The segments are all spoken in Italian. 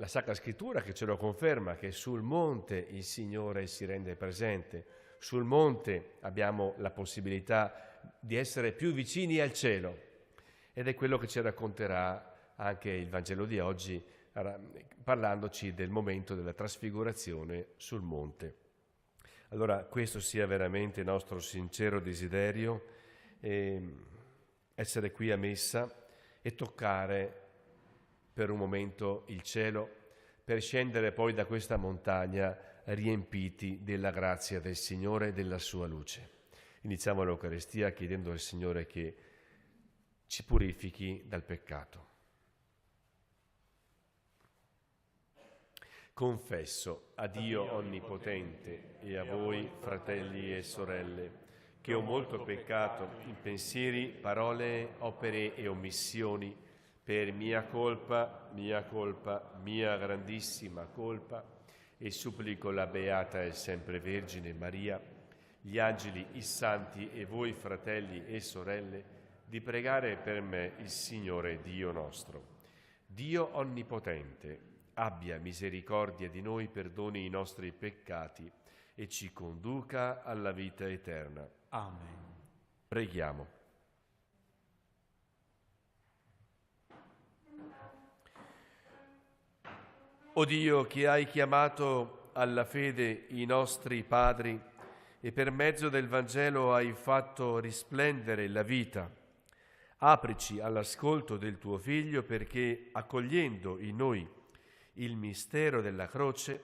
la Sacra Scrittura che ce lo conferma, che sul monte il Signore si rende presente. Sul monte abbiamo la possibilità di essere più vicini al cielo, ed è quello che ci racconterà anche il Vangelo di oggi, parlandoci del momento della trasfigurazione sul monte. Allora questo sia veramente il nostro sincero desiderio, essere qui a messa e toccare per un momento il cielo, per scendere poi da questa montagna riempiti della grazia del Signore e della sua luce. Iniziamo l'Eucaristia chiedendo al Signore che ci purifichi dal peccato. Confesso a Dio Onnipotente e a voi, fratelli e sorelle, che ho molto peccato in pensieri, parole, opere e omissioni, per mia colpa, mia grandissima colpa, e supplico la Beata e sempre Vergine Maria, gli angeli, i santi e voi, fratelli e sorelle, di pregare per me il Signore Dio nostro. Dio Onnipotente, abbia misericordia di noi, perdoni i nostri peccati e ci conduca alla vita eterna. Amen. Preghiamo. O Dio, che hai chiamato alla fede i nostri padri e per mezzo del Vangelo hai fatto risplendere la vita, aprici all'ascolto del tuo Figlio, perché, accogliendo in noi il mistero della croce,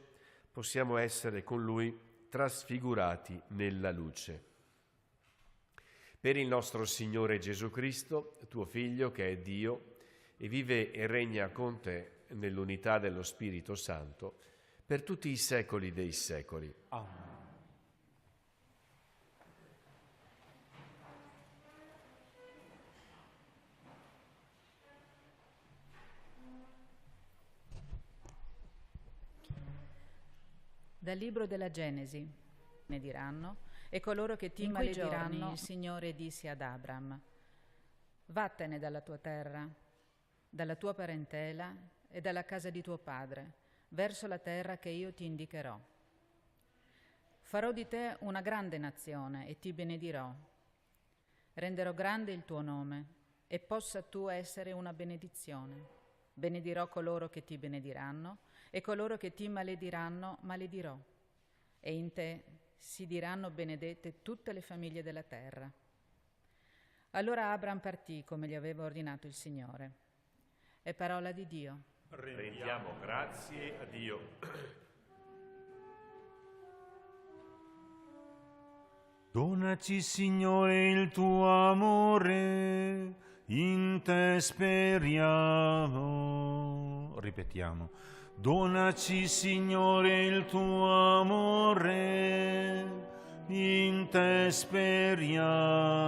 possiamo essere con Lui trasfigurati nella luce. Per il nostro Signore Gesù Cristo, tuo Figlio, che è Dio e vive e regna con te nell'unità dello Spirito Santo, per tutti i secoli dei secoli. Amen. Dal libro della Genesi ne diranno, e coloro che ti malediranno, il Signore disse ad Abram: vattene dalla tua terra, dalla tua parentela e dalla casa di tuo padre, verso la terra che io ti indicherò. Farò di te una grande nazione e ti benedirò. Renderò grande il tuo nome e possa tu essere una benedizione. Benedirò coloro che ti benediranno e coloro che ti malediranno maledirò. E in te si diranno benedette tutte le famiglie della terra. Allora Abram partì come gli aveva ordinato il Signore. È parola di Dio. Rendiamo grazie a Dio. Donaci, Signore, il tuo amore, in te speriamo. Ripetiamo. Donaci, Signore, il tuo amore, in te speriamo.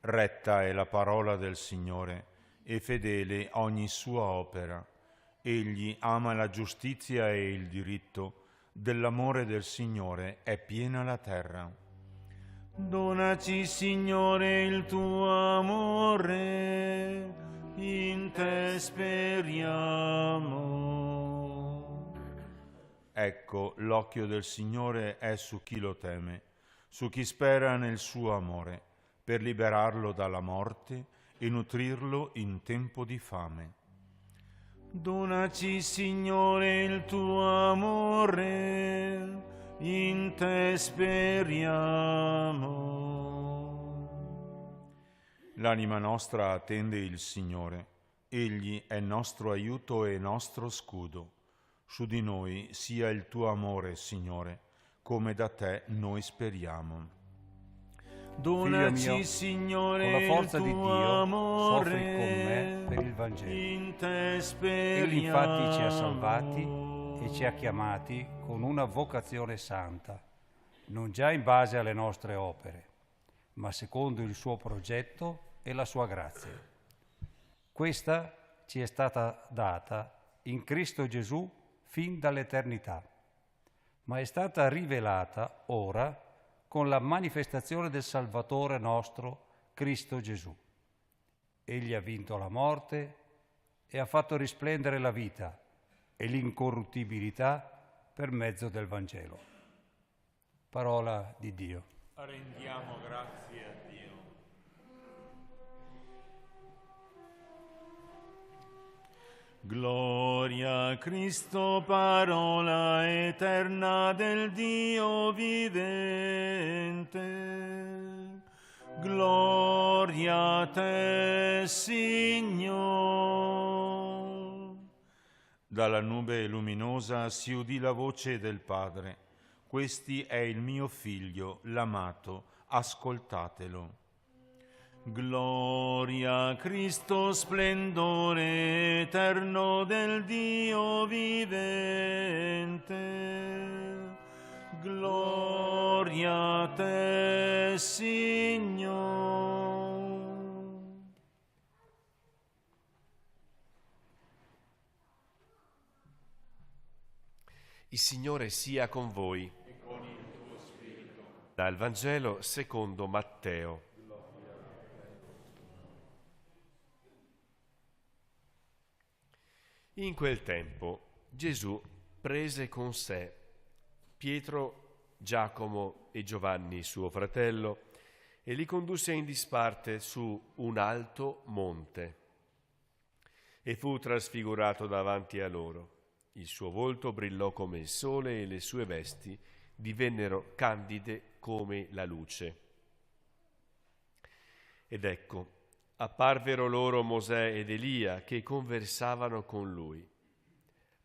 Retta è la parola del Signore e fedele ogni sua opera. Egli ama la giustizia e il diritto. Dell'amore del Signore è piena la terra. Donaci, Signore, il tuo amore, in te speriamo. Ecco, l'occhio del Signore è su chi lo teme, su chi spera nel suo amore, per liberarlo dalla morte e nutrirlo in tempo di fame. Donaci, Signore, il tuo amore, in te speriamo. L'anima nostra attende il Signore, Egli è nostro aiuto e nostro scudo. Su di noi sia il tuo amore, Signore, come da te noi speriamo. Donaci, Figlio mio, Signore, con la forza il di tuo Dio, amore, soffri con me per il Vangelo. in te speriamo. Egli infatti ci ha salvati e ci ha chiamati con una vocazione santa, non già in base alle nostre opere, ma secondo il suo progetto e la sua grazia. Questa ci è stata data in Cristo Gesù fin dall'eternità, ma è stata rivelata ora con la manifestazione del Salvatore nostro, Cristo Gesù. Egli ha vinto la morte e ha fatto risplendere la vita e l'incorruttibilità per mezzo del Vangelo. Parola di Dio. Rendiamo grazie a Dio. Gloria a Cristo, parola eterna del Dio vivente. Gloria a te, Signore. Dalla nube luminosa si udì la voce del Padre. Questi è il mio figlio, l'amato, ascoltatelo. Gloria a Cristo, splendore eterno del Dio vivente. Gloria a te, Signore. Il Signore sia con voi. E con il tuo spirito. Dal Vangelo secondo Matteo. In quel tempo Gesù prese con sé Pietro, Giacomo e Giovanni, suo fratello, e li condusse in disparte su un alto monte. E fu trasfigurato davanti a loro. Il suo volto brillò come il sole e le sue vesti divennero candide come la luce. Ed ecco, apparvero loro Mosè ed Elia che conversavano con lui.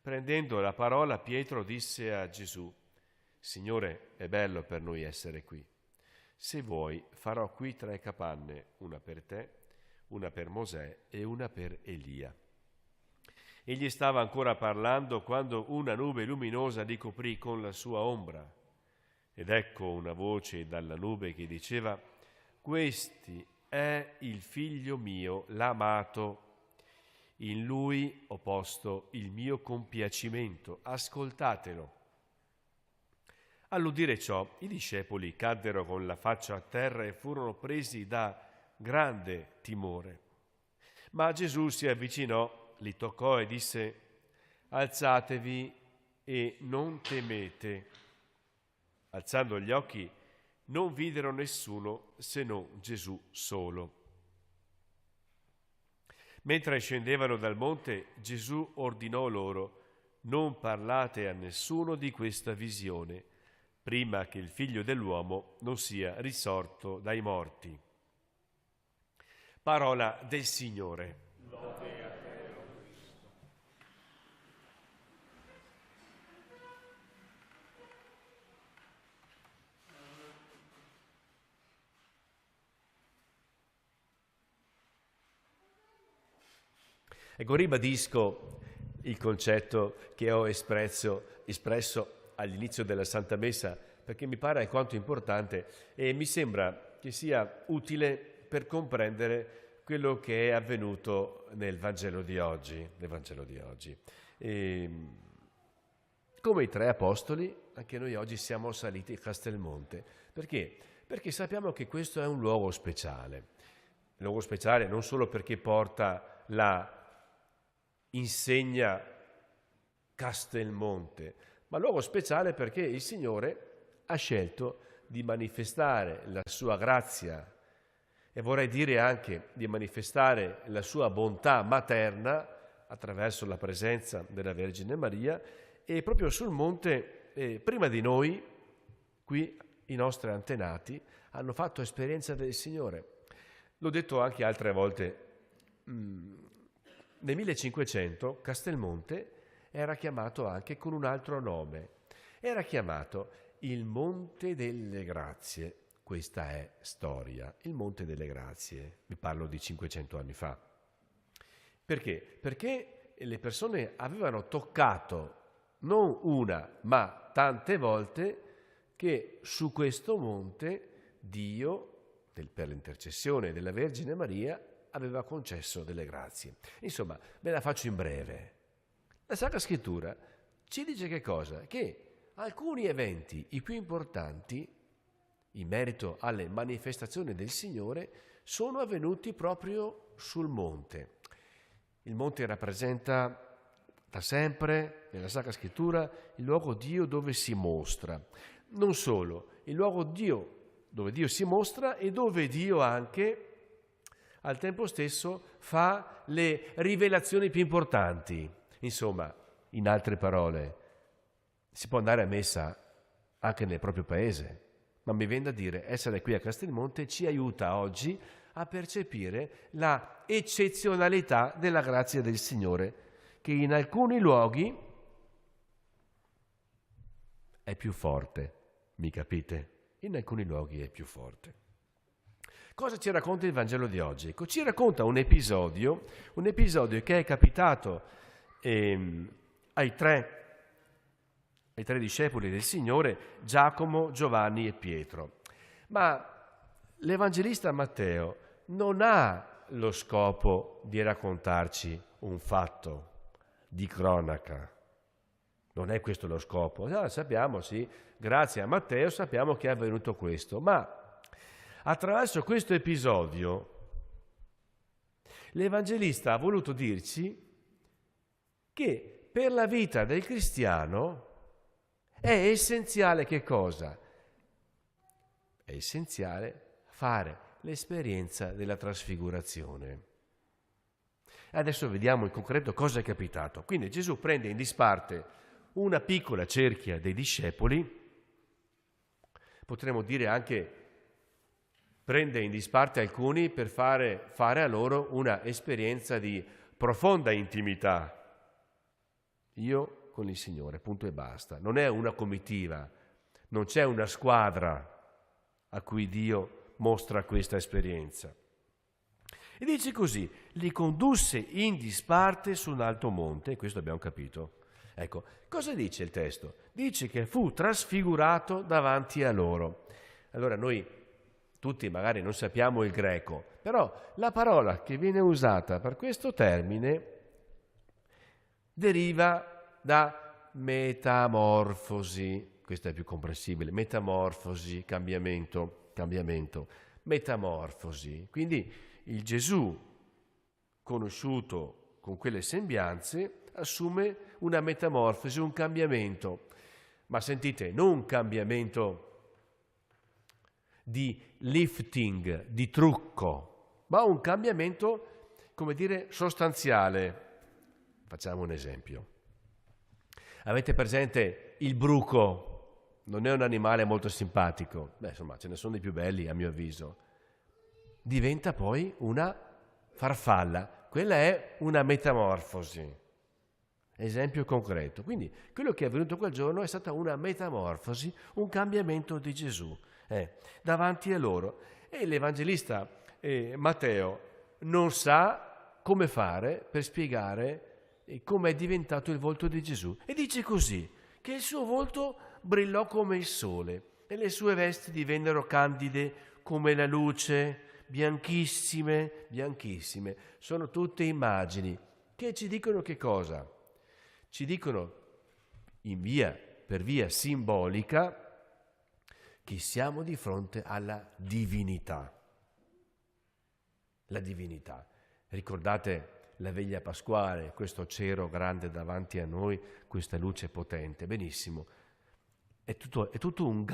Prendendo la parola, Pietro disse a Gesù: Signore, è bello per noi essere qui. Se vuoi, farò qui 3 capanne, una per te, una per Mosè e una per Elia. Egli stava ancora parlando quando una nube luminosa li coprì con la sua ombra. Ed ecco una voce dalla nube che diceva: Questi è il figlio mio, l'amato. In lui ho posto il mio compiacimento. Ascoltatelo. All'udire ciò, i discepoli caddero con la faccia a terra e furono presi da grande timore. Ma Gesù si avvicinò, li toccò e disse: Alzatevi e non temete. Alzando gli occhi, non videro nessuno se non Gesù solo. Mentre scendevano dal monte, Gesù ordinò loro: non parlate a nessuno di questa visione, prima che il Figlio dell'uomo non sia risorto dai morti. Parola del Signore. Lode a te, o Cristo. Ecco, ribadisco il concetto che ho espresso all'inizio della Santa Messa, perché mi pare alquanto importante e mi sembra che sia utile per comprendere quello che è avvenuto nel Vangelo di oggi. Come i 3 apostoli, anche noi oggi siamo saliti a Castelmonte. Perché? Perché sappiamo che questo è un luogo speciale. Luogo speciale non solo perché porta la insegna Castelmonte, ma luogo speciale perché il Signore ha scelto di manifestare la sua grazia e vorrei dire anche di manifestare la sua bontà materna attraverso la presenza della Vergine Maria, e proprio sul monte, prima di noi, qui i nostri antenati hanno fatto esperienza del Signore. L'ho detto anche altre volte. Nel 1500 Castelmonte era chiamato anche con un altro nome. Era chiamato il Monte delle Grazie. Questa è storia, il Monte delle Grazie. Vi parlo di 500 anni fa. Perché? Perché le persone avevano toccato non una, ma tante volte che su questo monte Dio, per l'intercessione della Vergine Maria, aveva concesso delle grazie. Insomma, ve la faccio in breve. La Sacra Scrittura ci dice che cosa? Che alcuni eventi, i più importanti, in merito alle manifestazioni del Signore, sono avvenuti proprio sul monte. Il monte rappresenta da sempre, nella Sacra Scrittura, il luogo Dio dove si mostra. Non solo, il luogo Dio dove Dio si mostra e dove Dio anche al tempo stesso fa le rivelazioni più importanti. Insomma, in altre parole, si può andare a messa anche nel proprio paese, ma mi viene da dire, essere qui a Castelmonte ci aiuta oggi a percepire la eccezionalità della grazia del Signore, che in alcuni luoghi è più forte, mi capite? In alcuni luoghi è più forte. Cosa ci racconta il Vangelo di oggi? Ecco, ci racconta un episodio che è capitato ai tre discepoli del Signore, Giacomo, Giovanni e Pietro. Ma l'Evangelista Matteo non ha lo scopo di raccontarci un fatto di cronaca. Non è questo lo scopo. Sappiamo, sì, grazie a Matteo sappiamo che è avvenuto questo, ma attraverso questo episodio l'Evangelista ha voluto dirci che per la vita del cristiano è essenziale che cosa? È essenziale fare l'esperienza della trasfigurazione. Adesso vediamo in concreto cosa è capitato. Quindi Gesù prende in disparte una piccola cerchia dei discepoli, potremmo dire anche prende in disparte alcuni per fare a loro una esperienza di profonda intimità. Io con il Signore, punto e basta. Non è una comitiva, non c'è una squadra a cui Dio mostra questa esperienza. E dice così, li condusse in disparte su un alto monte, e questo abbiamo capito. Ecco, cosa dice il testo? Dice che fu trasfigurato davanti a loro. Allora noi tutti magari non sappiamo il greco, però la parola che viene usata per questo termine deriva da metamorfosi, questo è più comprensibile, metamorfosi, cambiamento, metamorfosi. Quindi il Gesù conosciuto con quelle sembianze assume una metamorfosi, un cambiamento, ma sentite, non un cambiamento di lifting, di trucco, ma un cambiamento, come dire, sostanziale. Facciamo un esempio. Avete presente il bruco? Non è un animale molto simpatico. Insomma, ce ne sono di più belli, a mio avviso. Diventa poi una farfalla. Quella è una metamorfosi. Esempio concreto. Quindi, quello che è avvenuto quel giorno è stata una metamorfosi, un cambiamento di Gesù. Davanti a loro. E l'Evangelista Matteo non sa come fare per spiegare come è diventato il volto di Gesù. E dice così, che il suo volto brillò come il sole e le sue vesti divennero candide come la luce, bianchissime. Sono tutte immagini che ci dicono che cosa? Ci dicono per via simbolica che siamo di fronte alla divinità. La divinità. Ricordate la veglia pasquale, questo cero grande davanti a noi, questa luce potente. Benissimo. È tutto un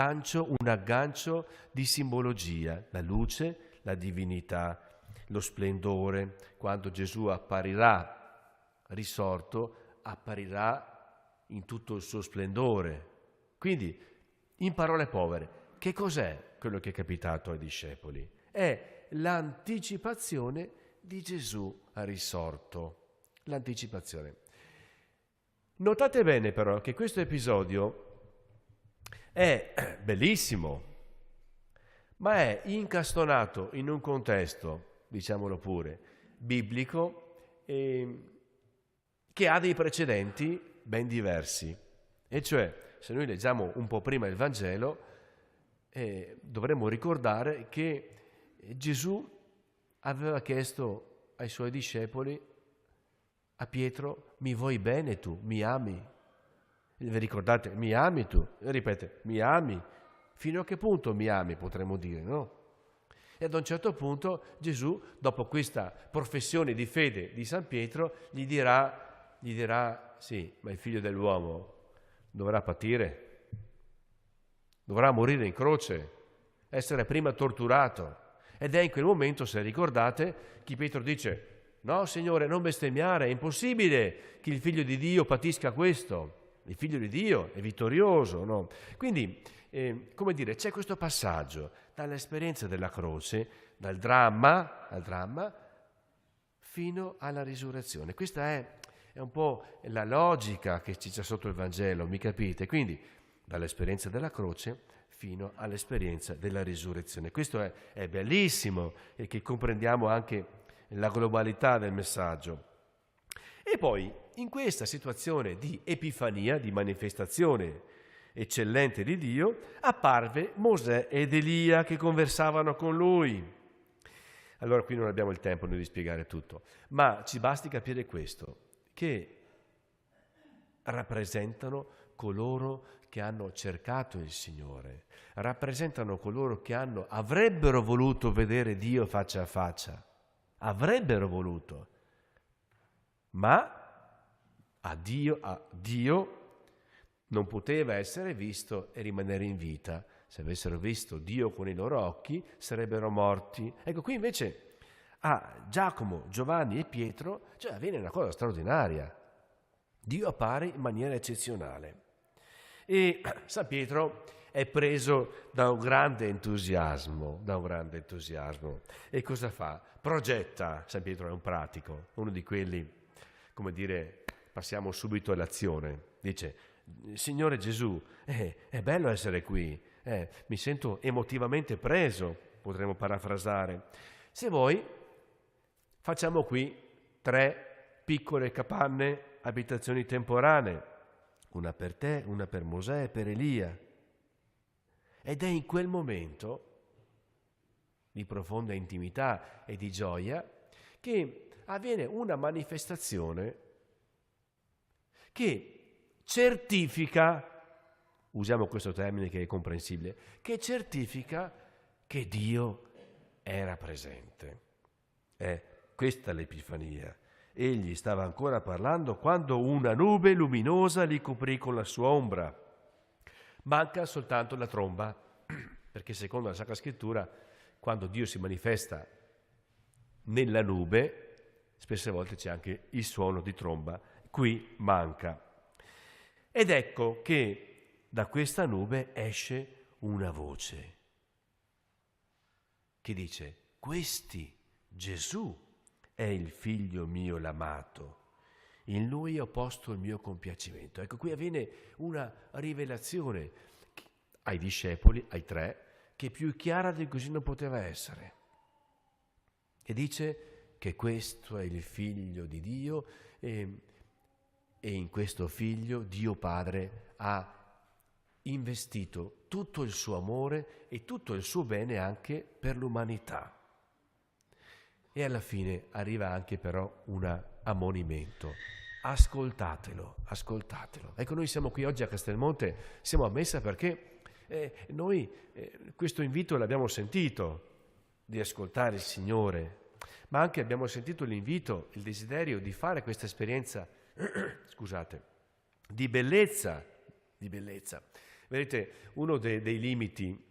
aggancio di simbologia. La luce, la divinità, lo splendore. Quando Gesù apparirà risorto, apparirà in tutto il suo splendore. Quindi, in parole povere, che cos'è quello che è capitato ai discepoli? È l'anticipazione di Gesù risorto. L'anticipazione. Notate bene però che questo episodio è bellissimo, ma è incastonato in un contesto, diciamolo pure, biblico, che ha dei precedenti ben diversi. E cioè, se noi leggiamo un po' prima il Vangelo, dovremmo ricordare che Gesù aveva chiesto ai suoi discepoli, a Pietro, mi vuoi bene tu, mi ami? Vi ricordate, mi ami tu? E ripete, mi ami? Fino a che punto mi ami, potremmo dire, no? E ad un certo punto Gesù, dopo questa professione di fede di San Pietro, gli dirà, sì, ma il figlio dell'uomo dovrà patire, dovrà morire in croce, essere prima torturato. Ed è in quel momento, se ricordate, che Pietro dice: no, Signore, non bestemmiare, è impossibile che il figlio di Dio patisca questo. Il figlio di Dio è vittorioso, no? Quindi, come dire, c'è questo passaggio dall'esperienza della croce, dal dramma fino alla risurrezione. Questa è un po' la logica che ci c'è sotto il Vangelo, mi capite? Quindi, dall'esperienza della croce fino all'esperienza della risurrezione. Questo è bellissimo e che comprendiamo anche la globalità del messaggio. E poi, in questa situazione di epifania, di manifestazione eccellente di Dio, apparve Mosè ed Elia che conversavano con lui. Allora qui non abbiamo il tempo noi di spiegare tutto, ma ci basti capire questo, che rappresentano coloro che hanno cercato il Signore, rappresentano coloro che avrebbero voluto vedere Dio faccia a faccia, avrebbero voluto, ma a Dio non poteva essere visto e rimanere in vita. Se avessero visto Dio con i loro occhi sarebbero morti. Ecco, qui invece a Giacomo, Giovanni e Pietro avviene una cosa straordinaria. Dio appare in maniera eccezionale. E San Pietro è preso da un grande entusiasmo. E cosa fa? Progetta. San Pietro è un pratico, uno di quelli, come dire, passiamo subito all'azione. Dice: Signore Gesù, è bello essere qui, mi sento emotivamente preso, potremmo parafrasare. Se vuoi, facciamo qui 3 piccole capanne, abitazioni temporanee, una per te, una per Mosè e per Elia. Ed è in quel momento di profonda intimità e di gioia che avviene una manifestazione che certifica, usiamo questo termine che è comprensibile, che certifica che Dio era presente. Questa è l'Epifania. Egli stava ancora parlando quando una nube luminosa li coprì con la sua ombra. Manca soltanto la tromba, perché secondo la Sacra Scrittura, quando Dio si manifesta nella nube, spesse volte c'è anche il suono di tromba. Qui manca. Ed ecco che da questa nube esce una voce che dice: Gesù è il figlio mio l'amato, in lui ho posto il mio compiacimento. Ecco, qui avviene una rivelazione ai discepoli, ai 3, che più chiara di così non poteva essere. E dice che questo è il figlio di Dio e in questo figlio Dio Padre ha investito tutto il suo amore e tutto il suo bene anche per l'umanità. E alla fine arriva anche però un ammonimento. Ascoltatelo. Ecco, noi siamo qui oggi a Castelmonte, siamo a messa perché noi questo invito l'abbiamo sentito, di ascoltare il Signore, ma anche abbiamo sentito l'invito, il desiderio di fare questa esperienza di bellezza. Vedete, uno dei limiti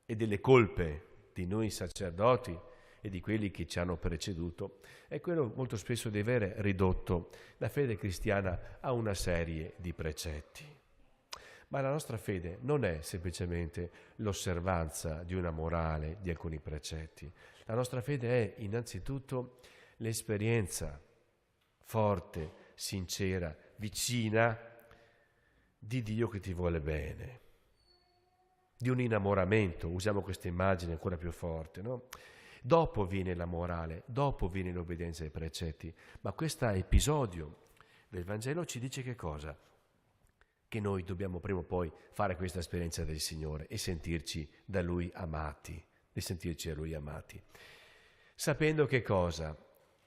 e delle colpe di noi sacerdoti e di quelli che ci hanno preceduto è quello molto spesso di aver ridotto la fede cristiana a una serie di precetti. Ma la nostra fede non è semplicemente l'osservanza di una morale, di alcuni precetti. La nostra fede è innanzitutto l'esperienza forte, sincera, vicina di Dio che ti vuole bene, di un innamoramento, usiamo questa immagine ancora più forte, no? Dopo viene la morale, dopo viene l'obbedienza ai precetti, ma questo episodio del Vangelo ci dice che cosa? Che noi dobbiamo prima o poi fare questa esperienza del Signore e sentirci da Lui amati, sapendo che cosa?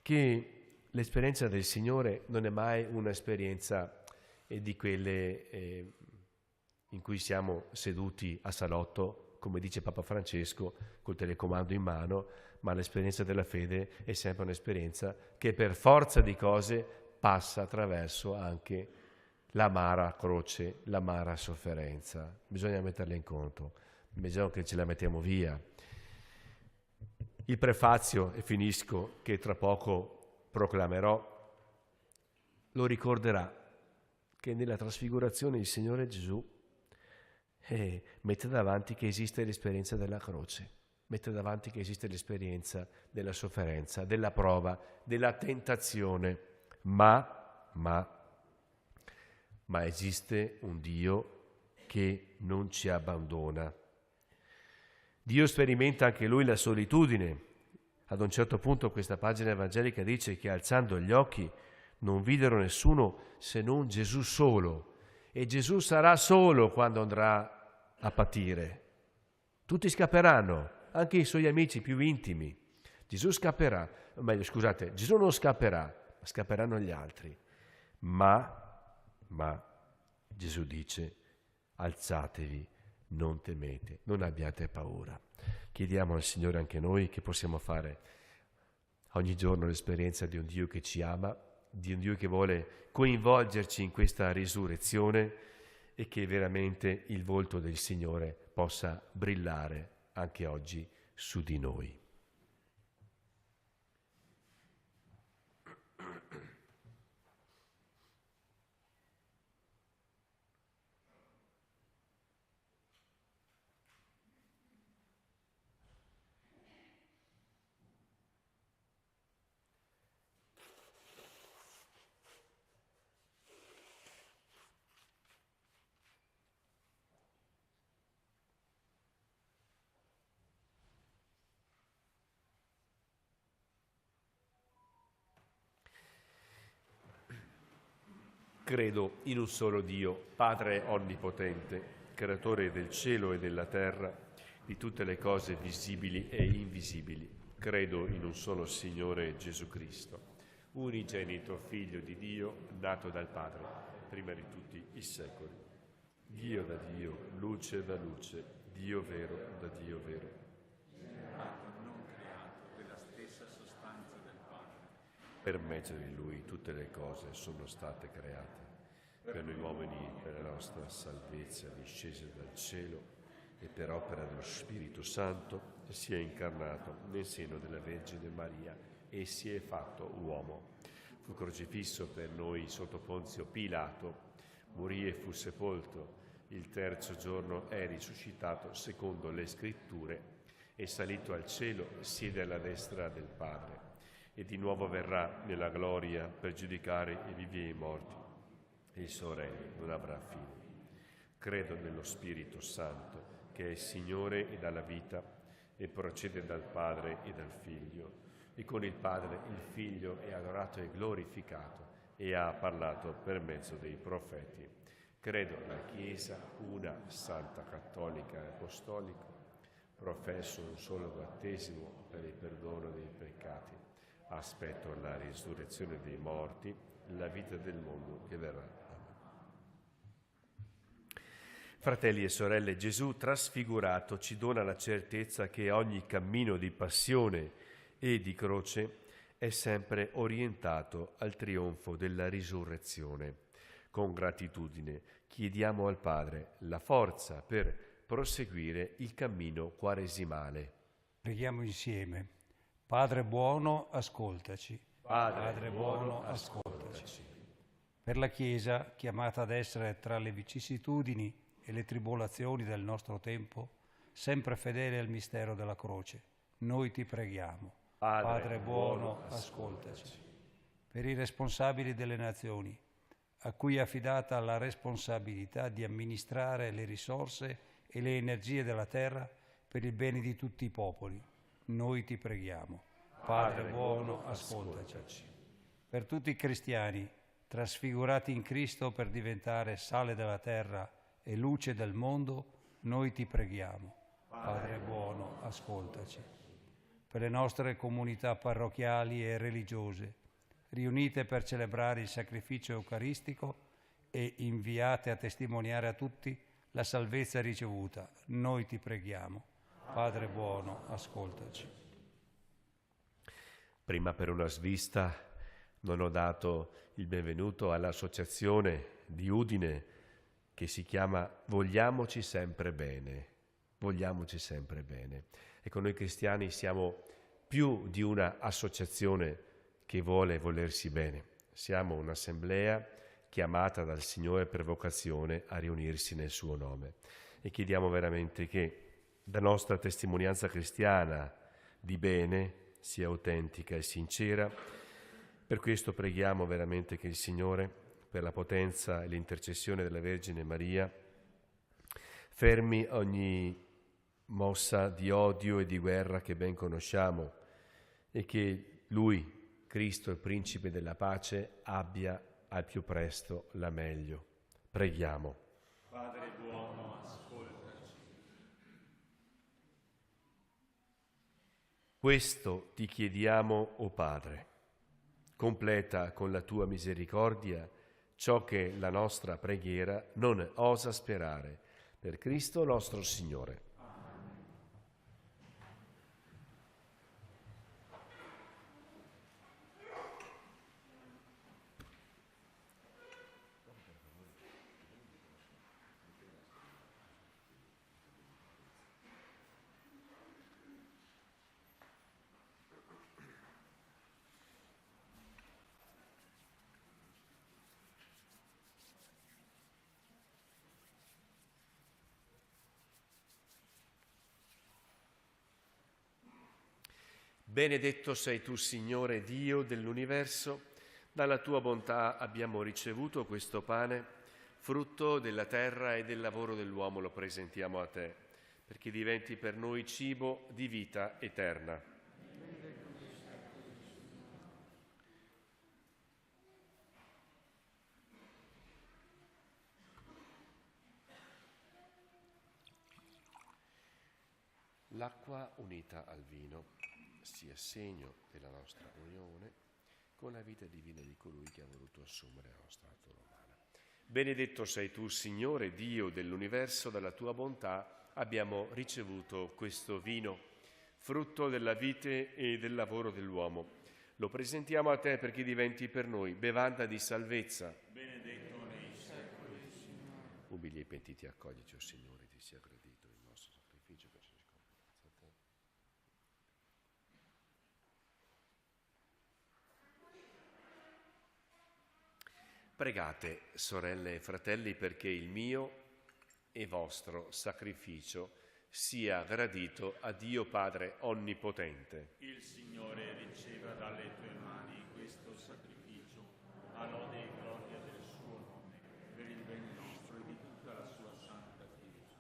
Che l'esperienza del Signore non è mai un'esperienza di quelle in cui siamo seduti a salotto come dice Papa Francesco, col telecomando in mano, ma l'esperienza della fede è sempre un'esperienza che per forza di cose passa attraverso anche l'amara croce, l'amara sofferenza. Bisogna metterla in conto, bisogna che ce la mettiamo via. Il prefazio, e finisco, che tra poco proclamerò, lo ricorderà che nella trasfigurazione il Signore Gesù mette davanti che esiste l'esperienza della croce, mette davanti che esiste l'esperienza della sofferenza, della prova, della tentazione, ma esiste un Dio che non ci abbandona. Dio sperimenta anche lui la solitudine. Ad un certo punto questa pagina evangelica dice che alzando gli occhi non videro nessuno se non Gesù solo, e Gesù sarà solo quando andrà a patire. Tutti scapperanno, anche i suoi amici più intimi. Gesù scapperà, Gesù non scapperà, ma scapperanno gli altri. Ma Gesù dice: alzatevi, non temete, non abbiate paura. Chiediamo al Signore anche noi che possiamo fare ogni giorno l'esperienza di un Dio che ci ama, di un Dio che vuole coinvolgerci in questa risurrezione e che veramente il volto del Signore possa brillare anche oggi su di noi. Credo in un solo Dio, Padre onnipotente, creatore del cielo e della terra, di tutte le cose visibili e invisibili. Credo in un solo Signore Gesù Cristo, unigenito Figlio di Dio, nato dal Padre, prima di tutti i secoli. Dio da Dio, luce da luce, Dio vero da Dio vero. Per mezzo di Lui tutte le cose sono state create, per noi uomini, per la nostra salvezza discese dal cielo e per opera dello Spirito Santo si è incarnato nel seno della Vergine Maria e si è fatto uomo. Fu crocifisso per noi sotto Ponzio Pilato, morì e fu sepolto, il terzo giorno è risuscitato secondo le Scritture, è salito al cielo, siede alla destra del Padre, e di nuovo verrà nella gloria per giudicare i vivi e i morti, e il suo regno non avrà fine. Credo nello Spirito Santo, che è Signore e dà la vita, e procede dal Padre e dal Figlio, e con il Padre il Figlio è adorato e glorificato, e ha parlato per mezzo dei profeti. Credo nella Chiesa, una, santa, cattolica e apostolica, professo un solo battesimo per il perdono dei peccati. Aspetto la risurrezione dei morti, la vita del mondo che verrà. Fratelli e sorelle, Gesù trasfigurato ci dona la certezza che ogni cammino di passione e di croce è sempre orientato al trionfo della risurrezione. Con gratitudine chiediamo al Padre la forza per proseguire il cammino quaresimale. Preghiamo insieme. Padre buono, ascoltaci. Padre buono, ascoltaci. Per la Chiesa, chiamata ad essere tra le vicissitudini e le tribolazioni del nostro tempo, sempre fedele al mistero della croce, noi ti preghiamo. Padre buono, ascoltaci. Per i responsabili delle nazioni, a cui è affidata la responsabilità di amministrare le risorse e le energie della terra per il bene di tutti i popoli, noi ti preghiamo. Padre buono, ascoltaci. Per tutti i cristiani, trasfigurati in Cristo per diventare sale della terra e luce del mondo, noi ti preghiamo. Padre buono, ascoltaci. Per le nostre comunità parrocchiali e religiose, riunite per celebrare il sacrificio eucaristico e inviate a testimoniare a tutti la salvezza ricevuta, noi ti preghiamo. Padre buono, ascoltaci. Prima per una svista non ho dato il benvenuto all'associazione di Udine che si chiama Vogliamoci sempre bene. Vogliamoci sempre bene. Ecco, noi cristiani siamo più di una associazione che vuole volersi bene. Siamo un'assemblea chiamata dal Signore per vocazione a riunirsi nel suo nome. E chiediamo veramente che la nostra testimonianza cristiana di bene sia autentica e sincera. Per questo preghiamo veramente che il Signore, per la potenza e l'intercessione della Vergine Maria, fermi ogni mossa di odio e di guerra che ben conosciamo e che Lui, Cristo, il Principe della pace, abbia al più presto la meglio. Preghiamo. Padre buono, ascoltaci. Questo ti chiediamo, o Padre. Completa con la tua misericordia ciò che la nostra preghiera non osa sperare. Per Cristo nostro Signore. Benedetto sei tu, Signore Dio dell'universo, dalla tua bontà abbiamo ricevuto questo pane, frutto della terra e del lavoro dell'uomo, lo presentiamo a te, perché diventi per noi cibo di vita eterna. L'acqua unita al vino sia segno della nostra unione con la vita divina di colui che ha voluto assumere la nostra natura umana. Benedetto sei tu, Signore Dio dell'universo, dalla tua bontà abbiamo ricevuto questo vino, frutto della vite e del lavoro dell'uomo. Lo presentiamo a te perché diventi per noi bevanda di salvezza. Benedetto nei secoli, Signore. Umili e pentiti, accoglici, o Signore, ti sia gradito il nostro sacrificio per ciascuno. Pregate, sorelle e fratelli, perché il mio e vostro sacrificio sia gradito a Dio Padre Onnipotente. Il Signore riceva dalle tue mani questo sacrificio, a lode e gloria del suo nome, per il bene nostro e di tutta la sua santa Chiesa.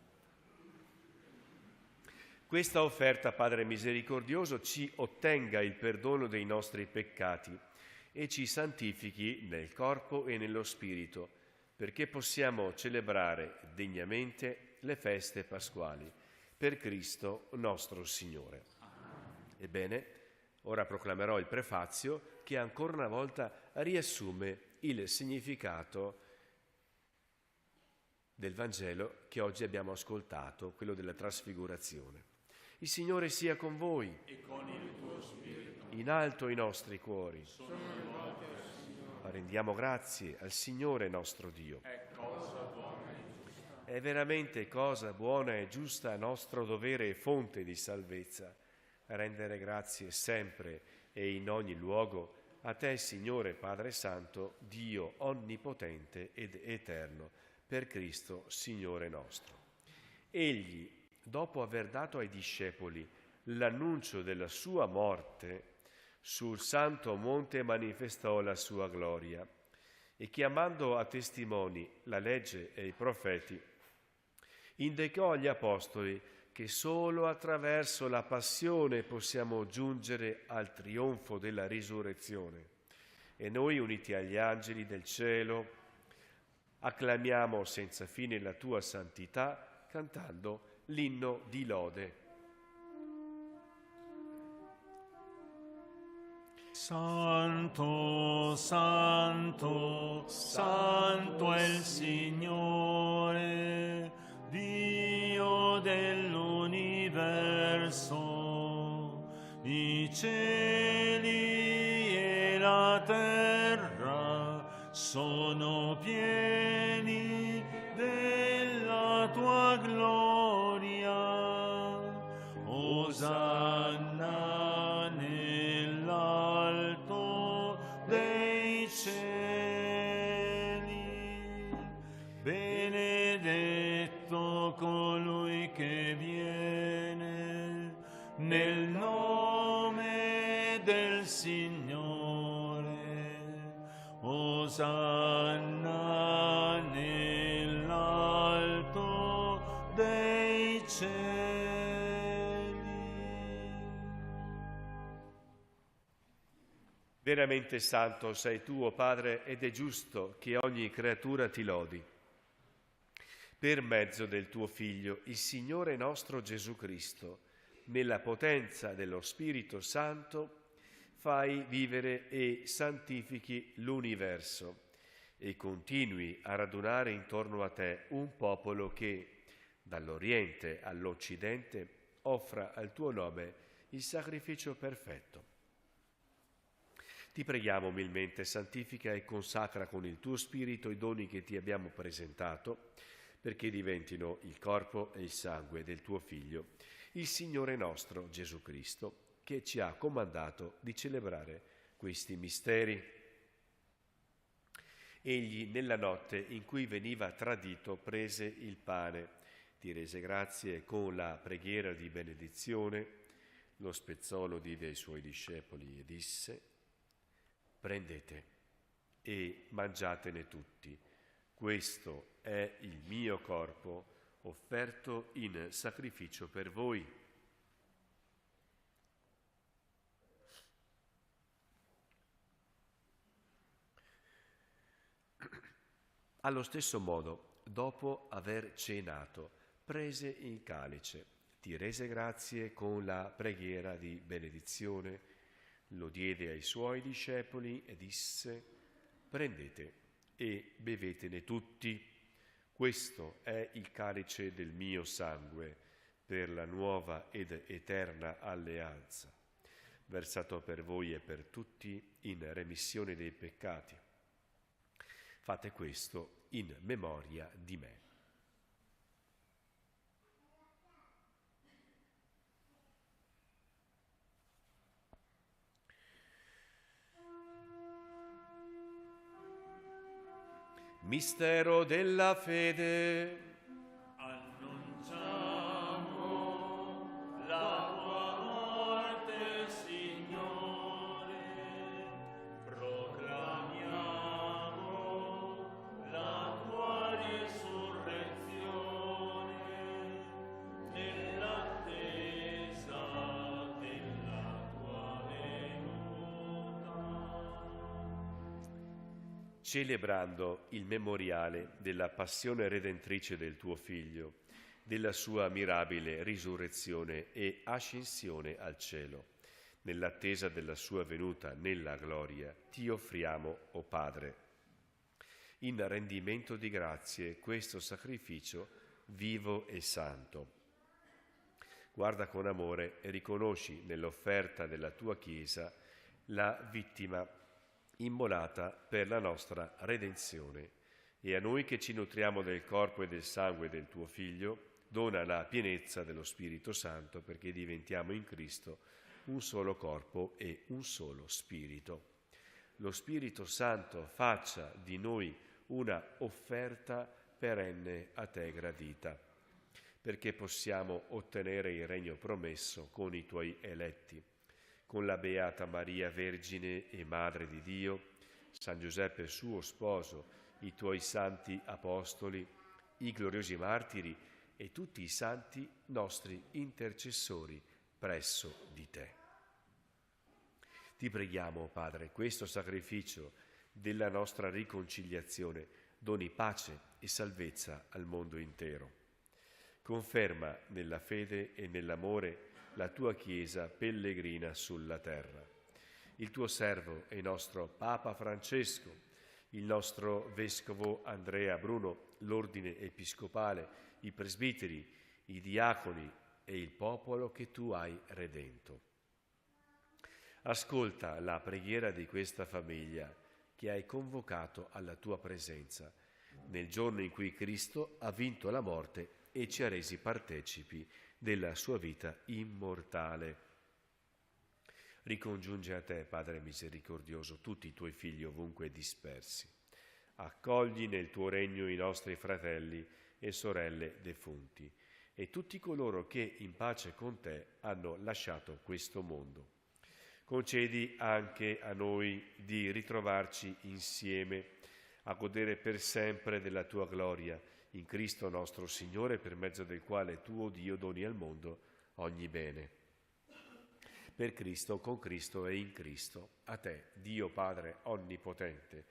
Questa offerta, Padre misericordioso, ci ottenga il perdono dei nostri peccati e ci santifichi nel corpo e nello spirito, perché possiamo celebrare degnamente le feste pasquali. Per Cristo nostro Signore. Ebbene, ora proclamerò il prefazio che ancora una volta riassume il significato del Vangelo che oggi abbiamo ascoltato, quello della trasfigurazione. Il Signore sia con voi. E con il tuo spirito. In alto i nostri cuori. Rendiamo grazie al Signore nostro Dio. È cosa buona e giusta. È veramente cosa buona e giusta, nostro dovere e fonte di salvezza, rendere grazie sempre e in ogni luogo a te, Signore Padre Santo, Dio onnipotente ed eterno, per Cristo Signore nostro. Egli, dopo aver dato ai discepoli l'annuncio della sua morte, sul santo monte manifestò la sua gloria e chiamando a testimoni la legge e i profeti, indicò agli apostoli che solo attraverso la passione possiamo giungere al trionfo della risurrezione. E noi, uniti agli angeli del cielo, acclamiamo senza fine la tua santità, cantando l'inno di lode. Santo, santo, santo è il Signore, verso i cieli e la terra sono pieni della tua gloria. Osanna nell'alto dei cieli. Benedetto colui che viene nel nome del Signore. Osanna nell'alto dei cieli. Veramente santo sei tu, o Padre, ed è giusto che ogni creatura ti lodi. Per mezzo del tuo Figlio, il Signore nostro Gesù Cristo, nella potenza dello Spirito Santo, fai vivere e santifichi l'universo e continui a radunare intorno a te un popolo che, dall'Oriente all'Occidente, offra al tuo nome il sacrificio perfetto. Ti preghiamo umilmente, santifica e consacra con il tuo Spirito i doni che ti abbiamo presentato, perché diventino il corpo e il sangue del tuo Figlio, il Signore nostro Gesù Cristo, che ci ha comandato di celebrare questi misteri. Egli, nella notte in cui veniva tradito, prese il pane, ti rese grazie e con la preghiera di benedizione lo spezzò, lo diede ai suoi discepoli e disse: prendete e mangiatene tutti. Questo è il mio corpo offerto in sacrificio per voi. Allo stesso modo, dopo aver cenato, prese il calice, ti rese grazie con la preghiera di benedizione, lo diede ai suoi discepoli e disse: prendete e bevetene tutti. Questo è il calice del mio sangue per la nuova ed eterna alleanza, versato per voi e per tutti in remissione dei peccati. Fate questo in memoria di me. Mistero della fede. Annunciamo la tua morte, Signore, proclamiamo la tua risurrezione nell'attesa della tua venuta. Celebrando il memoriale della passione redentrice del tuo Figlio, della sua mirabile risurrezione e ascensione al cielo, nell'attesa della sua venuta nella gloria, ti offriamo, o Padre, in rendimento di grazie questo sacrificio vivo e santo. Guarda con amore e riconosci nell'offerta della tua Chiesa la vittima immolata per la nostra redenzione, e a noi che ci nutriamo del corpo e del sangue del tuo Figlio, dona la pienezza dello Spirito Santo, perché diventiamo in Cristo un solo corpo e un solo Spirito. Lo Spirito Santo faccia di noi una offerta perenne a te gradita, perché possiamo ottenere il regno promesso con i tuoi eletti, con la Beata Maria Vergine e Madre di Dio, San Giuseppe suo sposo, i tuoi santi apostoli, i gloriosi martiri e tutti i santi nostri intercessori presso di te. Ti preghiamo, Padre, questo sacrificio della nostra riconciliazione doni pace e salvezza al mondo intero. Conferma nella fede e nell'amore la tua Chiesa pellegrina sulla terra. Il tuo servo e nostro Papa Francesco, il nostro Vescovo Andrea Bruno, l'Ordine Episcopale, i presbiteri, i diaconi e il popolo che tu hai redento. Ascolta la preghiera di questa famiglia che hai convocato alla tua presenza, nel giorno in cui Cristo ha vinto la morte e ci ha resi partecipi della sua vita immortale. Ricongiunge a te, Padre misericordioso, tutti i tuoi figli ovunque dispersi. Accogli nel tuo regno i nostri fratelli e sorelle defunti e tutti coloro che in pace con te hanno lasciato questo mondo. Concedi anche a noi di ritrovarci insieme a godere per sempre della tua gloria in Cristo nostro Signore, per mezzo del quale tu, o Dio, doni al mondo ogni bene. Per Cristo, con Cristo e in Cristo, a te, Dio Padre Onnipotente,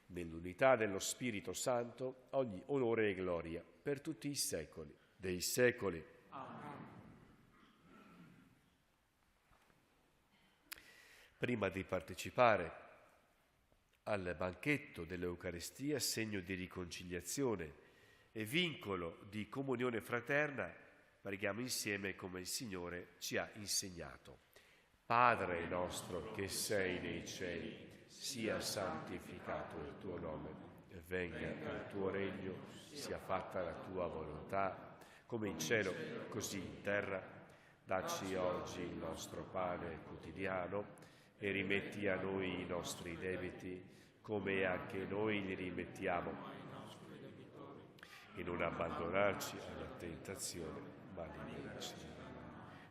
nell'unità dello Spirito Santo, ogni onore e gloria per tutti i secoli dei secoli. Amen. Prima di partecipare al banchetto dell'Eucaristia, segno di riconciliazione e vincolo di comunione fraterna, preghiamo insieme come il Signore ci ha insegnato. Padre nostro che sei nei cieli, sia santificato il tuo nome, e venga il tuo regno, sia fatta la tua volontà, come in cielo, così in terra. Dacci oggi il nostro pane quotidiano e rimetti a noi i nostri debiti, come anche noi li rimettiamo ai nostri debitori. E non abbandonarci alla tentazione, ma liberaci dal male.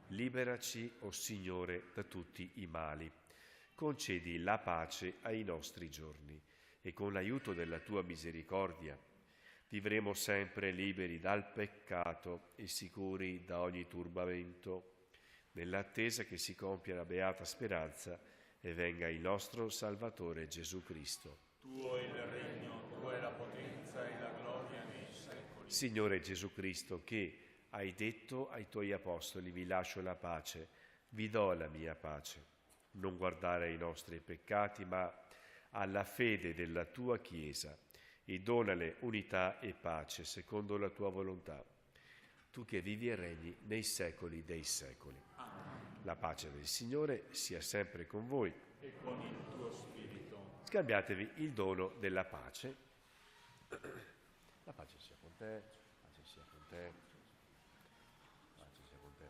Liberaci, o Signore, da tutti i mali. Concedi la pace ai nostri giorni e con l'aiuto della tua misericordia vivremo sempre liberi dal peccato e sicuri da ogni turbamento, nell'attesa che si compia la beata speranza e venga il nostro Salvatore Gesù Cristo. Tuo è il regno, tua è la potenza e la gloria nei secoli. Signore Gesù Cristo, che hai detto ai tuoi apostoli: vi lascio la pace, vi do la mia pace. Non guardare ai nostri peccati, ma alla fede della tua Chiesa, e donale unità e pace secondo la tua volontà. Tu che vivi e regni nei secoli dei secoli. Amen. La pace del Signore sia sempre con voi. E con il tuo spirito. Scambiatevi il dono della pace. La pace sia con te, pace sia con te, pace sia con te.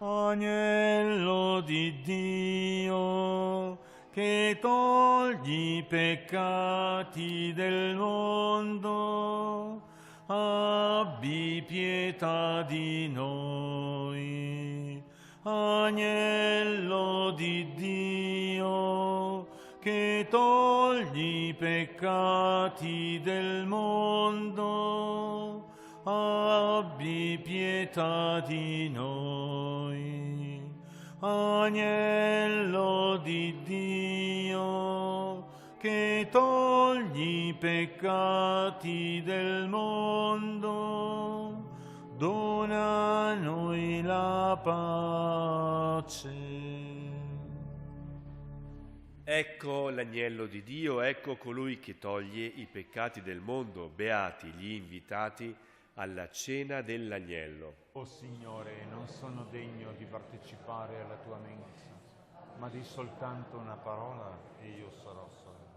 Agnello di Dio, che togli i peccati del mondo, abbi pietà di noi. Agnello di Dio, che togli i peccati del mondo, abbi pietà di noi. Agnello di Dio, che togli i peccati del mondo, dona a noi la pace. Ecco l'agnello di Dio, ecco colui che toglie i peccati del mondo. Beati gli invitati alla cena dell'agnello. O Signore, non sono degno di partecipare alla tua mensa, ma di soltanto una parola e io sarò salvato.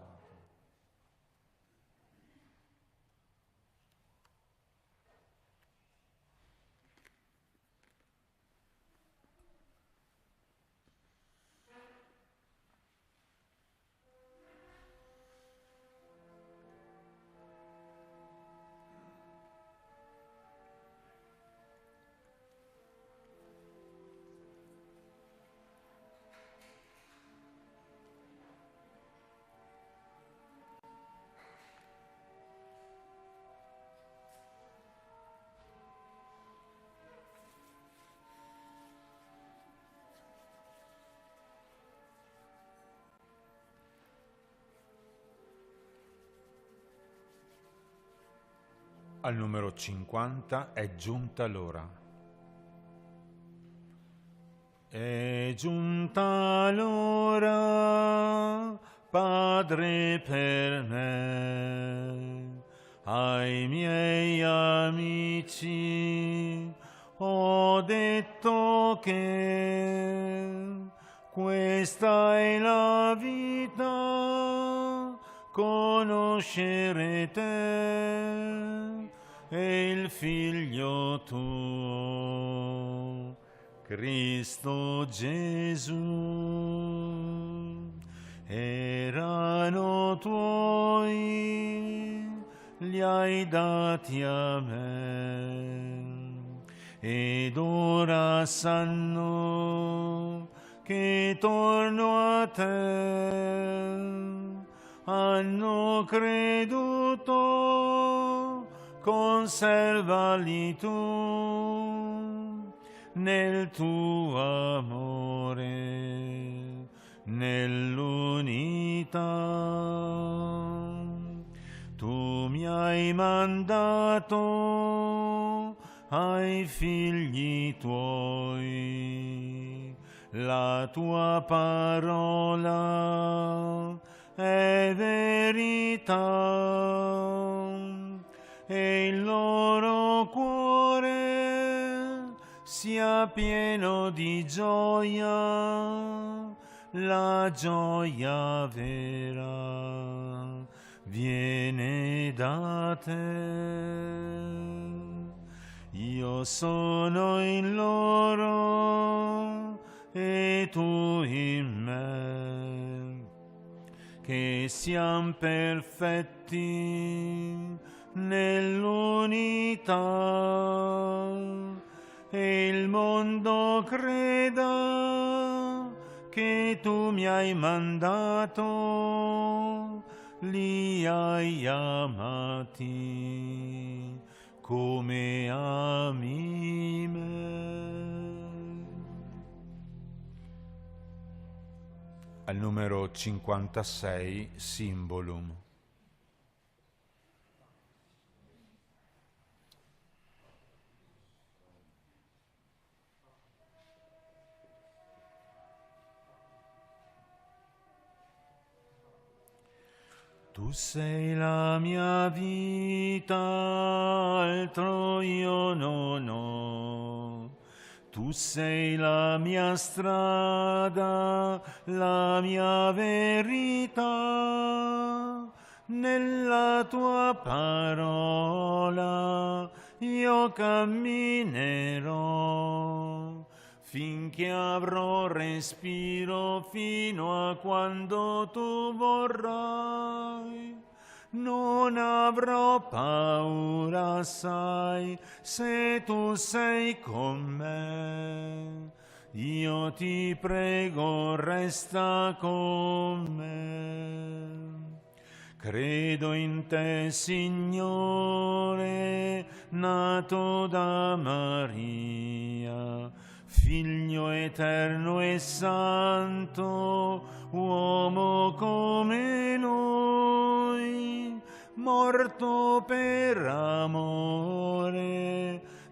Al numero 50 è giunta l'ora. È giunta l'ora, Padre, per me, ai miei amici ho detto che questa è la vita, conoscere te e il Figlio tuo, Cristo Gesù. Erano tuoi, li hai dati a me, ed ora sanno che torno a te. Hanno creduto, conservali tu nel tuo amore, nell'unità. Tu mi hai mandato ai figli tuoi, la tua parola è verità, e il loro cuore sia pieno di gioia, la gioia vera viene da te. Io sono in loro e tu in me, che siamo perfetti nell'unità, e il mondo creda che tu mi hai mandato, li hai amati come ami me. Al numero 56, Simbolum. Tu sei la mia vita, altro io non ho. Tu sei la mia strada, la mia verità. Nella tua parola io camminerò, finché avrò respiro, fino a quando tu vorrai. Non avrò paura, sai, se tu sei con me. Io ti prego, resta con me. Credo in te, Signore, nato da Maria, Figlio eterno e santo, uomo come noi, morto per amore,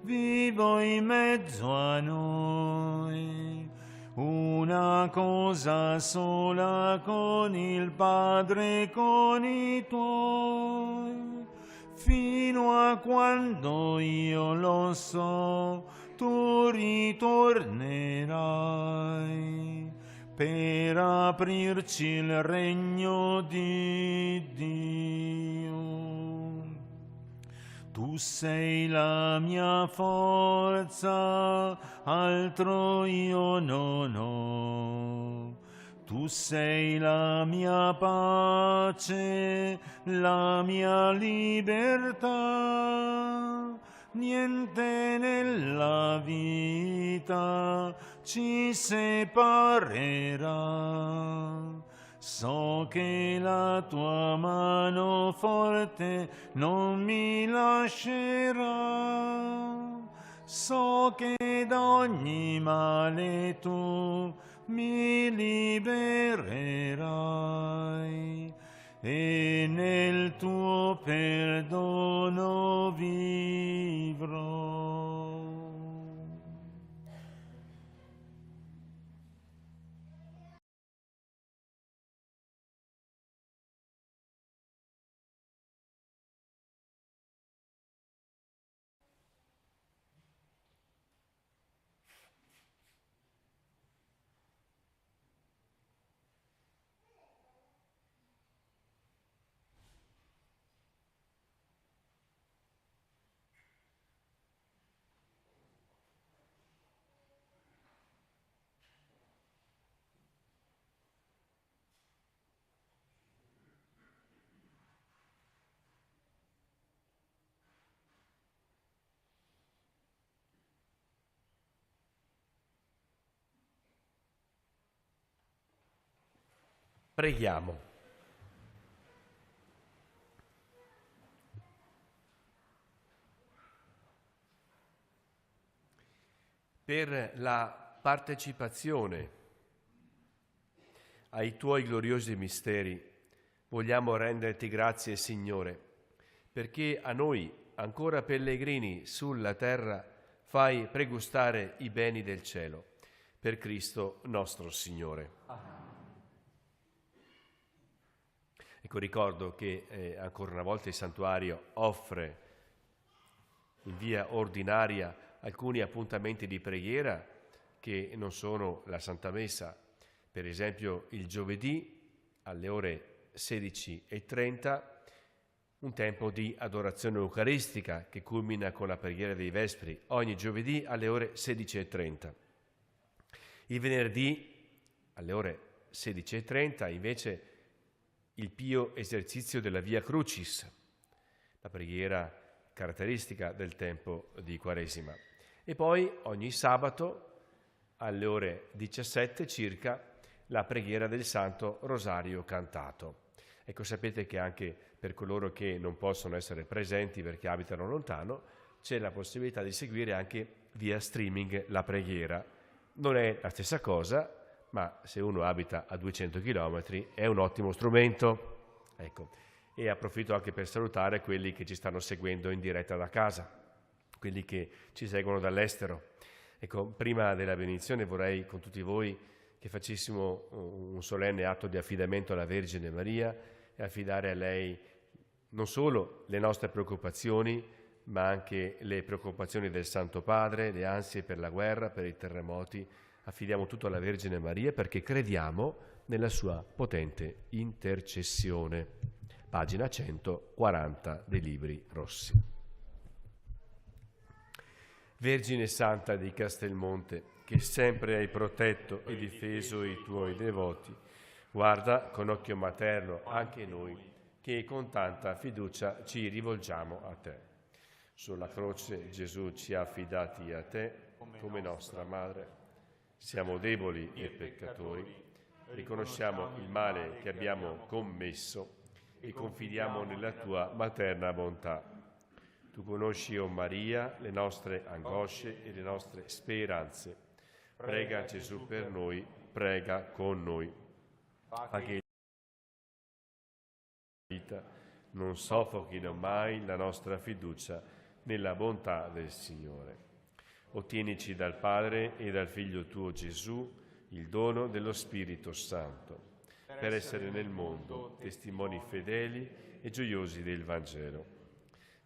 vivo in mezzo a noi. Una cosa sola con il Padre e con i tuoi, fino a quando io lo so, tu ritornerai per aprirci il regno di Dio. Tu sei la mia forza, altro io non ho. Tu sei la mia pace, la mia libertà. Niente nella vita ci separerà. So che la tua mano forte non mi lascerà. So che da ogni male tu mi libererai, e nel tuo perdono vivrò. Preghiamo. Per la partecipazione ai Tuoi gloriosi misteri vogliamo renderti grazie, Signore, perché a noi, ancora pellegrini sulla terra, fai pregustare i beni del cielo. Per Cristo nostro Signore. Ecco, ricordo che ancora una volta il santuario offre in via ordinaria alcuni appuntamenti di preghiera che non sono la Santa Messa. Per esempio il giovedì alle ore 16:30 un tempo di adorazione eucaristica che culmina con la preghiera dei Vespri, ogni giovedì alle ore 16:30. Il venerdì alle ore 16:30 invece il pio esercizio della Via Crucis, la preghiera caratteristica del tempo di Quaresima. E poi ogni sabato alle ore 17 circa la preghiera del Santo Rosario cantato. Ecco, sapete che anche per coloro che non possono essere presenti perché abitano lontano, c'è la possibilità di seguire anche via streaming la preghiera. Non è la stessa cosa, ma se uno abita a 200 km è un ottimo strumento. Ecco, e approfitto anche per salutare quelli che ci stanno seguendo in diretta da casa, quelli che ci seguono dall'estero. Ecco, prima della benedizione vorrei con tutti voi che facessimo un solenne atto di affidamento alla Vergine Maria e affidare a lei non solo le nostre preoccupazioni, ma anche le preoccupazioni del Santo Padre, le ansie per la guerra, per i terremoti. Affidiamo tutto alla Vergine Maria perché crediamo nella sua potente intercessione. Pagina 140 dei Libri Rossi. Vergine Santa di Castelmonte, che sempre hai protetto e difeso i tuoi devoti, guarda con occhio materno anche noi, che con tanta fiducia ci rivolgiamo a te. Sulla croce Gesù ci ha affidati a te come nostra madre. Siamo deboli e peccatori, riconosciamo il male che abbiamo commesso e confidiamo nella tua materna bontà. Tu conosci, o Maria, le nostre angosce e le nostre speranze. Prega Gesù per noi, prega con noi. Fa che la vita non soffochino mai la nostra fiducia nella bontà del Signore. Ottienici dal Padre e dal Figlio tuo Gesù il dono dello Spirito Santo, per essere nel mondo testimoni fedeli e gioiosi del Vangelo.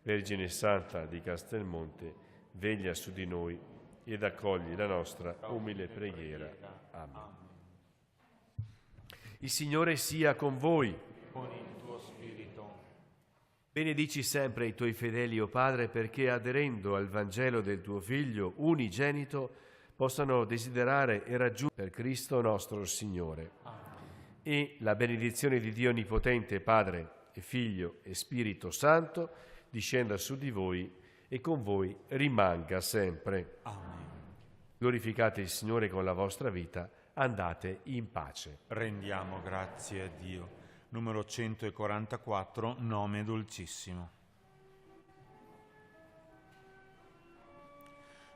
Vergine Santa di Castelmonte, veglia su di noi ed accogli la nostra umile preghiera. Amen. Il Signore sia con voi. Con il tuo spirito. Benedici sempre i tuoi fedeli, o Padre, perché aderendo al Vangelo del tuo Figlio unigenito possano desiderare e raggiungere per Cristo nostro Signore. Amen. E la benedizione di Dio Onnipotente, Padre e Figlio e Spirito Santo, discenda su di voi e con voi rimanga sempre. Amen. Glorificate il Signore con la vostra vita, andate in pace. Rendiamo grazie a Dio. Numero 144, nome dolcissimo.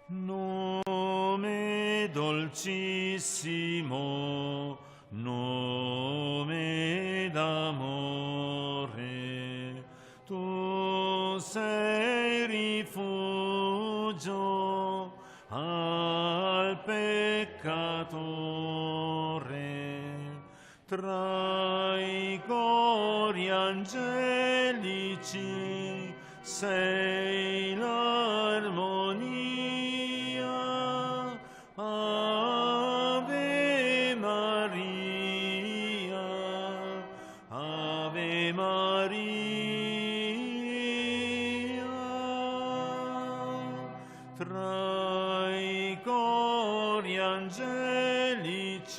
Nome dolcissimo, nome d'amore, tu sei rifugio al peccatore, tra i cori angelici sei l'armonia. Ave Maria, Ave Maria, tra i cori angelici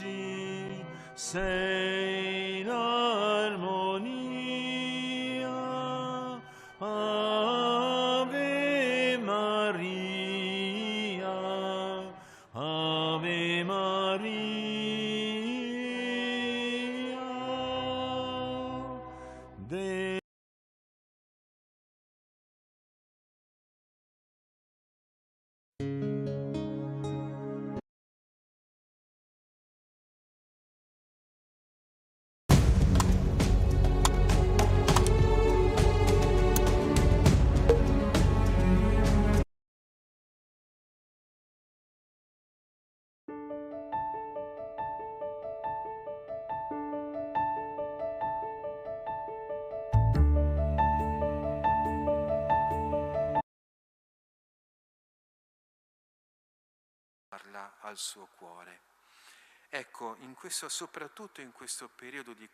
sei l'armonia. Ave Maria, Ave Maria. De parla al suo cuore. Ecco, soprattutto in questo periodo di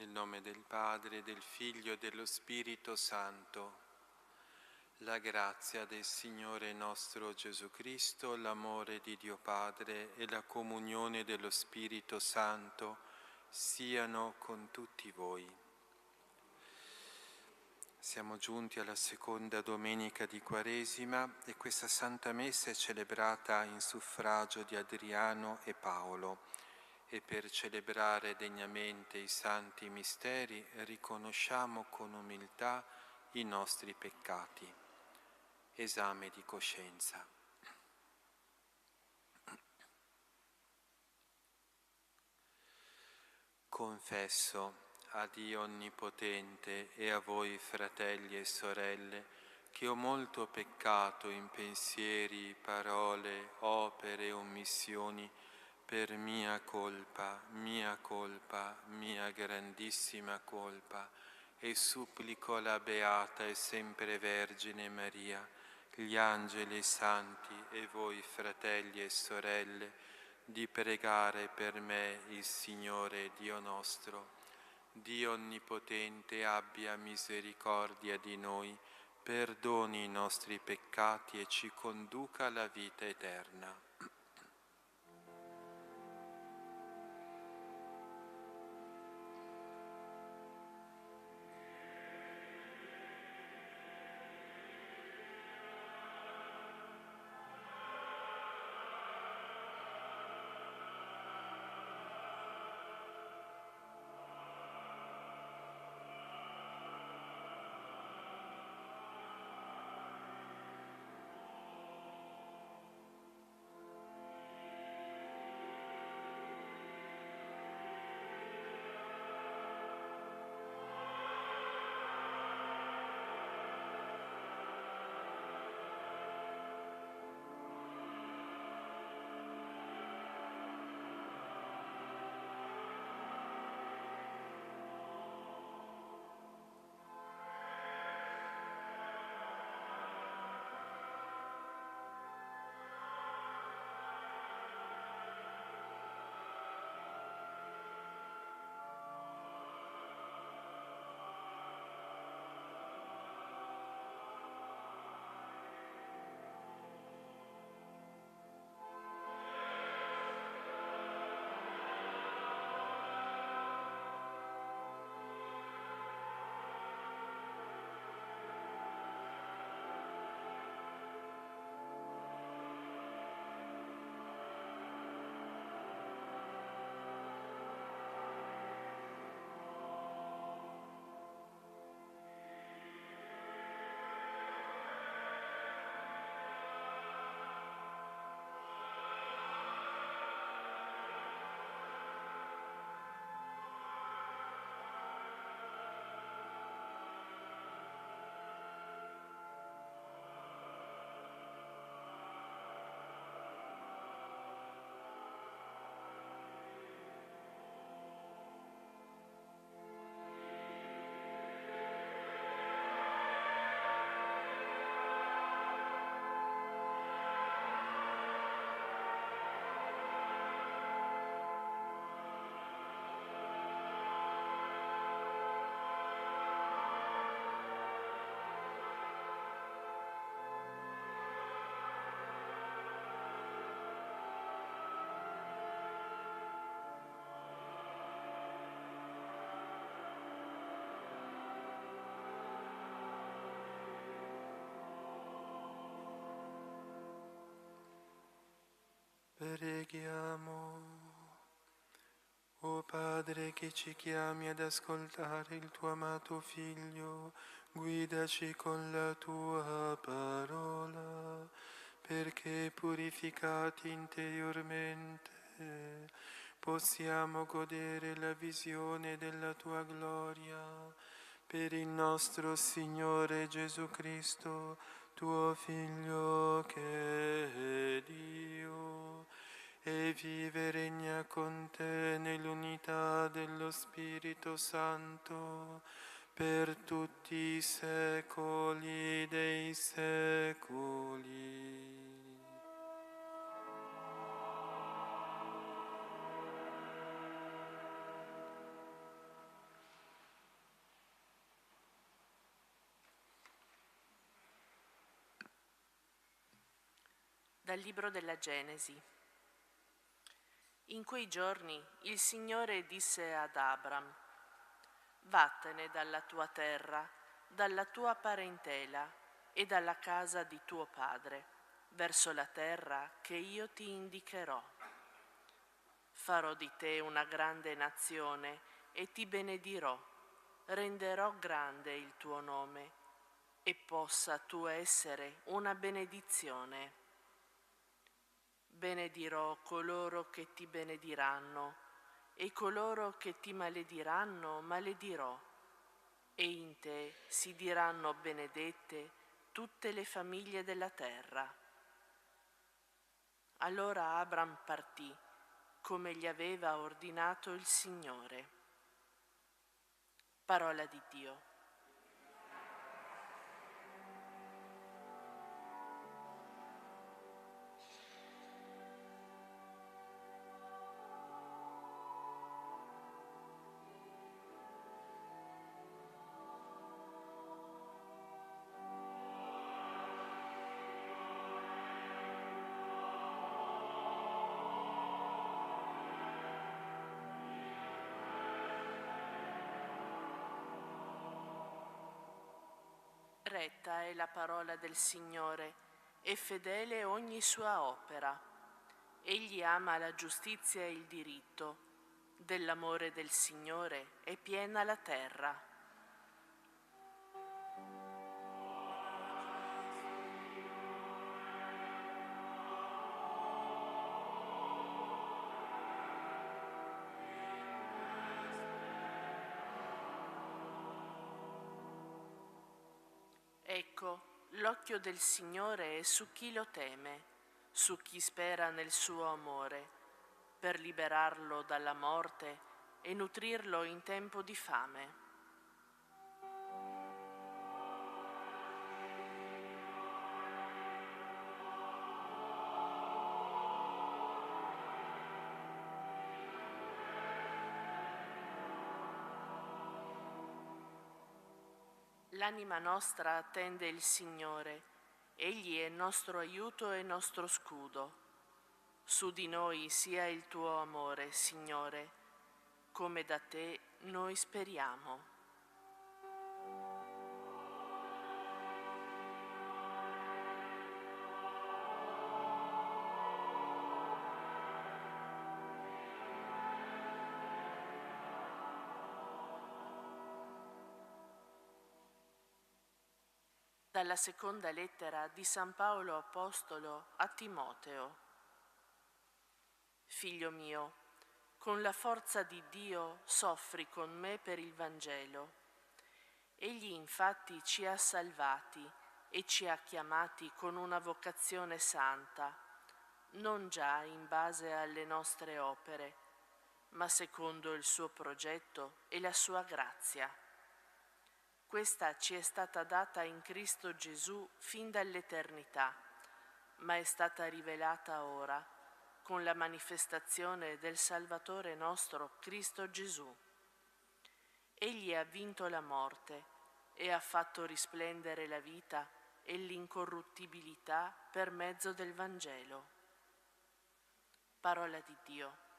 Nel nome del Padre, del Figlio e dello Spirito Santo. La grazia del Signore nostro Gesù Cristo, l'amore di Dio Padre e la comunione dello Spirito Santo siano con tutti voi. Siamo giunti alla seconda domenica di Quaresima e questa Santa Messa è celebrata in suffragio di Adriano e Paolo. E per celebrare degnamente i santi misteri riconosciamo con umiltà i nostri peccati. Esame di coscienza. Confesso a Dio Onnipotente e a voi fratelli e sorelle che ho molto peccato in pensieri, parole, opere e omissioni per mia colpa, mia grandissima colpa, e supplico la Beata e sempre Vergine Maria, gli angeli e i santi e voi fratelli e sorelle, di pregare per me il Signore Dio nostro. Dio Onnipotente abbia misericordia di noi, perdoni i nostri peccati e ci conduca alla vita eterna. Preghiamo. O Padre che ci chiami ad ascoltare il tuo amato Figlio, guidaci con la tua parola, perché purificati interiormente possiamo godere la visione della tua gloria. Per il nostro Signore Gesù Cristo, tuo Figlio che è Dio, e vive e regna con te nell'unità dello Spirito Santo per tutti i secoli dei secoli. Dal libro della Genesi. In quei giorni il Signore disse ad Abram: vattene dalla tua terra, dalla tua parentela e dalla casa di tuo padre, verso la terra che io ti indicherò. Farò di te una grande nazione e ti benedirò, renderò grande il tuo nome e possa tu essere una benedizione. Benedirò coloro che ti benediranno e coloro che ti malediranno maledirò, e in te si diranno benedette tutte le famiglie della terra. Allora Abram partì, come gli aveva ordinato il Signore. Parola di Dio. Retta è la parola del Signore e fedele ogni sua opera. Egli ama la giustizia e il diritto. Dell'amore del Signore è piena la terra. Ecco, l'occhio del Signore è su chi lo teme, su chi spera nel suo amore, per liberarlo dalla morte e nutrirlo in tempo di fame. L'anima nostra attende il Signore, Egli è nostro aiuto e nostro scudo. Su di noi sia il tuo amore, Signore, come da te noi speriamo. Dalla seconda lettera di San Paolo Apostolo a Timoteo. Figlio mio, con la forza di Dio soffri con me per il Vangelo. Egli infatti ci ha salvati e ci ha chiamati con una vocazione santa, non già in base alle nostre opere, ma secondo il suo progetto e la sua grazia. Questa ci è stata data in Cristo Gesù fin dall'eternità, ma è stata rivelata ora con la manifestazione del Salvatore nostro Cristo Gesù. Egli ha vinto la morte e ha fatto risplendere la vita e l'incorruttibilità per mezzo del Vangelo. Parola di Dio.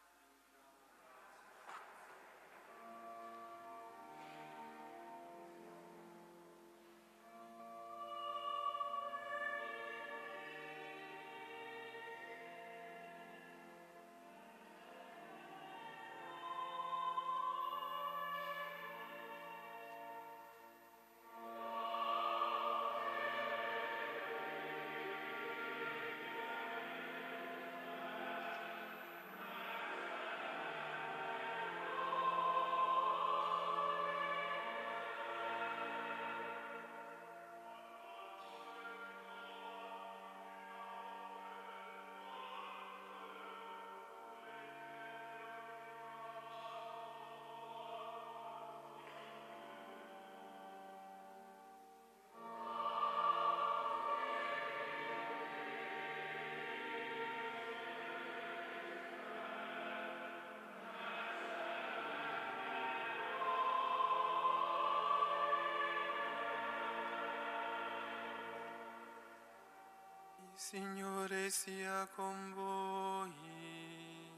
Signore sia con voi.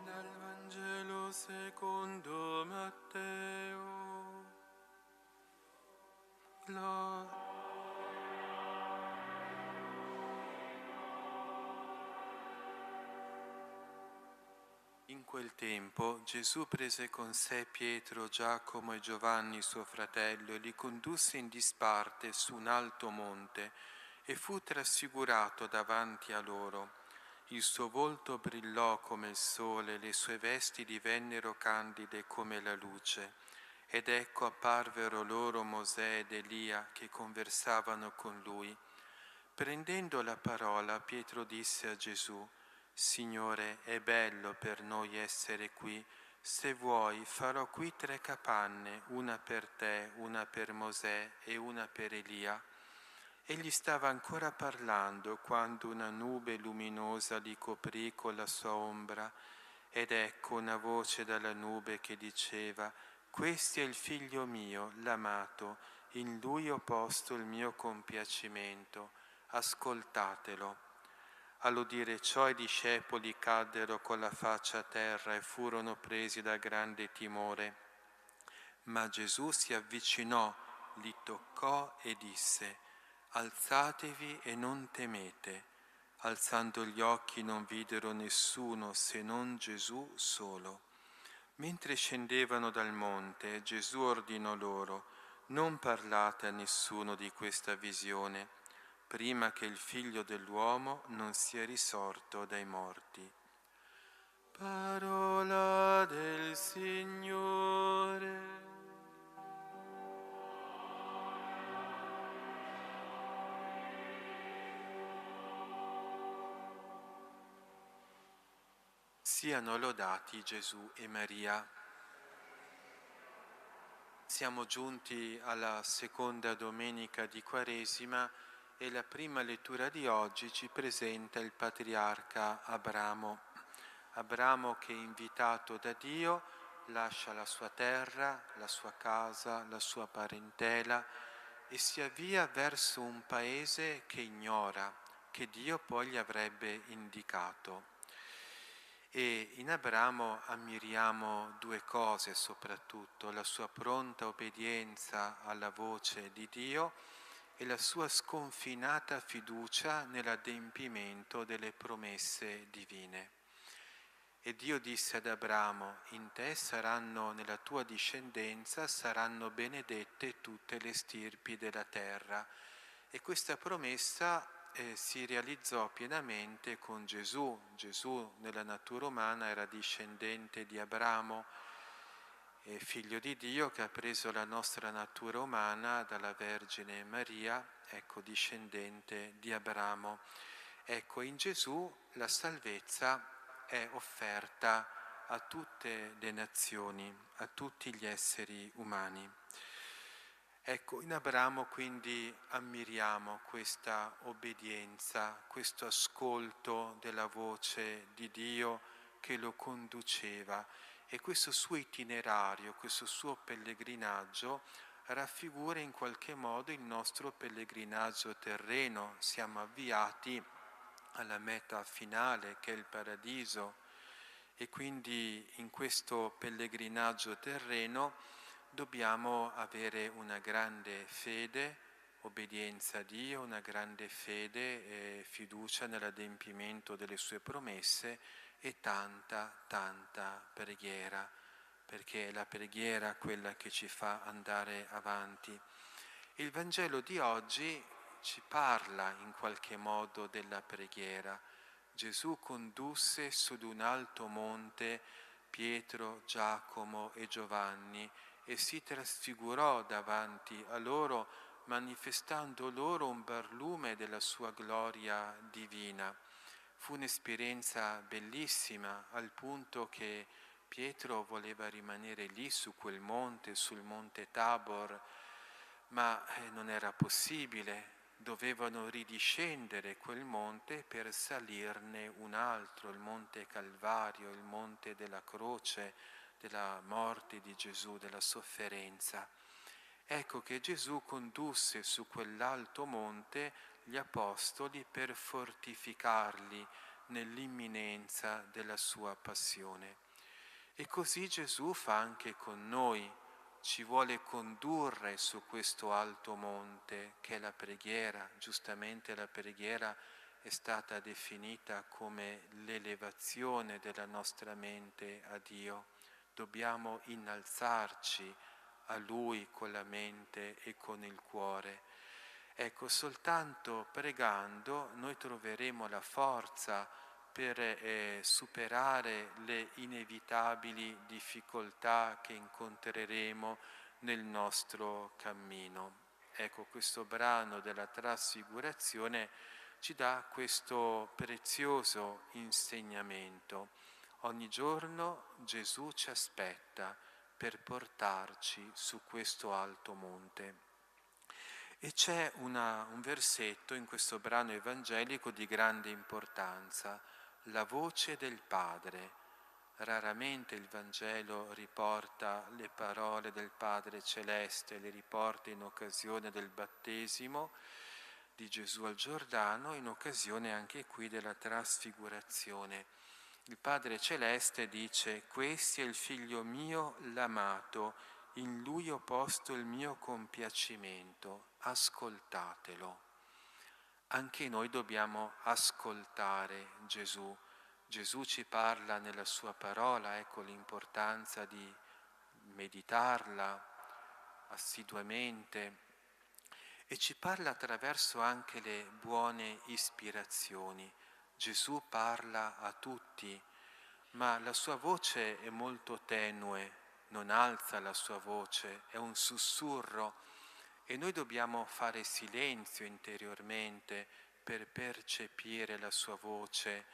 Dal Vangelo secondo Matteo. In quel tempo Gesù prese con sé Pietro, Giacomo e Giovanni suo fratello e li condusse in disparte su un alto monte e fu trasfigurato davanti a loro. Il suo volto brillò come il sole, le sue vesti divennero candide come la luce. Ed ecco apparvero loro Mosè ed Elia che conversavano con lui. Prendendo la parola, Pietro disse a Gesù: Signore, è bello per noi essere qui. Se vuoi, farò qui 3 capanne, una per te, una per Mosè e una per Elia. Egli stava ancora parlando quando una nube luminosa li coprì con la sua ombra, ed ecco una voce dalla nube che diceva: Questo è il figlio mio, l'amato, in lui ho posto il mio compiacimento, ascoltatelo. All'udire ciò i discepoli caddero con la faccia a terra e furono presi da grande timore. Ma Gesù si avvicinò, li toccò e disse: Alzatevi e non temete. Alzando gli occhi non videro nessuno se non Gesù solo. Mentre scendevano dal monte, Gesù ordinò loro: Non parlate a nessuno di questa visione, prima che il Figlio dell'uomo non sia risorto dai morti. Parola del Signore. Siano lodati Gesù e Maria. Siamo giunti alla seconda domenica di Quaresima e la prima lettura di oggi ci presenta il patriarca Abramo. Abramo che, invitato da Dio, lascia la sua terra, la sua casa, la sua parentela e si avvia verso un paese che ignora, che Dio poi gli avrebbe indicato. E in Abramo ammiriamo 2 cose soprattutto: la sua pronta obbedienza alla voce di Dio e la sua sconfinata fiducia nell'adempimento delle promesse divine. E Dio disse ad Abramo: in te saranno, nella tua discendenza, saranno benedette tutte le stirpi della terra. E questa promessa si realizzò pienamente con Gesù. Gesù nella natura umana era discendente di Abramo, figlio di Dio che ha preso la nostra natura umana dalla Vergine Maria, ecco, discendente di Abramo. Ecco, in Gesù la salvezza è offerta a tutte le nazioni, a tutti gli esseri umani. Ecco, in Abramo quindi ammiriamo questa obbedienza, questo ascolto della voce di Dio che lo conduceva, e questo suo itinerario, questo suo pellegrinaggio raffigura in qualche modo il nostro pellegrinaggio terreno. Siamo avviati alla meta finale che è il paradiso, e quindi in questo pellegrinaggio terreno dobbiamo avere una grande fede, obbedienza a Dio, una grande fede e fiducia nell'adempimento delle sue promesse e tanta preghiera, perché è la preghiera quella che ci fa andare avanti. Il Vangelo di oggi ci parla in qualche modo della preghiera. Gesù condusse su di un alto monte Pietro, Giacomo e Giovanni e si trasfigurò davanti a loro, manifestando loro un barlume della sua gloria divina. Fu un'esperienza bellissima, al punto che Pietro voleva rimanere lì su quel monte, sul monte Tabor, ma non era possibile. Dovevano ridiscendere quel monte per salirne un altro, il monte Calvario, il monte della croce, della morte di Gesù, della sofferenza. Ecco che Gesù condusse su quell'alto monte gli apostoli per fortificarli nell'imminenza della sua passione. E così Gesù fa anche con noi, ci vuole condurre su questo alto monte che è la preghiera. Giustamente la preghiera è stata definita come l'elevazione della nostra mente a Dio. Dobbiamo innalzarci a Lui con la mente e con il cuore. Ecco, soltanto pregando noi troveremo la forza per superare le inevitabili difficoltà che incontreremo nel nostro cammino. Ecco, questo brano della Trasfigurazione ci dà questo prezioso insegnamento. Ogni giorno Gesù ci aspetta per portarci su questo alto monte. E c'è un versetto in questo brano evangelico di grande importanza, la voce del Padre. Raramente il Vangelo riporta le parole del Padre Celeste, le riporta in occasione del battesimo di Gesù al Giordano, in occasione anche qui della trasfigurazione. Il Padre Celeste dice: «Questo è il Figlio mio, l'amato, in Lui ho posto il mio compiacimento, ascoltatelo». Anche noi dobbiamo ascoltare Gesù. Gesù ci parla nella sua parola, ecco l'importanza di meditarla assiduamente, e ci parla attraverso anche le buone ispirazioni. Gesù parla a tutti, ma la sua voce è molto tenue, non alza la sua voce, è un sussurro, e noi dobbiamo fare silenzio interiormente per percepire la sua voce.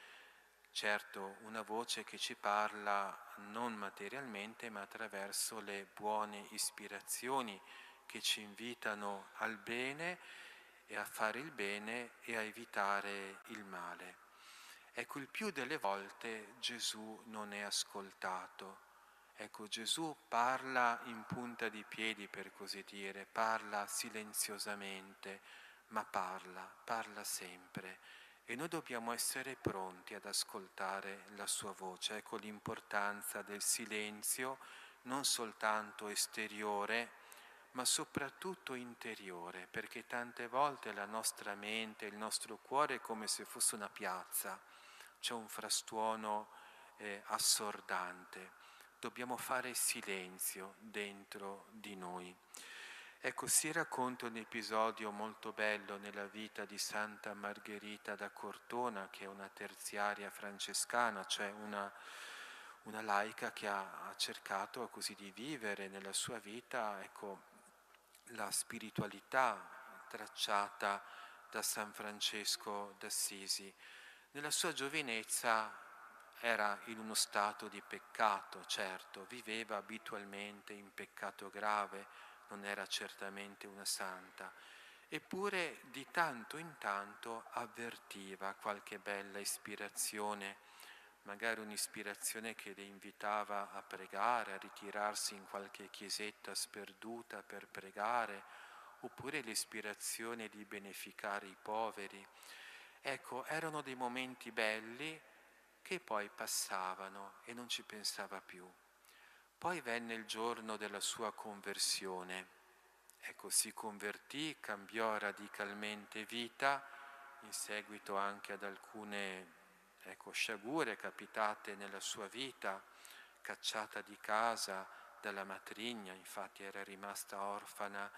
Certo, una voce che ci parla non materialmente, ma attraverso le buone ispirazioni che ci invitano al bene e a fare il bene e a evitare il male. Ecco, il più delle volte Gesù non è ascoltato. Ecco, Gesù parla in punta di piedi, per così dire, parla silenziosamente, ma parla sempre. E noi dobbiamo essere pronti ad ascoltare la sua voce. Ecco l'importanza del silenzio, non soltanto esteriore, ma soprattutto interiore, perché tante volte la nostra mente, il nostro cuore è come se fosse una piazza, c'è un frastuono assordante. Dobbiamo fare silenzio dentro di noi. Ecco, si racconta un episodio molto bello nella vita di Santa Margherita da Cortona, che è una terziaria francescana, cioè una laica che ha cercato così di vivere nella sua vita, ecco, la spiritualità tracciata da San Francesco d'Assisi. Nella sua giovinezza era in uno stato di peccato, certo, viveva abitualmente in peccato grave, non era certamente una santa, eppure di tanto in tanto avvertiva qualche bella ispirazione, magari un'ispirazione che le invitava a pregare, a ritirarsi in qualche chiesetta sperduta per pregare, oppure l'ispirazione di beneficare i poveri. Ecco, erano dei momenti belli che poi passavano e non ci pensava più. Poi venne il giorno della sua conversione. Ecco, si convertì, cambiò radicalmente vita, in seguito anche ad alcune sciagure capitate nella sua vita, cacciata di casa dalla matrigna, infatti era rimasta orfana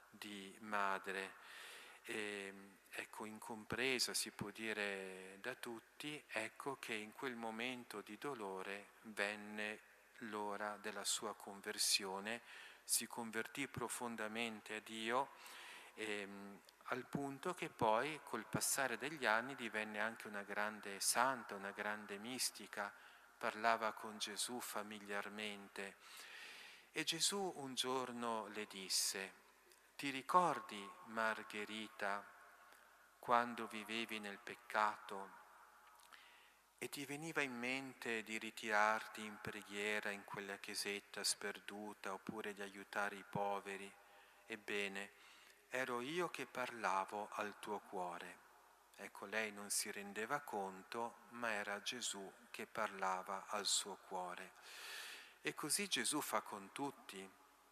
di madre. Ecco, incompresa si può dire da tutti, ecco che in quel momento di dolore venne l'ora della sua conversione, si convertì profondamente a Dio, al punto che poi col passare degli anni divenne anche una grande santa, una grande mistica, parlava con Gesù familiarmente. E Gesù un giorno le disse: «Ti ricordi, Margherita, quando vivevi nel peccato e ti veniva in mente di ritirarti in preghiera in quella chiesetta sperduta oppure di aiutare i poveri, ebbene, ero io che parlavo al tuo cuore. Ecco, lei non si rendeva conto, ma era Gesù che parlava al suo cuore. E così Gesù fa con tutti.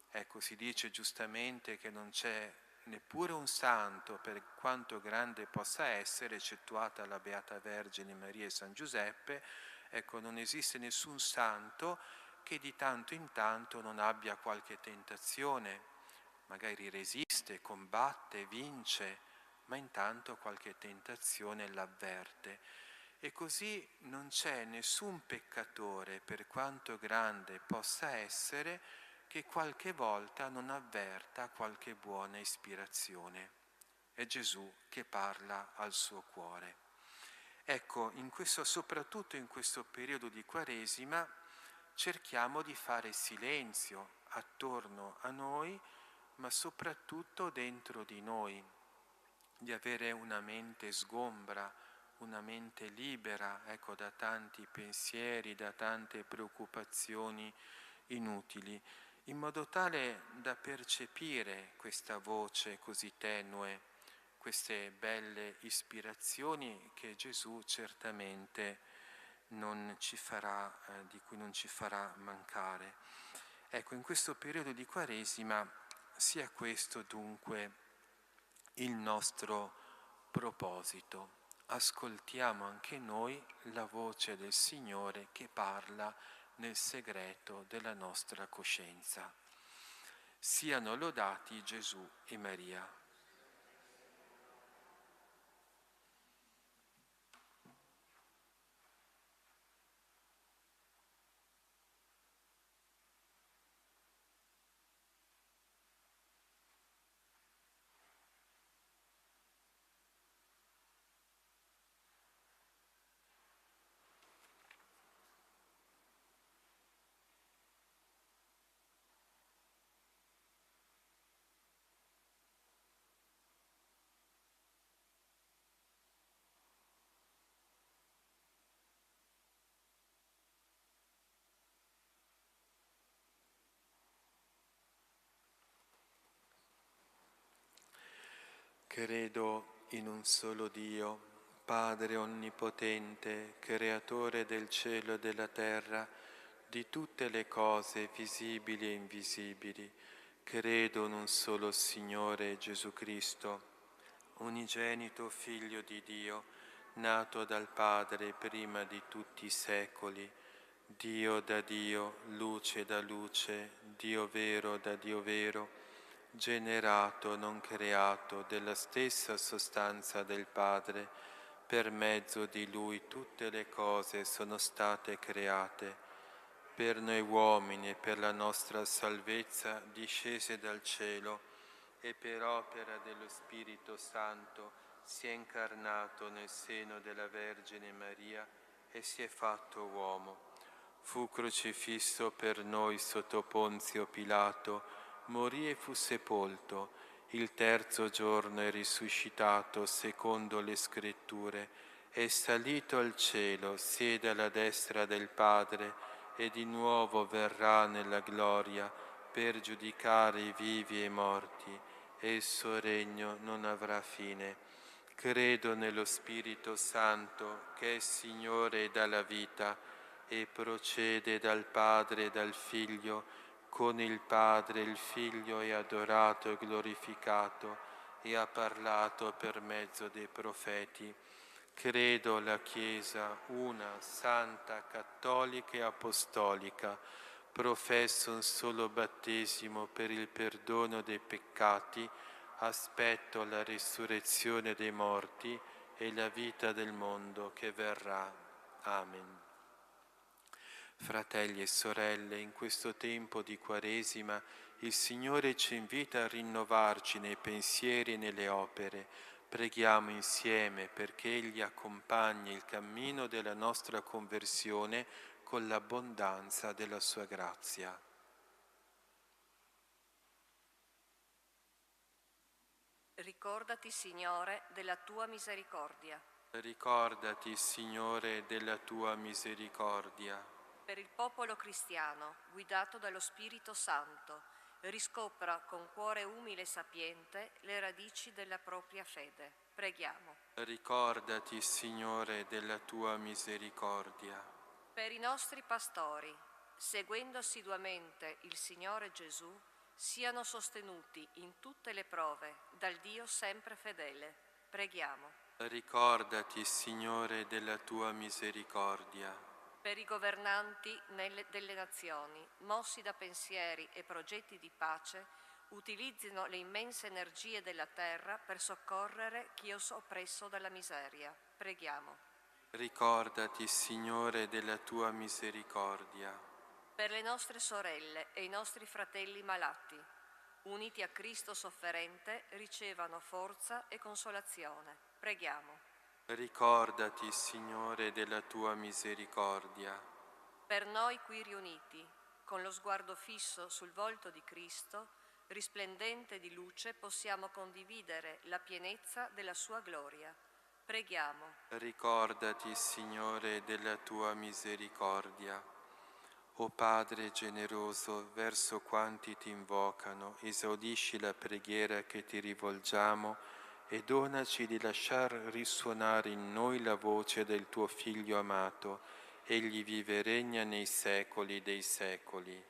Ecco, si dice giustamente che non c'è neppure un santo, per quanto grande possa essere, eccettuata la Beata Vergine Maria e San Giuseppe, ecco, non esiste nessun santo che di tanto in tanto non abbia qualche tentazione, magari resiste, combatte, vince, ma intanto qualche tentazione l'avverte. E così non c'è nessun peccatore, per quanto grande possa essere, che qualche volta non avverta qualche buona ispirazione. È Gesù che parla al suo cuore. Ecco, soprattutto in questo periodo di Quaresima, cerchiamo di fare silenzio attorno a noi, ma soprattutto dentro di noi, di avere una mente sgombra, una mente libera, ecco, da tanti pensieri, da tante preoccupazioni inutili, in modo tale da percepire questa voce così tenue, queste belle ispirazioni che Gesù certamente di cui non ci farà mancare. Ecco, in questo periodo di Quaresima sia questo dunque il nostro proposito. Ascoltiamo anche noi la voce del Signore che parla nel segreto della nostra coscienza. Siano lodati Gesù e Maria. Credo in un solo Dio, Padre Onnipotente, Creatore del cielo e della terra, di tutte le cose visibili e invisibili. Credo in un solo Signore Gesù Cristo, unigenito Figlio di Dio, nato dal Padre prima di tutti i secoli, Dio da Dio, luce da luce, Dio vero da Dio vero, generato, non creato, della stessa sostanza del Padre, per mezzo di Lui tutte le cose sono state create. Per noi uomini e per la nostra salvezza discese dal cielo e per opera dello Spirito Santo si è incarnato nel seno della Vergine Maria e si è fatto uomo. Fu crocifisso per noi sotto Ponzio Pilato, morì e fu sepolto, il terzo giorno è risuscitato secondo le Scritture, è salito al cielo, siede alla destra del Padre e di nuovo verrà nella gloria per giudicare i vivi e i morti, e il suo regno non avrà fine. Credo nello Spirito Santo, che è Signore e dà la vita, e procede dal Padre e dal Figlio. Con il Padre il Figlio è adorato e glorificato e ha parlato per mezzo dei profeti. Credo alla Chiesa una, santa, cattolica e apostolica. Professo un solo battesimo per il perdono dei peccati. Aspetto la risurrezione dei morti e la vita del mondo che verrà. Amen. Fratelli e sorelle, in questo tempo di Quaresima il Signore ci invita a rinnovarci nei pensieri e nelle opere. Preghiamo insieme perché Egli accompagni il cammino della nostra conversione con l'abbondanza della sua grazia. Ricordati, Signore, della tua misericordia. Ricordati, Signore, della tua misericordia. Per il popolo cristiano, guidato dallo Spirito Santo, riscopra con cuore umile e sapiente le radici della propria fede. Preghiamo. Ricordati, Signore, della tua misericordia. Per i nostri pastori, seguendo assiduamente il Signore Gesù, siano sostenuti in tutte le prove dal Dio sempre fedele. Preghiamo. Ricordati, Signore, della tua misericordia. Per i governanti delle nazioni, mossi da pensieri e progetti di pace, utilizzino le immense energie della terra per soccorrere chi è oppresso dalla miseria. Preghiamo. Ricordati, Signore, della tua misericordia. Per le nostre sorelle e i nostri fratelli malati, uniti a Cristo sofferente, ricevano forza e consolazione. Preghiamo. Ricordati, Signore, della tua misericordia. Per noi qui riuniti, con lo sguardo fisso sul volto di Cristo, risplendente di luce, possiamo condividere la pienezza della sua gloria. Preghiamo. Ricordati, Signore, della tua misericordia. O Padre generoso, verso quanti ti invocano, esaudisci la preghiera che ti rivolgiamo e donaci di lasciar risuonare in noi la voce del tuo Figlio amato. Egli vive e regna nei secoli dei secoli.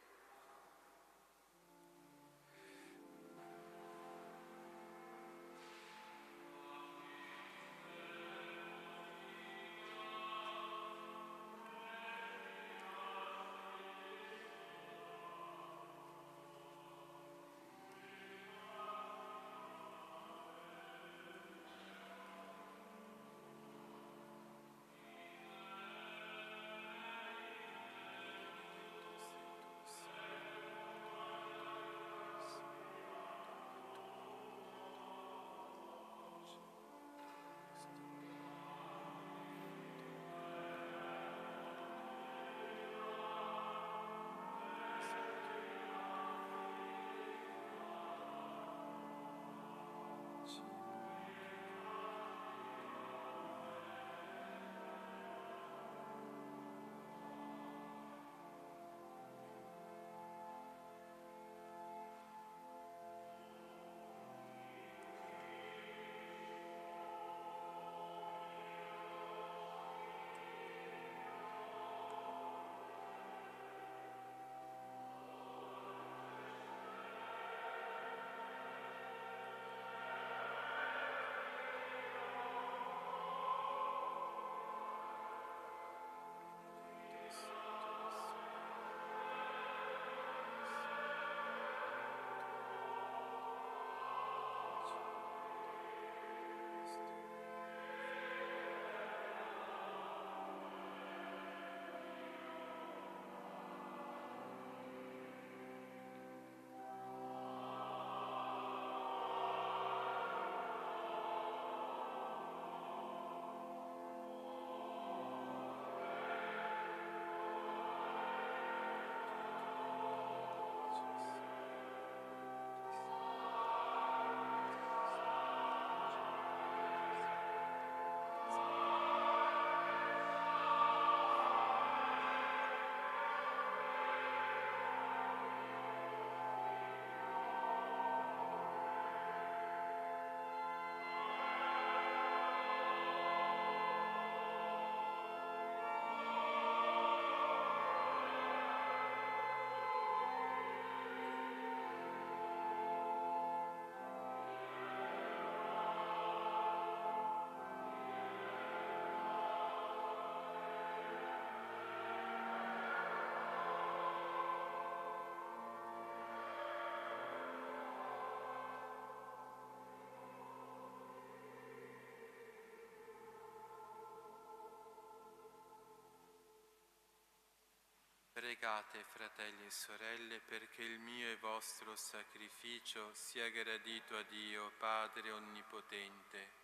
Pregate, fratelli e sorelle, perché il mio e vostro sacrificio sia gradito a Dio, Padre Onnipotente.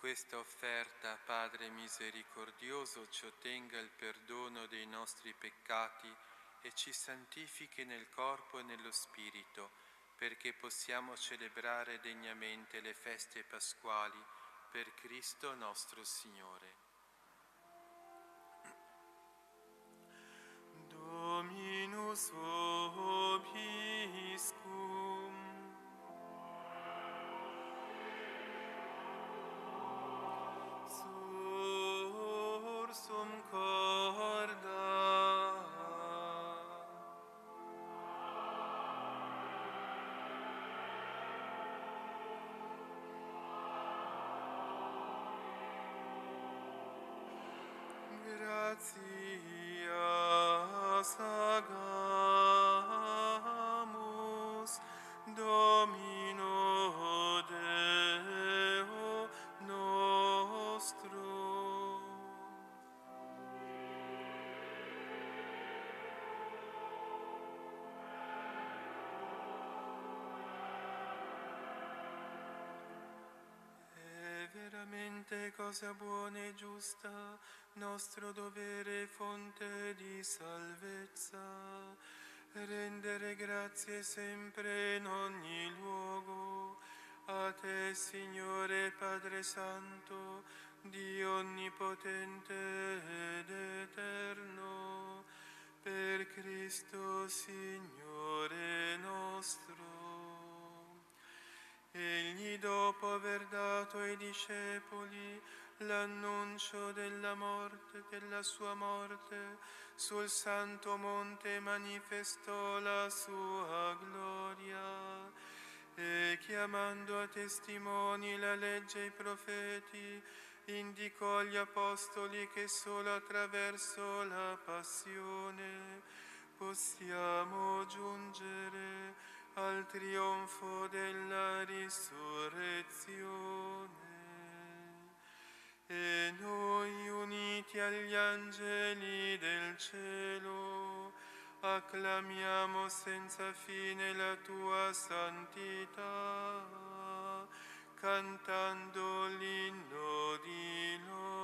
questa offerta, Padre misericordioso, ci ottenga il perdono dei nostri peccati e ci santifichi nel corpo e nello spirito, perché possiamo celebrare degnamente le feste pasquali per Cristo nostro Signore. Dominus vobiscum. Sursum corda. Gratias agamus Domino Deo nostro. È veramente cosa buona e giusta, nostro dovere e fonte di salvezza, rendere grazie sempre in ogni luogo a te, Signore Padre Santo, Dio onnipotente ed eterno, per Cristo Signore nostro. Egli, dopo aver dato ai discepoli l'annuncio della sua morte, sul santo monte manifestò la sua gloria e, chiamando a testimoni la legge e i profeti, indicò agli apostoli che solo attraverso la passione possiamo giungere al trionfo della risurrezione. E noi, uniti agli angeli del cielo, acclamiamo senza fine la tua santità, cantando l'inno di lode.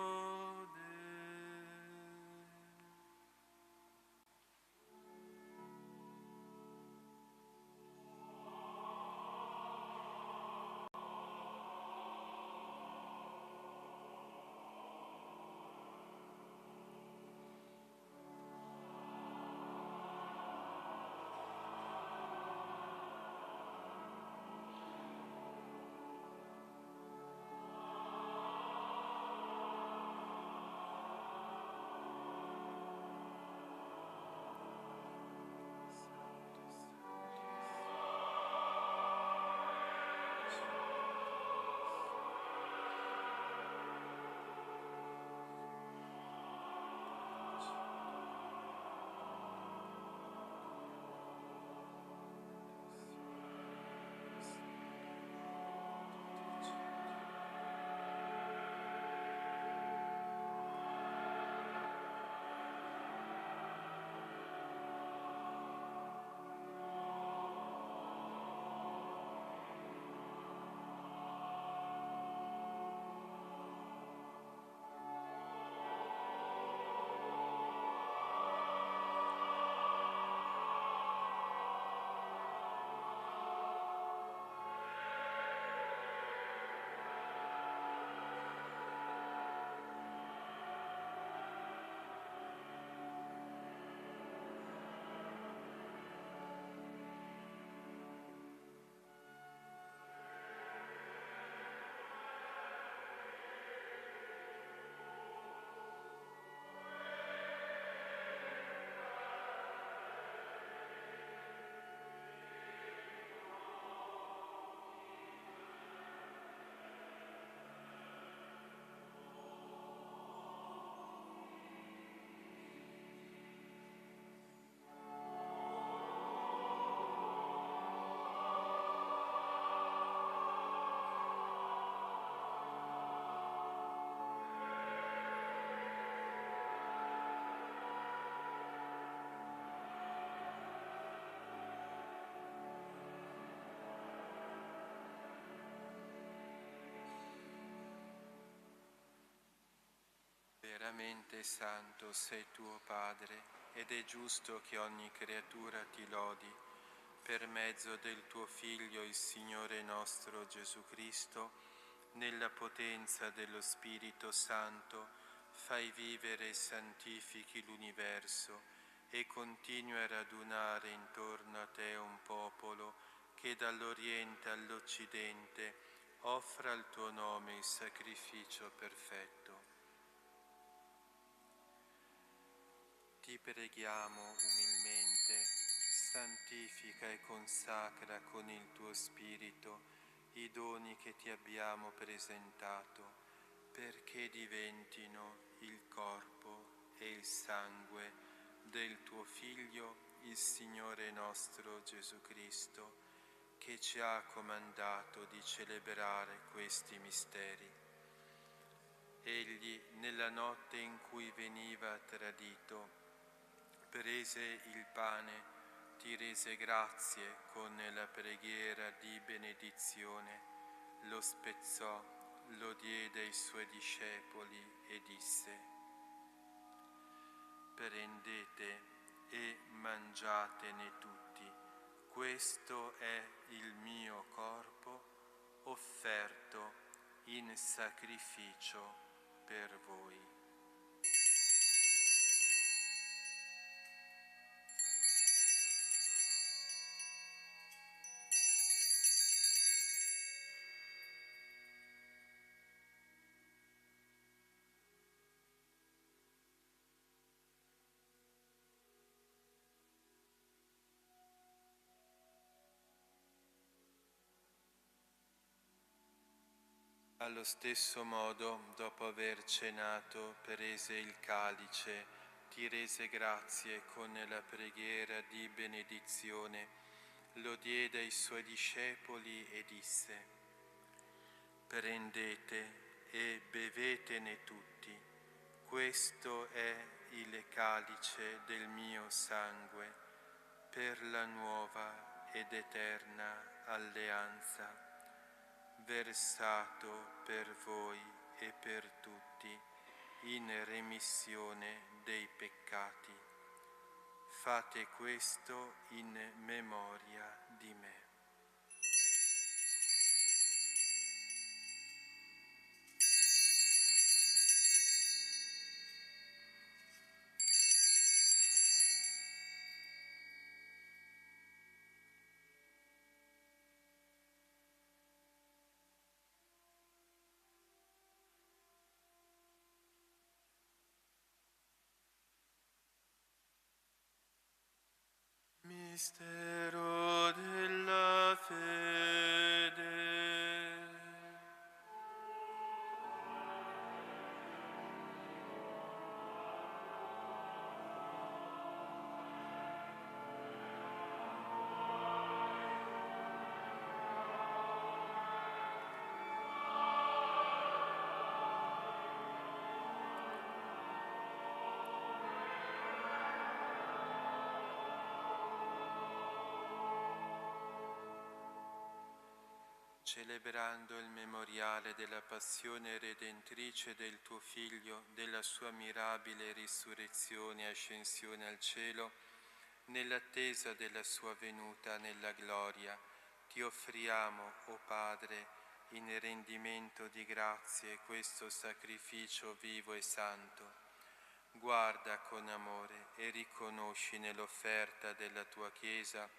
veramente santo sei tuo Padre, ed è giusto che ogni creatura ti lodi. Per mezzo del tuo Figlio, il Signore nostro Gesù Cristo, nella potenza dello Spirito Santo, fai vivere e santifichi l'universo e continui a radunare intorno a te un popolo che dall'Oriente all'Occidente offra al tuo nome il sacrificio perfetto. Ti preghiamo umilmente, santifica e consacra con il tuo Spirito i doni che ti abbiamo presentato, perché diventino il corpo e il sangue del tuo Figlio, il Signore nostro Gesù Cristo, che ci ha comandato di celebrare questi misteri. Egli, nella notte in cui veniva tradito, prese il pane, ti rese grazie con la preghiera di benedizione, lo spezzò, lo diede ai suoi discepoli e disse: prendete e mangiatene tutti, questo è il mio corpo offerto in sacrificio per voi. Allo stesso modo, dopo aver cenato, prese il calice, ti rese grazie con la preghiera di benedizione, lo diede ai suoi discepoli e disse: prendete e bevetene tutti, questo è il calice del mio sangue, per la nuova ed eterna alleanza, versato per voi e per tutti in remissione dei peccati. Fate questo in memoria di me. Mistero della fede. Celebrando il memoriale della passione redentrice del tuo Figlio, della sua mirabile risurrezione e ascensione al cielo, nell'attesa della sua venuta nella gloria, ti offriamo, o Padre, in rendimento di grazie questo sacrificio vivo e santo. Guarda con amore e riconosci nell'offerta della tua Chiesa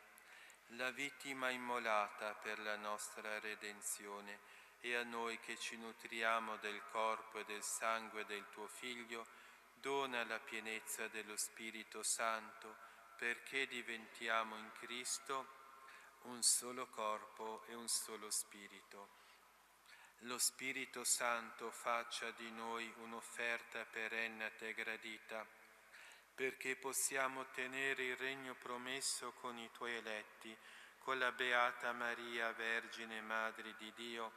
la vittima immolata per la nostra redenzione, e a noi che ci nutriamo del corpo e del sangue del tuo Figlio, dona la pienezza dello Spirito Santo, perché diventiamo in Cristo un solo corpo e un solo Spirito. Lo Spirito Santo faccia di noi un'offerta perenne a te gradita, perché possiamo ottenere il regno promesso con i tuoi eletti, con la Beata Maria, Vergine Madre di Dio,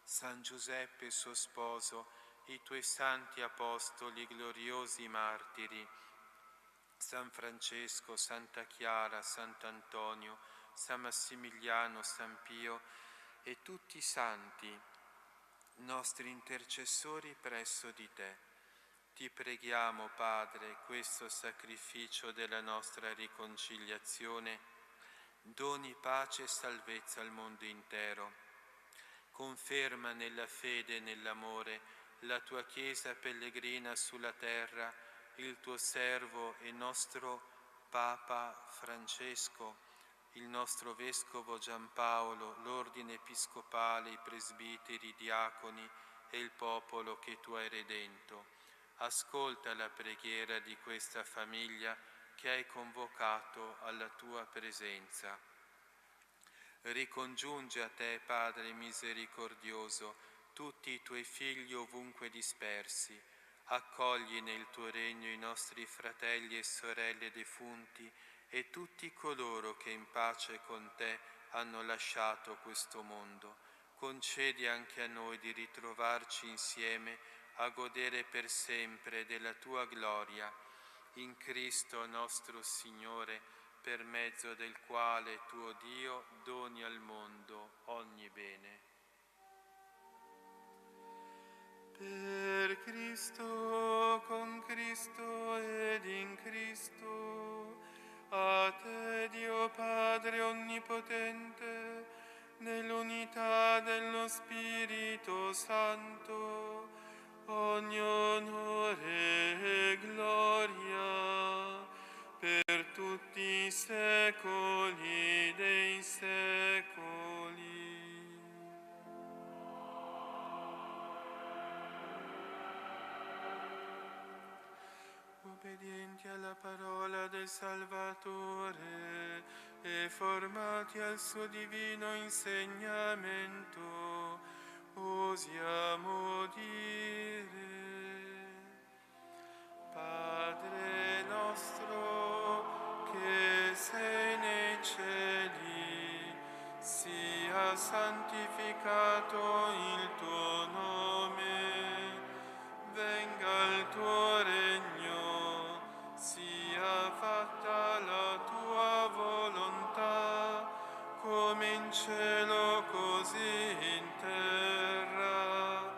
San Giuseppe suo sposo, i tuoi santi apostoli, gloriosi martiri, San Francesco, Santa Chiara, Sant'Antonio, San Massimiliano, San Pio e tutti i santi, nostri intercessori presso di te. Ti preghiamo, Padre, questo sacrificio della nostra riconciliazione doni pace e salvezza al mondo intero. Conferma nella fede e nell'amore la tua Chiesa pellegrina sulla terra, il tuo servo e nostro Papa Francesco, il nostro Vescovo Giampaolo, l'Ordine Episcopale, i presbiteri, i diaconi e il popolo che tu hai redento. Ascolta la preghiera di questa famiglia che hai convocato alla tua presenza. Ricongiunge a te, Padre misericordioso, tutti i tuoi figli ovunque dispersi. Accogli nel tuo regno i nostri fratelli e sorelle defunti e tutti coloro che in pace con te hanno lasciato questo mondo. Concedi anche a noi di ritrovarci insieme a godere per sempre della tua gloria. In Cristo nostro Signore, per mezzo del quale tuo Dio doni al mondo ogni bene. Per Cristo, con Cristo ed in Cristo, a te Dio Padre Onnipotente, nell'unità dello Spirito Santo, ogni onore e gloria per tutti i secoli dei secoli. Obbedienti alla parola del Salvatore e formati al suo divino insegnamento, osiamo dire: Padre nostro che sei nei cieli, sia santificato il tuo nome, venga il tuo regno, sia fatta la tua volontà, come in cielo così in terra.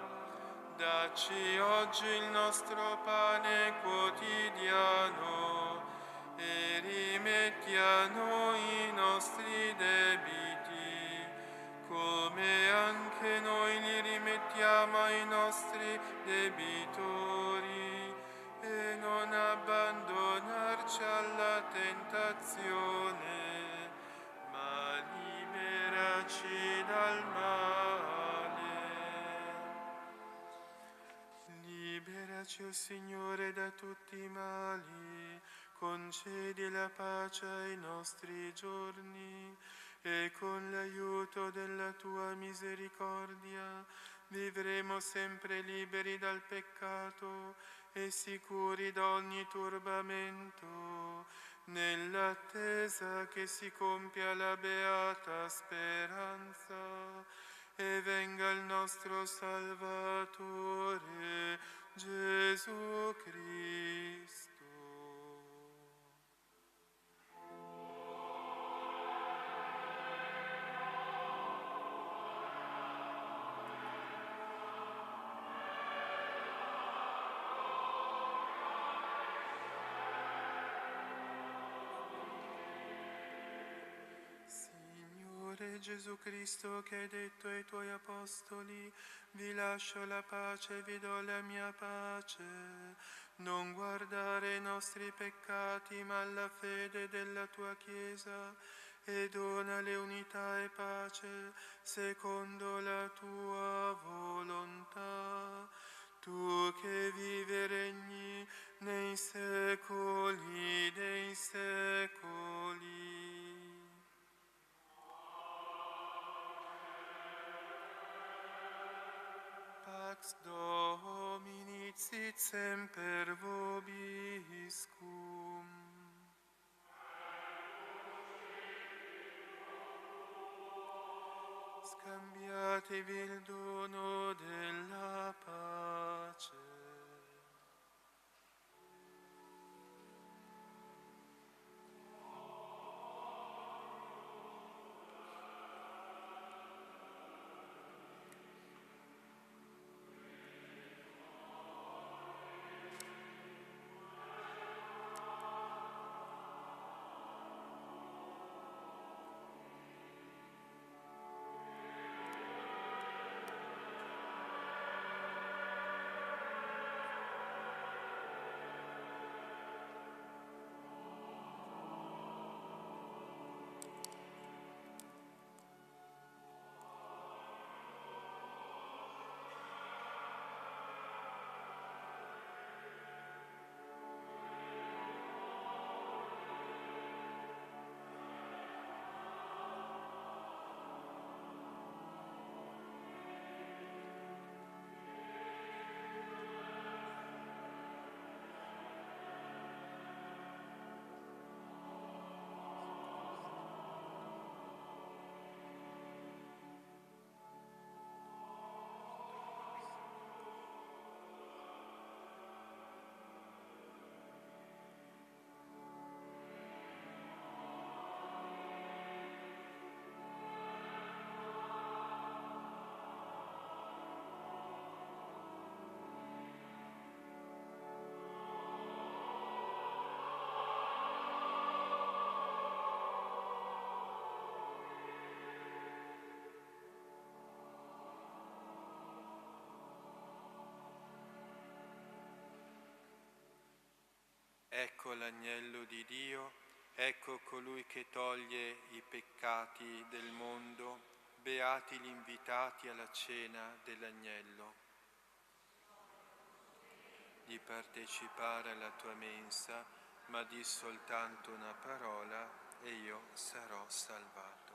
Dacci oggi il nostro pane quotidiano e rimetti a noi i nostri debiti, come anche noi li rimettiamo ai nostri debitori, e non abbandonarci alla tentazione, ma liberaci dal male. Liberaci, o Signore, da tutti i mali, concedi la pace ai nostri giorni, e con l'aiuto della tua misericordia vivremo sempre liberi dal peccato e sicuri da ogni turbamento, nell'attesa che si compia la beata speranza e venga il nostro Salvatore Gesù Cristo. Gesù Cristo, che hai detto ai tuoi apostoli: vi lascio la pace, vi do la mia pace. Non guardare i nostri peccati, ma alla fede della tua Chiesa, e donale unità e pace secondo la tua volontà. Tu che vivi e regni nei secoli dei secoli. Pax Domini sit semper vobiscum. Scambiatevi il dono della pace. Ecco l'agnello di Dio, ecco colui che toglie i peccati del mondo. Beati gli invitati alla cena dell'agnello. Di partecipare alla tua mensa, ma di soltanto una parola e io sarò salvato.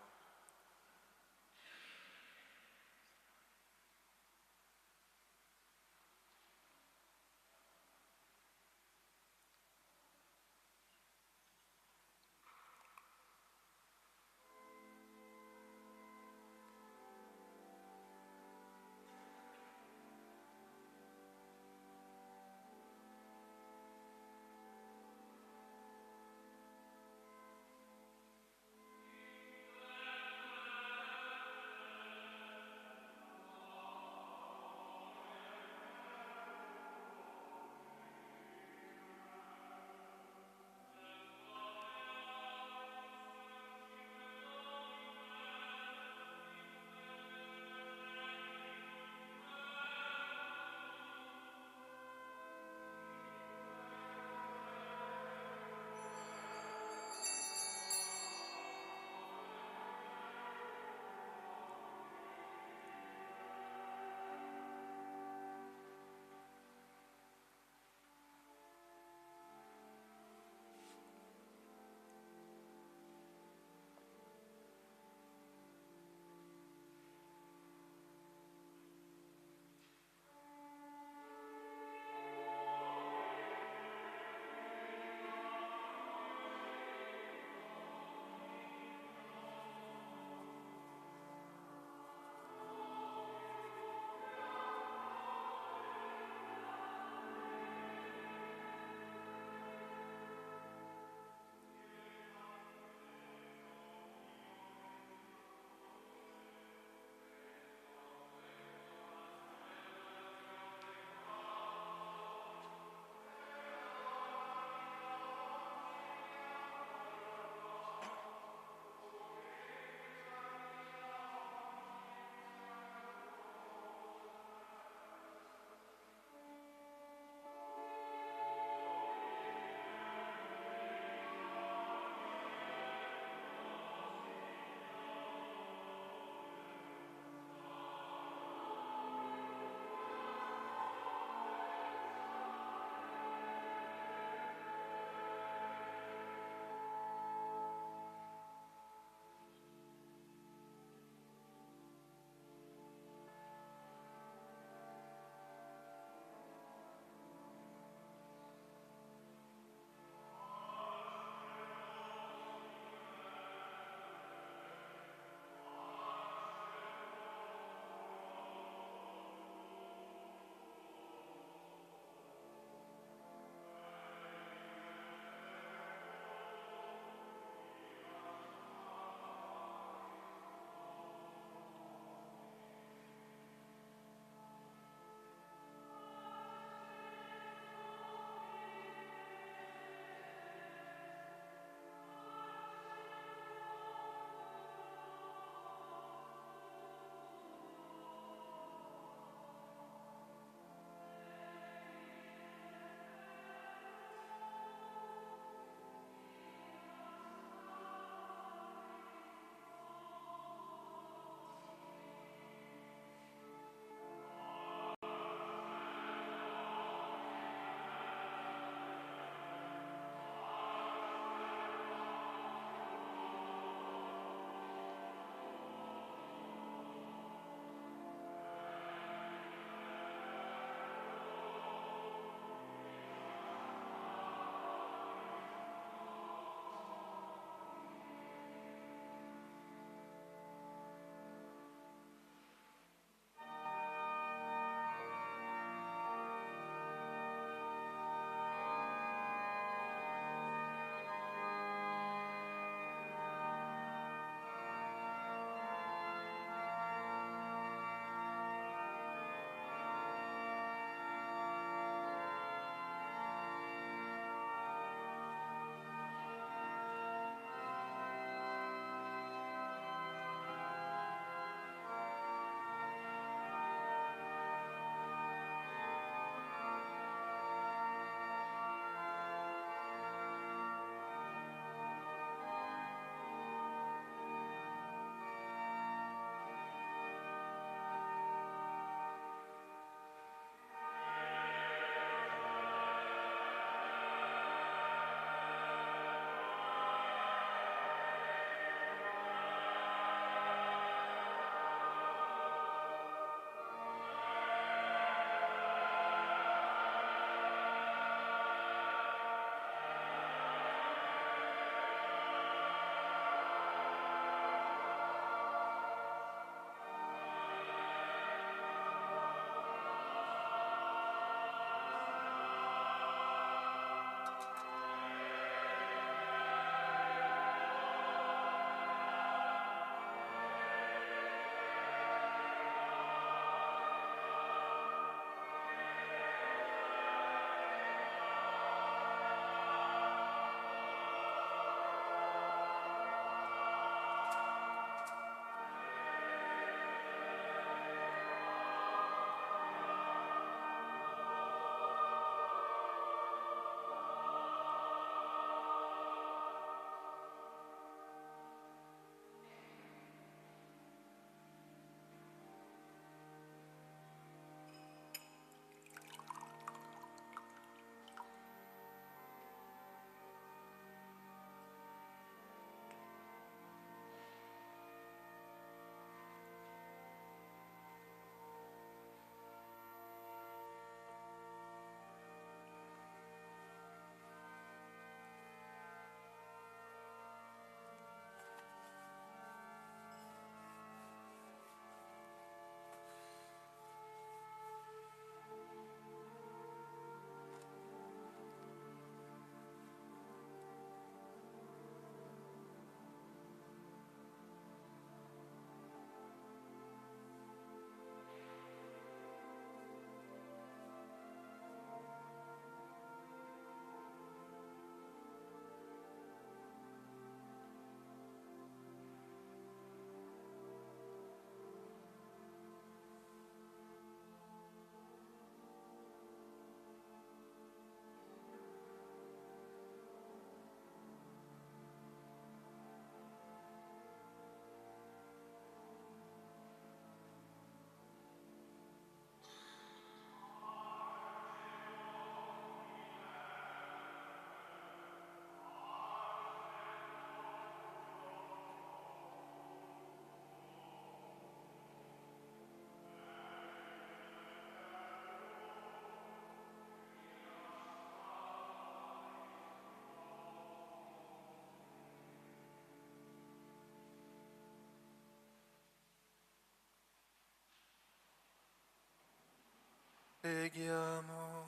Preghiamo.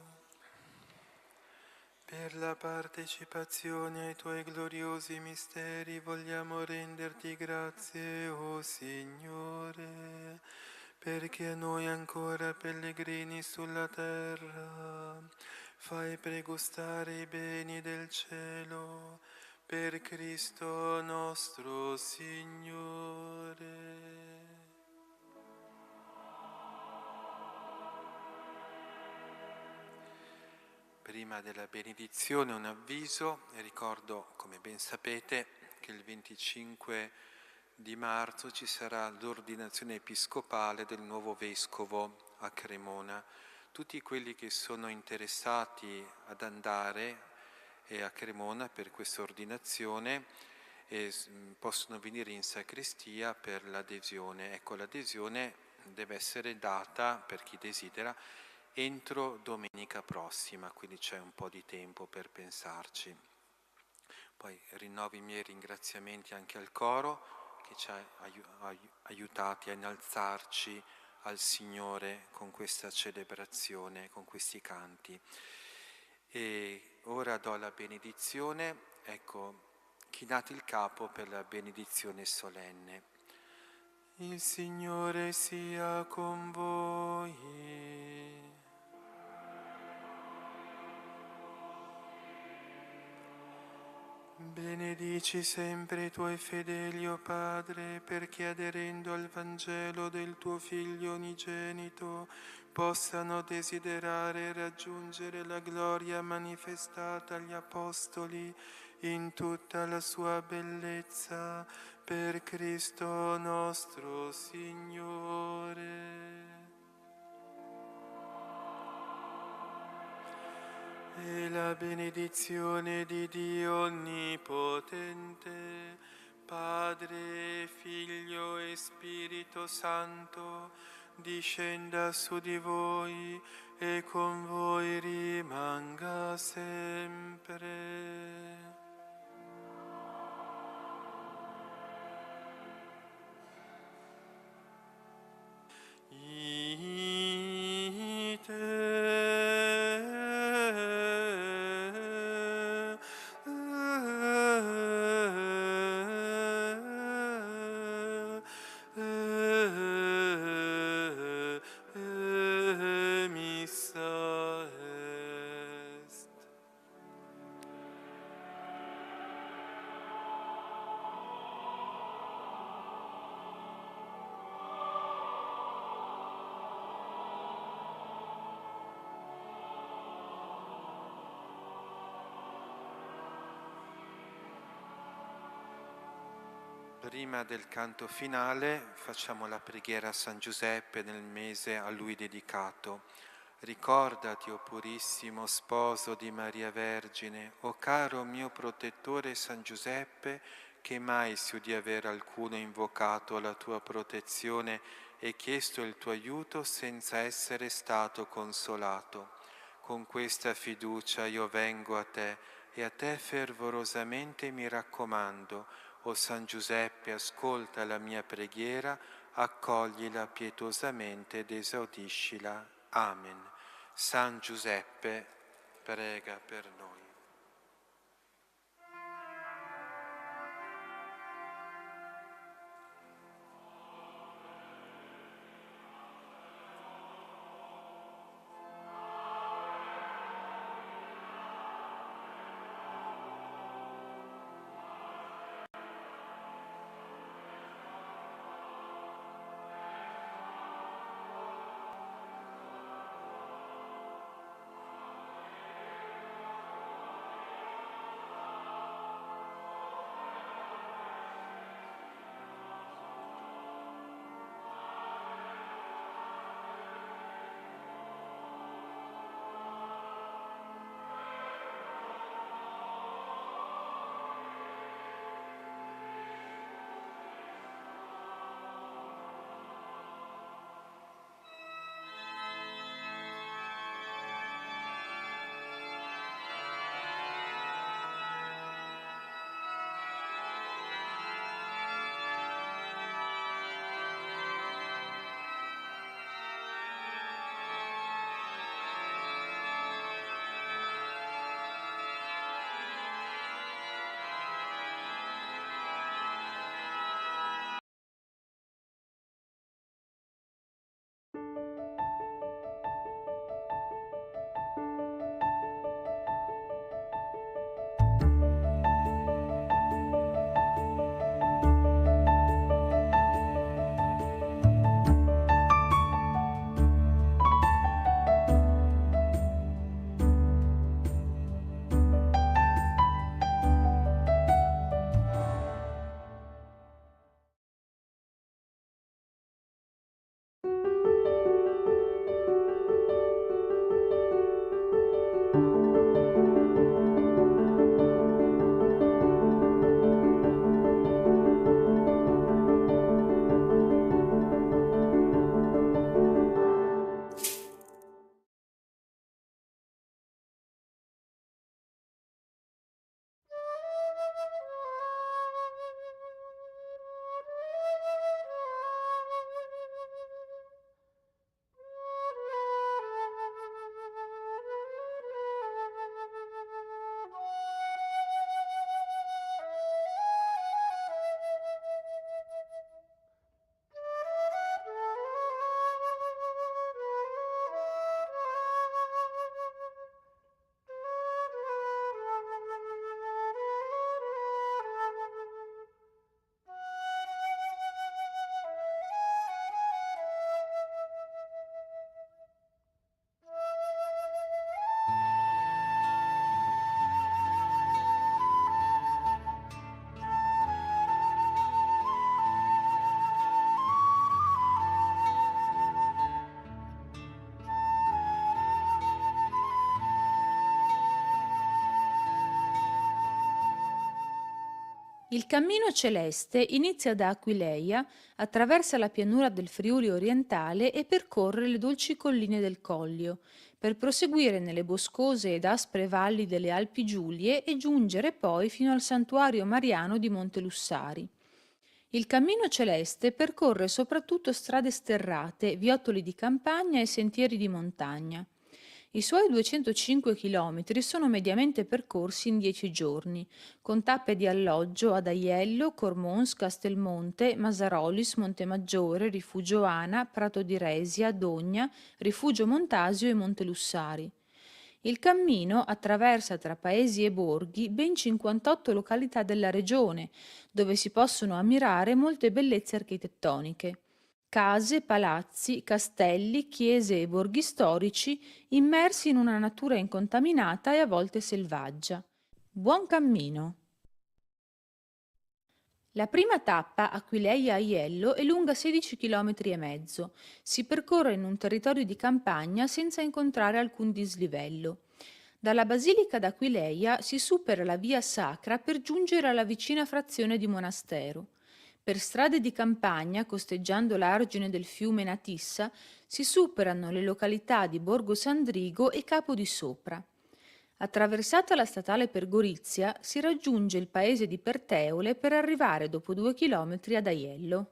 Per la partecipazione ai Tuoi gloriosi misteri vogliamo renderti grazie, o Signore, perché a noi ancora pellegrini sulla terra fai pregustare i beni del cielo per Cristo nostro Signore. Prima della benedizione un avviso, e ricordo, come ben sapete, che il 25 di marzo ci sarà l'ordinazione episcopale del nuovo vescovo a Cremona. Tutti quelli che sono interessati ad andare a Cremona per questa ordinazione possono venire in sacrestia per l'adesione. Ecco, l'adesione deve essere data, per chi desidera, entro domenica prossima, quindi c'è un po' di tempo per pensarci. Poi rinnovo i miei ringraziamenti anche al coro che ci ha aiutati a innalzarci al Signore con questa celebrazione, con questi canti. E ora do la benedizione, ecco, chinate il capo per la benedizione solenne. Il Signore sia con voi. Benedici sempre i Tuoi fedeli, o Padre, perché aderendo al Vangelo del Tuo Figlio unigenito possano desiderare e raggiungere la gloria manifestata agli Apostoli in tutta la sua bellezza, per Cristo nostro Signore. E la benedizione di Dio Onnipotente, Padre, Figlio e Spirito Santo, discenda su di voi e con voi rimanga sempre. Missa est. Prima del canto finale facciamo la preghiera a San Giuseppe nel mese a lui dedicato. Ricordati, o purissimo sposo di Maria Vergine, o caro mio protettore San Giuseppe, che mai si udì aver alcuno invocato la tua protezione e chiesto il tuo aiuto senza essere stato consolato. Con questa fiducia io vengo a te e a te fervorosamente mi raccomando. O San Giuseppe, ascolta la mia preghiera, accoglila pietosamente ed esaudiscila. Amen. San Giuseppe, prega per noi. Il cammino celeste inizia da Aquileia, attraversa la pianura del Friuli orientale e percorre le dolci colline del Collio, per proseguire nelle boscose ed aspre valli delle Alpi Giulie e giungere poi fino al santuario mariano di Montelussari. Il cammino celeste percorre soprattutto strade sterrate, viottoli di campagna e sentieri di montagna. I suoi 205 chilometri sono mediamente percorsi in 10 giorni, con tappe di alloggio ad Aiello, Cormons, Castelmonte, Masarolis, Montemaggiore, Rifugio Ana, Prato di Resia, Dogna, Rifugio Montasio e Montelussari. Il cammino attraversa tra paesi e borghi ben 58 località della regione, dove si possono ammirare molte bellezze architettoniche. Case, palazzi, castelli, chiese e borghi storici immersi in una natura incontaminata e a volte selvaggia. Buon cammino! La prima tappa, Aquileia-Aiello, è lunga 16 km e mezzo. Si percorre in un territorio di campagna senza incontrare alcun dislivello. Dalla Basilica d'Aquileia si supera la via sacra per giungere alla vicina frazione di Monastero. Per strade di campagna, costeggiando l'argine del fiume Natissa, si superano le località di Borgo Sandrigo e Capo di Sopra. Attraversata la statale per Gorizia, si raggiunge il paese di Perteole per arrivare dopo 2 chilometri ad Aiello.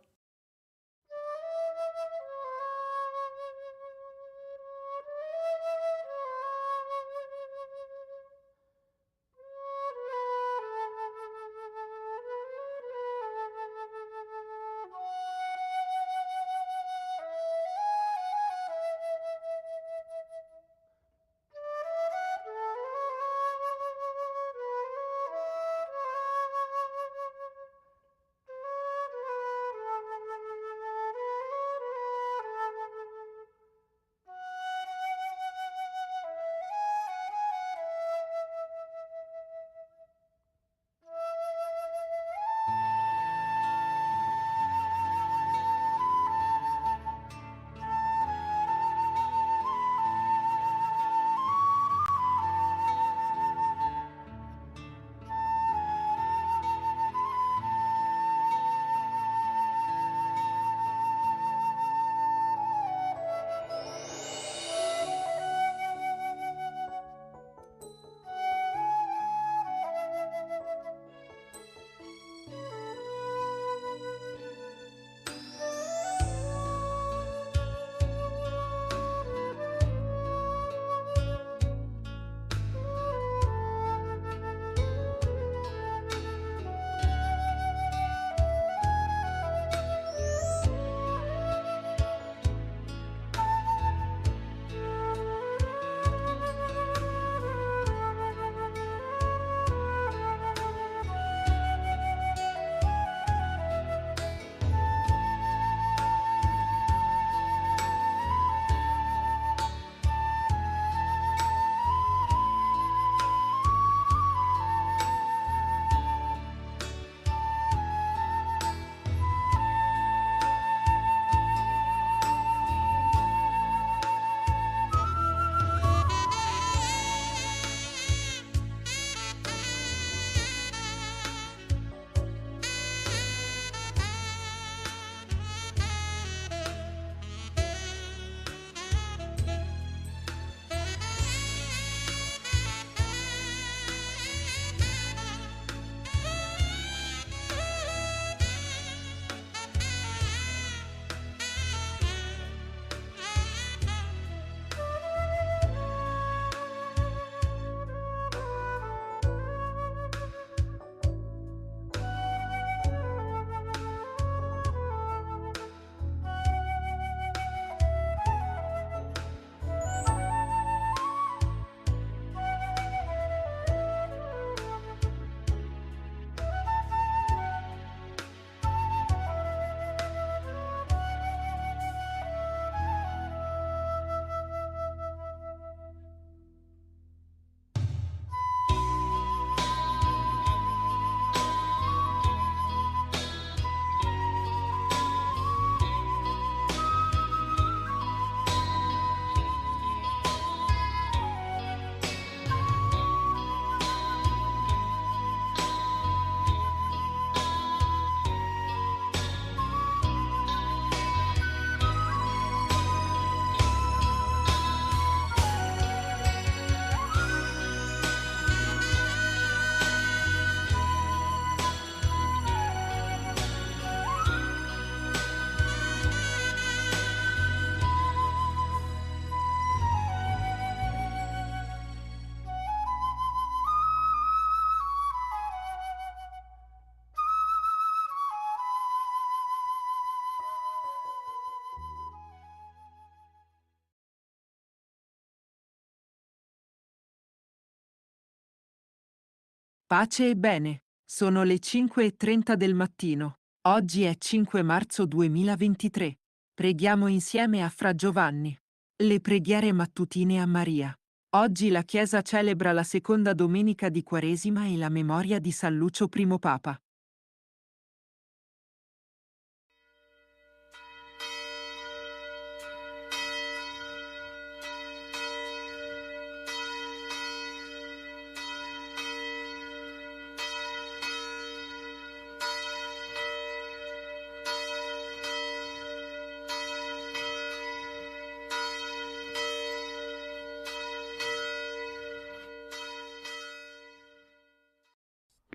Pace e bene. Sono le 5:30 del mattino. Oggi è 5 marzo 2023. Preghiamo insieme a Fra Giovanni. Le preghiere mattutine a Maria. Oggi la Chiesa celebra la seconda domenica di Quaresima e la memoria di San Lucio I Papa.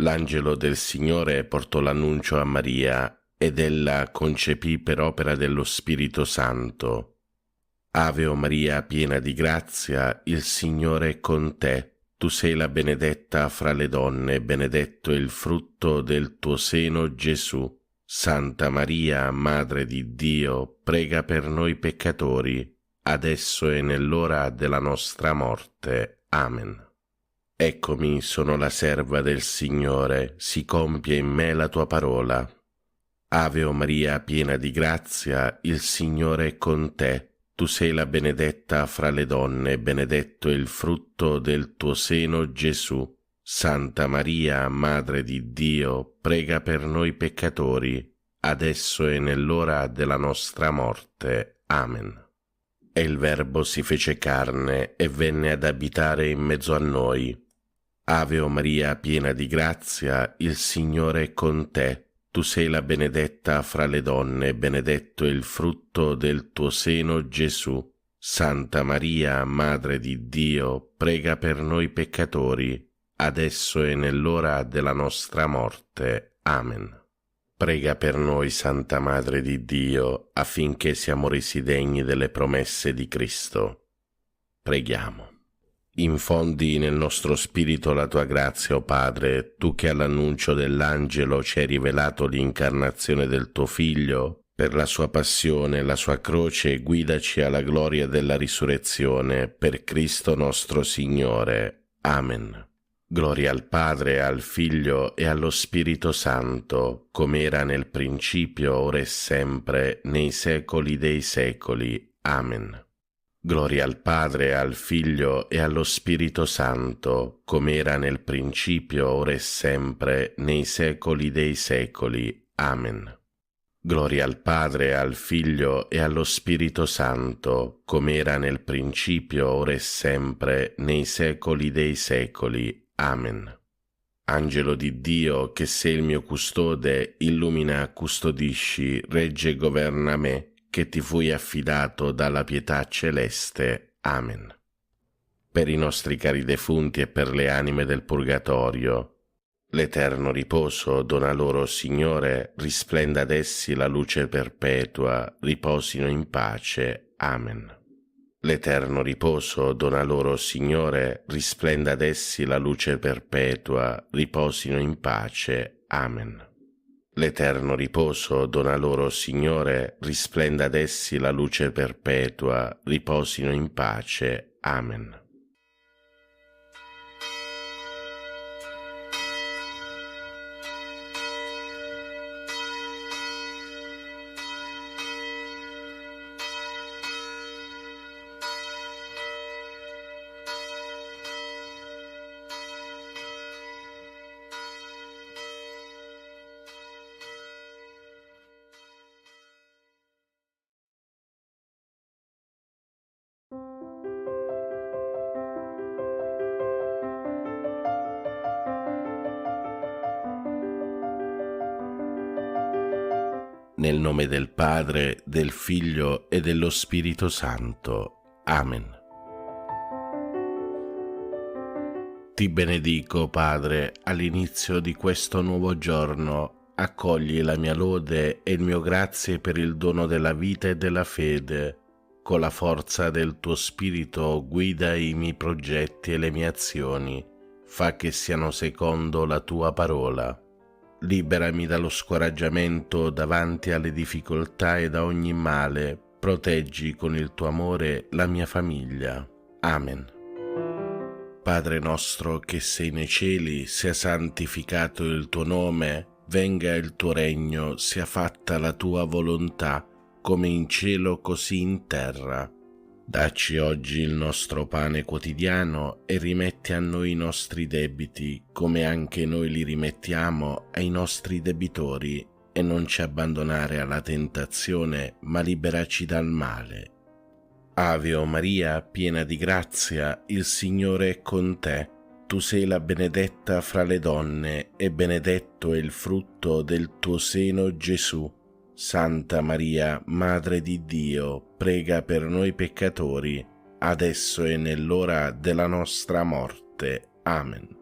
L'angelo del Signore portò l'annuncio a Maria ed ella concepì per opera dello Spirito Santo. Ave o Maria, piena di grazia, il Signore è con te. Tu sei la benedetta fra le donne, benedetto è il frutto del tuo seno, Gesù. Santa Maria, Madre di Dio, prega per noi peccatori, adesso e nell'ora della nostra morte. Amen. Eccomi, sono la serva del Signore, si compie in me la tua parola. Ave o Maria, piena di grazia, il Signore è con te. Tu sei la benedetta fra le donne, benedetto è il frutto del tuo seno, Gesù. Santa Maria, Madre di Dio, prega per noi peccatori, adesso e nell'ora della nostra morte. Amen. E il Verbo si fece carne e venne ad abitare in mezzo a noi. Ave o Maria, piena di grazia, il Signore è con te. Tu sei la benedetta fra le donne, benedetto è il frutto del tuo seno, Gesù. Santa Maria, Madre di Dio, prega per noi peccatori, adesso e nell'ora della nostra morte. Amen. Prega per noi, Santa Madre di Dio, affinché siamo resi degni delle promesse di Cristo. Preghiamo. Infondi nel nostro spirito la tua grazia, o Padre, tu che all'annuncio dell'angelo ci hai rivelato l'incarnazione del tuo Figlio, per la sua passione e la sua croce guidaci alla gloria della risurrezione, per Cristo nostro Signore. Amen. Gloria al Padre, al Figlio e allo Spirito Santo, come era nel principio, ora e sempre, nei secoli dei secoli. Amen. Gloria al Padre, al Figlio e allo Spirito Santo, come era nel principio, ora e sempre, nei secoli dei secoli. Amen. Gloria al Padre, al Figlio e allo Spirito Santo, come era nel principio, ora e sempre, nei secoli dei secoli. Amen. Angelo di Dio, che sei il mio custode, illumina, custodisci, regge e governa me, che ti fui affidato dalla pietà celeste. Amen. Per i nostri cari defunti e per le anime del purgatorio, l'eterno riposo dona loro, Signore, risplenda ad essi la luce perpetua, riposino in pace. Amen. L'eterno riposo dona loro, Signore, risplenda ad essi la luce perpetua, riposino in pace. Amen. L'eterno riposo dona loro, Signore, risplenda ad essi la luce perpetua, riposino in pace. Amen. Nel nome del Padre, del Figlio e dello Spirito Santo. Amen. Ti benedico, Padre, all'inizio di questo nuovo giorno. Accogli la mia lode e il mio grazie per il dono della vita e della fede. Con la forza del tuo Spirito guida i miei progetti e le mie azioni. Fa che siano secondo la tua parola. Liberami dallo scoraggiamento davanti alle difficoltà e da ogni male. Proteggi con il tuo amore la mia famiglia. Amen. Padre nostro che sei nei cieli, sia santificato il tuo nome, venga il tuo regno, sia fatta la tua volontà, come in cielo così in terra. Dacci oggi il nostro pane quotidiano e rimetti a noi i nostri debiti, come anche noi li rimettiamo ai nostri debitori, e non ci abbandonare alla tentazione, ma liberaci dal male. Ave o Maria, piena di grazia, il Signore è con te. Tu sei la benedetta fra le donne, e benedetto è il frutto del tuo seno, Gesù. Santa Maria, Madre di Dio, prega per noi peccatori, adesso e nell'ora della nostra morte. Amen.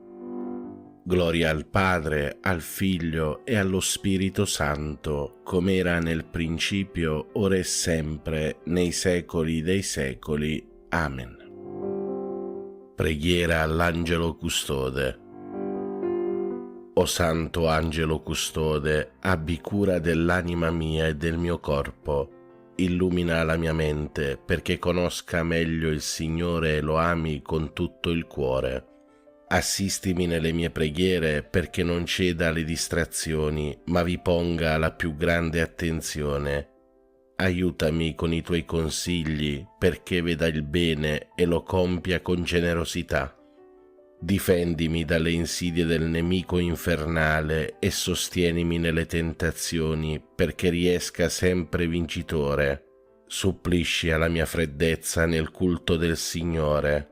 Gloria al Padre, al Figlio e allo Spirito Santo, come era nel principio, ora e sempre, nei secoli dei secoli. Amen. Preghiera all'Angelo Custode. O Santo Angelo Custode, abbi cura dell'anima mia e del mio corpo. Illumina la mia mente perché conosca meglio il Signore e lo ami con tutto il cuore. Assistimi nelle mie preghiere perché non ceda alle distrazioni, ma vi ponga la più grande attenzione. Aiutami con i tuoi consigli perché veda il bene e lo compia con generosità. Difendimi dalle insidie del nemico infernale e sostienimi nelle tentazioni perché riesca sempre vincitore. Supplisci alla mia freddezza nel culto del Signore.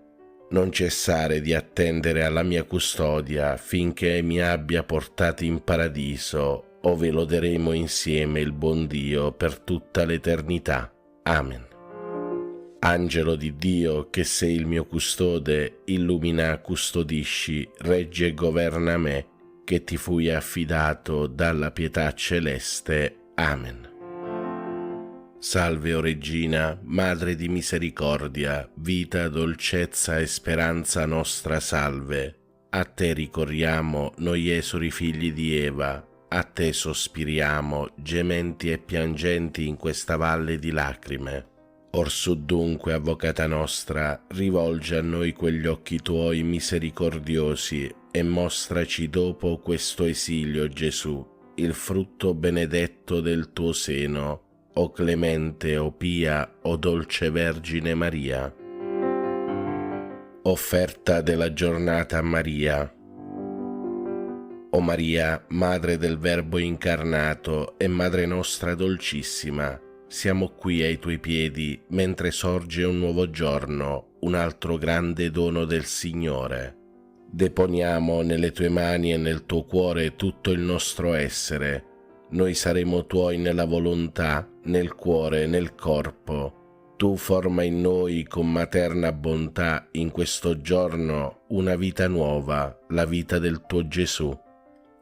Non cessare di attendere alla mia custodia finché mi abbia portato in paradiso, ove loderemo insieme il buon Dio per tutta l'eternità. Amen. Angelo di Dio, che sei il mio custode, illumina, custodisci, regge e governa me, che ti fui affidato dalla pietà celeste. Amen. Salve, o Regina, Madre di misericordia, vita, dolcezza e speranza nostra, salve. A te ricorriamo, noi esuli figli di Eva, a te sospiriamo, gementi e piangenti in questa valle di lacrime. Orsù dunque, Avvocata nostra, rivolgi a noi quegli occhi tuoi misericordiosi e mostraci dopo questo esilio, Gesù, il frutto benedetto del tuo seno, o clemente, o pia, o dolce Vergine Maria. Offerta della giornata a Maria. O Maria, Madre del Verbo incarnato e Madre nostra dolcissima, siamo qui ai tuoi piedi mentre sorge un nuovo giorno, un altro grande dono del Signore. Deponiamo nelle tue mani e nel tuo cuore tutto il nostro essere. Noi saremo tuoi nella volontà, nel cuore, nel corpo. Tu forma in noi con materna bontà in questo giorno una vita nuova, la vita del tuo Gesù.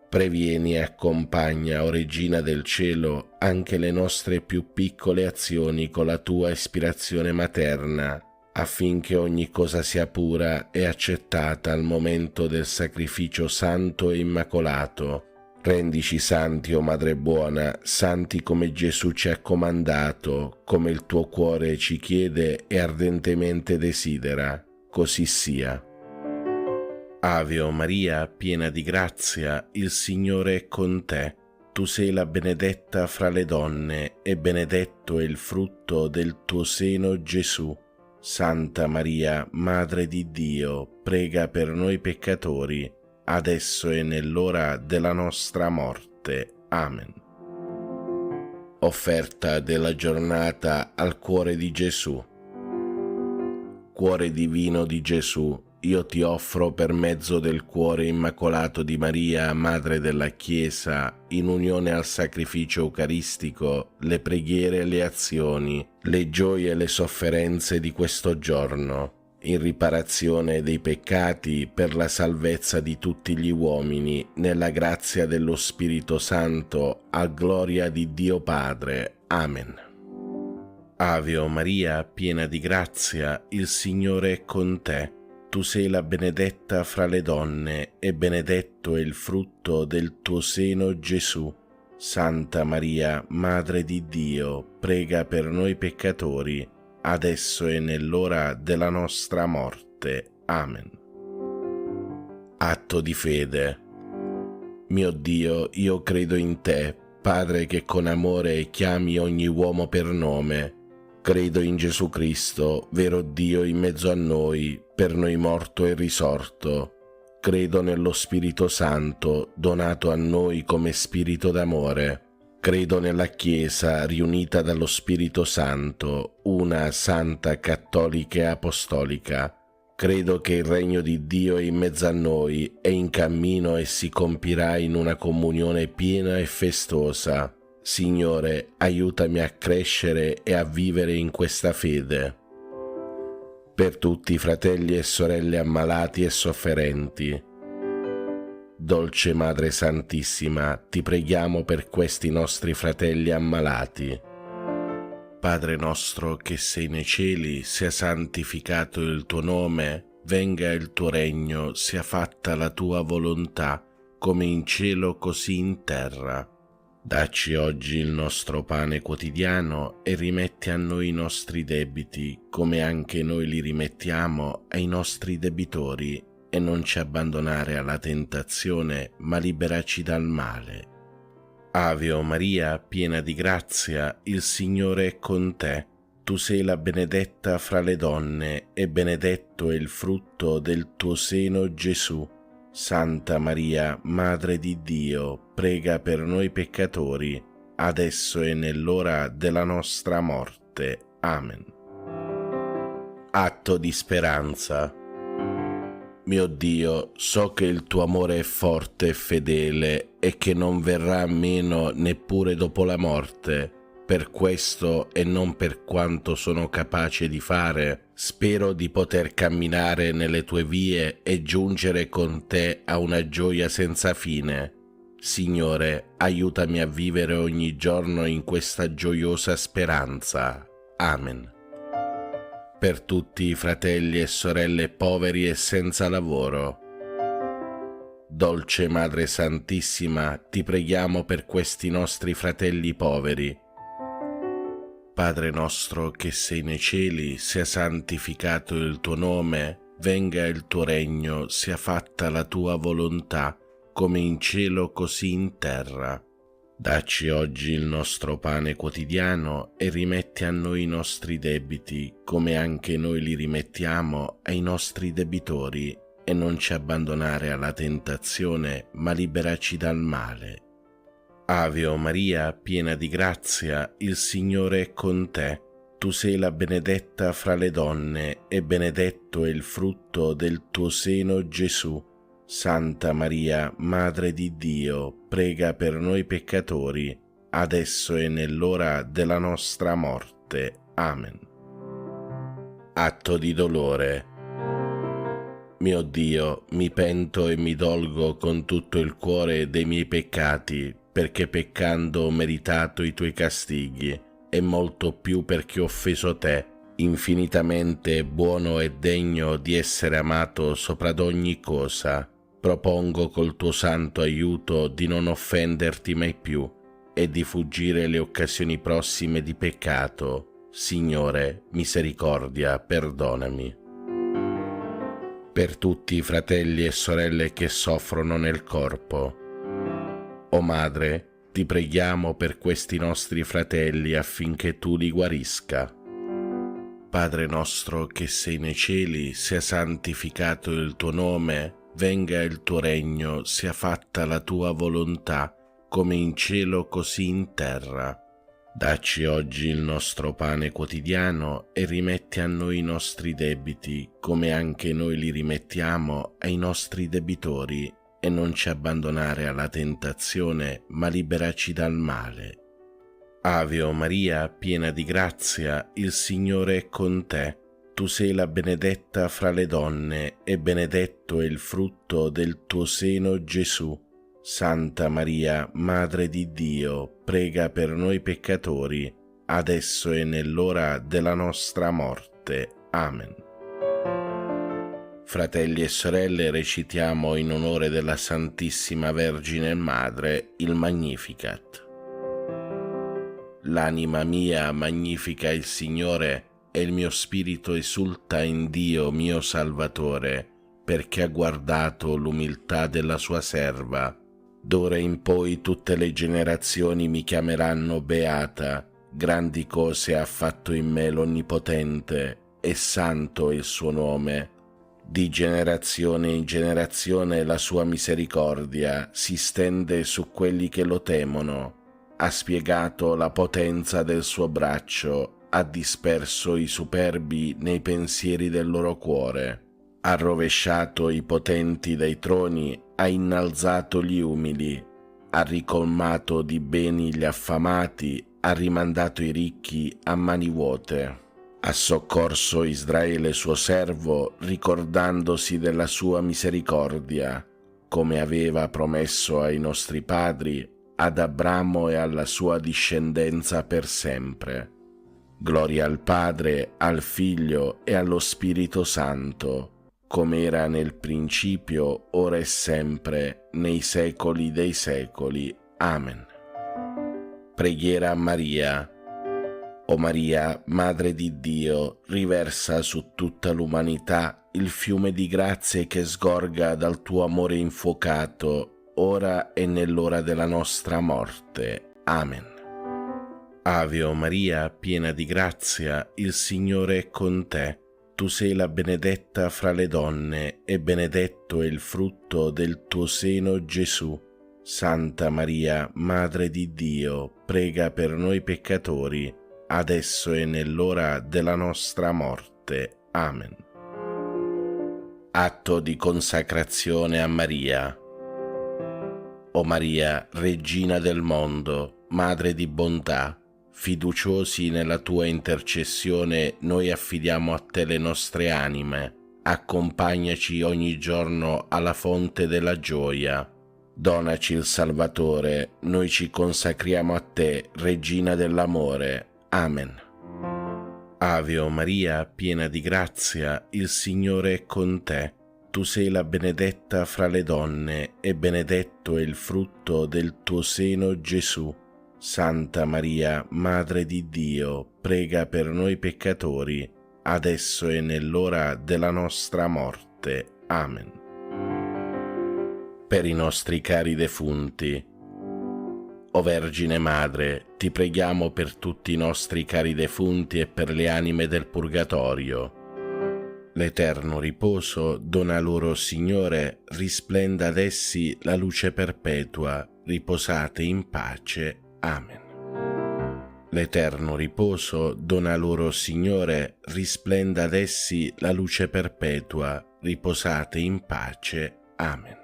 Previeni e accompagna, o Regina del Cielo, anche le nostre più piccole azioni con la tua ispirazione materna, affinché ogni cosa sia pura e accettata al momento del sacrificio santo e immacolato. Rendici santi, o Madre buona, santi come Gesù ci ha comandato, come il tuo cuore ci chiede e ardentemente desidera. Così sia. Ave o Maria, piena di grazia, il Signore è con te. Tu sei la benedetta fra le donne, e benedetto è il frutto del tuo seno, Gesù. Santa Maria, Madre di Dio, prega per noi peccatori, adesso e nell'ora della nostra morte. Amen. Offerta della giornata al cuore di Gesù. Cuore divino di Gesù, io ti offro per mezzo del cuore immacolato di Maria, Madre della Chiesa, in unione al sacrificio eucaristico, le preghiere e le azioni, le gioie e le sofferenze di questo giorno, in riparazione dei peccati, per la salvezza di tutti gli uomini, nella grazia dello Spirito Santo, a gloria di Dio Padre. Amen. Ave o Maria, piena di grazia, il Signore è con te. Tu sei la benedetta fra le donne, e benedetto è il frutto del tuo seno, Gesù. Santa Maria, Madre di Dio, prega per noi peccatori, adesso e nell'ora della nostra morte. Amen. Atto di fede. Mio Dio, io credo in te, Padre che con amore chiami ogni uomo per nome. Credo in Gesù Cristo, vero Dio in mezzo a noi, per noi morto e risorto. Credo nello Spirito Santo, donato a noi come Spirito d'amore. Credo nella Chiesa riunita dallo Spirito Santo, una santa, cattolica e apostolica. Credo che il regno di Dio è in mezzo a noi, è in cammino e si compirà in una comunione piena e festosa. Signore, aiutami a crescere e a vivere in questa fede. Per tutti i fratelli e sorelle ammalati e sofferenti. Dolce Madre Santissima, ti preghiamo per questi nostri fratelli ammalati. Padre nostro che sei nei cieli, sia santificato il tuo nome, venga il tuo regno, sia fatta la tua volontà, come in cielo così in terra. Dacci oggi il nostro pane quotidiano e rimetti a noi i nostri debiti, come anche noi li rimettiamo ai nostri debitori, e non ci abbandonare alla tentazione, ma liberaci dal male. Ave o Maria, piena di grazia, il Signore è con te. Tu sei la benedetta fra le donne, e benedetto è il frutto del tuo seno, Gesù. Santa Maria, Madre di Dio, prega per noi peccatori, adesso e nell'ora della nostra morte. Amen. Atto di speranza. Mio Dio, so che il tuo amore è forte e fedele e che non verrà meno neppure dopo la morte. Per questo e non per quanto sono capace di fare, spero di poter camminare nelle tue vie e giungere con te a una gioia senza fine. Signore, aiutami a vivere ogni giorno in questa gioiosa speranza. Amen. Per tutti i fratelli e sorelle poveri e senza lavoro. Dolce Madre Santissima, ti preghiamo per questi nostri fratelli poveri. Padre nostro che sei nei cieli, sia santificato il tuo nome, venga il tuo regno, sia fatta la tua volontà, come in cielo così in terra. Dacci oggi il nostro pane quotidiano e rimetti a noi i nostri debiti, come anche noi li rimettiamo ai nostri debitori, e non ci abbandonare alla tentazione, ma liberaci dal male. Ave o Maria, piena di grazia, il Signore è con te. Tu sei la benedetta fra le donne, e benedetto è il frutto del tuo seno, Gesù. Santa Maria, Madre di Dio, prega per noi peccatori, adesso e nell'ora della nostra morte. Amen. Atto di dolore. Mio Dio, mi pento e mi dolgo con tutto il cuore dei miei peccati, perché peccando ho meritato i tuoi castighi, e molto più perché ho offeso te, infinitamente buono e degno di essere amato sopra ad ogni cosa. Propongo col tuo santo aiuto di non offenderti mai più e di fuggire le occasioni prossime di peccato. Signore, misericordia, perdonami. Per tutti i fratelli e sorelle che soffrono nel corpo. O Madre, ti preghiamo per questi nostri fratelli affinché tu li guarisca. Padre nostro che sei nei cieli, sia santificato il tuo nome, venga il tuo regno, sia fatta la tua volontà, come in cielo così in terra. Dacci oggi il nostro pane quotidiano e rimetti a noi i nostri debiti, come anche noi li rimettiamo ai nostri debitori, e non ci abbandonare alla tentazione, ma liberaci dal male. Ave o Maria, piena di grazia, il Signore è con te. Tu sei la benedetta fra le donne, e benedetto è il frutto del tuo seno, Gesù. Santa Maria, Madre di Dio, prega per noi peccatori, adesso e nell'ora della nostra morte. Amen. Fratelli e sorelle, recitiamo in onore della Santissima Vergine Madre il Magnificat. L'anima mia magnifica il Signore, e il mio spirito esulta in Dio mio Salvatore, perché ha guardato l'umiltà della sua serva. D'ora in poi tutte le generazioni mi chiameranno beata. Grandi cose ha fatto in me l'Onnipotente, e santo è il suo nome. Di generazione in generazione la sua misericordia si stende su quelli che lo temono. Ha spiegato la potenza del suo braccio, ha disperso i superbi nei pensieri del loro cuore. Ha rovesciato i potenti dai troni, ha innalzato gli umili, ha ricolmato di beni gli affamati, ha rimandato i ricchi a mani vuote. Ha soccorso Israele suo servo, ricordandosi della sua misericordia, come aveva promesso ai nostri padri, ad Abramo e alla sua discendenza per sempre. Gloria al Padre, al Figlio e allo Spirito Santo, come era nel principio, ora e sempre, nei secoli dei secoli. Amen. Preghiera a Maria. O Maria, Madre di Dio, riversa su tutta l'umanità il fiume di grazie che sgorga dal tuo amore infuocato, ora e nell'ora della nostra morte. Amen. Ave o Maria, piena di grazia, il Signore è con te. Tu sei la benedetta fra le donne, e benedetto è il frutto del tuo seno, Gesù. Santa Maria, Madre di Dio, prega per noi peccatori, adesso e nell'ora della nostra morte. Amen. Atto di consacrazione a Maria. O Maria, Regina del mondo, Madre di bontà, fiduciosi nella tua intercessione, noi affidiamo a te le nostre anime. Accompagnaci ogni giorno alla fonte della gioia. Donaci il Salvatore, noi ci consacriamo a te, Regina dell'amore. Amen. Ave o Maria, piena di grazia, il Signore è con te. Tu sei la benedetta fra le donne, e benedetto è il frutto del tuo seno, Gesù. Santa Maria, Madre di Dio, prega per noi peccatori, adesso e nell'ora della nostra morte. Amen. Per i nostri cari defunti. O Vergine Madre, ti preghiamo per tutti i nostri cari defunti e per le anime del purgatorio. L'eterno riposo dona loro, Signore, risplenda ad essi la luce perpetua, riposate in pace. Amen. L'eterno riposo dona loro, Signore, risplenda ad essi la luce perpetua, riposate in pace. Amen.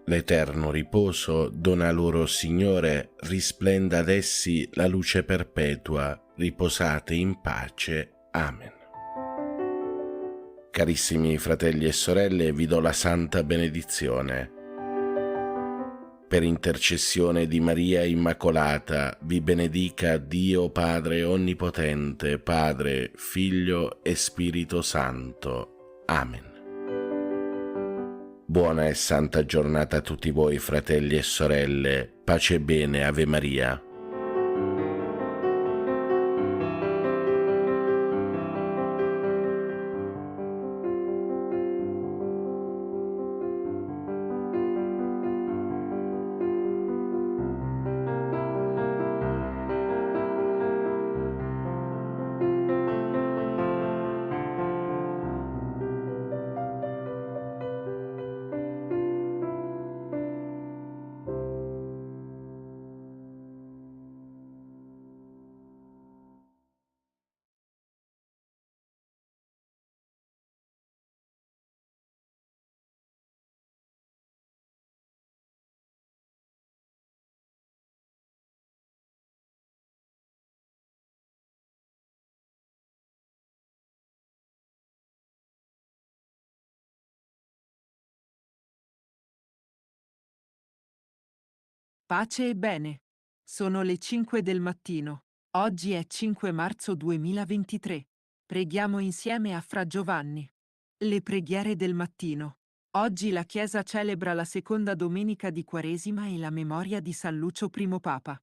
L'eterno riposo dona loro, Signore, risplenda ad essi la luce perpetua, riposate in pace. Amen. Carissimi fratelli e sorelle, vi do la santa benedizione. Per intercessione di Maria Immacolata, vi benedica Dio Padre Onnipotente, Padre, Figlio e Spirito Santo. Amen. Buona e santa giornata a tutti voi, fratelli e sorelle. Pace e bene, Ave Maria. Pace e bene. Sono le 5 del mattino. Oggi è 5 marzo 2023. Preghiamo insieme a Fra Giovanni. Le preghiere del mattino. Oggi la Chiesa celebra la seconda domenica di Quaresima e la memoria di San Lucio I Papa.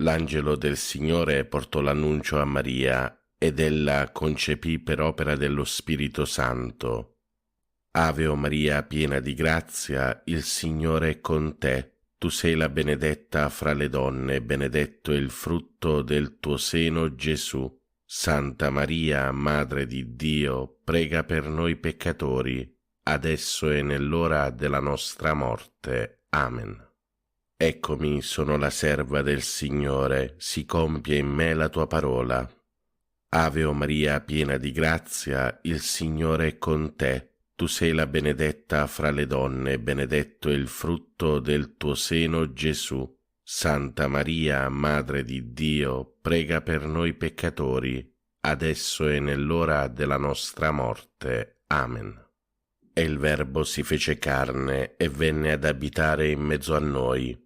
L'angelo del Signore portò l'annuncio a Maria ed ella concepì per opera dello Spirito Santo. Ave o Maria, piena di grazia, il Signore è con te. Tu sei la benedetta fra le donne, benedetto è il frutto del tuo seno, Gesù. Santa Maria, Madre di Dio, prega per noi peccatori, adesso e nell'ora della nostra morte. Amen. Eccomi, sono la serva del Signore, si compie in me la tua parola. Ave o Maria, piena di grazia, il Signore è con te. Tu sei la benedetta fra le donne, benedetto è il frutto del tuo seno, Gesù. Santa Maria, Madre di Dio, prega per noi peccatori, adesso e nell'ora della nostra morte. Amen. E il Verbo si fece carne e venne ad abitare in mezzo a noi.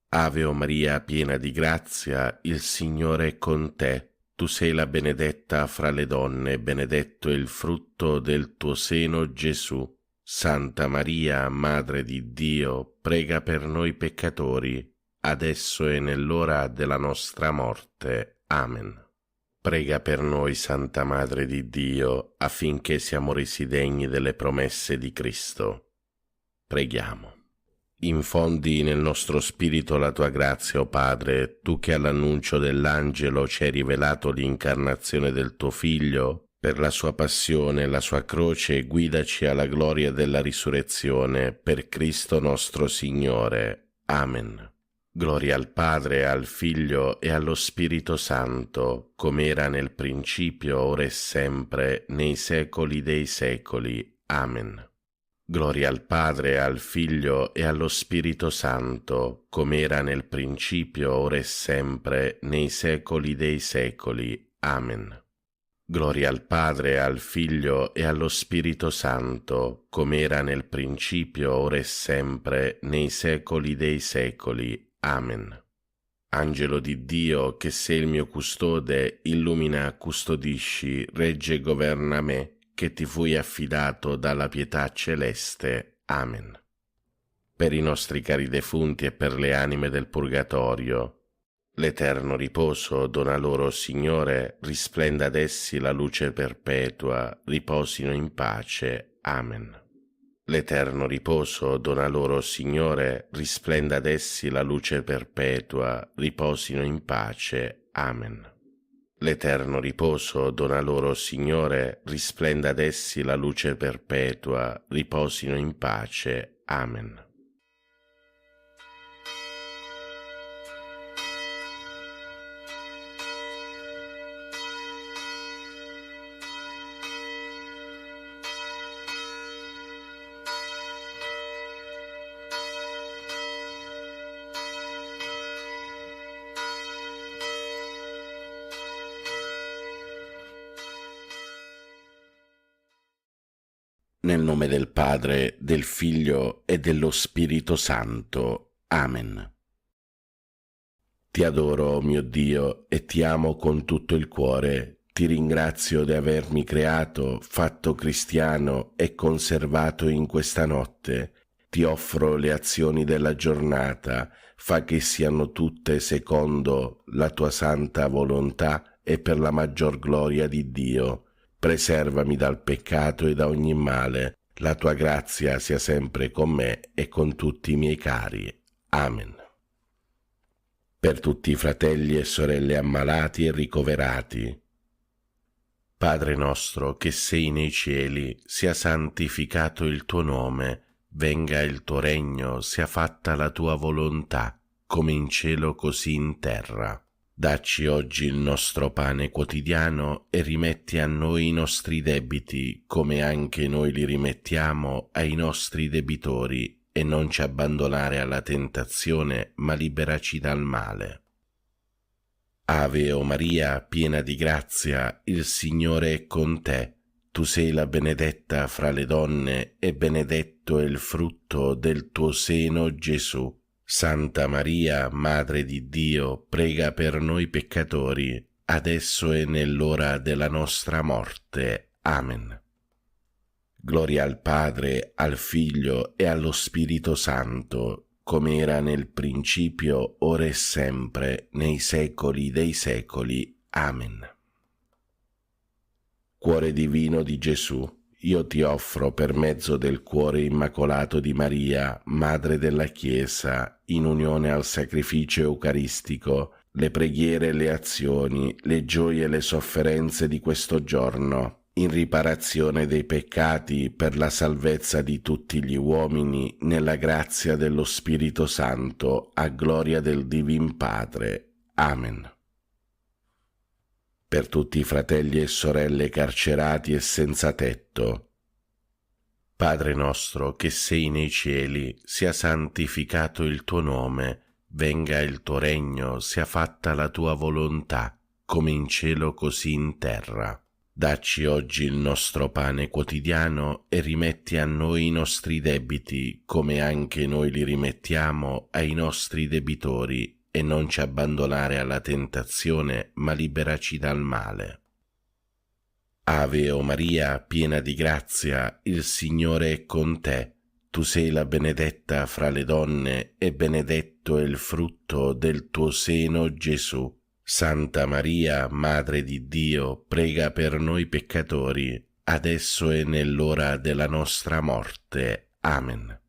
Ave o Maria, piena di grazia, il Signore è con te. Tu sei la benedetta fra le donne, benedetto è il frutto del tuo seno, Gesù. Santa Maria, Madre di Dio, prega per noi peccatori, adesso e nell'ora della nostra morte. Amen. Prega per noi, Santa Madre di Dio, affinché siamo resi degni delle promesse di Cristo. Preghiamo. Infondi nel nostro spirito la tua grazia, o Padre, tu che all'annuncio dell'angelo ci hai rivelato l'incarnazione del tuo Figlio, per la sua passione e la sua croce guidaci alla gloria della risurrezione, per Cristo nostro Signore. Amen. Gloria al Padre, al Figlio e allo Spirito Santo, come era nel principio, ora e sempre, nei secoli dei secoli. Amen. Gloria al Padre, al Figlio e allo Spirito Santo, come era nel principio, ora e sempre, nei secoli dei secoli. Amen. Gloria al Padre, al Figlio e allo Spirito Santo, come era nel principio, ora e sempre, nei secoli dei secoli. Amen. Angelo di Dio, che sei il mio custode, illumina, custodisci, regge e governa me, che ti fui affidato dalla pietà celeste. Amen. Per i nostri cari defunti e per le anime del purgatorio, l'eterno riposo dona loro, Signore, risplenda ad essi la luce perpetua, riposino in pace. Amen. L'eterno riposo dona loro, Signore, risplenda ad essi la luce perpetua, riposino in pace. Amen. L'eterno riposo dona loro, Signore, risplenda ad essi la luce perpetua, riposino in pace. Amen. Nel nome del Padre, del Figlio e dello Spirito Santo. Amen. Ti adoro, mio Dio, e ti amo con tutto il cuore. Ti ringrazio di avermi creato, fatto cristiano e conservato in questa notte. Ti offro le azioni della giornata, fa che siano tutte secondo la tua santa volontà e per la maggior gloria di Dio. Preservami dal peccato e da ogni male. La tua grazia sia sempre con me e con tutti i miei cari. Amen. Per tutti i fratelli e sorelle ammalati e ricoverati. Padre nostro che sei nei cieli, sia santificato il tuo nome, venga il tuo regno, sia fatta la tua volontà, come in cielo così in terra. Dacci oggi il nostro pane quotidiano e rimetti a noi i nostri debiti, come anche noi li rimettiamo ai nostri debitori, e non ci abbandonare alla tentazione, ma liberaci dal male. Ave o Maria, piena di grazia, il Signore è con te. Tu sei la benedetta fra le donne, e benedetto è il frutto del tuo seno, Gesù. Santa Maria, Madre di Dio, prega per noi peccatori, adesso e nell'ora della nostra morte. Amen. Gloria al Padre, al Figlio e allo Spirito Santo, come era nel principio, ora e sempre, nei secoli dei secoli. Amen. Cuore divino di Gesù, io ti offro per mezzo del cuore immacolato di Maria, Madre della Chiesa, in unione al sacrificio eucaristico, le preghiere e le azioni, le gioie e le sofferenze di questo giorno, in riparazione dei peccati per la salvezza di tutti gli uomini, nella grazia dello Spirito Santo, a gloria del Divin Padre. Amen. Per tutti i fratelli e sorelle carcerati e senza tetto. Padre nostro che sei nei cieli, sia santificato il tuo nome, venga il tuo regno, sia fatta la tua volontà, come in cielo così in terra. Dacci oggi il nostro pane quotidiano e rimetti a noi i nostri debiti, come anche noi li rimettiamo ai nostri debitori, e non ci abbandonare alla tentazione, ma liberaci dal male. Ave o Maria, piena di grazia, il Signore è con te. Tu sei la benedetta fra le donne, e benedetto è il frutto del tuo seno, Gesù. Santa Maria, Madre di Dio, prega per noi peccatori, adesso e nell'ora della nostra morte. Amen.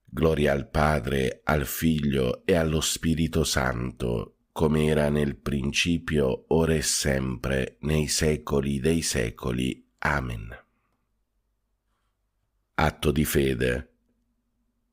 Gloria al Padre, al Figlio e allo Spirito Santo, come era nel principio, ora e sempre, nei secoli dei secoli. Amen. Atto di fede.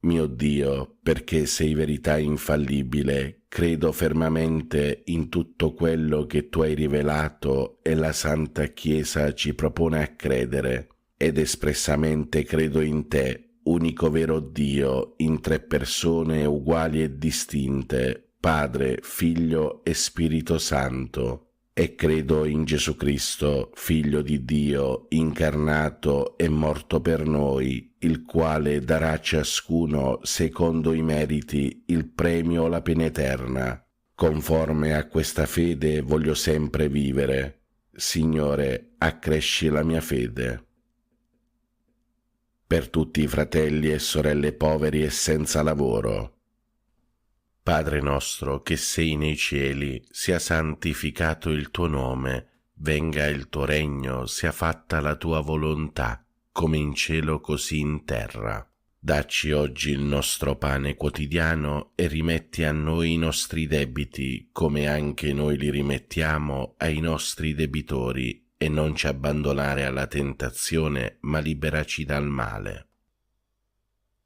Mio Dio, perché sei verità infallibile, credo fermamente in tutto quello che tu hai rivelato e la Santa Chiesa ci propone a credere, ed espressamente credo in te, unico vero Dio, in tre persone uguali e distinte, Padre, Figlio e Spirito Santo, e credo in Gesù Cristo, Figlio di Dio, incarnato e morto per noi, il quale darà a ciascuno, secondo i meriti, il premio o la pena eterna. Conforme a questa fede voglio sempre vivere. Signore, accresci la mia fede. Per tutti i fratelli e sorelle poveri e senza lavoro. Padre nostro che sei nei cieli, sia santificato il tuo nome, venga il tuo regno, sia fatta la tua volontà, come in cielo così in terra. Dacci oggi il nostro pane quotidiano e rimetti a noi i nostri debiti, come anche noi li rimettiamo ai nostri debitori, e non ci abbandonare alla tentazione, ma liberaci dal male.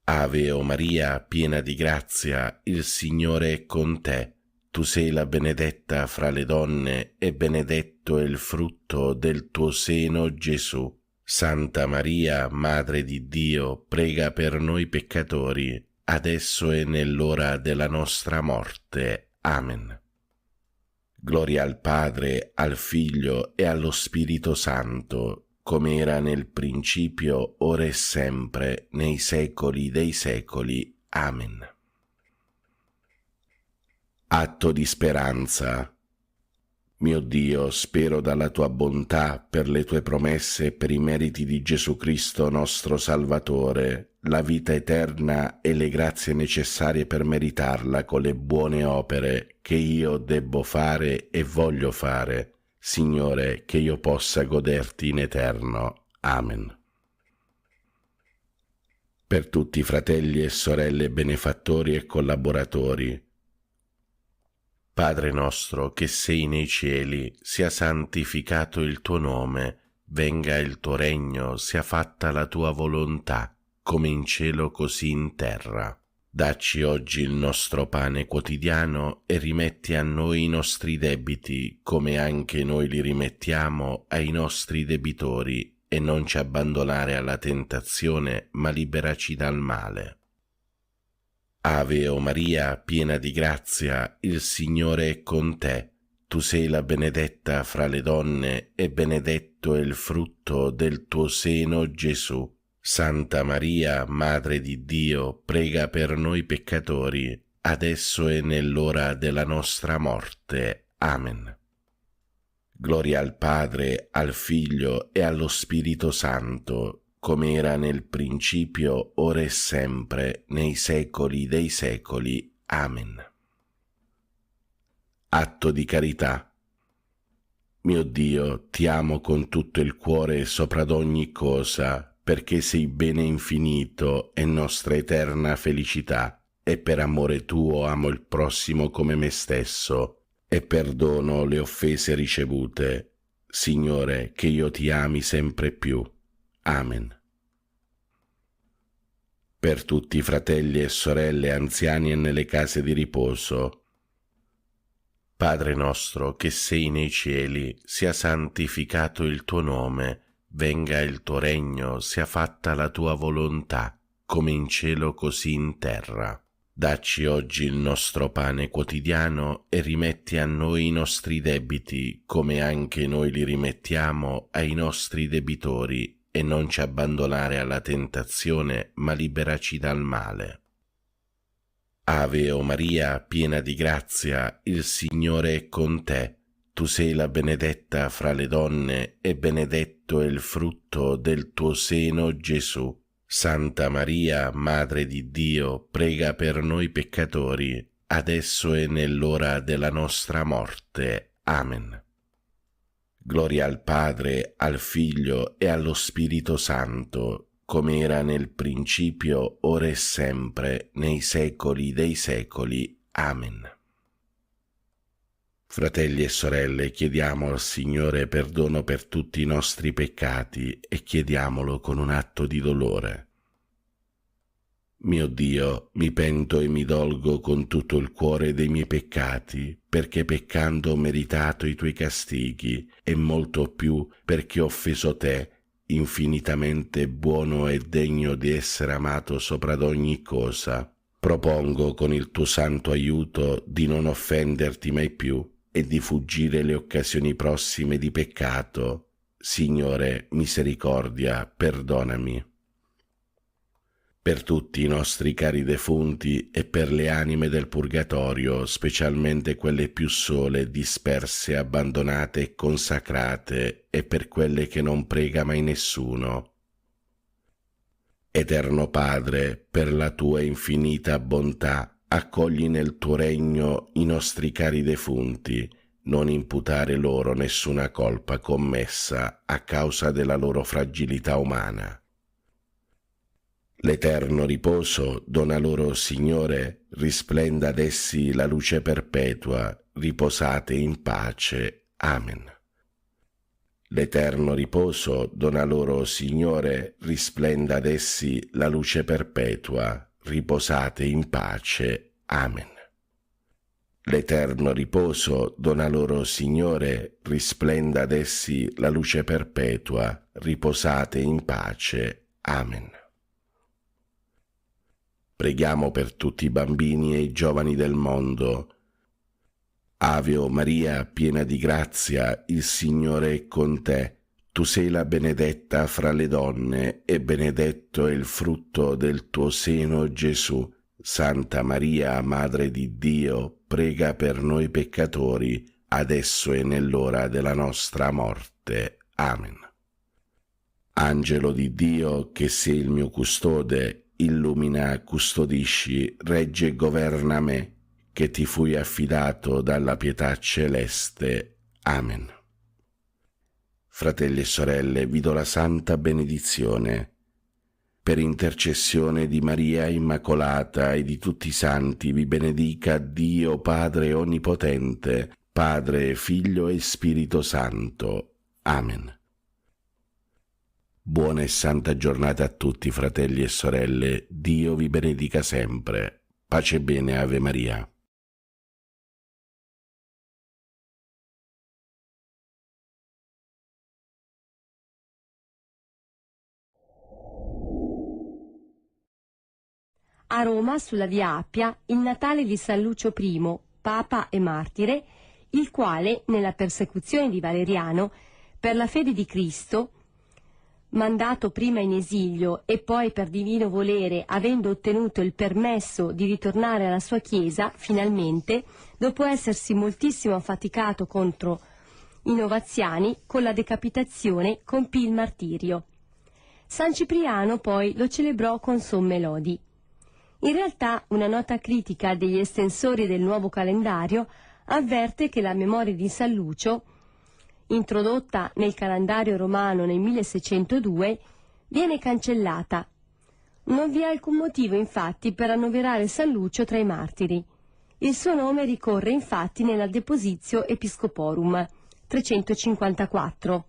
Ave o Maria, piena di grazia, il Signore è con te. Tu sei la benedetta fra le donne, e benedetto è il frutto del tuo seno, Gesù. Santa Maria, Madre di Dio, prega per noi peccatori, adesso e nell'ora della nostra morte. Amen. Gloria al Padre, al Figlio e allo Spirito Santo, come era nel principio, ora e sempre, nei secoli dei secoli. Amen. Atto di speranza. Mio Dio, spero dalla tua bontà, per le tue promesse e per i meriti di Gesù Cristo nostro Salvatore, la vita eterna e le grazie necessarie per meritarla con le buone opere che io debbo fare e voglio fare, Signore, che io possa goderti in eterno. Amen. Per tutti i fratelli e sorelle benefattori e collaboratori. Padre nostro che sei nei cieli, sia santificato il tuo nome, venga il tuo regno, sia fatta la tua volontà, come in cielo così in terra. Dacci oggi il nostro pane quotidiano e rimetti a noi i nostri debiti, come anche noi li rimettiamo ai nostri debitori, e non ci abbandonare alla tentazione, ma liberaci dal male. Ave o Maria, piena di grazia, il Signore è con te. Tu sei la benedetta fra le donne, e benedetto è il frutto del tuo seno, Gesù. Santa Maria, Madre di Dio, prega per noi peccatori, adesso e nell'ora della nostra morte. Amen. Gloria al Padre, al Figlio e allo Spirito Santo, come era nel principio, ora e sempre, nei secoli dei secoli. Amen. Atto di carità. Mio Dio, ti amo con tutto il cuore sopra ad ogni cosa, perché sei bene infinito e nostra eterna felicità, e per amore tuo amo il prossimo come me stesso, e perdono le offese ricevute. Signore, che io ti ami sempre più. Amen. Per tutti i fratelli e sorelle anziani e nelle case di riposo. Padre nostro che sei nei cieli, sia santificato il tuo nome, venga il tuo regno, sia fatta la tua volontà, come in cielo così in terra. Dacci oggi il nostro pane quotidiano e rimetti a noi i nostri debiti, come anche noi li rimettiamo ai nostri debitori, e non ci abbandonare alla tentazione, ma liberaci dal male. Ave o Maria, piena di grazia, il Signore è con te. Tu sei la benedetta fra le donne, e benedetto è il frutto del tuo seno, Gesù. Santa Maria, Madre di Dio, prega per noi peccatori, adesso e nell'ora della nostra morte. Amen. Gloria al Padre, al Figlio e allo Spirito Santo, come era nel principio, ora e sempre, nei secoli dei secoli. Amen. Fratelli e sorelle, chiediamo al Signore perdono per tutti i nostri peccati e chiediamolo con un atto di dolore. Mio Dio, mi pento e mi dolgo con tutto il cuore dei miei peccati, perché peccando ho meritato i tuoi castighi, e molto più perché ho offeso te, infinitamente buono e degno di essere amato sopra ad ogni cosa. Propongo con il tuo santo aiuto di non offenderti mai più e di fuggire le occasioni prossime di peccato. Signore, misericordia, perdonami. Per tutti i nostri cari defunti e per le anime del purgatorio, specialmente quelle più sole, disperse, abbandonate e consacrate, e per quelle che non prega mai nessuno. Eterno Padre, per la tua infinita bontà, accogli nel tuo regno i nostri cari defunti, non imputare loro nessuna colpa commessa a causa della loro fragilità umana. L'eterno riposo dona loro, Signore, risplenda ad essi la luce perpetua, riposate in pace. Amen. L'eterno riposo dona loro, Signore, risplenda ad essi la luce perpetua, riposate in pace. Amen. L'eterno riposo dona loro, Signore, risplenda ad essi la luce perpetua, riposate in pace. Amen. Preghiamo per tutti i bambini e i giovani del mondo. Ave o Maria, piena di grazia, il Signore è con te. Tu sei la benedetta fra le donne, e benedetto è il frutto del tuo seno, Gesù. Santa Maria, Madre di Dio, prega per noi peccatori, adesso e nell'ora della nostra morte. Amen. Angelo di Dio, che sei il mio custode, illumina, custodisci, regge e governa me, che ti fui affidato dalla pietà celeste. Amen. Fratelli e sorelle, vi do la santa benedizione. Per intercessione di Maria Immacolata e di tutti i santi vi benedica Dio Padre Onnipotente, Padre, Figlio e Spirito Santo. Amen. Buona e santa giornata a tutti, fratelli e sorelle. Dio vi benedica sempre. Pace e bene, Ave Maria. A Roma, sulla via Appia, il Natale di San Lucio I, Papa e Martire, il quale, nella persecuzione di Valeriano, per la fede di Cristo, mandato prima in esilio e poi per divino volere, avendo ottenuto il permesso di ritornare alla sua chiesa, finalmente, dopo essersi moltissimo affaticato contro i novaziani, con la decapitazione compì il martirio. San Cipriano poi lo celebrò con somme lodi. In realtà una nota critica degli estensori del nuovo calendario avverte che la memoria di San Lucio, introdotta nel calendario romano nel 1602, viene cancellata. Non vi è alcun motivo infatti per annoverare San Lucio tra i martiri. Il suo nome ricorre infatti nella Depositio Episcoporum 354.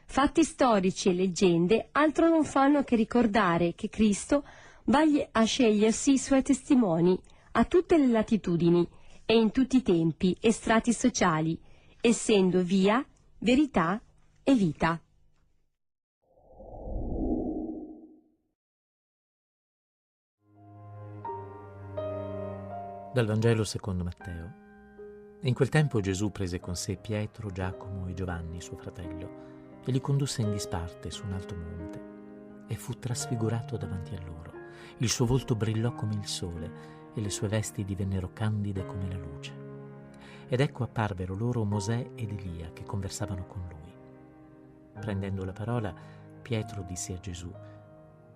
Fatti storici e leggende altro non fanno che ricordare che Cristo va a scegliersi i suoi testimoni a tutte le latitudini e in tutti i tempi e strati sociali, essendo via, verità e vita. Dal Vangelo secondo Matteo. In quel tempo Gesù prese con sé Pietro, Giacomo e Giovanni, suo fratello, e li condusse in disparte su un alto monte, e fu trasfigurato davanti a loro. Il suo volto brillò come il sole, e le sue vesti divennero candide come la luce. Ed ecco apparvero loro Mosè ed Elia che conversavano con lui. Prendendo la parola, Pietro disse a Gesù: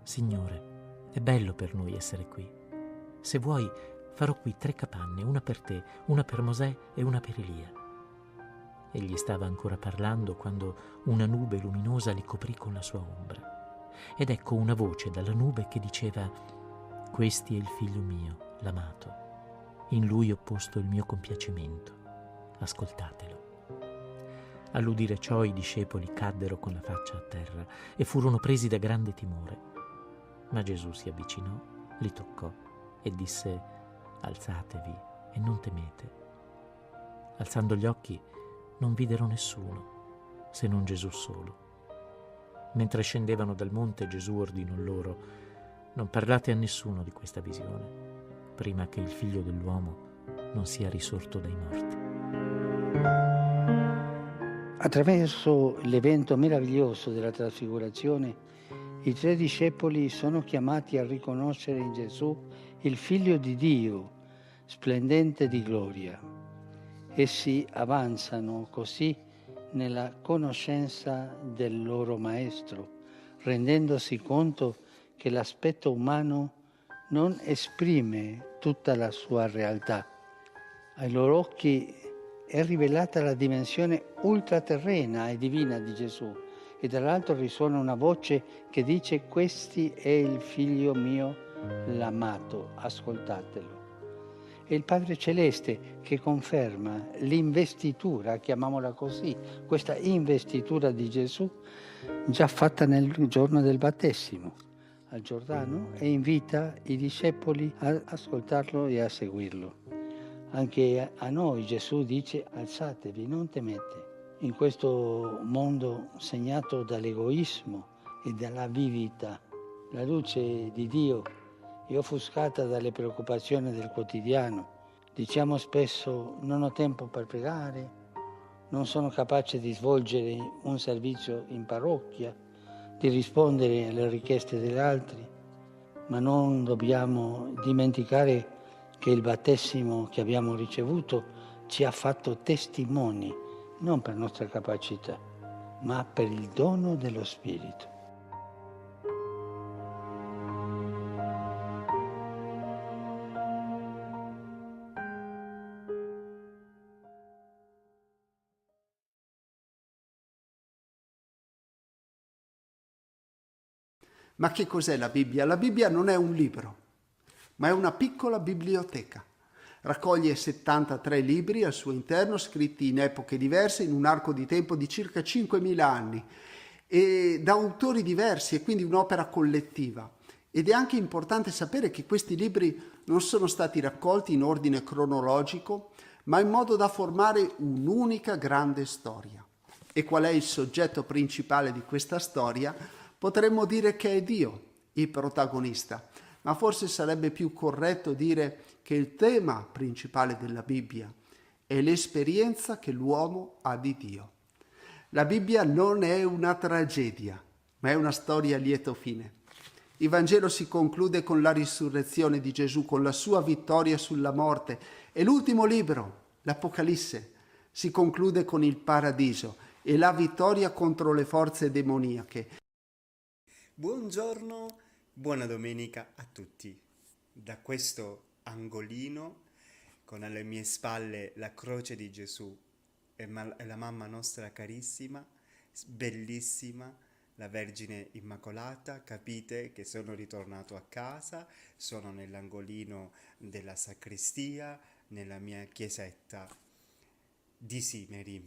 Signore, è bello per noi essere qui. Se vuoi, farò qui 3 capanne, una per te, una per Mosè e una per Elia. Egli stava ancora parlando quando una nube luminosa li coprì con la sua ombra. Ed ecco una voce dalla nube che diceva: Questi è il figlio mio, l'amato. In lui ho posto il mio compiacimento. Ascoltatelo. All'udire ciò i discepoli caddero con la faccia a terra e furono presi da grande timore. Ma Gesù si avvicinò, li toccò e disse: Alzatevi e non temete. Alzando gli occhi non videro nessuno, se non Gesù solo. Mentre scendevano dal monte, Gesù ordinò loro: Non parlate a nessuno di questa visione, prima che il Figlio dell'uomo non sia risorto dai morti. Attraverso l'evento meraviglioso della trasfigurazione, i 3 discepoli sono chiamati a riconoscere in Gesù il Figlio di Dio, splendente di gloria. Essi avanzano così nella conoscenza del loro Maestro, rendendosi conto che l'aspetto umano non esprime tutta la sua realtà. Ai loro occhi è rivelata la dimensione ultraterrena e divina di Gesù, e dall'alto risuona una voce che dice: Questi è il Figlio mio, l'amato, ascoltatelo. È il Padre Celeste che conferma l'investitura, chiamiamola così, questa investitura di Gesù già fatta nel giorno del battesimo al Giordano, e invita i discepoli a ascoltarlo e a seguirlo. Anche a noi Gesù dice: alzatevi, non temete. In questo mondo segnato dall'egoismo e dall'avidità, la luce di Dio è offuscata dalle preoccupazioni del quotidiano. Diciamo spesso: non ho tempo per pregare, non sono capace di svolgere un servizio in parrocchia, di rispondere alle richieste degli altri. Ma non dobbiamo dimenticare che il battesimo che abbiamo ricevuto ci ha fatto testimoni, non per nostra capacità, ma per il dono dello Spirito. Ma che cos'è la Bibbia? La Bibbia non è un libro, ma è una piccola biblioteca. Raccoglie 73 libri al suo interno, scritti in epoche diverse, in un arco di tempo di circa 5.000 anni, e da autori diversi, e quindi un'opera collettiva. Ed è anche importante sapere che questi libri non sono stati raccolti in ordine cronologico, ma in modo da formare un'unica grande storia. E qual è il soggetto principale di questa storia? Potremmo dire che è Dio, il protagonista, ma forse sarebbe più corretto dire che il tema principale della Bibbia è l'esperienza che l'uomo ha di Dio. La Bibbia non è una tragedia, ma è una storia a lieto fine. Il Vangelo si conclude con la risurrezione di Gesù, con la sua vittoria sulla morte, e l'ultimo libro, l'Apocalisse, si conclude con il paradiso e la vittoria contro le forze demoniache. Buongiorno, buona domenica a tutti. Da questo angolino, con alle mie spalle la croce di Gesù e la mamma nostra carissima, bellissima, la Vergine Immacolata, capite che sono ritornato a casa, sono nell'angolino della sacrestia, nella mia chiesetta di Simeri.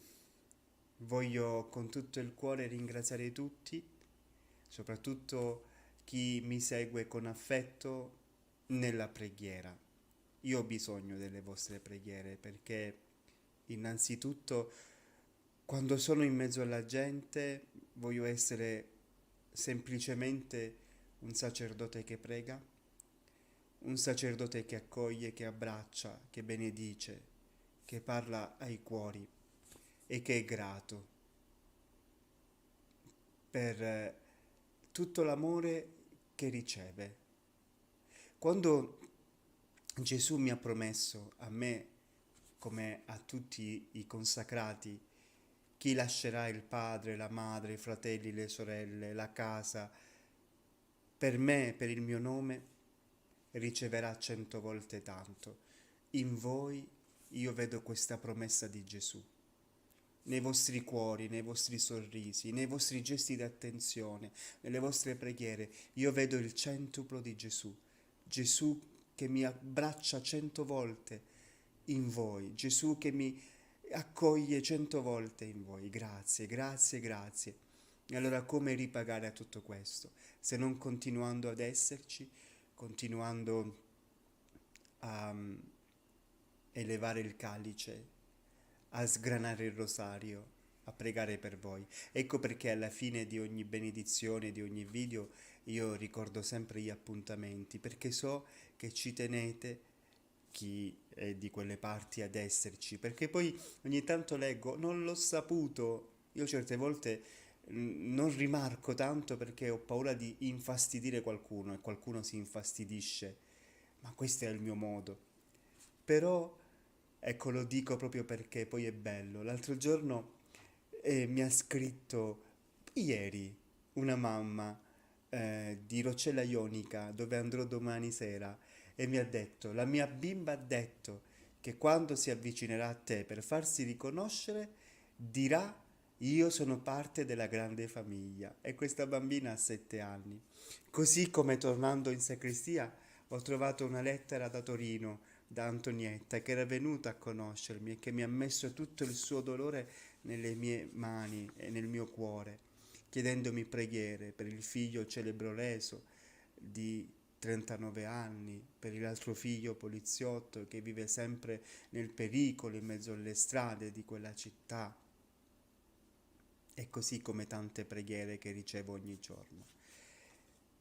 Voglio con tutto il cuore ringraziare tutti, soprattutto chi mi segue con affetto nella preghiera. Io ho bisogno delle vostre preghiere perché innanzitutto quando sono in mezzo alla gente voglio essere semplicemente un sacerdote che prega, un sacerdote che accoglie, che abbraccia, che benedice, che parla ai cuori e che è grato per tutto l'amore che riceve. Quando Gesù mi ha promesso a me, come a tutti i consacrati, chi lascerà il padre, la madre, i fratelli, le sorelle, la casa, per me, per il mio nome, riceverà 100 volte tanto. In voi io vedo questa promessa di Gesù. Nei vostri cuori, nei vostri sorrisi, nei vostri gesti di attenzione, nelle vostre preghiere, io vedo il centuplo di Gesù. Gesù che mi abbraccia 100 volte in voi, Gesù che mi accoglie 100 volte in voi. Grazie, grazie, grazie. E allora come ripagare a tutto questo? Se non continuando ad esserci, continuando a elevare il calice, a sgranare il rosario, a pregare per voi. Ecco perché alla fine di ogni benedizione, di ogni video, io ricordo sempre gli appuntamenti, perché so che ci tenete, chi è di quelle parti, ad esserci, perché poi ogni tanto leggo, non l'ho saputo, io certe volte non rimarco tanto perché ho paura di infastidire qualcuno e qualcuno si infastidisce, ma questo è il mio modo. Però ecco, lo dico proprio perché poi è bello. L'altro giorno mi ha scritto, ieri, una mamma di Roccella Ionica, dove andrò domani sera, e mi ha detto, la mia bimba ha detto che quando si avvicinerà a te per farsi riconoscere, dirà, io sono parte della grande famiglia. E questa bambina ha 7 anni. Così come tornando in sacrestia ho trovato una lettera da Torino, da Antonietta, che era venuta a conoscermi e che mi ha messo tutto il suo dolore nelle mie mani e nel mio cuore, chiedendomi preghiere per il figlio celebroreso di 39 anni, per l'altro figlio poliziotto che vive sempre nel pericolo in mezzo alle strade di quella città, e così come tante preghiere che ricevo ogni giorno.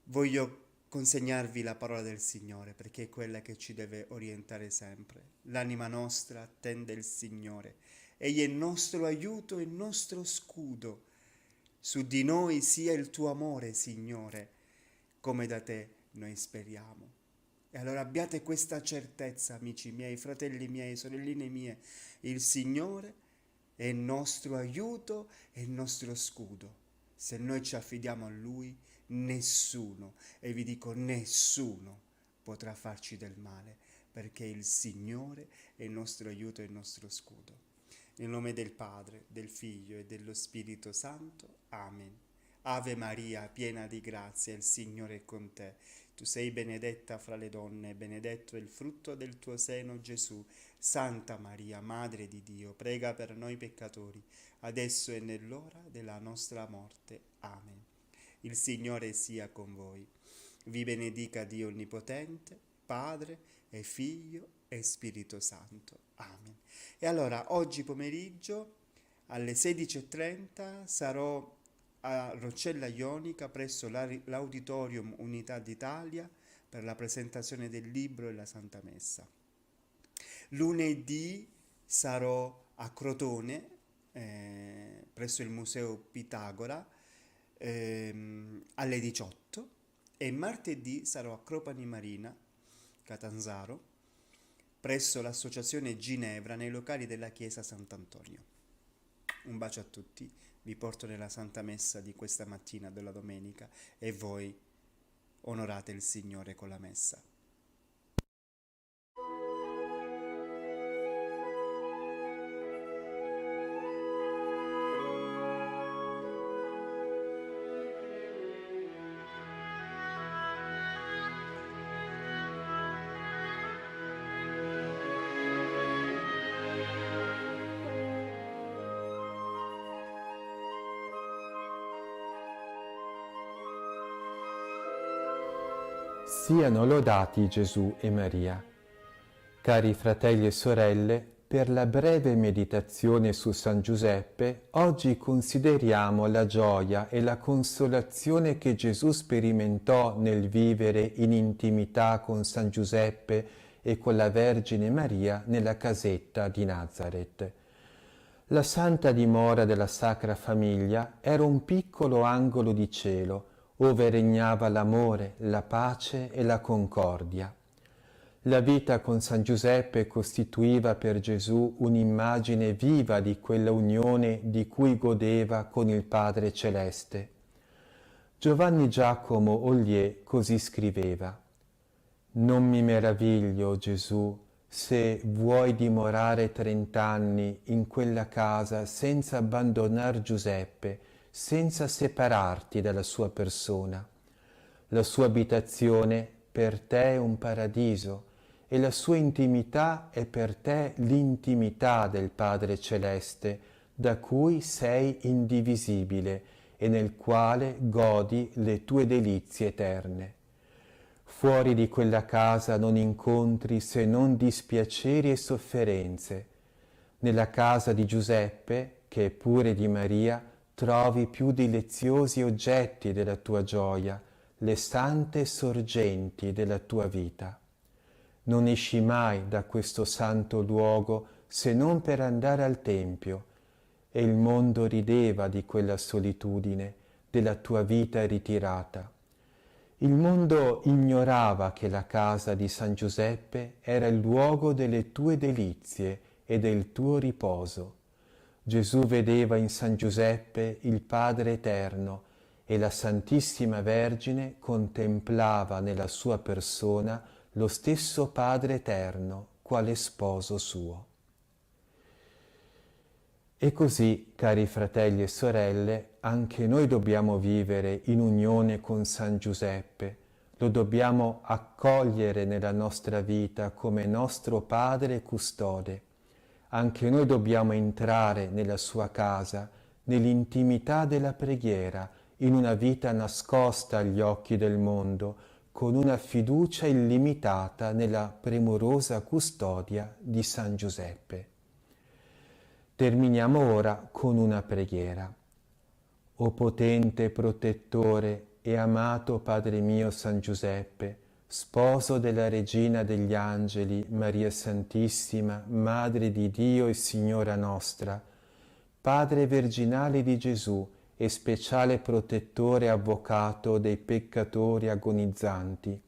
Voglio consegnarvi la parola del Signore, perché è quella che ci deve orientare sempre. L'anima nostra attende il Signore, egli è il nostro aiuto e il nostro scudo. Su di noi sia il tuo amore, Signore, come da te noi speriamo. E allora abbiate questa certezza, amici miei, fratelli miei, sorelline mie, il Signore è il nostro aiuto e il nostro scudo. Se noi ci affidiamo a Lui, nessuno, e vi dico nessuno, potrà farci del male, perché il Signore è il nostro aiuto e il nostro scudo. Nel nome del Padre, del Figlio e dello Spirito Santo. Amen. Ave Maria, piena di grazia, il Signore è con te. Tu sei benedetta fra le donne, benedetto è il frutto del tuo seno, Gesù. Santa Maria, Madre di Dio, prega per noi peccatori, adesso e nell'ora della nostra morte. Amen. Il Signore sia con voi. Vi benedica Dio Onnipotente, Padre e Figlio e Spirito Santo. Amen. E allora, oggi pomeriggio, alle 16:30, sarò a Roccella Ionica, presso l'Auditorium Unità d'Italia, per la presentazione del libro e la Santa Messa. Lunedì sarò a Crotone, presso il Museo Pitagora, alle 18, e martedì sarò a Cropani Marina, Catanzaro, presso l'associazione Ginevra, nei locali della chiesa Sant'Antonio. Un bacio a tutti, vi porto nella Santa Messa di questa mattina della domenica e voi onorate il Signore con la Messa. Siano lodati Gesù e Maria. Cari fratelli e sorelle, per la breve meditazione su San Giuseppe, oggi consideriamo la gioia e la consolazione che Gesù sperimentò nel vivere in intimità con San Giuseppe e con la Vergine Maria nella casetta di Nazareth. La santa dimora della Sacra Famiglia era un piccolo angolo di cielo, ove regnava l'amore, la pace e la concordia. La vita con San Giuseppe costituiva per Gesù un'immagine viva di quella unione di cui godeva con il Padre Celeste. Giovanni Giacomo Ollier così scriveva: «Non mi meraviglio, Gesù, se vuoi dimorare 30 anni in quella casa senza abbandonar Giuseppe, senza separarti dalla sua persona. La sua abitazione per te è un paradiso e la sua intimità è per te l'intimità del Padre Celeste, da cui sei indivisibile e nel quale godi le tue delizie eterne. Fuori di quella casa non incontri se non dispiaceri e sofferenze. Nella casa di Giuseppe, che è pure di Maria, trovi più deliziosi oggetti della tua gioia, le sante sorgenti della tua vita. Non esci mai da questo santo luogo se non per andare al Tempio, e il mondo rideva di quella solitudine, della tua vita ritirata. Il mondo ignorava che la casa di San Giuseppe era il luogo delle tue delizie e del tuo riposo. Gesù vedeva in San Giuseppe il Padre Eterno e la Santissima Vergine contemplava nella sua persona lo stesso Padre Eterno, quale sposo suo. E così, cari fratelli e sorelle, anche noi dobbiamo vivere in unione con San Giuseppe, lo dobbiamo accogliere nella nostra vita come nostro Padre e custode. Anche noi dobbiamo entrare nella sua casa, nell'intimità della preghiera, in una vita nascosta agli occhi del mondo, con una fiducia illimitata nella premurosa custodia di San Giuseppe. Terminiamo ora con una preghiera. O potente protettore e amato Padre mio San Giuseppe, sposo della Regina degli Angeli, Maria Santissima, Madre di Dio e Signora nostra, Padre virginale di Gesù e speciale protettore e avvocato dei peccatori agonizzanti,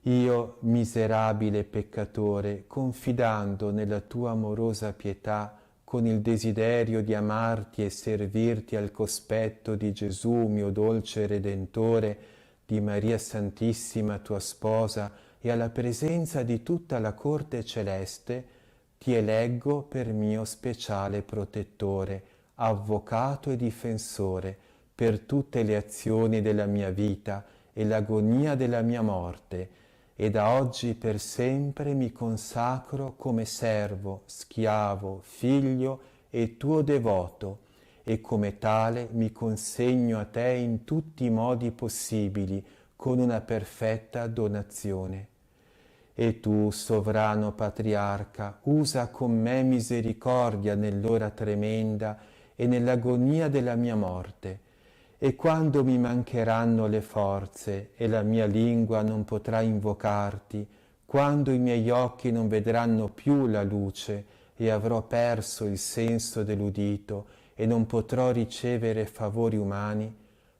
io, miserabile peccatore, confidando nella tua amorosa pietà, con il desiderio di amarti e servirti al cospetto di Gesù, mio dolce Redentore, di Maria Santissima, tua sposa, e alla presenza di tutta la corte celeste, ti eleggo per mio speciale protettore, avvocato e difensore per tutte le azioni della mia vita e l'agonia della mia morte, e da oggi per sempre mi consacro come servo, schiavo, figlio e tuo devoto, e come tale mi consegno a te in tutti i modi possibili, con una perfetta donazione. E tu, sovrano patriarca, usa con me misericordia nell'ora tremenda e nell'agonia della mia morte, e quando mi mancheranno le forze e la mia lingua non potrà invocarti, quando i miei occhi non vedranno più la luce e avrò perso il senso dell'udito e non potrò ricevere favori umani,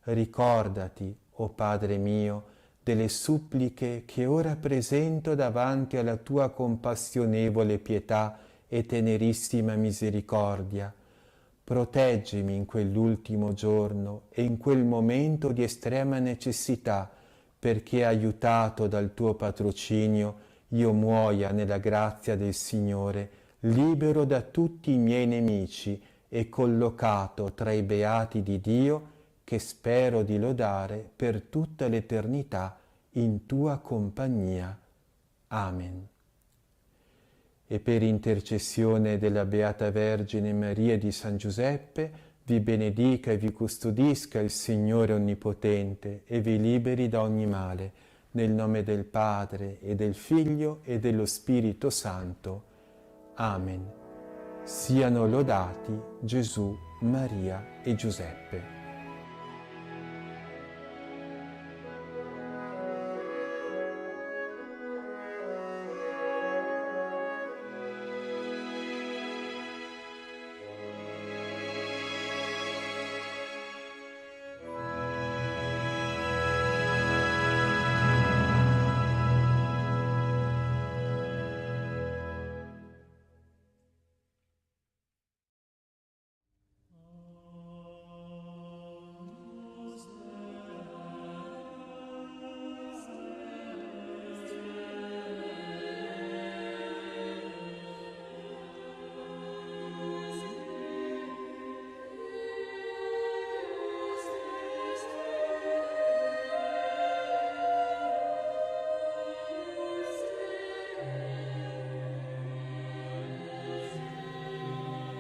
ricordati, o Padre mio, delle suppliche che ora presento davanti alla tua compassionevole pietà e tenerissima misericordia, proteggimi in quell'ultimo giorno e in quel momento di estrema necessità, perché aiutato dal tuo patrocinio io muoia nella grazia del Signore, libero da tutti i miei nemici e collocato tra i beati di Dio, che spero di lodare per tutta l'eternità in tua compagnia. Amen. E per intercessione della Beata Vergine Maria e di San Giuseppe, vi benedica e vi custodisca il Signore Onnipotente e vi liberi da ogni male, nel nome del Padre e del Figlio e dello Spirito Santo. Amen. Siano lodati Gesù, Maria e Giuseppe.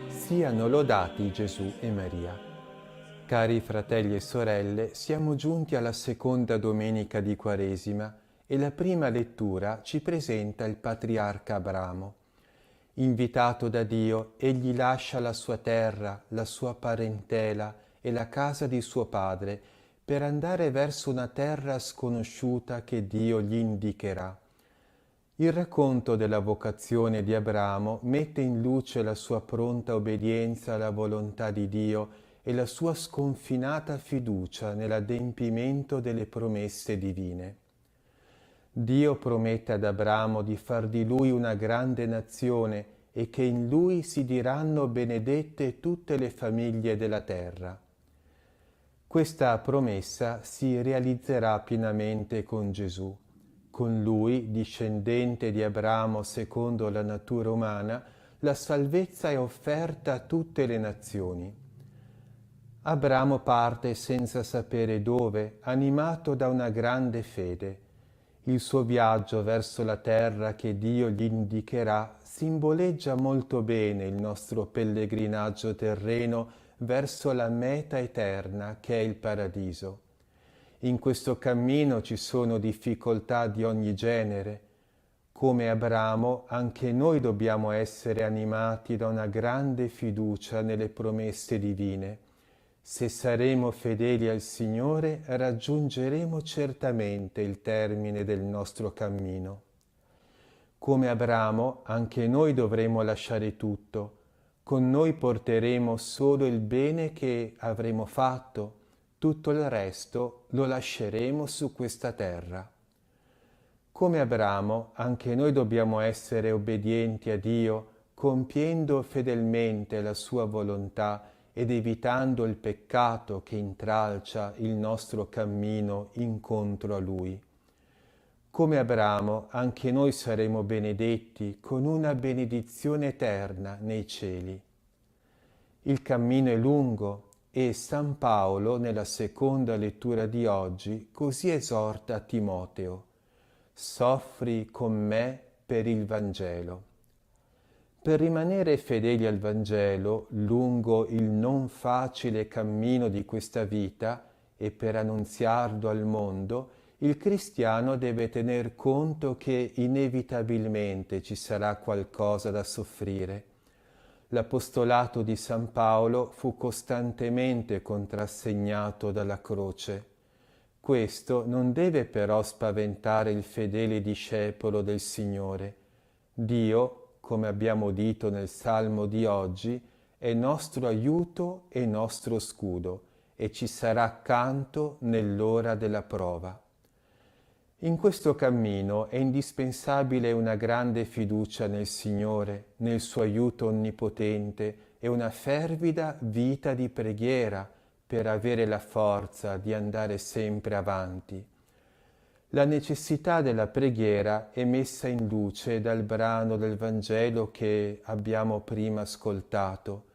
Siano lodati Gesù e Maria. Cari fratelli e sorelle, siamo giunti alla seconda domenica di Quaresima e la prima lettura ci presenta il patriarca Abramo. Invitato da Dio, egli lascia la sua terra, la sua parentela e la casa di suo padre per andare verso una terra sconosciuta che Dio gli indicherà. Il racconto della vocazione di Abramo mette in luce la sua pronta obbedienza alla volontà di Dio e la sua sconfinata fiducia nell'adempimento delle promesse divine. Dio promette ad Abramo di far di lui una grande nazione e che in lui si diranno benedette tutte le famiglie della terra. Questa promessa si realizzerà pienamente con Gesù. Con lui, discendente di Abramo secondo la natura umana, la salvezza è offerta a tutte le nazioni. Abramo parte senza sapere dove, animato da una grande fede. Il suo viaggio verso la terra che Dio gli indicherà simboleggia molto bene il nostro pellegrinaggio terreno verso la meta eterna che è il paradiso. In questo cammino ci sono difficoltà di ogni genere. Come Abramo, anche noi dobbiamo essere animati da una grande fiducia nelle promesse divine. Se saremo fedeli al Signore, raggiungeremo certamente il termine del nostro cammino. Come Abramo, anche noi dovremo lasciare tutto. Con noi porteremo solo il bene che avremo fatto. Tutto il resto lo lasceremo su questa terra. Come Abramo, anche noi dobbiamo essere obbedienti a Dio, compiendo fedelmente la sua volontà ed evitando il peccato che intralcia il nostro cammino incontro a Lui. Come Abramo, anche noi saremo benedetti con una benedizione eterna nei cieli. Il cammino è lungo, e San Paolo, nella seconda lettura di oggi, così esorta Timoteo: soffri con me per il Vangelo. Per rimanere fedeli al Vangelo lungo il non facile cammino di questa vita e per annunziarlo al mondo, il cristiano deve tener conto che inevitabilmente ci sarà qualcosa da soffrire. L'apostolato di San Paolo fu costantemente contrassegnato dalla croce. Questo non deve però spaventare il fedele discepolo del Signore. Dio, come abbiamo udito nel Salmo di oggi, è nostro aiuto e nostro scudo e ci sarà accanto nell'ora della prova. In questo cammino è indispensabile una grande fiducia nel Signore, nel suo aiuto onnipotente, e una fervida vita di preghiera per avere la forza di andare sempre avanti. La necessità della preghiera è messa in luce dal brano del Vangelo che abbiamo prima ascoltato.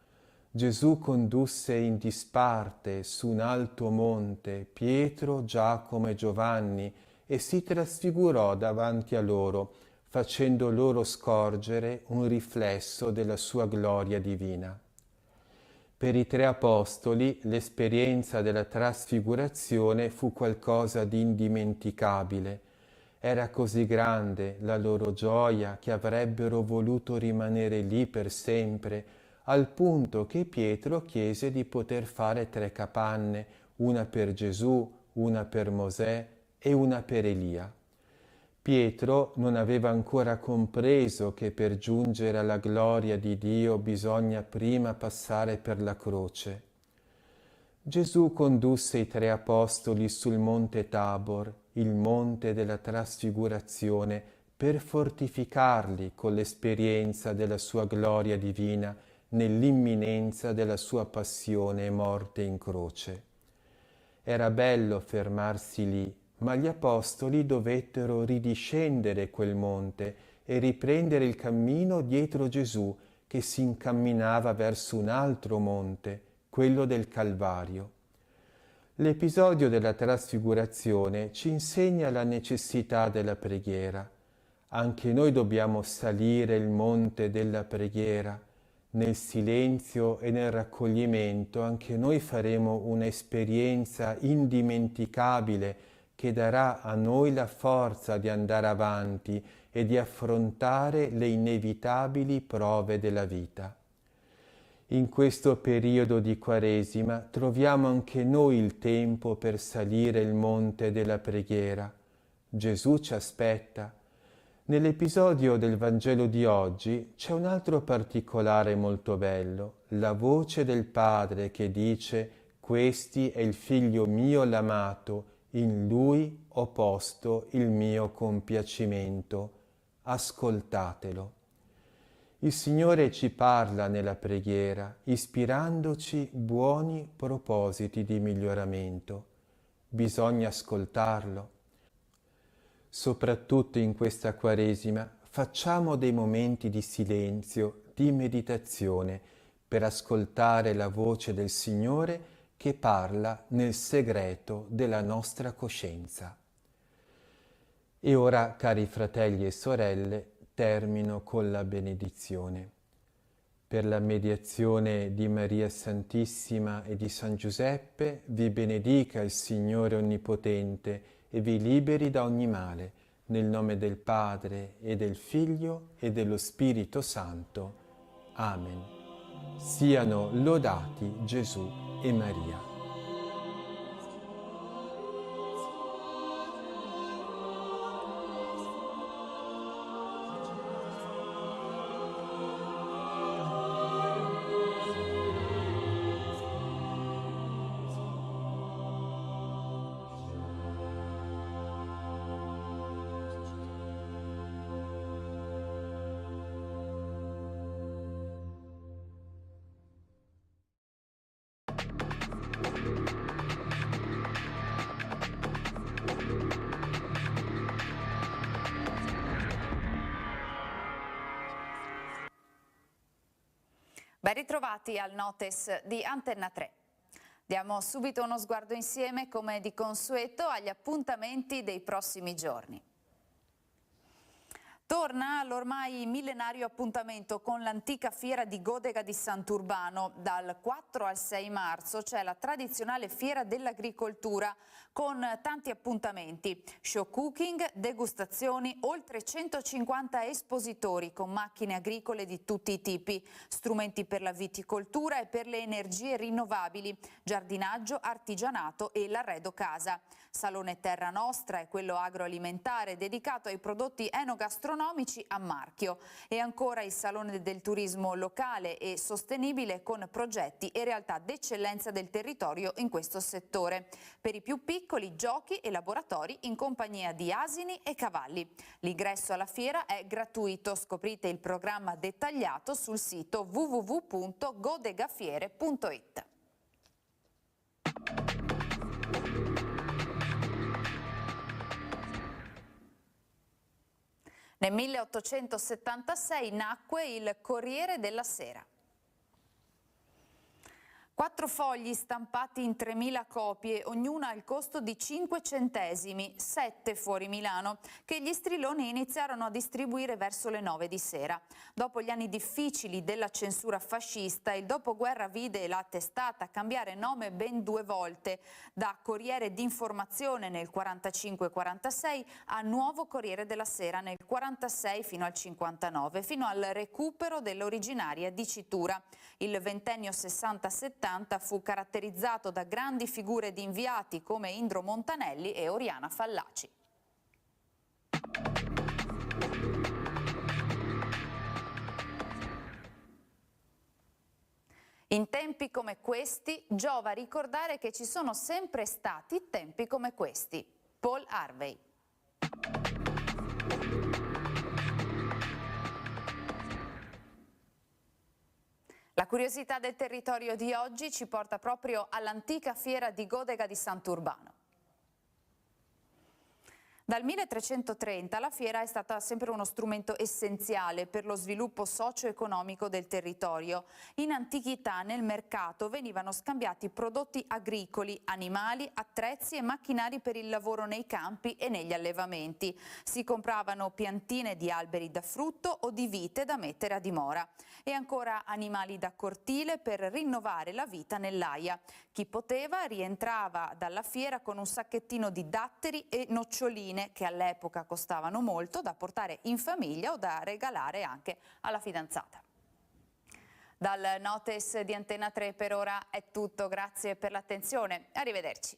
Gesù condusse in disparte su un alto monte Pietro, Giacomo e Giovanni e si trasfigurò davanti a loro, facendo loro scorgere un riflesso della sua gloria divina. Per i 3 apostoli l'esperienza della trasfigurazione fu qualcosa di indimenticabile. Era così grande la loro gioia che avrebbero voluto rimanere lì per sempre, al punto che Pietro chiese di poter fare 3 capanne, una per Gesù, una per Mosè e una per Elia. Pietro non aveva ancora compreso che per giungere alla gloria di Dio bisogna prima passare per la croce. Gesù condusse i 3 apostoli sul monte Tabor, il monte della trasfigurazione, per fortificarli con l'esperienza della sua gloria divina nell'imminenza della sua passione e morte in croce. Era bello fermarsi lì, ma gli apostoli dovettero ridiscendere quel monte e riprendere il cammino dietro Gesù che si incamminava verso un altro monte, quello del Calvario. L'episodio della trasfigurazione ci insegna la necessità della preghiera. Anche noi dobbiamo salire il monte della preghiera. Nel silenzio e nel raccoglimento anche noi faremo un'esperienza indimenticabile che darà a noi la forza di andare avanti e di affrontare le inevitabili prove della vita. In questo periodo di Quaresima troviamo anche noi il tempo per salire il monte della preghiera. Gesù ci aspetta. Nell'episodio del Vangelo di oggi c'è un altro particolare molto bello, la voce del Padre che dice: «Questi è il Figlio mio l'amato, in Lui ho posto il mio compiacimento. Ascoltatelo». Il Signore ci parla nella preghiera, ispirandoci buoni propositi di miglioramento. Bisogna ascoltarlo. Soprattutto in questa Quaresima facciamo dei momenti di silenzio, di meditazione, per ascoltare la voce del Signore che parla nel segreto della nostra coscienza. E ora, cari fratelli e sorelle, termino con la benedizione. Per la mediazione di Maria Santissima e di San Giuseppe, vi benedica il Signore Onnipotente e vi liberi da ogni male, nel nome del Padre e del Figlio e dello Spirito Santo. Amen. Siano lodati Gesù e Maria. Ben ritrovati al Notes di Antenna 3. Diamo subito uno sguardo insieme, come di consueto, agli appuntamenti dei prossimi giorni. Torna l'ormai millenario appuntamento con l'antica fiera di Godega di Sant'Urbano. Dal 4 al 6 marzo c'è la tradizionale fiera dell'agricoltura con tanti appuntamenti, show cooking, degustazioni, oltre 150 espositori con macchine agricole di tutti i tipi, strumenti per la viticoltura e per le energie rinnovabili, giardinaggio, artigianato e l'arredo casa. Salone Terra Nostra è quello agroalimentare dedicato ai prodotti enogastronomici gastronomici a marchio. E ancora il Salone del Turismo locale e sostenibile con progetti e realtà d'eccellenza del territorio in questo settore. Per i più piccoli, giochi e laboratori in compagnia di asini e cavalli. L'ingresso alla fiera è gratuito. Scoprite il programma dettagliato sul sito www.godegafiere.it. Nel 1876 nacque il Corriere della Sera. 4 fogli stampati in 3.000 copie, ognuna al costo di 5 centesimi, 7 fuori Milano, che gli strilloni iniziarono a distribuire verso le 9 di sera. Dopo gli anni difficili della censura fascista, il dopoguerra vide la testata cambiare nome ben 2 volte, da Corriere d'Informazione nel 45-46 a Nuovo Corriere della Sera nel 46 fino al 59, fino al recupero dell'originaria dicitura. Il ventennio 60-70 fu caratterizzato da grandi figure di inviati come Indro Montanelli e Oriana Fallaci. In tempi come questi giova ricordare che ci sono sempre stati tempi come questi. Paul Harvey. La curiosità del territorio di oggi ci porta proprio all'antica fiera di Godega di Sant'Urbano. Dal 1330 la fiera è stata sempre uno strumento essenziale per lo sviluppo socio-economico del territorio. In antichità nel mercato venivano scambiati prodotti agricoli, animali, attrezzi e macchinari per il lavoro nei campi e negli allevamenti. Si compravano piantine di alberi da frutto o di vite da mettere a dimora. E ancora animali da cortile per rinnovare la vita nell'aia. Chi poteva rientrava dalla fiera con un sacchettino di datteri e noccioline che all'epoca costavano molto, da portare in famiglia o da regalare anche alla fidanzata. Dal Notes di Antena 3 per ora è tutto, grazie per l'attenzione, arrivederci.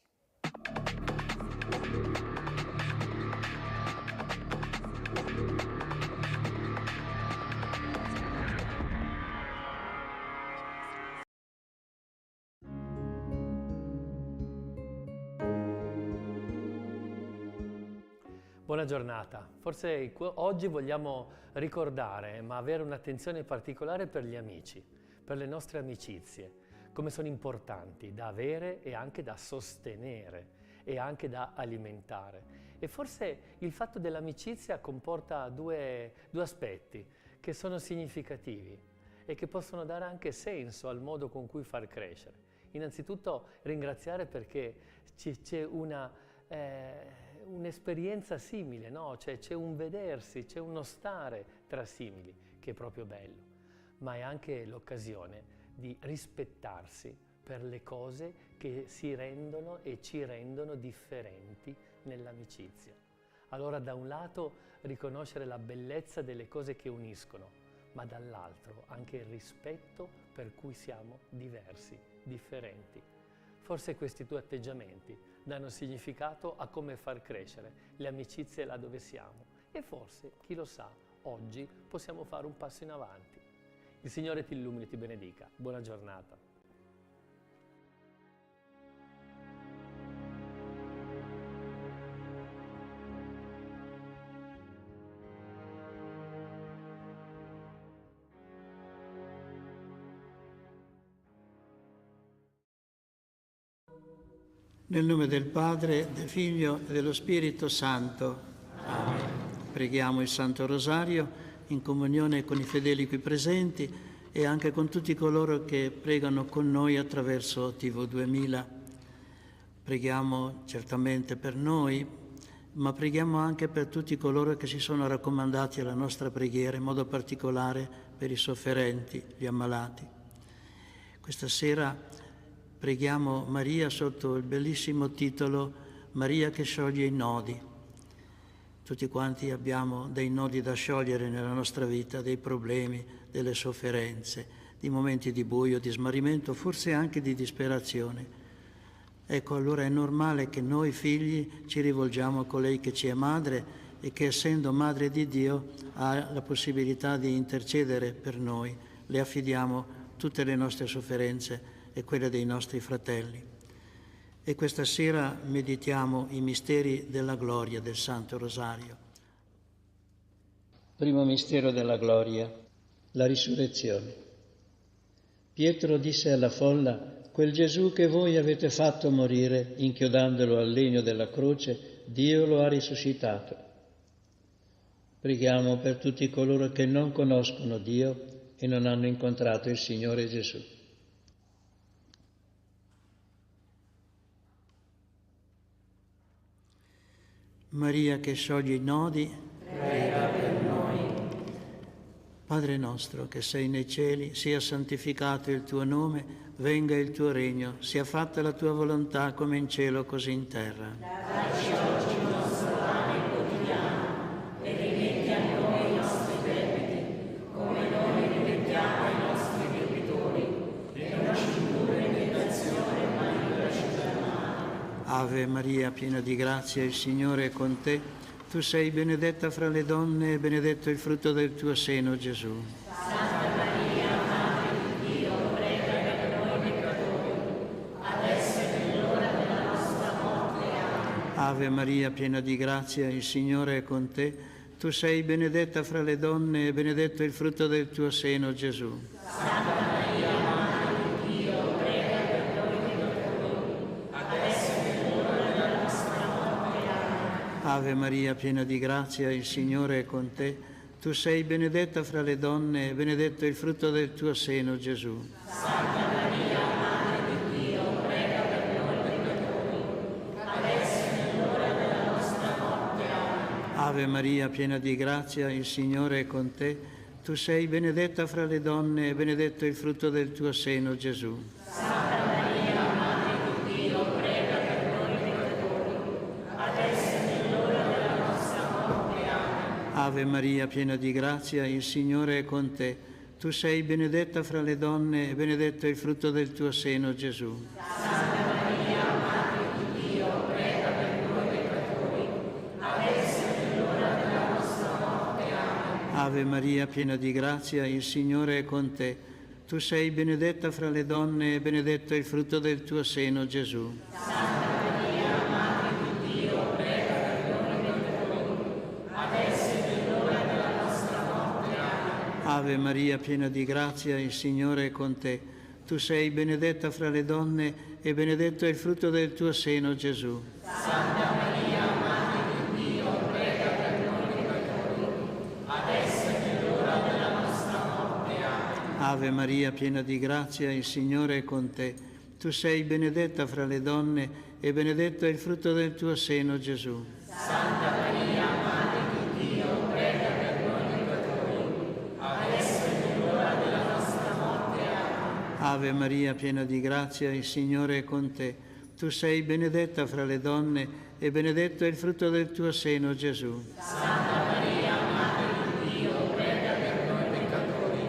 Buona giornata. Forse oggi vogliamo ricordare, ma avere un'attenzione particolare per gli amici, per le nostre amicizie, come sono importanti da avere e anche da sostenere e anche da alimentare. E forse il fatto dell'amicizia comporta due aspetti che sono significativi e che possono dare anche senso al modo con cui far crescere. Innanzitutto ringraziare perché c'è un'esperienza simile, no? Cioè, c'è un vedersi, c'è uno stare tra simili, che è proprio bello, ma è anche l'occasione di rispettarsi per le cose che si rendono e ci rendono differenti nell'amicizia. Allora, da un lato riconoscere la bellezza delle cose che uniscono, ma dall'altro anche il rispetto per cui siamo diversi, differenti. Forse questi 2 atteggiamenti danno significato a come far crescere le amicizie là dove siamo e forse, chi lo sa, oggi possiamo fare un passo in avanti. Il Signore ti illumini e ti benedica. Buona giornata. Nel nome del Padre, del Figlio e dello Spirito Santo. Amen. Preghiamo il Santo Rosario in comunione con i fedeli qui presenti e anche con tutti coloro che pregano con noi attraverso TV 2000. Preghiamo certamente per noi, ma preghiamo anche per tutti coloro che si sono raccomandati alla nostra preghiera, in modo particolare per i sofferenti, gli ammalati. Questa sera preghiamo Maria sotto il bellissimo titolo Maria che scioglie i nodi. Tutti quanti abbiamo dei nodi da sciogliere nella nostra vita, dei problemi, delle sofferenze, di momenti di buio, di smarrimento, forse anche di disperazione. Ecco, allora è normale che noi figli ci rivolgiamo a colei che ci è madre e che essendo Madre di Dio ha la possibilità di intercedere per noi. Le affidiamo tutte le nostre sofferenze e quelle dei nostri fratelli. E questa sera meditiamo i misteri della gloria del Santo Rosario. Primo mistero della gloria, la risurrezione. Pietro disse alla folla: quel Gesù che voi avete fatto morire inchiodandolo al legno della croce, Dio lo ha risuscitato. Preghiamo per tutti coloro che non conoscono Dio e non hanno incontrato il Signore Gesù. Maria che scioglie i nodi, prega per noi. Padre nostro che sei nei cieli, sia santificato il tuo nome, venga il tuo regno, sia fatta la tua volontà come in cielo così in terra. Dacci oggi il nostro pane quotidiano e rimetti a noi i nostri debiti, come noi rimettiamo ai nostri debitori, e non ci indurre in tentazione, ma liberaci dal male. Ave Maria, piena di grazia, il Signore è con te. Tu sei benedetta fra le donne e benedetto il frutto del tuo seno, Gesù. Santa Maria, Madre di Dio, prega per noi peccatori, adesso è nell'ora della nostra morte. Amen. Ave Maria, piena di grazia, il Signore è con te. Tu sei benedetta fra le donne e benedetto il frutto del tuo seno, Gesù. Santa Maria, Madre di Dio, prega per noi peccatori, adesso è nell'ora della nostra morte. Amen. Ave Maria, piena di grazia, il Signore è con te. Tu sei benedetta fra le donne e benedetto il frutto del tuo seno, Gesù. Santa Maria, Madre di Dio, prega per noi peccatori, adesso è nell'ora della nostra morte. Amen. Ave Maria, piena di grazia, il Signore è con te. Tu sei benedetta fra le donne e benedetto il frutto del tuo seno, Gesù. Santa Maria, Madre di Dio, prega per noi peccatori, adesso è nell'ora della nostra morte. Amen. Ave Maria, piena di grazia, il Signore è con te. Tu sei benedetta fra le donne e benedetto il frutto del tuo seno, Gesù. Santa Maria, Madre di Dio, prega per noi peccatori, adesso è nell'ora della nostra morte. Amen. Ave Maria, piena di grazia, il Signore è con te. Tu sei benedetta fra le donne e benedetto il frutto del tuo seno, Gesù. Santa Maria, Madre di Dio, prega per noi peccatori, adesso è nell'ora della nostra morte. Amen. Ave Maria, piena di grazia, il Signore è con te. Tu sei benedetta fra le donne e benedetto è il frutto del tuo seno, Gesù. Santa Maria, Madre di Dio, prega per noi peccatori, adesso è nell'ora della nostra morte. Amen. Ave Maria, piena di grazia, il Signore è con te. Tu sei benedetta fra le donne e benedetto è il frutto del tuo seno, Gesù. Santa Maria, Madre di Dio, prega per noi peccatori, adesso è nell'ora della nostra morte. Amen. Ave Maria, piena di grazia, il Signore è con te. Tu sei benedetta fra le donne e benedetto è il frutto del tuo seno, Gesù. Santa Maria, Madre di Dio, prega per noi peccatori,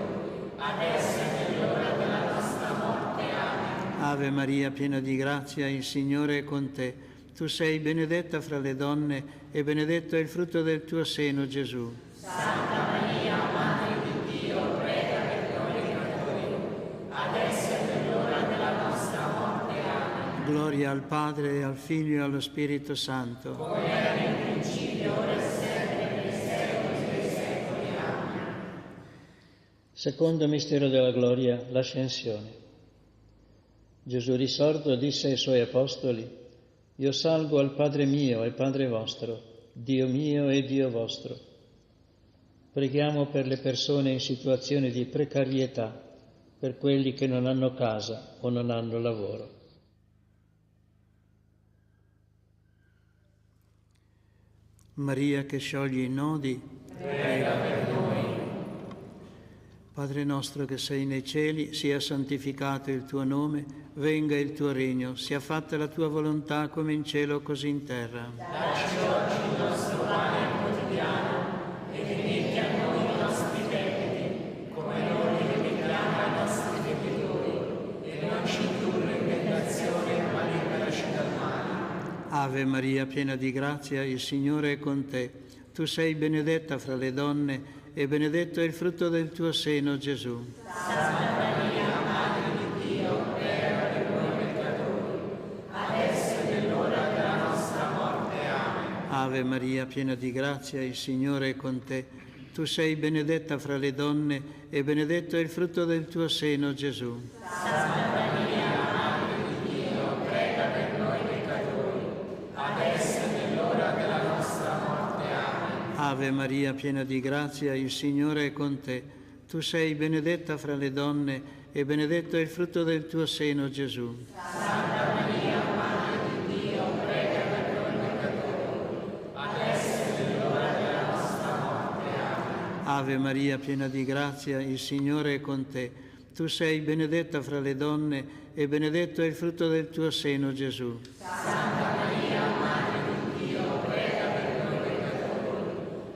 adesso è nell'ora della nostra morte. Amen. Ave Maria, piena di grazia, il Signore è con te. Tu sei benedetta fra le donne e benedetto è il frutto del tuo seno, Gesù. Santa Maria, Madre di Dio, prega per noi peccatori, adesso è nell'ora della nostra morte. Amen. Gloria al Padre, al Figlio e allo Spirito Santo. Come era nel principio, ora e sempre, nei secoli dei secoli. Amen. Secondo mistero della gloria, l'ascensione. Gesù risorto disse ai suoi apostoli: Io salgo al Padre mio e Padre vostro, Dio mio e Dio vostro. Preghiamo per le persone in situazioni di precarietà, per quelli che non hanno casa o non hanno lavoro. Maria che scioglie i nodi, prega per noi. Padre nostro che sei nei cieli, sia santificato il tuo nome, venga il tuo regno, sia fatta la tua volontà come in cielo così in terra. Dacci oggi il nostro pane quotidiano e rimetti a noi i nostri debiti, come noi rimettiamo ai nostri debitori, e non ci indurre in tentazione, ma liberaci dal male. Ave Maria, piena di grazia, il Signore è con te. Tu sei benedetta fra le donne e benedetto è il frutto del tuo seno, Gesù. Santa Maria, Madre di Dio, prega per noi peccatori, adesso è nell'ora della nostra morte. Amen. Ave Maria, piena di grazia, il Signore è con te. Tu sei benedetta fra le donne e benedetto è il frutto del tuo seno, Gesù. Santa Maria, Madre di Dio, prega per noi peccatori, adesso è nell'ora della nostra morte. Amen. Ave Maria, piena di grazia, il Signore è con te. Tu sei benedetta fra le donne e benedetto è il frutto del tuo seno, Gesù. Santa Maria, Madre di Dio, prega per noi peccatori, adesso è nell'ora della nostra morte. Amen. Ave Maria, piena di grazia, il Signore è con te. Tu sei benedetta fra le donne e benedetto è il frutto del tuo seno, Gesù. Santa Maria, Madre di Dio, prega per noi peccatori,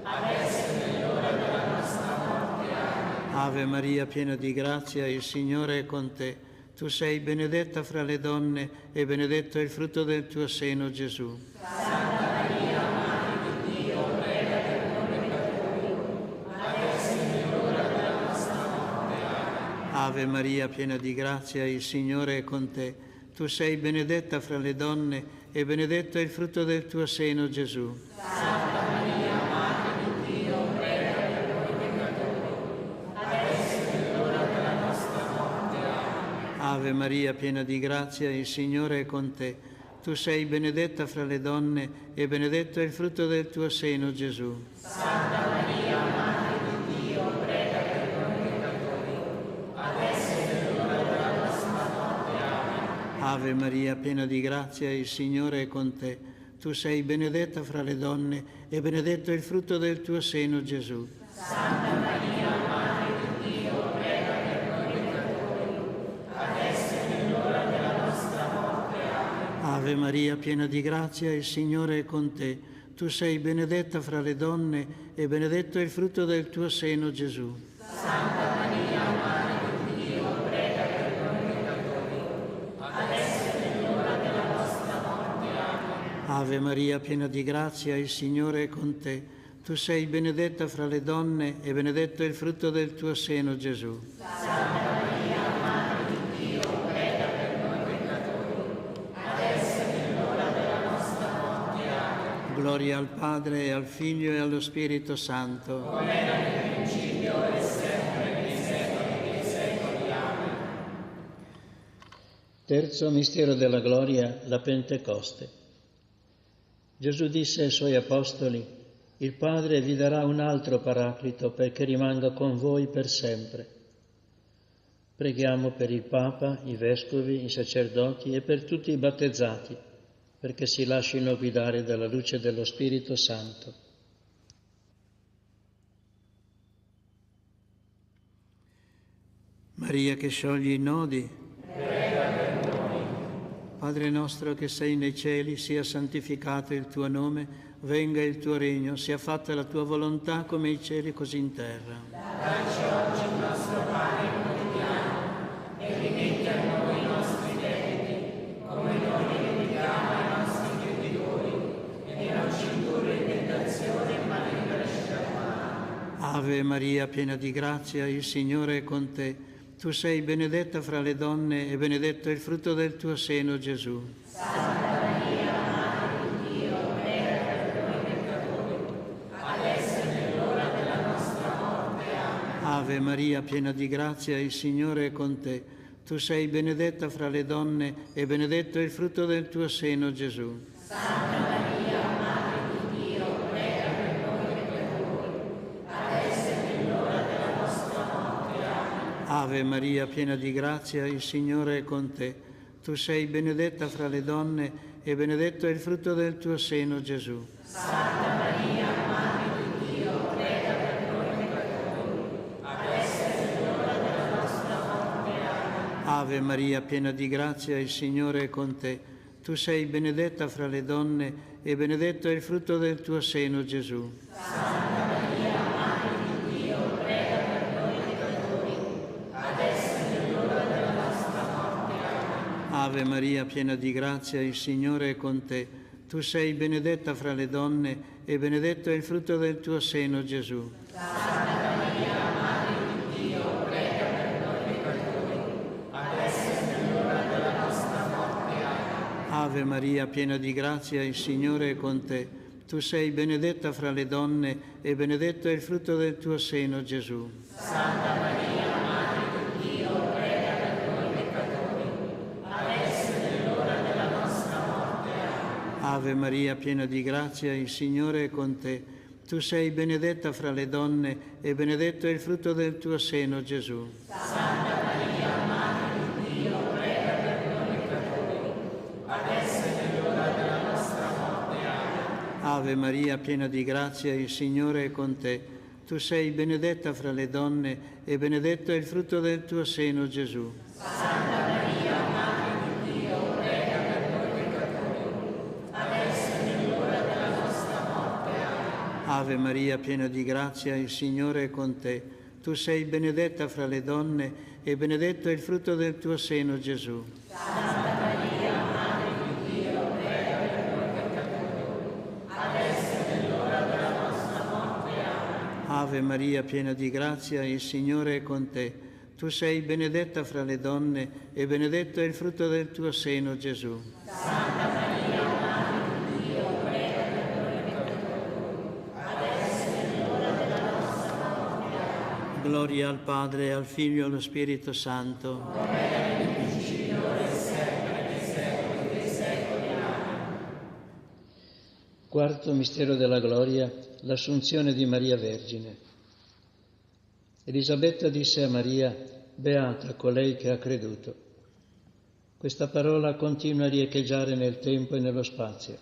adesso è nell'ora della nostra morte. Amen. Ave Maria, piena di grazia, il Signore è con te. Tu sei benedetta fra le donne e benedetto è il frutto del tuo seno, Gesù. Santa Maria, Madre di Dio, prega per noi peccatori, adesso è nell'ora della nostra morte. Amen. Ave Maria, piena di grazia, il Signore è con te. Tu sei benedetta fra le donne e benedetto è il frutto del tuo seno, Gesù. Santa Maria, Madre di Dio, prega per noi peccatori, adesso è nell'ora della nostra morte. Amen. Ave Maria, piena di grazia, il Signore è con te. Tu sei benedetta fra le donne e benedetto è il frutto del tuo seno, Gesù. Santa Maria, Madre di Dio, prega per noi peccatori, adesso è nell'ora della nostra morte. Amen. Ave Maria, piena di grazia, il Signore è con te. Tu sei benedetta fra le donne e benedetto è il frutto del tuo seno, Gesù. Santa Maria, Madre di Dio, prega per noi peccatori, adesso è nell'ora della nostra morte. Amen. Ave Maria, piena di grazia, il Signore è con te. Tu sei benedetta fra le donne e benedetto è il frutto del tuo seno, Gesù. Santa Maria, Madre di Dio, prega per noi peccatori, adesso è nell'ora della nostra morte. Amen. Ave Maria, piena di grazia, il Signore è con te. Tu sei benedetta fra le donne e benedetto è il frutto del tuo seno, Gesù. Santa Maria, Madre di Dio, prega per noi peccatori, adesso è nell'ora della nostra morte. Amen. Gloria al Padre e al Figlio e allo Spirito Santo. Come era nel principio e sempre nei secoli dei secoli. Amen. Terzo mistero della gloria, la Pentecoste. Gesù disse ai Suoi Apostoli: il Padre vi darà un altro Paraclito perché rimanga con voi per sempre. Preghiamo per il Papa, i Vescovi, i sacerdoti e per tutti i battezzati, perché si lascino guidare dalla luce dello Spirito Santo. Maria che scioglie i nodi, Prega per noi. Padre nostro che sei nei cieli, sia santificato il tuo nome, venga il tuo regno, sia fatta la tua volontà come ai cieli così in terra. Dacci oggi il nostro pane quotidiano e rimetti a noi i nostri debiti, come noi li rimettiamo ai nostri debitori, e non ci indurre in tentazione, ma liberaci dal male. Ave Maria, piena di grazia, il Signore è con te. Tu sei benedetta fra le donne e benedetto è il frutto del tuo seno, Gesù. Santa Maria, Madre di Dio, prega per noi peccatori, adesso è nell'ora della nostra morte. Amen. Ave Maria, piena di grazia, il Signore è con te. Tu sei benedetta fra le donne e benedetto è il frutto del tuo seno, Gesù. Santa Maria, Madre di Dio, prega per noi peccatori, adesso è nell'ora della nostra morte. Amen. Ave Maria, piena di grazia, il Signore è con te. Tu sei benedetta fra le donne e benedetto è il frutto del tuo seno, Gesù. Santa Maria, Madre di Dio, prega per noi peccatori, adesso è nell'ora della nostra morte. Amen. Ave Maria, piena di grazia, il Signore è con te. Tu sei benedetta fra le donne e benedetto è il frutto del tuo seno, Gesù. Santa Maria, Madre di Dio, prega per noi peccatori, adesso è nell'ora della nostra morte. Amen. Ave Maria, piena di grazia, il Signore è con te. Tu sei benedetta fra le donne e benedetto è il frutto del tuo seno, Gesù. Santa Maria, Madre di Dio, prega per noi peccatori, adesso è l'ora della nostra morte. Amen. Ave Maria, piena di grazia, il Signore è con te. Tu sei benedetta fra le donne e benedetto è il frutto del tuo seno, Gesù. Santa Maria, Madre di Dio, prega per noi peccatori, adesso è l'ora della nostra morte. Amen. Ave Maria, piena di grazia, il Signore è con te. Tu sei benedetta fra le donne e benedetto è il frutto del tuo seno, Gesù. Santa Maria, Madre di Dio, prega per noi peccatori, adesso è l'ora della nostra morte. Amen. Ave Maria, piena di grazia, il Signore è con te. Tu sei benedetta fra le donne e benedetto è il frutto del tuo seno, Gesù. Santa Maria, Madre di Dio, prega per noi peccatori, adesso è l'ora della nostra morte. Amen. Ave Maria, piena di grazia, il Signore è con te. Tu sei benedetta fra le donne e benedetto è il frutto del tuo seno, Gesù. Santa Maria, Madre di Dio, prega per noi peccatori, adesso è l'ora della nostra morte. Amen. Ave Maria, piena di grazia, il Signore è con te. Tu sei benedetta fra le donne e benedetto è il frutto del tuo seno, Gesù. Santa Maria, Madre di Dio, prega per noi peccatori, adesso è l'ora della nostra morte. Amen. Gloria al Padre, al Figlio e allo Spirito Santo. Come era nel principio, ora e sempre, nei secoli dei secoli. Amen. Quarto mistero della gloria, l'assunzione di Maria Vergine. Elisabetta disse a Maria: beata colei che ha creduto. Questa parola continua a riecheggiare nel tempo e nello spazio.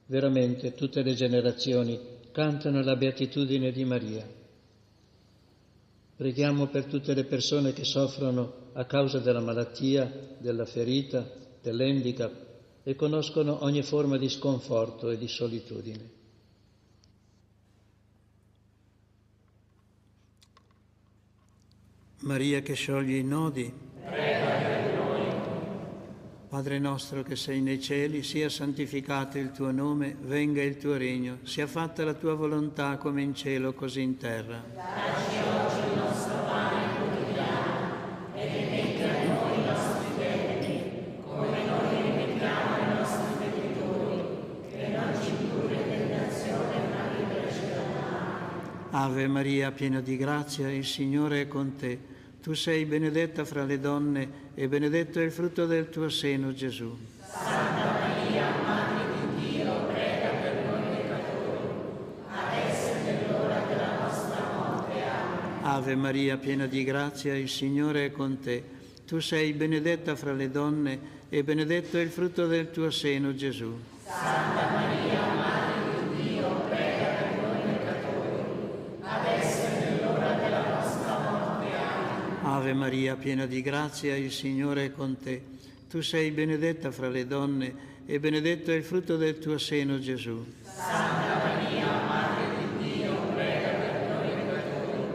Veramente tutte le generazioni cantano la beatitudine di Maria. Preghiamo per tutte le persone che soffrono a causa della malattia, della ferita, dell'handicap e conoscono ogni forma di sconforto e di solitudine. Maria che scioglie i nodi, prega per noi. Padre nostro che sei nei cieli, sia santificato il tuo nome, venga il tuo regno, sia fatta la tua volontà come in cielo così in terra. Dacci oggi il nostro pane quotidiano e rimetti a noi i nostri debiti, come noi rimettiamo ai nostri debitori, e non ci indurre in tentazione, ma liberaci dal male. Ave Maria, piena di grazia, il Signore è con te. Tu sei benedetta fra le donne e benedetto è il frutto del tuo seno, Gesù. Santa Maria, Madre di Dio, prega per noi peccatori, adesso è l'ora della nostra morte. Amen. Ave Maria, piena di grazia, il Signore è con te. Tu sei benedetta fra le donne e benedetto è il frutto del tuo seno, Gesù. Santa Maria, Madre di Dio, prega per noi peccatori, adesso è l'ora della nostra morte. Amen. Ave Maria, piena di grazia, il Signore è con te. Tu sei benedetta fra le donne e benedetto è il frutto del tuo seno, Gesù. Santa Maria, Madre di Dio, prega per noi peccatori,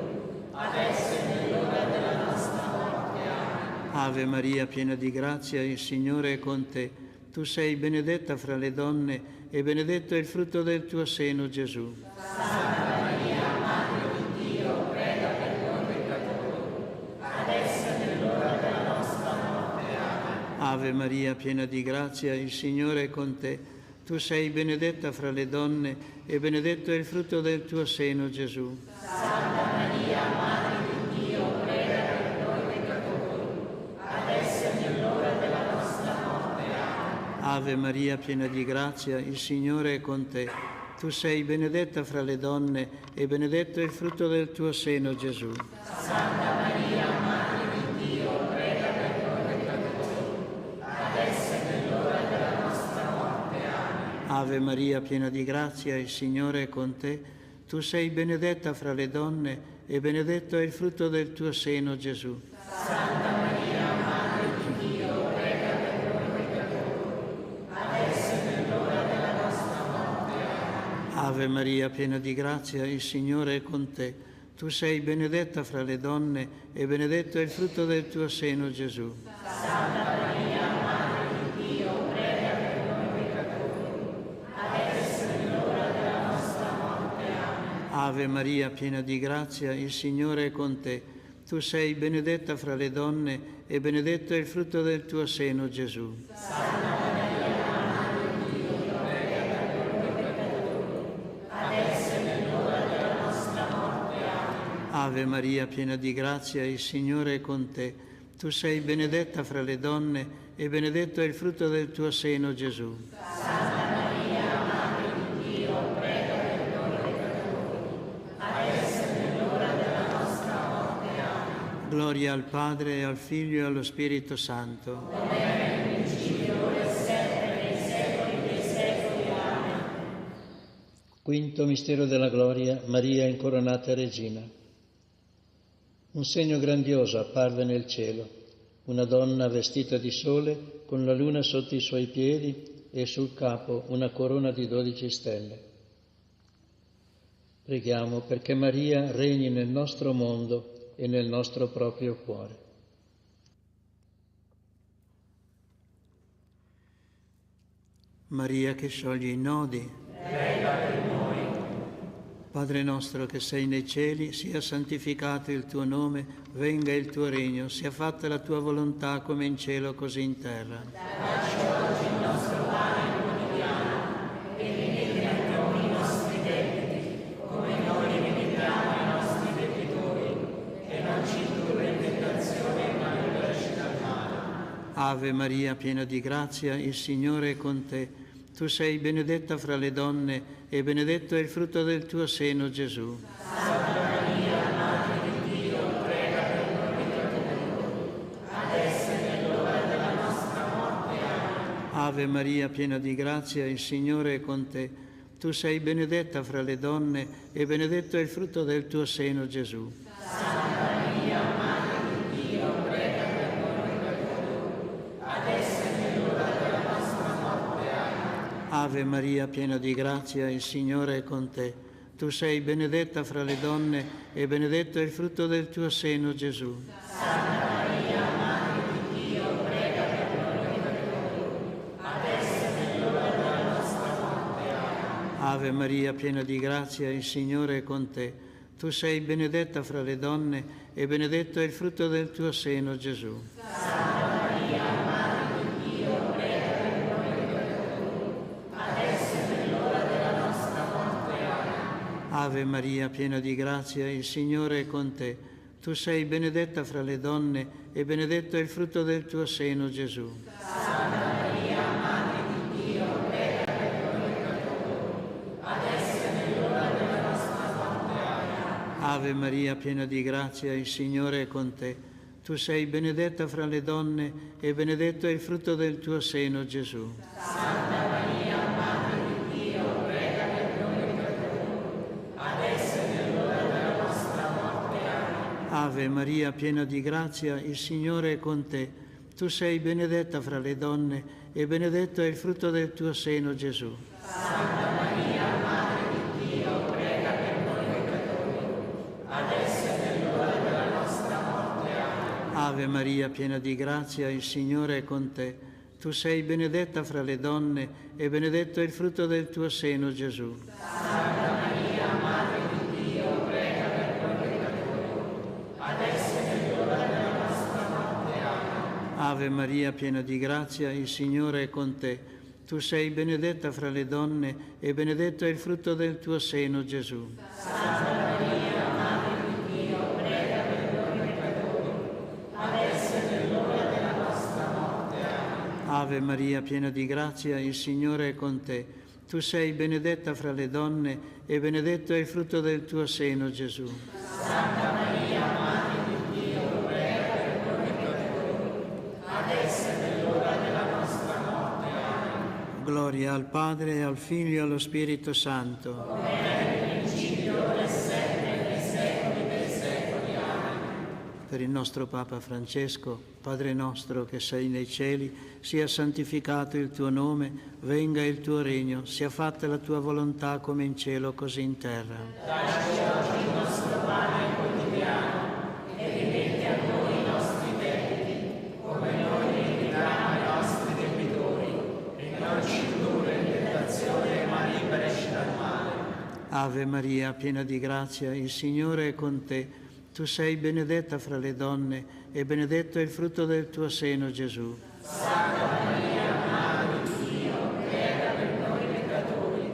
adesso è l'ora della nostra morte. Amen. Ave Maria, piena di grazia, il Signore è con te. Tu sei benedetta fra le donne e benedetto è il frutto del tuo seno, Gesù. Santa Maria, Madre di Dio, prega per noi peccatori, adesso è l'ora della nostra morte. Amen. Ave Maria, piena di grazia, il Signore è con te. Tu sei benedetta fra le donne e benedetto è il frutto del tuo seno, Gesù. Santa Maria, Madre di Dio, prega per noi peccatori, adesso è l'ora della nostra morte. Amen. Ave Maria, piena di grazia, il Signore è con te. Tu sei benedetta fra le donne e benedetto è il frutto del tuo seno, Gesù. Santa Maria, Madre di Dio, prega per noi peccatori, adesso è l'ora della nostra morte. Amen. Ave Maria, piena di grazia, il Signore è con te. Tu sei benedetta fra le donne e benedetto è il frutto del tuo seno, Gesù. Santa Maria, Madre di Dio, prega per noi peccatori, adesso è l'ora della nostra morte. Amen. Ave Maria, piena di grazia, il Signore è con te. Tu sei benedetta fra le donne e benedetto è il frutto del tuo seno, Gesù. Santa Maria, Madre di Dio, prega per noi peccatori, Ave Maria, piena di grazia, il Signore è con te. Tu sei benedetta fra le donne e benedetto è il frutto del tuo seno, Gesù. Santa Maria, Madre di Dio, prega per noi peccatori, adesso è nell'ora della nostra morte. Amen. Ave Maria, piena di grazia, il Signore è con te. Tu sei benedetta fra le donne e benedetto è il frutto del tuo seno, Gesù. Santa Maria, Madre di Dio, prega per noi peccatori, adesso è nell'ora della nostra morte. Amen. Gloria al Padre, e al Figlio e allo Spirito Santo. Come era nel principio, ora e sempre, nei secoli dei secoli. Amen. Quinto mistero della gloria, Maria incoronata Regina. Un segno grandioso apparve nel cielo, una donna vestita di sole con la luna sotto i suoi piedi e sul capo una corona di 12 stelle. Preghiamo perché Maria regni nel nostro mondo e nel nostro proprio cuore. Maria che scioglie i nodi, prega per noi. Padre nostro che sei nei cieli, sia santificato il tuo nome, venga il tuo regno, sia fatta la tua volontà come in cielo così in terra. Dacci oggi il nostro pane quotidiano e rimetti a noi i nostri debiti, come noi rimettiamo ai nostri debitori, e non ci indurre in tentazione, ma liberaci dal male. Ave Maria, piena di grazia, il Signore è con te. Tu sei benedetta fra le donne e benedetto è il frutto del tuo seno, Gesù. Santa Maria, Madre di Dio, prega per noi peccatori, adesso è nell'ora della nostra morte. Amen. Ave Maria, piena di grazia, il Signore è con te. Tu sei benedetta fra le donne e benedetto è il frutto del tuo seno, Gesù. Santa Maria, Madre di Dio, prega per noi peccatori, adesso è nell'ora della nostra morte. Amen. Ave Maria, piena di grazia, il Signore è con te. Tu sei benedetta fra le donne e benedetto è il frutto del tuo seno, Gesù. Santa Maria, Madre di Dio, prega per noi peccatori, adesso è nell'ora della nostra morte. Amen. Ave Maria, piena di grazia, il Signore è con te. Tu sei benedetta fra le donne e benedetto è il frutto del tuo seno, Gesù. Santa Maria, Madre di Dio, prega per noi peccatori, adesso è nell'ora della nostra morte. Amen. Ave Maria, piena di grazia, il Signore è con te. Tu sei benedetta fra le donne e benedetto è il frutto del tuo seno, Gesù. Santa Maria, Madre di Dio, prega per noi peccatori, adesso è nell'ora della nostra morte. Amen. Ave Maria, piena di grazia, il Signore è con te. Tu sei benedetta fra le donne e benedetto è il frutto del tuo seno, Gesù. Santa Maria, Madre di Dio, prega per noi peccatori, adesso è nell'ora della nostra morte. Amen. Ave Maria, piena di grazia, il Signore è con te. Tu sei benedetta fra le donne e benedetto è il frutto del tuo seno, Gesù. Santa Maria, Madre di Dio, prega per noi peccatori, adesso è nell'ora della nostra morte. Amen. Ave Maria, piena di grazia, il Signore è con te. Tu sei benedetta fra le donne e benedetto è il frutto del tuo seno, Gesù. Santa Maria, Madre di Dio, prega per noi peccatori, adesso è nell'ora della nostra morte. Amen. Ave Maria, piena di grazia, il Signore è con te. Tu sei benedetta fra le donne e benedetto è il frutto del tuo seno, Gesù. Santa Maria, Madre di Dio, prega per noi peccatori, adesso è nell'ora della nostra morte. Amen. Ave Maria, piena di grazia, il Signore è con te. Tu sei benedetta fra le donne e benedetto è il frutto del tuo seno, Gesù. Santa Maria, Madre di Dio, prega per noi peccatori, adesso è nell'ora della nostra morte. Amen. Gloria al Padre, e al Figlio e allo Spirito Santo. Come era nel principio, ora e sempre, nei secoli dei secoli. Amen. Per il nostro Papa Francesco, Padre nostro che sei nei cieli, sia santificato il tuo nome, venga il tuo regno, sia fatta la tua volontà come in cielo così in terra. Dacci oggi il nostro pane quotidiano e rimetti a noi i nostri debiti, come noi rimettiamo ai nostri debitori, e non ci indurre in tentazione, ma liberaci dal male. Ave Maria, piena di grazia, il Signore è con te. Tu sei benedetta fra le donne e benedetto è il frutto del tuo seno, Gesù. Santa Maria, Madre di Dio, prega per noi peccatori,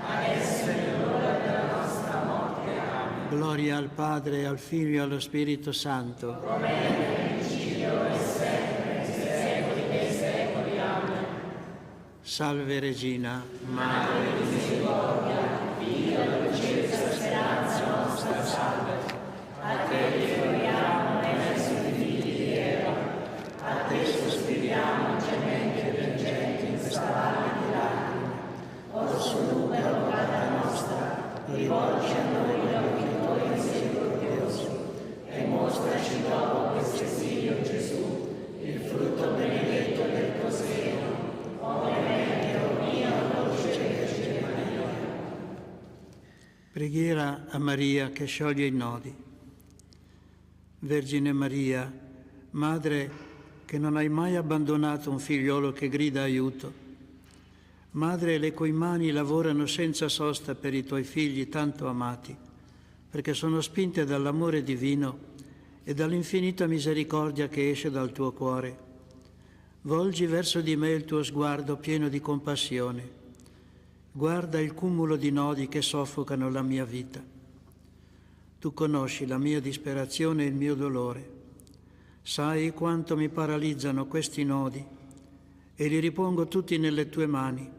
adesso è l'ora della nostra morte. Amen. Gloria al Padre, al Figlio e allo Spirito Santo. Come nel principio e sempre, nei secoli dei secoli. Amen. Salve Regina, Madre di misericordia, Figlio dolcezza, speranza nostra, salve. A te ricorriamo essere figli di Eva, a te sospiriamo gementi e piangenti in questa valle di lacrime. Orso lunga rogata nostra, rivolgi a noi l'occhio tuo misericordioso, e mostraci dopo questo esilio Gesù, il frutto benedetto del tuo seno. Preghiera a Maria che scioglie i nodi. Vergine Maria, Madre che non hai mai abbandonato un figliolo che grida aiuto, Madre le cui mani lavorano senza sosta per i tuoi figli tanto amati, perché sono spinte dall'amore divino e dall'infinita misericordia che esce dal tuo cuore, volgi verso di me il tuo sguardo pieno di compassione. Guarda il cumulo di nodi che soffocano la mia vita. Tu conosci la mia disperazione e il mio dolore. Sai quanto mi paralizzano questi nodi e li ripongo tutti nelle tue mani.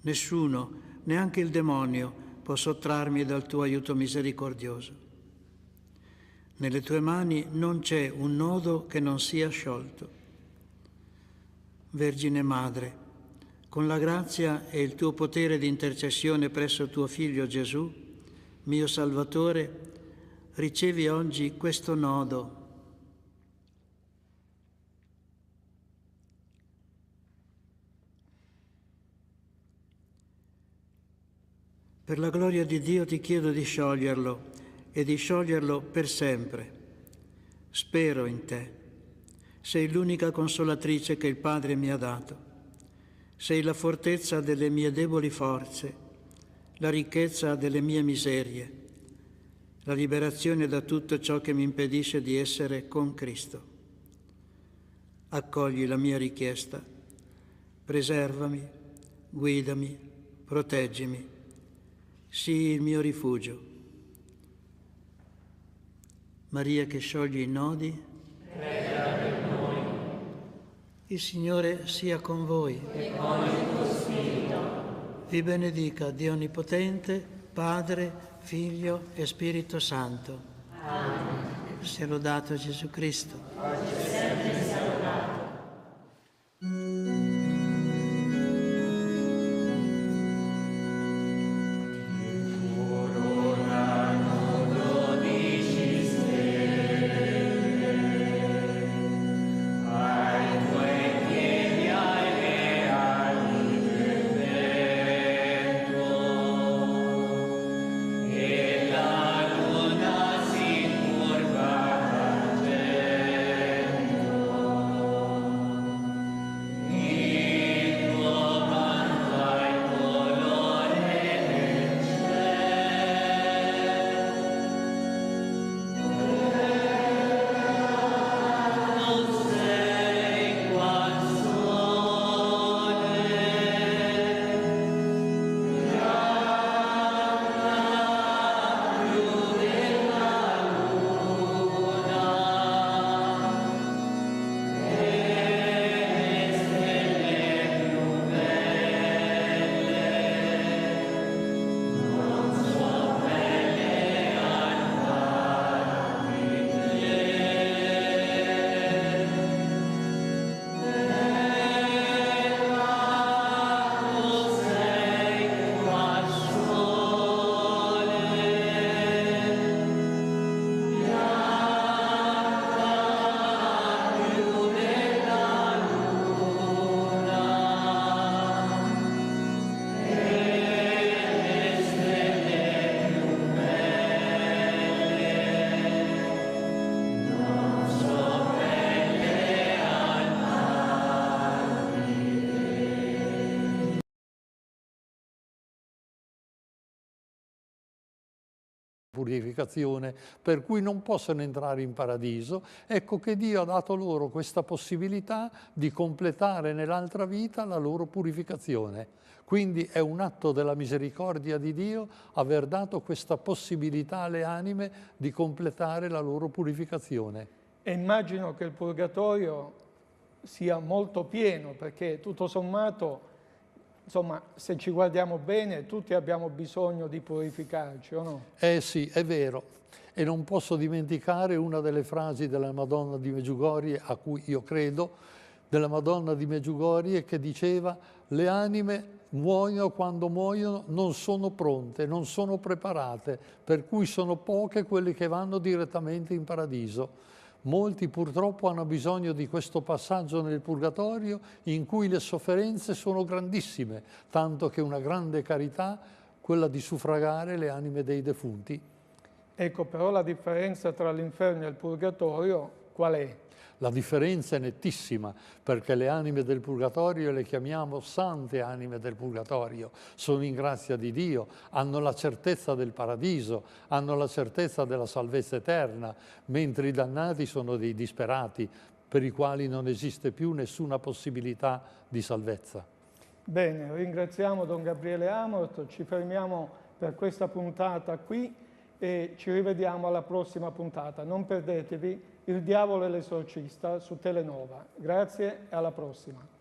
Nessuno, neanche il demonio, può sottrarmi dal tuo aiuto misericordioso. Nelle tue mani non c'è un nodo che non sia sciolto. Vergine Madre, con la grazia e il tuo potere di intercessione presso tuo Figlio Gesù, mio Salvatore, ricevi oggi questo nodo. Per la gloria di Dio ti chiedo di scioglierlo e di scioglierlo per sempre. Spero in te. Sei l'unica consolatrice che il Padre mi ha dato. Sei la fortezza delle mie deboli forze, la ricchezza delle mie miserie, la liberazione da tutto ciò che mi impedisce di essere con Cristo. Accogli la mia richiesta, preservami, guidami, proteggimi, sii il mio rifugio. Maria che scioglie i nodi, prega per noi. Il Signore sia con voi. E con il tuo spirito. Vi benedica Dio Onnipotente, Padre, Figlio e Spirito Santo. Amen. Sia lodato Gesù Cristo. Oggi e sempre sia lodato. purificazione, per cui non possono entrare in paradiso. Ecco che Dio ha dato loro questa possibilità di completare nell'altra vita la loro purificazione. Quindi è un atto della misericordia di Dio aver dato questa possibilità alle anime di completare la loro purificazione. E immagino che il purgatorio sia molto pieno, perché tutto sommato, insomma, se ci guardiamo bene, tutti abbiamo bisogno di purificarci, o no? Eh sì, è vero. E non posso dimenticare una delle frasi della Madonna di Medjugorje, a cui io credo, della Madonna di Medjugorje, che diceva: le anime muoiono, quando muoiono non sono pronte, non sono preparate, per cui sono poche quelle che vanno direttamente in paradiso. Molti purtroppo hanno bisogno di questo passaggio nel purgatorio in cui le sofferenze sono grandissime, tanto che una grande carità, quella di suffragare le anime dei defunti. Ecco, però la differenza tra l'inferno e il purgatorio qual è? La differenza è nettissima, perché le anime del purgatorio le chiamiamo sante anime del purgatorio, sono in grazia di Dio, hanno la certezza del paradiso, hanno la certezza della salvezza eterna, mentre i dannati sono dei disperati, per i quali non esiste più nessuna possibilità di salvezza. Bene, ringraziamo Don Gabriele Amorth, ci fermiamo per questa puntata qui e ci rivediamo alla prossima puntata. Non perdetevi Il diavolo e l'esorcista su Telenova. Grazie e alla prossima.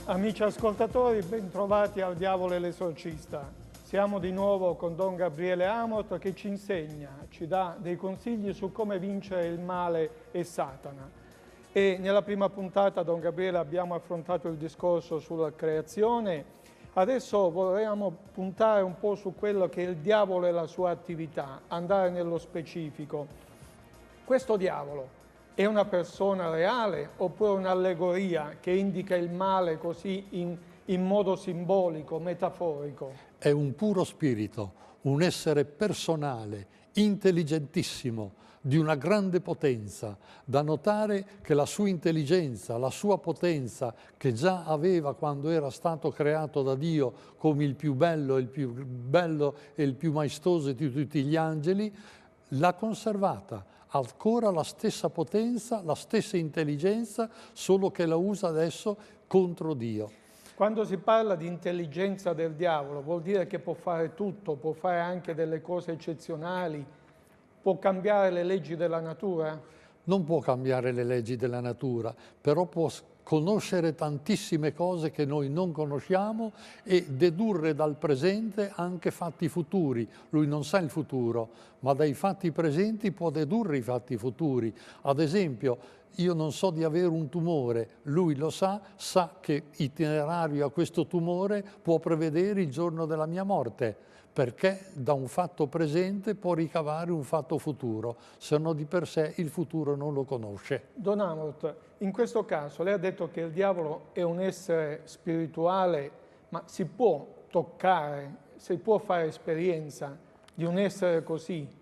Amici ascoltatori, bentrovati al Diavolo e l'Esorcista. Siamo di nuovo con Don Gabriele Amorth che ci insegna, ci dà dei consigli su come vincere il male e Satana. E nella prima puntata, Don Gabriele, abbiamo affrontato il discorso sulla creazione. Adesso vorremmo puntare un po' su quello che è il diavolo e la sua attività, andare nello specifico. Questo diavolo è una persona reale oppure un'allegoria che indica il male così in modo simbolico, metaforico? È un puro spirito, un essere personale, intelligentissimo, di una grande potenza. Da notare che la sua intelligenza, la sua potenza, che già aveva quando era stato creato da Dio come il più bello e il più maestoso di tutti gli angeli, l'ha conservata. Ancora la stessa potenza, la stessa intelligenza, solo che la usa adesso contro Dio. Quando si parla di intelligenza del diavolo, vuol dire che può fare tutto, può fare anche delle cose eccezionali, può cambiare le leggi della natura? Non può cambiare le leggi della natura, però può conoscere tantissime cose che noi non conosciamo e dedurre dal presente anche fatti futuri. Lui non sa il futuro, ma dai fatti presenti può dedurre i fatti futuri. Ad esempio, io non so di avere un tumore, lui lo sa che itinerario a questo tumore può prevedere il giorno della mia morte, perché da un fatto presente può ricavare un fatto futuro, se no di per sé il futuro non lo conosce. Don Amorth, in questo caso lei ha detto che il diavolo è un essere spirituale, ma si può toccare, si può fare esperienza di un essere così?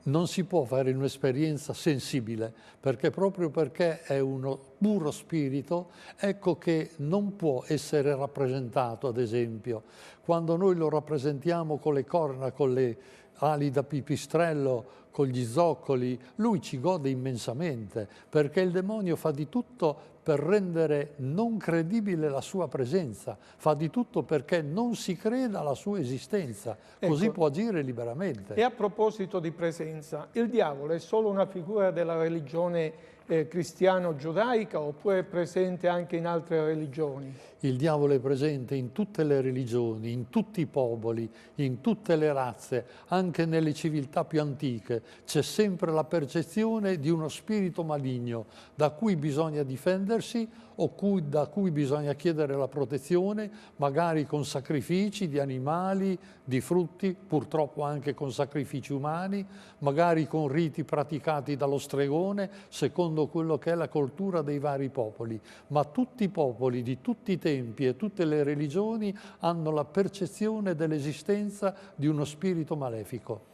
Non si può fare un'esperienza sensibile, perché proprio perché è uno puro spirito, ecco che non può essere rappresentato, ad esempio. Quando noi lo rappresentiamo con le corna, con le ali da pipistrello, con gli zoccoli, lui ci gode immensamente, perché il demonio fa di tutto per rendere non credibile la sua presenza, fa di tutto perché non si creda alla sua esistenza, così Ecco. può agire liberamente. E a proposito di presenza, il diavolo è solo una figura della religione cristiano-giudaica oppure è presente anche in altre religioni? Il diavolo è presente in tutte le religioni, in tutti i popoli, in tutte le razze, anche nelle civiltà più antiche. C'è sempre la percezione di uno spirito maligno da cui bisogna difendersi o da cui bisogna chiedere la protezione, magari con sacrifici di animali, di frutti, purtroppo anche con sacrifici umani, magari con riti praticati dallo stregone, secondo quello che è la cultura dei vari popoli. Ma tutti i popoli di tutti i tempi e tutte le religioni hanno la percezione dell'esistenza di uno spirito malefico.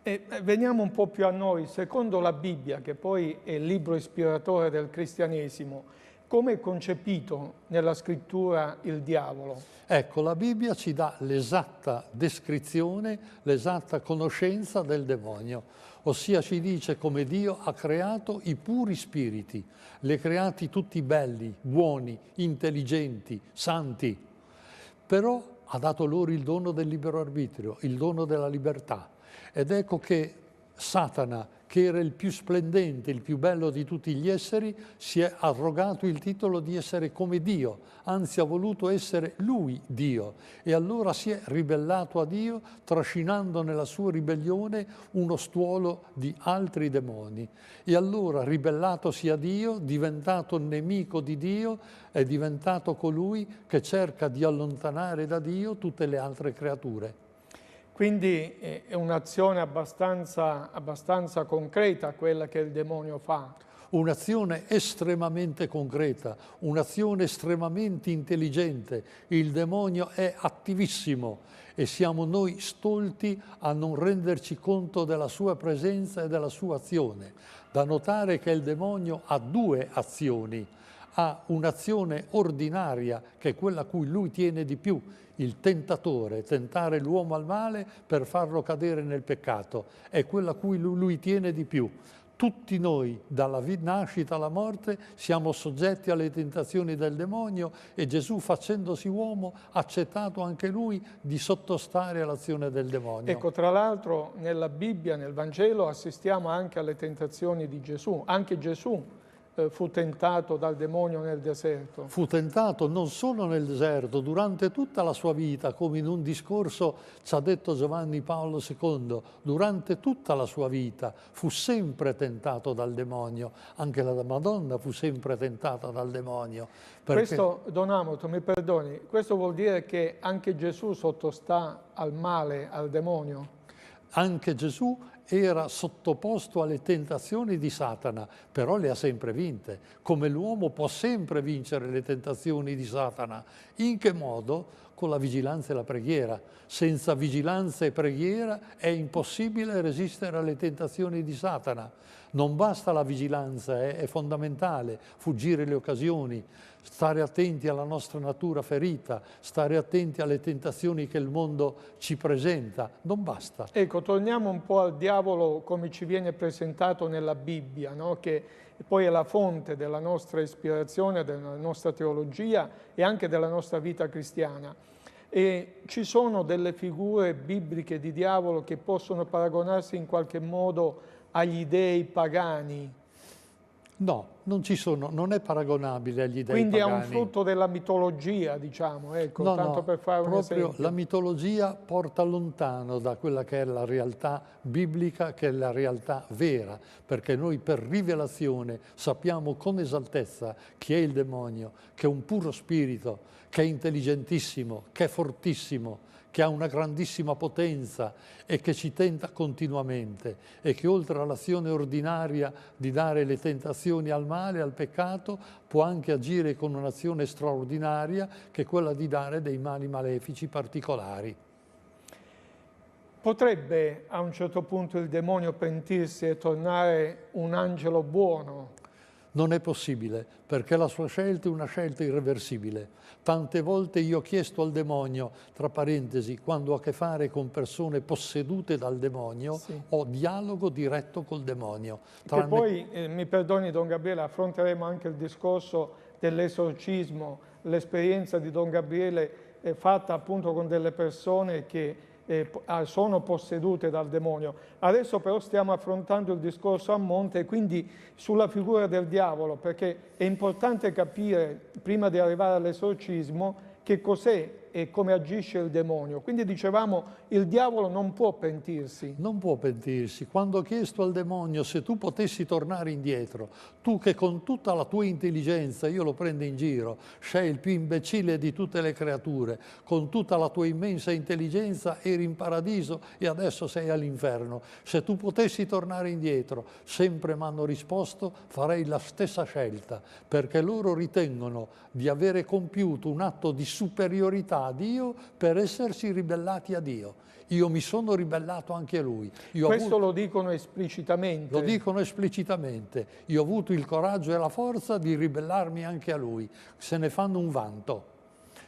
E veniamo un po' più a noi. Secondo la Bibbia, che poi è il libro ispiratore del cristianesimo, come è concepito nella scrittura il diavolo? Ecco, la Bibbia ci dà l'esatta descrizione, l'esatta conoscenza del demonio. Ossia ci dice come Dio ha creato i puri spiriti, li ha creati tutti belli, buoni, intelligenti, santi. Però ha dato loro il dono del libero arbitrio, il dono della libertà. Ed ecco che Satana, che era il più splendente, il più bello di tutti gli esseri, si è arrogato il titolo di essere come Dio, anzi ha voluto essere lui Dio, e allora si è ribellato a Dio, trascinando nella sua ribellione uno stuolo di altri demoni. E allora, ribellatosi a Dio, diventato nemico di Dio, è diventato colui che cerca di allontanare da Dio tutte le altre creature. Quindi è un'azione abbastanza concreta quella che il demonio fa. Un'azione estremamente concreta, un'azione estremamente intelligente. Il demonio è attivissimo e siamo noi stolti a non renderci conto della sua presenza e della sua azione. Da notare che il demonio ha due azioni. Ha un'azione ordinaria, che è quella a cui lui tiene di più, il tentatore, tentare l'uomo al male per farlo cadere nel peccato, è quella a cui lui tiene di più. Tutti noi, dalla nascita alla morte, siamo soggetti alle tentazioni del demonio e Gesù, facendosi uomo, ha accettato anche lui di sottostare all'azione del demonio. Ecco, tra l'altro nella Bibbia, nel Vangelo, assistiamo anche alle tentazioni di Gesù. Anche Gesù fu tentato dal demonio nel deserto. Fu tentato non solo nel deserto, durante tutta la sua vita, come in un discorso ci ha detto Giovanni Paolo II, durante tutta la sua vita fu sempre tentato dal demonio, anche la Madonna fu sempre tentata dal demonio. Questo, Don Amato, mi perdoni, questo vuol dire che anche Gesù sottostà al male, al demonio? Anche Gesù era sottoposto alle tentazioni di Satana, però le ha sempre vinte. Come l'uomo può sempre vincere le tentazioni di Satana. In che modo? Con la vigilanza e la preghiera. Senza vigilanza e preghiera è impossibile resistere alle tentazioni di Satana. Non basta la vigilanza, è fondamentale fuggire le occasioni, stare attenti alla nostra natura ferita, stare attenti alle tentazioni che il mondo ci presenta, non basta. Ecco, torniamo un po' al diavolo come ci viene presentato nella Bibbia, no? Che poi è la fonte della nostra ispirazione, della nostra teologia e anche della nostra vita cristiana. E ci sono delle figure bibliche di diavolo che possono paragonarsi in qualche modo agli dei pagani? No, non ci sono, non è paragonabile agli dei Quindi pagani. è un frutto della mitologia, diciamo, ecco, No, tanto no, per fare un proprio esempio. la mitologia porta lontano da quella che è la realtà biblica, che è la realtà vera, perché noi per rivelazione sappiamo con esattezza chi è il demonio, che è un puro spirito, che è intelligentissimo, che è fortissimo, che ha una grandissima potenza e che ci tenta continuamente e che oltre all'azione ordinaria di dare le tentazioni al male, al peccato, può anche agire con un'azione straordinaria che è quella di dare dei mali malefici particolari. Potrebbe a un certo punto il demonio pentirsi e tornare un angelo buono? Non è possibile, perché la sua scelta è una scelta irreversibile. Tante volte io ho chiesto al demonio, tra parentesi, quando ho a che fare con persone possedute dal demonio, Sì. ho dialogo diretto col demonio. Che poi, mi perdoni Don Gabriele, affronteremo anche il discorso dell'esorcismo, l'esperienza di Don Gabriele è fatta appunto con delle persone che sono possedute dal demonio. Adesso però stiamo affrontando il discorso a monte e quindi sulla figura del diavolo, perché è importante capire, prima di arrivare all'esorcismo, che cos'è e come agisce il demonio. Quindi dicevamo, il diavolo non può pentirsi. Non può pentirsi. Quando ho chiesto al demonio se tu potessi tornare indietro, tu che con tutta la tua intelligenza, io lo prendo in giro, sei il più imbecille di tutte le creature, con tutta la tua immensa intelligenza eri in paradiso e adesso sei all'inferno. Se tu potessi tornare indietro, sempre mi hanno risposto, farei la stessa scelta, perché loro ritengono di avere compiuto un atto di superiorità a Dio per essersi ribellati a Dio. Io mi sono ribellato anche a Lui. Questo lo dicono esplicitamente. Lo dicono esplicitamente. Io ho avuto il coraggio e la forza di ribellarmi anche a Lui. Se ne fanno un vanto,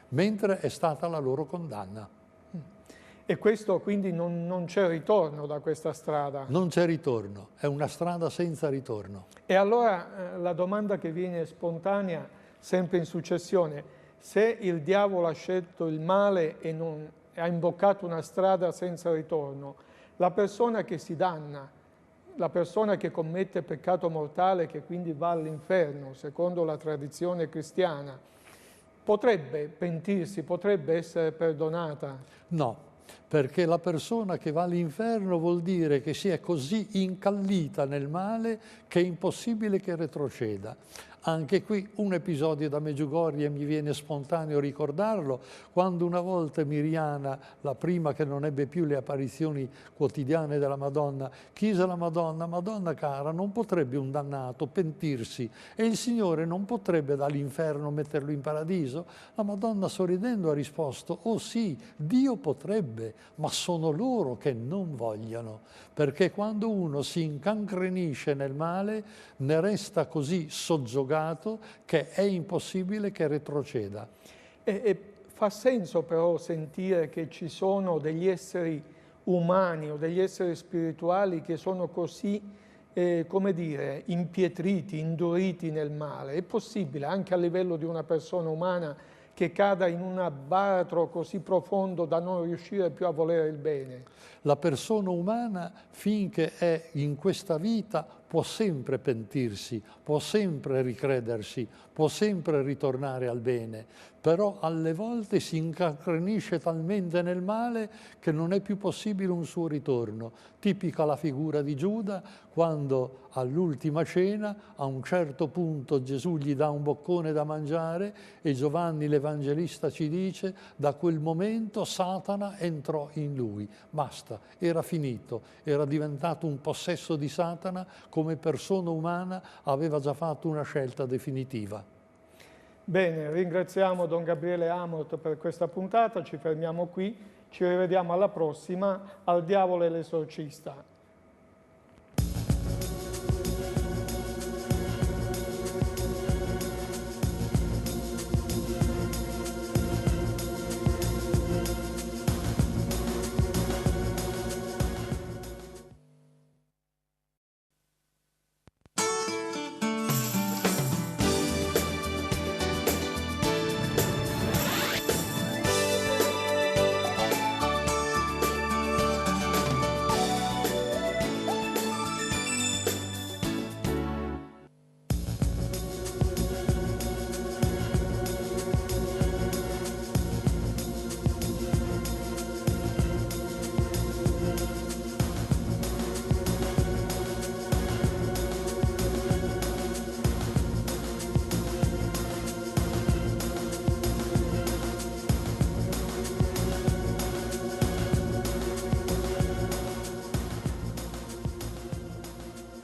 mentre è stata la loro condanna. E questo quindi non c'è ritorno da questa strada? Non c'è ritorno, è una strada senza ritorno. E allora la domanda che viene spontanea, sempre in successione, se il diavolo ha scelto il male e ha imboccato una strada senza ritorno, la persona che si danna, la persona che commette peccato mortale, che quindi va all'inferno, secondo la tradizione cristiana, potrebbe pentirsi, potrebbe essere perdonata? No, perché la persona che va all'inferno vuol dire che si è così incallita nel male che è impossibile che retroceda. Anche qui un episodio da Medjugorje mi viene spontaneo ricordarlo, quando una volta Miriana, la prima che non ebbe più le apparizioni quotidiane della Madonna, chiese alla Madonna: Madonna cara, non potrebbe un dannato pentirsi e il Signore non potrebbe dall'inferno metterlo in paradiso? La Madonna sorridendo ha risposto: oh sì, Dio potrebbe, ma sono loro che non vogliono, perché quando uno si incancrenisce nel male ne resta così soggiogato che è impossibile che retroceda. E fa senso però sentire che ci sono degli esseri umani o degli esseri spirituali che sono così, come dire, impietriti, induriti nel male. È possibile anche a livello di una persona umana che cada in un baratro così profondo da non riuscire più a volere il bene? La persona umana, finché è in questa vita, può sempre pentirsi, può sempre ricredersi, può sempre ritornare al bene, però alle volte si incancrenisce talmente nel male che non è più possibile un suo ritorno. Tipica la figura di Giuda, quando all'ultima cena a un certo punto Gesù gli dà un boccone da mangiare e Giovanni l'Evangelista ci dice: da quel momento Satana entrò in lui. Basta, era finito, era diventato un possesso di Satana, come persona umana aveva già fatto una scelta definitiva. Bene, ringraziamo Don Gabriele Amorth per questa puntata, ci fermiamo qui, ci rivediamo alla prossima, al diavolo e l'esorcista.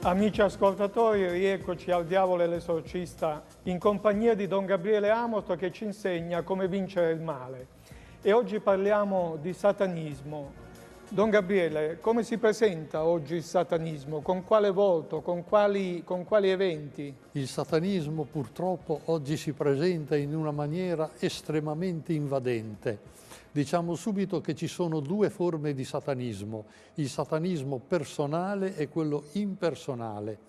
Amici ascoltatori, rieccoci al Diavolo e l'Esorcista in compagnia di Don Gabriele Amorth che ci insegna come vincere il male. E oggi parliamo di satanismo. Don Gabriele, come si presenta oggi il satanismo? Con quale volto? Con quali eventi? Il satanismo purtroppo oggi si presenta in una maniera estremamente invadente. Diciamo subito che ci sono due forme di satanismo, il satanismo personale e quello impersonale.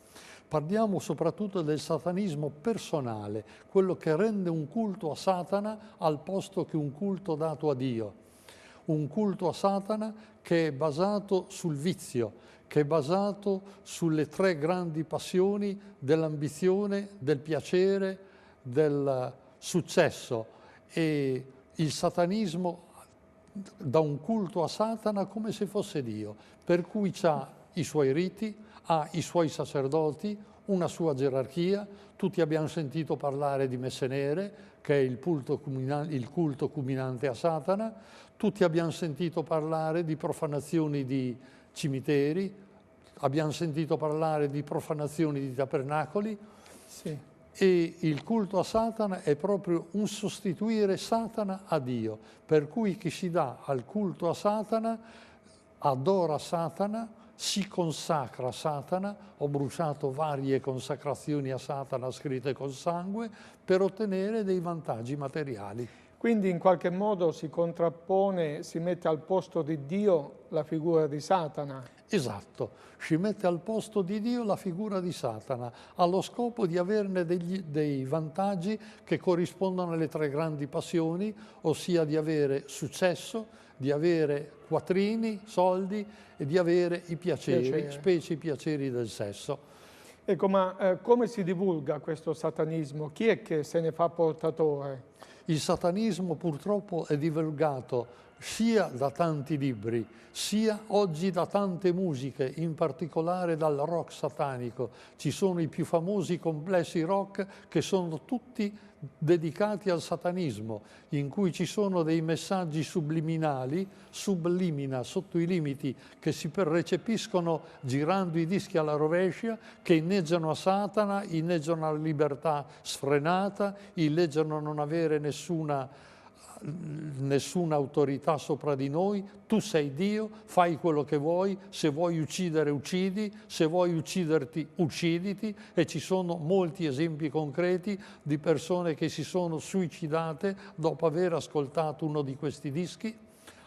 Parliamo soprattutto del satanismo personale, quello che rende un culto a Satana al posto che un culto dato a Dio. Un culto a Satana che è basato sul vizio, che è basato sulle tre grandi passioni dell'ambizione, del piacere, del successo. E il satanismo dà un culto a Satana come se fosse Dio, per cui ha i suoi riti, ha i suoi sacerdoti, una sua gerarchia. Tutti abbiamo sentito parlare di Messe Nere, che è il culto culminante a Satana. Tutti abbiamo sentito parlare di profanazioni di cimiteri, abbiamo sentito parlare di profanazioni di tabernacoli. Sì. E il culto a Satana è proprio un sostituire Satana a Dio, per cui chi si dà al culto a Satana adora Satana, si consacra a Satana. Ho bruciato varie consacrazioni a Satana scritte col sangue per ottenere dei vantaggi materiali. Quindi in qualche modo si contrappone, si mette al posto di Dio la figura di Satana. Esatto, si mette al posto di Dio la figura di Satana, allo scopo di averne dei vantaggi che corrispondono alle tre grandi passioni, ossia di avere successo, di avere quattrini, soldi e di avere i piaceri, specie i piaceri del sesso. Ecco, ma come si divulga questo satanismo? Chi è che se ne fa portatore? Il satanismo purtroppo è divulgato sia da tanti libri, sia oggi da tante musiche, in particolare dal rock satanico. Ci sono i più famosi complessi rock che sono tutti dedicati al satanismo, in cui ci sono dei messaggi subliminali, sotto i limiti, che si recepiscono girando i dischi alla rovescia, che inneggiano a Satana, inneggiano alla libertà sfrenata, inneggiano a non avere nessuna autorità sopra di noi. Tu sei Dio, fai quello che vuoi, se vuoi uccidere uccidi, se vuoi ucciderti ucciditi, e ci sono molti esempi concreti di persone che si sono suicidate dopo aver ascoltato uno di questi dischi.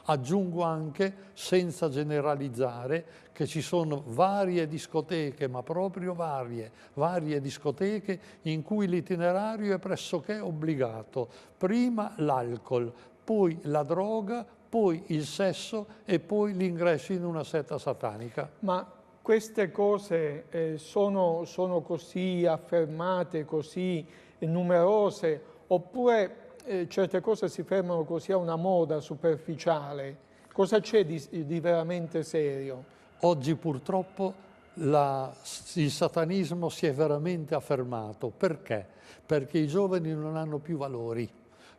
Aggiungo anche, senza generalizzare, che ci sono varie discoteche, ma proprio varie discoteche in cui l'itinerario è pressoché obbligato. Prima l'alcol, poi la droga, poi il sesso e poi l'ingresso in una setta satanica. Ma queste cose sono così affermate, così numerose, oppure certe cose si fermano così a una moda superficiale? Cosa c'è di veramente serio? Oggi purtroppo il satanismo si è veramente affermato. Perché? Perché i giovani non hanno più valori,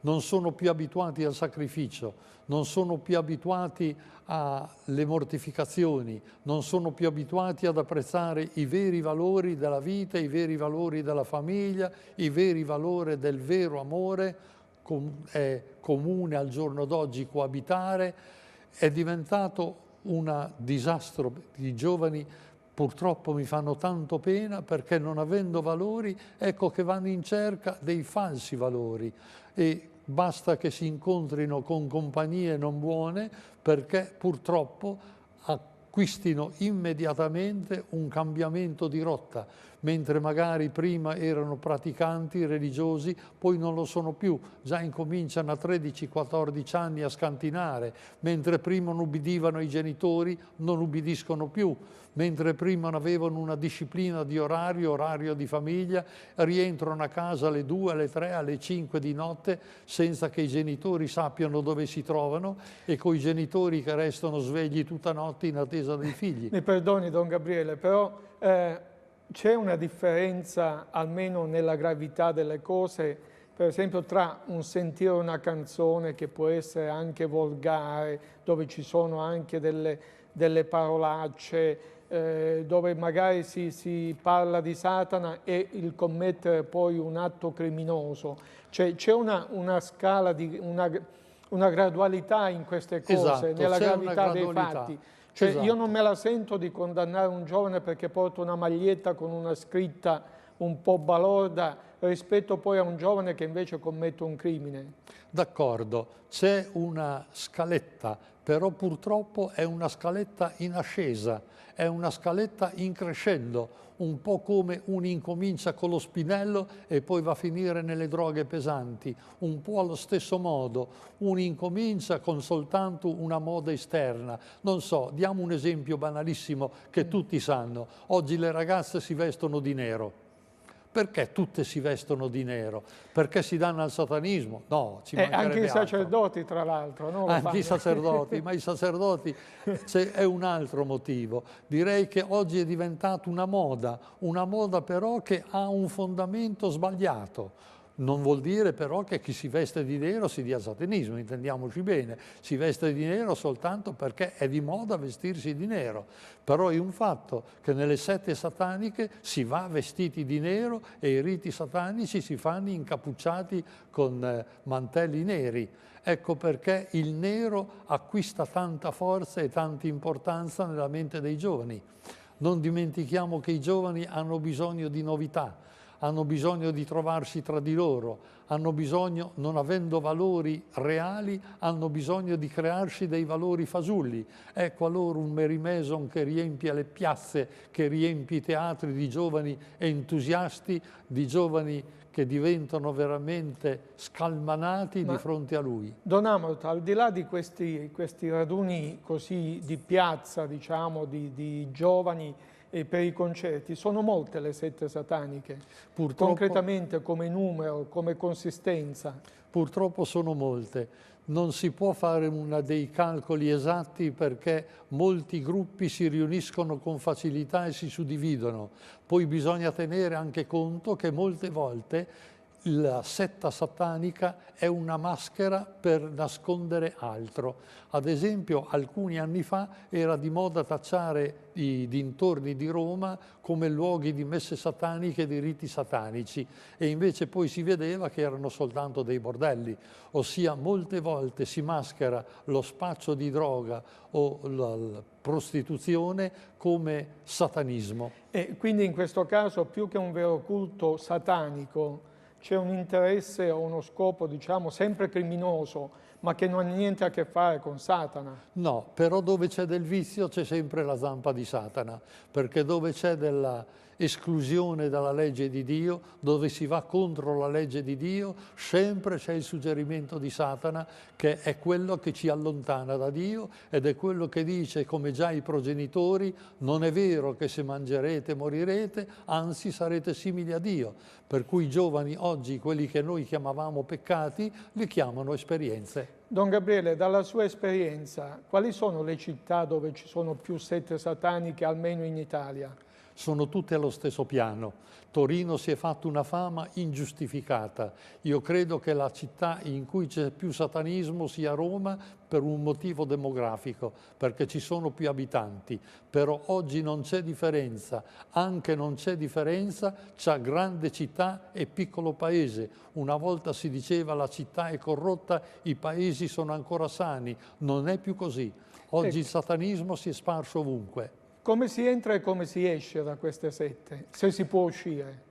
non sono più abituati al sacrificio, non sono più abituati alle mortificazioni, non sono più abituati ad apprezzare i veri valori della vita, i veri valori della famiglia, i veri valori del vero amore. È comune al giorno d'oggi coabitare. È diventato un disastro. I giovani purtroppo mi fanno tanto pena, perché non avendo valori, ecco che vanno in cerca dei falsi valori, e basta che si incontrino con compagnie non buone perché purtroppo acquistino immediatamente un cambiamento di rotta, mentre magari prima erano praticanti religiosi, poi non lo sono più, già incominciano a 13-14 anni a scantinare, mentre prima non ubbidivano ai genitori, non ubbidiscono più, mentre prima avevano una disciplina di orario di famiglia, rientrano a casa alle 2, alle 3, alle 5 di notte senza che i genitori sappiano dove si trovano, e con i genitori che restano svegli tutta notte in attesa dei figli. Mi perdoni, Don Gabriele, però c'è una differenza, almeno nella gravità delle cose, per esempio tra un sentire una canzone che può essere anche volgare, dove ci sono anche delle parolacce, dove magari si parla di Satana, e il commettere poi un atto criminoso. C'è una scala, una gradualità in queste cose, esatto, nella gravità dei fatti. Cioè, esatto. Io non me la sento di condannare un giovane perché porta una maglietta con una scritta un po' balorda, rispetto poi a un giovane che invece commette un crimine. D'accordo, c'è una scaletta, però purtroppo è una scaletta in ascesa, è una scaletta in crescendo, un po' come un incomincia con lo spinello e poi va a finire nelle droghe pesanti, un po' allo stesso modo, un incomincia con soltanto una moda esterna. Non so, diamo un esempio banalissimo che tutti sanno, oggi le ragazze si vestono di nero. Perché tutte si vestono di nero? Perché si danno al satanismo? No, ci mancherebbe anche i altro. sacerdoti, tra l'altro. No? Anche i sacerdoti, ma i sacerdoti è un altro motivo. Direi che oggi è diventata una moda però che ha un fondamento sbagliato. Non vuol dire però che chi si veste di nero si dia al satanismo, intendiamoci bene. Si veste di nero soltanto perché è di moda vestirsi di nero. Però è un fatto che nelle sette sataniche si va vestiti di nero e i riti satanici si fanno incappucciati con mantelli neri. Ecco perché il nero acquista tanta forza e tanta importanza nella mente dei giovani. Non dimentichiamo che i giovani hanno bisogno di novità, hanno bisogno di trovarsi tra di loro, hanno bisogno, non avendo valori reali, hanno bisogno di crearsi dei valori fasulli. Ecco a loro un Mary Mason che riempie le piazze, che riempie i teatri di giovani entusiasti, di giovani che diventano veramente scalmanati di fronte a lui. Don Amorth, al di là di questi raduni così di piazza, diciamo, di giovani, e per i concerti, sono molte le sette sataniche, purtroppo, concretamente come numero, come consistenza? Purtroppo sono molte. Non si può fare dei calcoli esatti perché molti gruppi si riuniscono con facilità e si suddividono. Poi bisogna tenere anche conto che molte volte la setta satanica è una maschera per nascondere altro. Ad esempio, alcuni anni fa era di moda tacciare i dintorni di Roma come luoghi di messe sataniche e di riti satanici, e invece poi si vedeva che erano soltanto dei bordelli, ossia molte volte si maschera lo spaccio di droga o la prostituzione come satanismo. E quindi in questo caso, più che un vero culto satanico, c'è un interesse o uno scopo, diciamo, sempre criminoso, ma che non ha niente a che fare con Satana. No, però dove c'è del vizio c'è sempre la zampa di Satana, perché dove c'è della esclusione dalla legge di Dio, dove si va contro la legge di Dio, sempre c'è il suggerimento di Satana, che è quello che ci allontana da Dio ed è quello che dice, come già i progenitori, non è vero che se mangerete morirete, anzi sarete simili a Dio. Per cui i giovani oggi, quelli che noi chiamavamo peccati, li chiamano esperienze. Don Gabriele, dalla sua esperienza, quali sono le città dove ci sono più sette sataniche, almeno in Italia? Sono tutte allo stesso piano. Torino si è fatta una fama ingiustificata. Io credo che la città in cui c'è più satanismo sia Roma per un motivo demografico, perché ci sono più abitanti. Però oggi non c'è differenza. Anche non c'è differenza, c'è grande città e piccolo paese. Una volta si diceva la città è corrotta, i paesi sono ancora sani. Non è più così. Oggi il satanismo si è sparso ovunque. Come si entra e come si esce da queste sette, se si può uscire?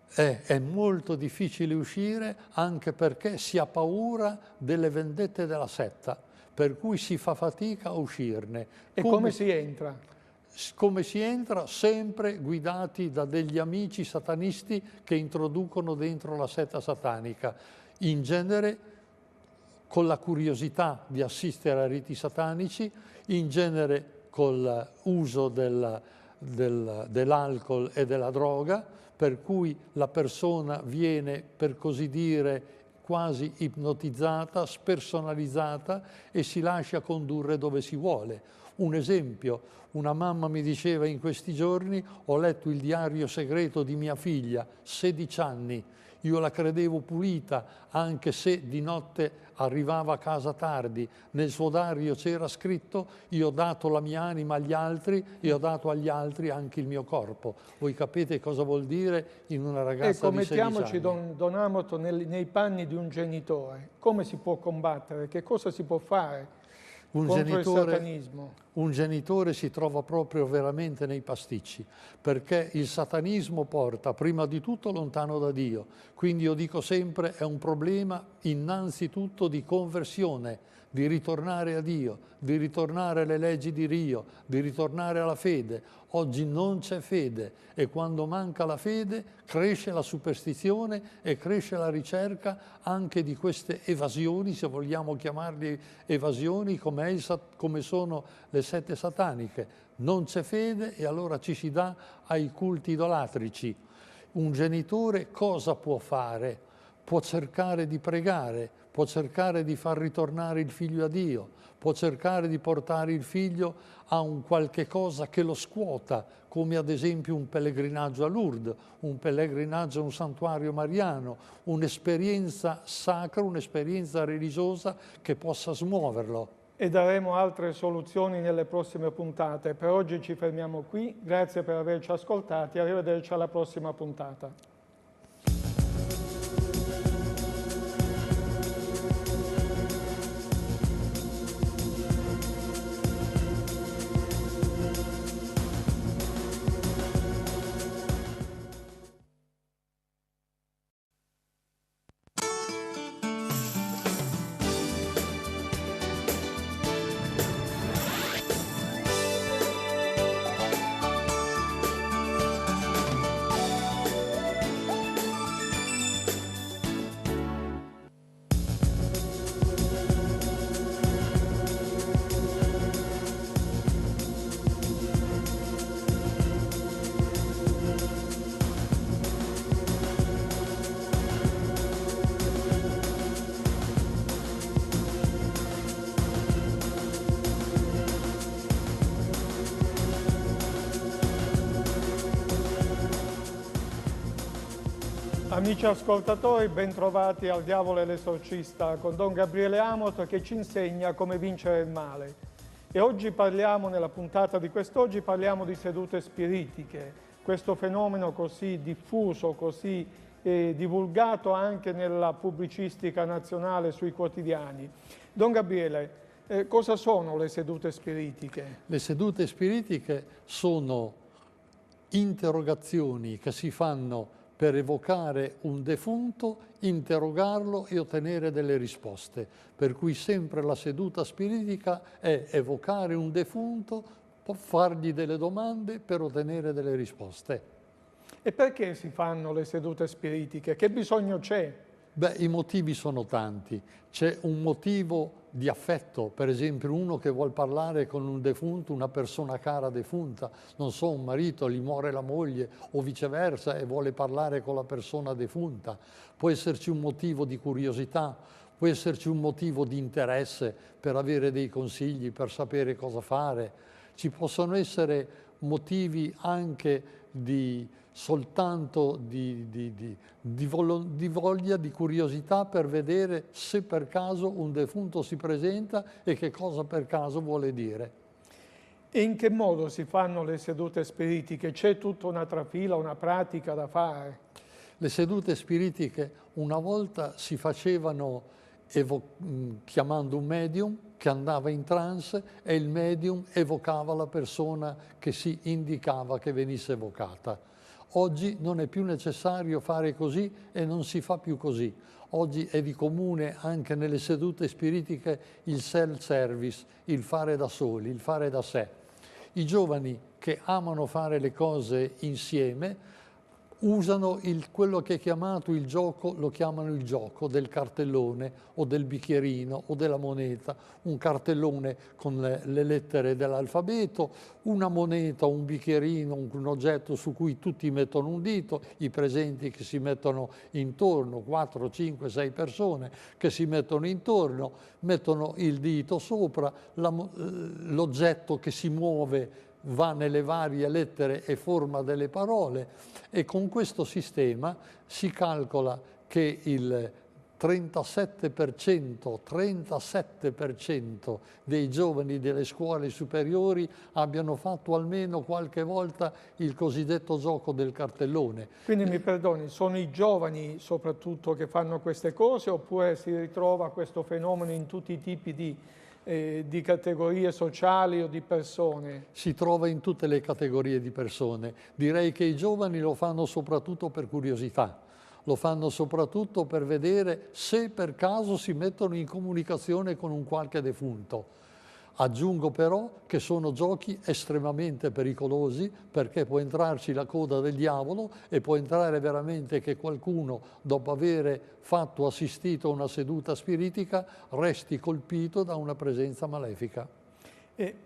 È molto difficile uscire, anche perché si ha paura delle vendette della setta, per cui si fa fatica a uscirne. E come si entra? Come si entra? Sempre guidati da degli amici satanisti che introducono dentro la setta satanica. In genere con la curiosità di assistere a riti satanici, in genere con l'uso dell'alcol e della droga, per cui la persona viene, per così dire, quasi ipnotizzata, spersonalizzata e si lascia condurre dove si vuole. Un esempio, una mamma mi diceva in questi giorni: ho letto il diario segreto di mia figlia, 16 anni, io la credevo pulita, anche se di notte arrivava a casa tardi. Nel suo diario c'era scritto: io ho dato la mia anima agli altri e ho dato agli altri anche il mio corpo. Voi capite cosa vuol dire in una ragazza di 16 anni? Mettiamoci, Don Amorth, nei panni di un genitore. Come si può combattere? Che cosa si può fare contro il satanismo? un genitore si trova proprio veramente nei pasticci, perché il satanismo porta prima di tutto lontano da Dio. Quindi io dico sempre è un problema innanzitutto di conversione, di ritornare a Dio, di ritornare alle leggi di Dio, di ritornare alla fede. Oggi non c'è fede e quando manca la fede cresce la superstizione e cresce la ricerca anche di queste evasioni, se vogliamo chiamarle evasioni, come sono le sette sataniche. Non c'è fede e allora ci si dà ai culti idolatrici. Un genitore cosa può fare? Può cercare di pregare, può cercare di far ritornare il figlio a Dio, può cercare di portare il figlio a un qualche cosa che lo scuota, come ad esempio un pellegrinaggio a Lourdes, un pellegrinaggio a un santuario mariano, un'esperienza sacra, un'esperienza religiosa che possa smuoverlo. E daremo altre soluzioni nelle prossime puntate. Per oggi ci fermiamo qui, grazie per averci ascoltati, arrivederci alla prossima puntata. Amici ascoltatori, bentrovati al Diavolo e l'Esorcista con Don Gabriele Amott che ci insegna come vincere il male. E oggi parliamo, nella puntata di quest'oggi, parliamo di sedute spiritiche, questo fenomeno così diffuso, così divulgato anche nella pubblicistica nazionale sui quotidiani. Don Gabriele, cosa sono le sedute spiritiche? Le sedute spiritiche sono interrogazioni che si fanno per evocare un defunto, interrogarlo e ottenere delle risposte. Per cui sempre la seduta spiritica è evocare un defunto, fargli delle domande per ottenere delle risposte. E perché si fanno le sedute spiritiche? Che bisogno c'è? Beh, i motivi sono tanti. C'è un motivo di affetto, per esempio uno che vuol parlare con un defunto, una persona cara defunta, non so, un marito, gli muore la moglie o viceversa e vuole parlare con la persona defunta. Può esserci un motivo di curiosità, può esserci un motivo di interesse per avere dei consigli, per sapere cosa fare. Ci possono essere motivi anche soltanto di voglia, di curiosità per vedere se per caso un defunto si presenta e che cosa per caso vuole dire. E in che modo si fanno le sedute spiritiche? C'è tutta una trafila, una pratica da fare? Le sedute spiritiche una volta si facevano chiamando un medium che andava in trance e il medium evocava la persona che si indicava che venisse evocata. Oggi non è più necessario fare così e non si fa più così. Oggi è di comune anche nelle sedute spiritiche il self-service, il fare da soli, il fare da sé. I giovani che amano fare le cose insieme usano quello che è chiamato il gioco, lo chiamano il gioco del cartellone o del bicchierino o della moneta, un cartellone con le lettere dell'alfabeto, una moneta, un bicchierino, un oggetto su cui tutti mettono un dito, i presenti che si mettono intorno, 4, 5, 6 persone che si mettono intorno, mettono il dito sopra, l'oggetto che si muove va nelle varie lettere e forma delle parole e con questo sistema si calcola che il 37% dei giovani delle scuole superiori abbiano fatto almeno qualche volta il cosiddetto gioco del cartellone. Quindi mi perdoni, sono i giovani soprattutto che fanno queste cose oppure si ritrova questo fenomeno in tutti i tipi di di categorie sociali o di persone? Si trova in tutte le categorie di persone. Direi che i giovani lo fanno soprattutto per curiosità, lo fanno soprattutto per vedere se per caso si mettono in comunicazione con un qualche defunto. Aggiungo però che sono giochi estremamente pericolosi, perché può entrarci la coda del diavolo e può entrare veramente che qualcuno, dopo aver assistito a una seduta spiritica, resti colpito da una presenza malefica. E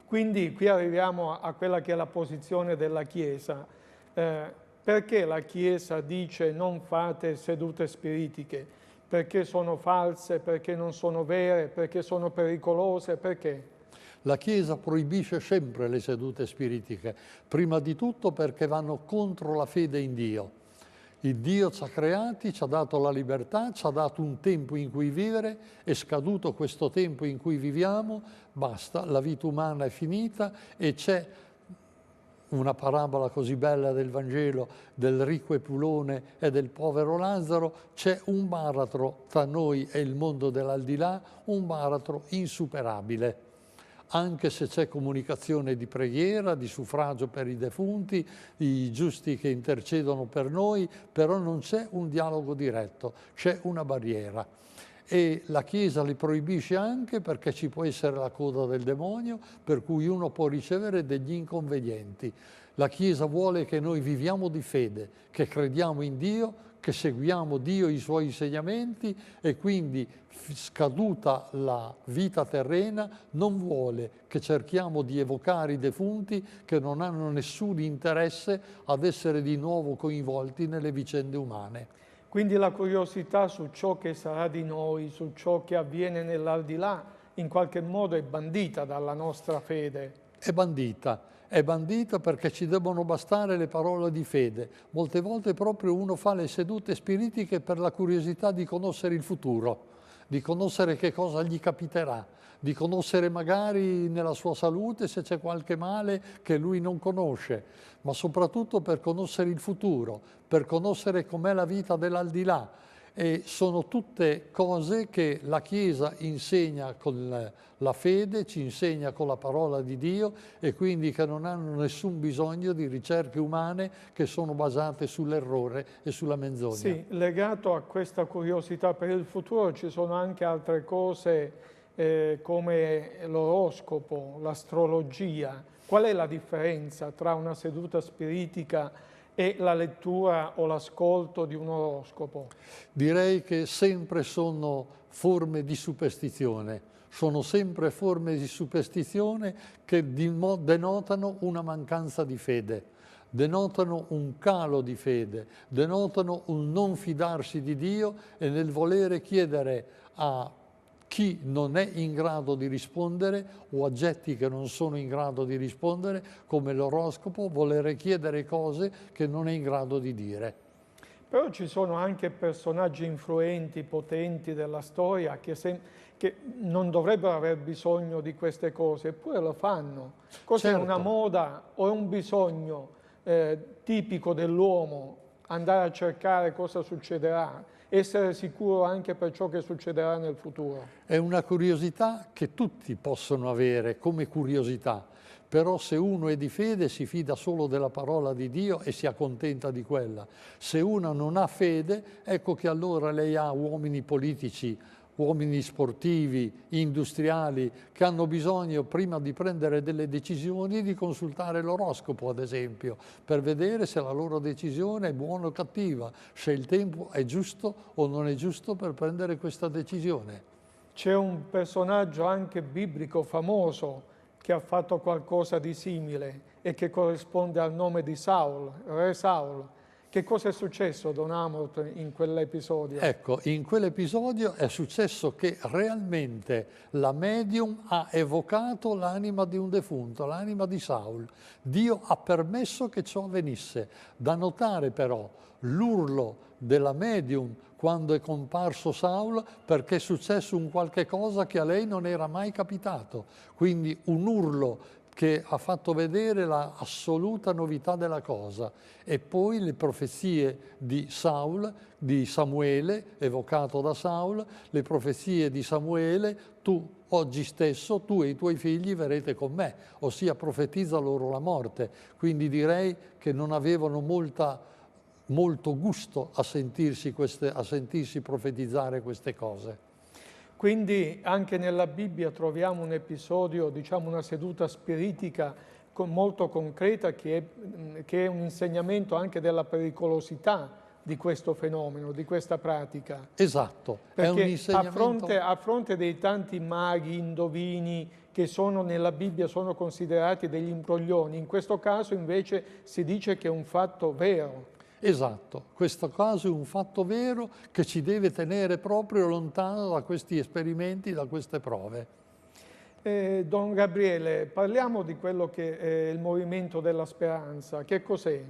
quindi qui arriviamo a quella che è la posizione della Chiesa. Perché la Chiesa dice non fate sedute spiritiche? Perché sono false, perché non sono vere, perché sono pericolose, perché? La Chiesa proibisce sempre le sedute spiritiche, prima di tutto perché vanno contro la fede in Dio. Il Dio ci ha creati, ci ha dato la libertà, ci ha dato un tempo in cui vivere, è scaduto questo tempo in cui viviamo, basta, la vita umana è finita e c'è una parabola così bella del Vangelo del ricco Epulone e del povero Lazzaro, c'è un baratro tra noi e il mondo dell'aldilà, un baratro insuperabile. Anche se c'è comunicazione di preghiera, di suffragio per i defunti, i giusti che intercedono per noi, però non c'è un dialogo diretto, c'è una barriera. E la Chiesa li proibisce anche perché ci può essere la coda del demonio, per cui uno può ricevere degli inconvenienti. La Chiesa vuole che noi viviamo di fede, che crediamo in Dio, che seguiamo Dio e i Suoi insegnamenti e quindi, scaduta la vita terrena, non vuole che cerchiamo di evocare i defunti che non hanno nessun interesse ad essere di nuovo coinvolti nelle vicende umane. Quindi la curiosità su ciò che sarà di noi, su ciò che avviene nell'aldilà, in qualche modo è bandita dalla nostra fede. È bandita perché ci devono bastare le parole di fede. Molte volte proprio uno fa le sedute spiritiche per la curiosità di conoscere il futuro, di conoscere che cosa gli capiterà, di conoscere magari nella sua salute se c'è qualche male che lui non conosce, ma soprattutto per conoscere il futuro, per conoscere com'è la vita dell'aldilà. E sono tutte cose che la Chiesa insegna con la fede, ci insegna con la parola di Dio e quindi che non hanno nessun bisogno di ricerche umane che sono basate sull'errore e sulla menzogna. Sì, legato a questa curiosità per il futuro ci sono anche altre cose come l'oroscopo, l'astrologia. Qual è la differenza tra una seduta spiritica e la lettura o l'ascolto di un oroscopo? Direi che sempre sono forme di superstizione, sono sempre forme di superstizione che denotano una mancanza di fede, denotano un calo di fede, denotano un non fidarsi di Dio e nel volere chiedere a chi non è in grado di rispondere o oggetti che non sono in grado di rispondere, come l'oroscopo, volere chiedere cose che non è in grado di dire. Però ci sono anche personaggi influenti, potenti della storia che non dovrebbero aver bisogno di queste cose, eppure lo fanno. Cos'è una moda o è un bisogno tipico dell'uomo andare a cercare cosa succederà? Essere sicuro anche per ciò che succederà nel futuro. È una curiosità che tutti possono avere come curiosità, però se uno è di fede si fida solo della parola di Dio e si accontenta di quella. Se uno non ha fede, ecco che allora lei ha uomini politici, uomini sportivi, industriali, che hanno bisogno, prima di prendere delle decisioni, di consultare l'oroscopo, ad esempio, per vedere se la loro decisione è buona o cattiva, se il tempo è giusto o non è giusto per prendere questa decisione. C'è un personaggio anche biblico famoso che ha fatto qualcosa di simile e che corrisponde al nome di Saul, re Saul. Che cosa è successo, Don Amorth, in quell'episodio? Ecco, in quell'episodio è successo che realmente la medium ha evocato l'anima di un defunto, l'anima di Saul. Dio ha permesso che ciò avvenisse. Da notare però l'urlo della medium quando è comparso Saul, perché è successo un qualche cosa che a lei non era mai capitato. Quindi un urlo che ha fatto vedere la assoluta novità della cosa, e poi le profezie di Samuele, evocato da Saul, le profezie di Samuele: tu oggi stesso, tu e i tuoi figli verrete con me, ossia profetizza loro la morte. Quindi direi che non avevano molto gusto a sentirsi profetizzare queste cose. Quindi anche nella Bibbia troviamo un episodio, diciamo una seduta spiritica molto concreta, che è un insegnamento anche della pericolosità di questo fenomeno, di questa pratica. Esatto, perché è un insegnamento... a fronte dei tanti maghi, indovini che nella Bibbia sono considerati degli imbroglioni, in questo caso invece si dice che è un fatto vero. Esatto, questo caso è un fatto vero che ci deve tenere proprio lontano da questi esperimenti, da queste prove. Don Gabriele, parliamo di quello che è il movimento della speranza. Che cos'è?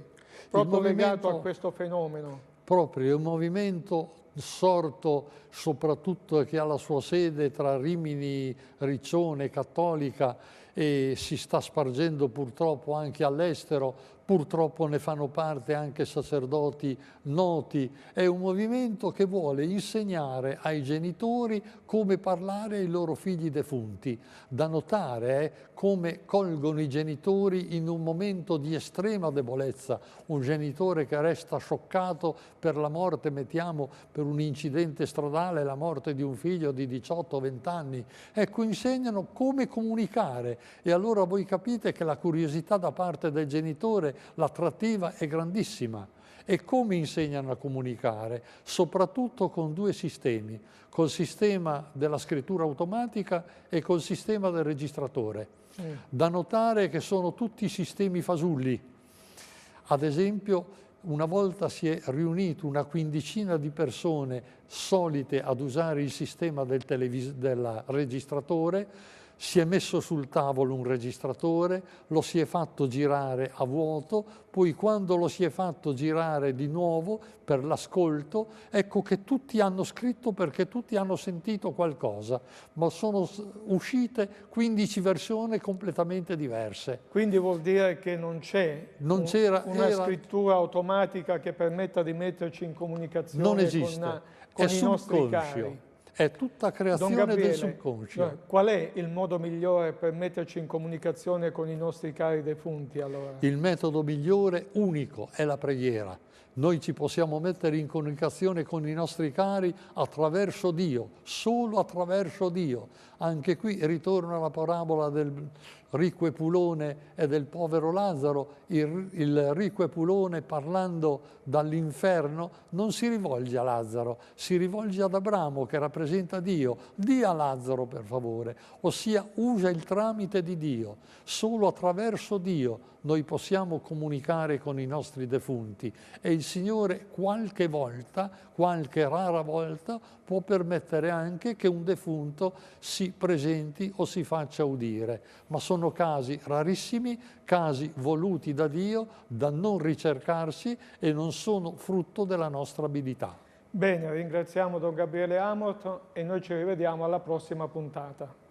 Proprio legato a questo fenomeno. Proprio, è un movimento sorto soprattutto, che ha la sua sede tra Rimini, Riccione, Cattolica, e si sta spargendo purtroppo anche all'estero. Purtroppo ne fanno parte anche sacerdoti noti. È un movimento che vuole insegnare ai genitori come parlare ai loro figli defunti. Da notare è come colgono i genitori in un momento di estrema debolezza. Un genitore che resta scioccato per la morte, mettiamo, per un incidente stradale, la morte di un figlio di 18-20 anni. Ecco, insegnano come comunicare, e allora voi capite che la curiosità da parte del genitore, l'attrattiva è grandissima. E come insegnano a comunicare? Soprattutto con due sistemi, col sistema della scrittura automatica e col sistema del registratore. Da notare che sono tutti sistemi fasulli. Ad esempio, una volta si è riunito una quindicina di persone solite ad usare il sistema del registratore. Si è messo sul tavolo un registratore, lo si è fatto girare a vuoto, poi quando lo si è fatto girare di nuovo per l'ascolto, ecco che tutti hanno scritto perché tutti hanno sentito qualcosa, ma sono uscite 15 versioni completamente diverse. Quindi vuol dire che non c'è una scrittura automatica che permetta di metterci in comunicazione non esiste. con i nostri cari. È tutta creazione del subconscio. Qual è il modo migliore per metterci in comunicazione con i nostri cari defunti allora? Il metodo migliore, unico, è la preghiera. Noi ci possiamo mettere in comunicazione con i nostri cari attraverso Dio, solo attraverso Dio. Anche qui ritorna la parabola del ricco Epulone e del povero Lazzaro. Il ricco Epulone, parlando dall'inferno, non si rivolge a Lazzaro, si rivolge ad Abramo, che rappresenta Dio. Dì a Lazzaro, per favore, ossia usa il tramite di Dio. Solo attraverso Dio noi possiamo comunicare con i nostri defunti, e il Signore qualche volta, qualche rara volta, può permettere anche che un defunto si presenti o si faccia udire, ma sono casi rarissimi, casi voluti da Dio, da non ricercarsi, e non sono frutto della nostra abilità. Bene, ringraziamo Don Gabriele Amort e noi ci rivediamo alla prossima puntata.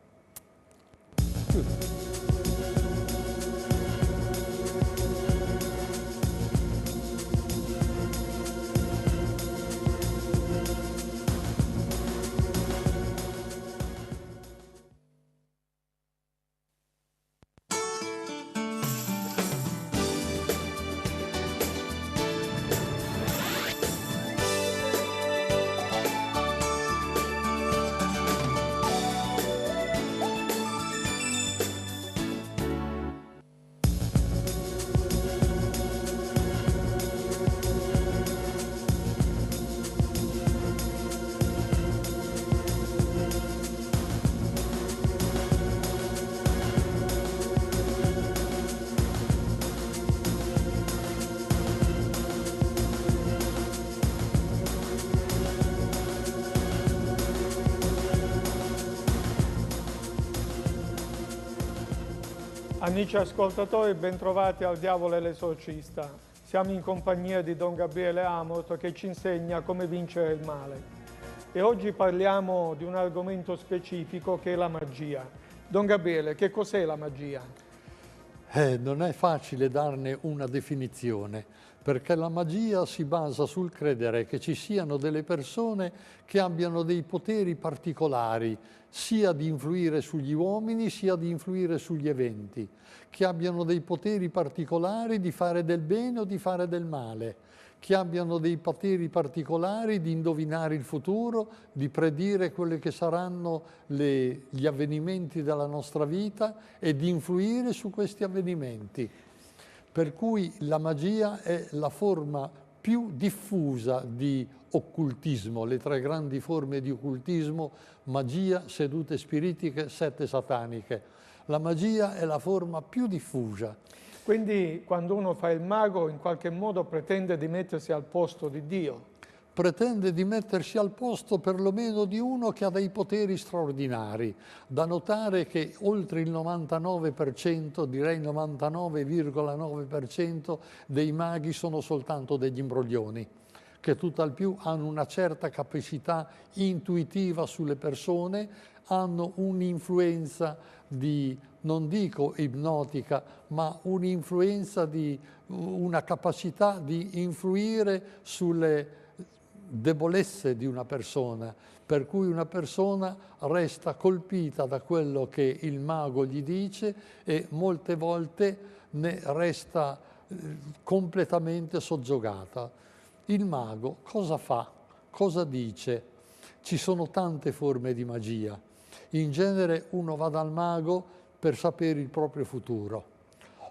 Amici ascoltatori, bentrovati al Diavolo e l'Esorcista. Siamo in compagnia di Don Gabriele Amort, che ci insegna come vincere il male. E oggi parliamo di un argomento specifico che è la magia. Don Gabriele, che cos'è la magia? Non è facile darne una definizione, perché la magia si basa sul credere che ci siano delle persone che abbiano dei poteri particolari, sia di influire sugli uomini, sia di influire sugli eventi, che abbiano dei poteri particolari di fare del bene o di fare del male, che abbiano dei poteri particolari di indovinare il futuro, di predire quelli che saranno gli avvenimenti della nostra vita e di influire su questi avvenimenti. Per cui la magia è la forma più diffusa di occultismo, le tre grandi forme di occultismo: magia, sedute spiritiche, sette sataniche. La magia è la forma più diffusa. Quindi quando uno fa il mago in qualche modo pretende di mettersi al posto di Dio. Pretende di mettersi al posto perlomeno di uno che ha dei poteri straordinari. Da notare che oltre il 99%, direi il 99,9% dei maghi sono soltanto degli imbroglioni, che tutt'al più hanno una certa capacità intuitiva sulle persone, hanno un'influenza non dico ipnotica, ma un'influenza una capacità di influire sulle debolezze di una persona, per cui una persona resta colpita da quello che il mago gli dice e molte volte ne resta completamente soggiogata. Il mago cosa fa? Cosa dice? Ci sono tante forme di magia. In genere uno va dal mago per sapere il proprio futuro,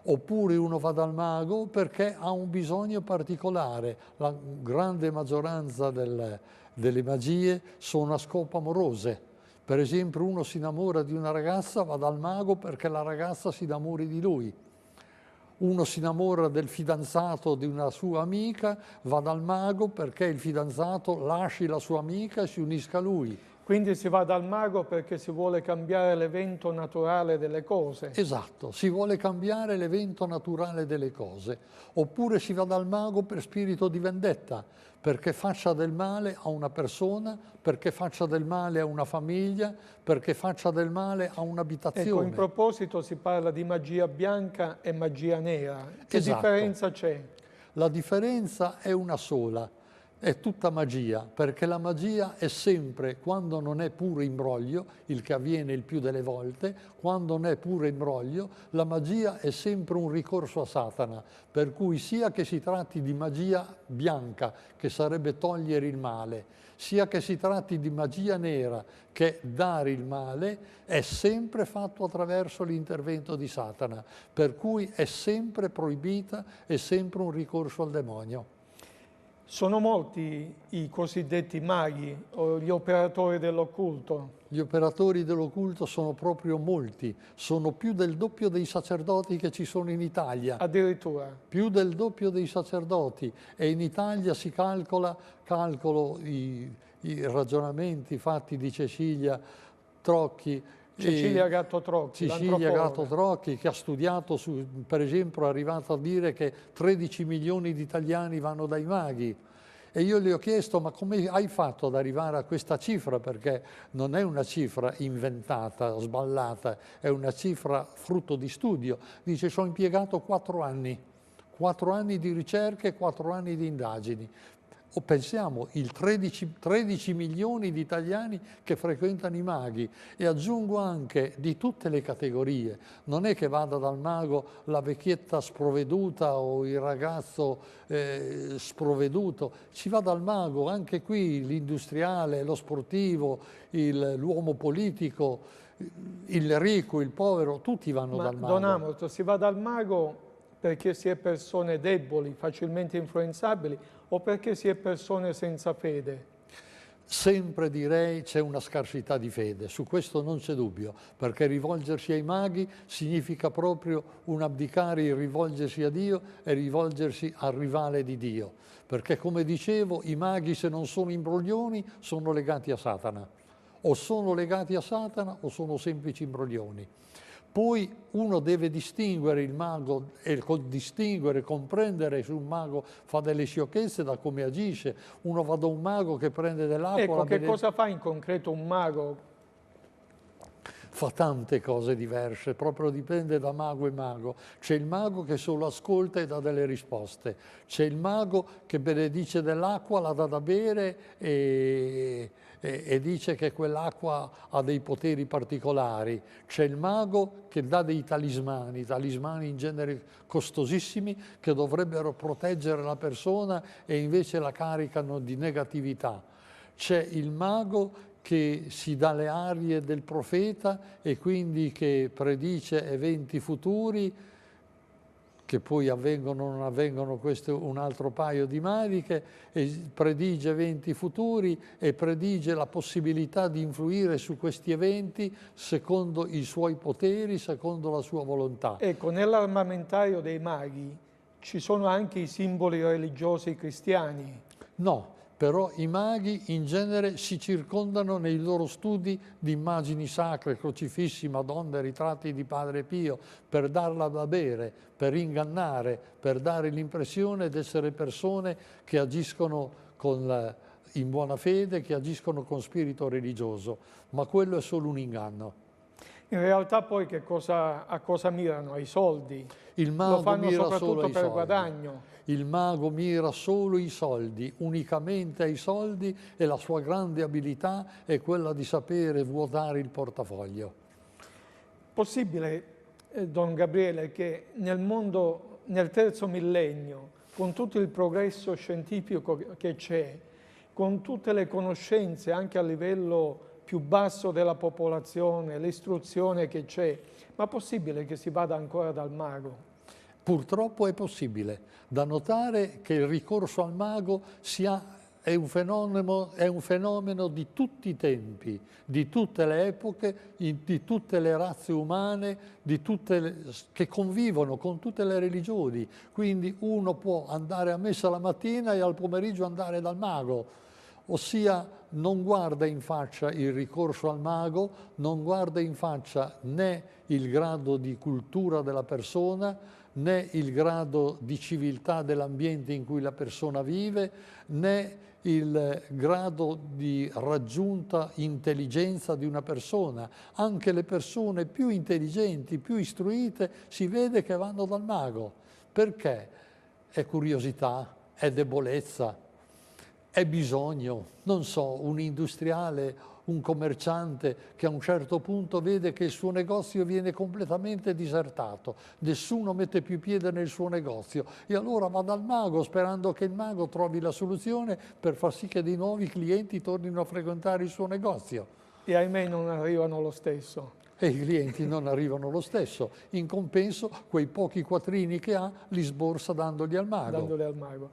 oppure uno va dal mago perché ha un bisogno particolare. La grande maggioranza delle magie sono a scopo amorose. Per esempio, uno si innamora di una ragazza, va dal mago perché la ragazza si innamori di lui. Uno si innamora del fidanzato di una sua amica, va dal mago perché il fidanzato lasci la sua amica e si unisca a lui. Quindi si va dal mago perché si vuole cambiare l'evento naturale delle cose. Esatto, si vuole cambiare l'evento naturale delle cose. Oppure si va dal mago per spirito di vendetta, perché faccia del male a una persona, perché faccia del male a una famiglia, perché faccia del male a un'abitazione. Ecco, in proposito si parla di magia bianca e magia nera. Che differenza c'è? La differenza è una sola. È tutta magia, perché la magia è sempre, quando non è puro imbroglio, il che avviene il più delle volte, quando non è puro imbroglio, la magia è sempre un ricorso a Satana, per cui sia che si tratti di magia bianca, che sarebbe togliere il male, sia che si tratti di magia nera, che è dare il male, è sempre fatto attraverso l'intervento di Satana, per cui è sempre proibita, è sempre un ricorso al demonio. Sono molti i cosiddetti maghi o gli operatori dell'occulto? Gli operatori dell'occulto sono proprio molti, sono più del doppio dei sacerdoti che ci sono in Italia. Addirittura? Più del doppio dei sacerdoti, e in Italia si calcolo i ragionamenti fatti di Cecilia Trocchi, Cecilia Gatto Trocchi, Cecilia Gatto Trocchi, che ha studiato, per esempio, è arrivata a dire che 13 milioni di italiani vanno dai maghi. E io le ho chiesto: ma come hai fatto ad arrivare a questa cifra? Perché non è una cifra inventata, sballata, è una cifra frutto di studio. Dice: ci ho impiegato 4 anni di ricerche e 4 anni di indagini. O pensiamo, 13 milioni di italiani che frequentano i maghi, e aggiungo anche di tutte le categorie. Non è che vada dal mago la vecchietta sprovveduta o il ragazzo sprovveduto, ci va dal mago anche qui l'industriale, lo sportivo, l'uomo politico, il ricco, il povero, tutti vanno dal mago. Don Amorto, si va dal mago perché si è persone deboli, facilmente influenzabili, o perché si è persone senza fede? Sempre direi c'è una scarsità di fede, su questo non c'è dubbio, perché rivolgersi ai maghi significa proprio un abdicare il rivolgersi a Dio e rivolgersi al rivale di Dio, perché come dicevo i maghi, se non sono imbroglioni, sono legati a Satana, o sono legati a Satana o sono semplici imbroglioni. Poi uno deve distinguere il mago e comprendere se un mago fa delle sciocchezze da come agisce. Uno va da un mago che prende dell'acqua. Ecco, che cosa fa in concreto un mago? fa tante cose diverse, proprio dipende da mago e mago. C'è il mago che solo ascolta e dà delle risposte, c'è il mago che benedice dell'acqua, la dà da bere e dice che quell'acqua ha dei poteri particolari, c'è il mago che dà dei talismani in genere costosissimi che dovrebbero proteggere la persona e invece la caricano di negatività, c'è il mago che si dà le arie del profeta e quindi che predice eventi futuri che poi avvengono o non avvengono, questo è un altro paio di maniche, e predice eventi futuri e predice la possibilità di influire su questi eventi secondo i suoi poteri, secondo la sua volontà. Ecco, nell'armamentario dei maghi ci sono anche i simboli religiosi cristiani? No. Però i maghi in genere si circondano nei loro studi di immagini sacre, crocifissi, Madonne, ritratti di Padre Pio, per darla da bere, per ingannare, per dare l'impressione di essere persone che agiscono in buona fede, che agiscono con spirito religioso, ma quello è solo un inganno. In realtà poi a cosa mirano? Ai soldi? Il mago lo fanno mira soprattutto solo ai per soldi. guadagno. Il mago mira solo i soldi, unicamente ai soldi, e la sua grande abilità è quella di sapere vuotare il portafoglio. Possibile, Don Gabriele, che nel mondo, nel terzo millennio, con tutto il progresso scientifico che c'è, con tutte le conoscenze anche a livello più basso della popolazione, l'istruzione che c'è, ma possibile che si vada ancora dal mago? Purtroppo è possibile. Da notare che il ricorso al mago è un fenomeno di tutti i tempi, di tutte le epoche, di tutte le razze umane, che convivono con tutte le religioni. Quindi uno può andare a messa la mattina e al pomeriggio andare dal mago. Ossia, non guarda in faccia il ricorso al mago, non guarda in faccia né il grado di cultura della persona, né il grado di civiltà dell'ambiente in cui la persona vive, né il grado di raggiunta intelligenza di una persona. Anche le persone più intelligenti, più istruite, si vede che vanno dal mago. Perché? È curiosità, è debolezza, è bisogno, non so, un industriale, un commerciante che a un certo punto vede che il suo negozio viene completamente disertato, nessuno mette più piede nel suo negozio e allora va dal mago sperando che il mago trovi la soluzione per far sì che dei nuovi clienti tornino a frequentare il suo negozio. E ahimè non arrivano lo stesso. E i clienti non arrivano lo stesso. In compenso, quei pochi quattrini che ha li sborsa dandoli al mago. Dandoli al mago.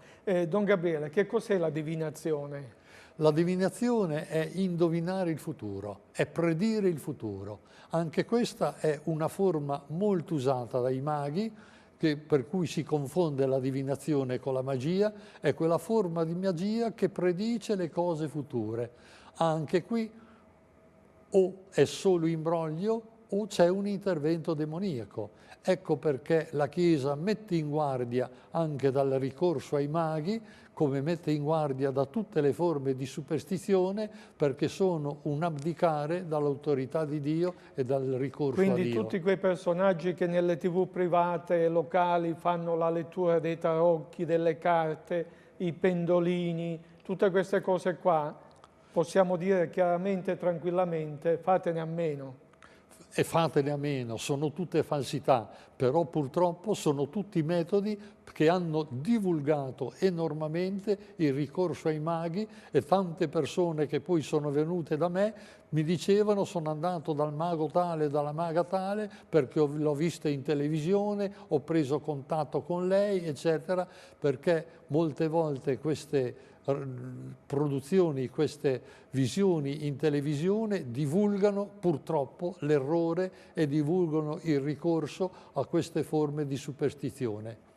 Don Gabriele, che cos'è la divinazione? La divinazione è indovinare il futuro, è predire il futuro. Anche questa è una forma molto usata dai maghi, per cui si confonde la divinazione con la magia, è quella forma di magia che predice le cose future. Anche qui o è solo imbroglio o c'è un intervento demoniaco. Ecco perché la Chiesa mette in guardia anche dal ricorso ai maghi, come mette in guardia da tutte le forme di superstizione, perché sono un abdicare dall'autorità di Dio e dal ricorso a Dio. Quindi tutti quei personaggi che nelle TV private e locali fanno la lettura dei tarocchi, delle carte, i pendolini, tutte queste cose qua, possiamo dire chiaramente e tranquillamente, fatene a meno. E fatene a meno, sono tutte falsità, però purtroppo sono tutti metodi che hanno divulgato enormemente il ricorso ai maghi, e tante persone che poi sono venute da me mi dicevano: sono andato dal mago tale, dalla maga tale, perché l'ho vista in televisione, ho preso contatto con lei, eccetera, perché molte volte queste produzioni, queste visioni in televisione divulgano purtroppo l'errore e divulgano il ricorso a queste forme di superstizione.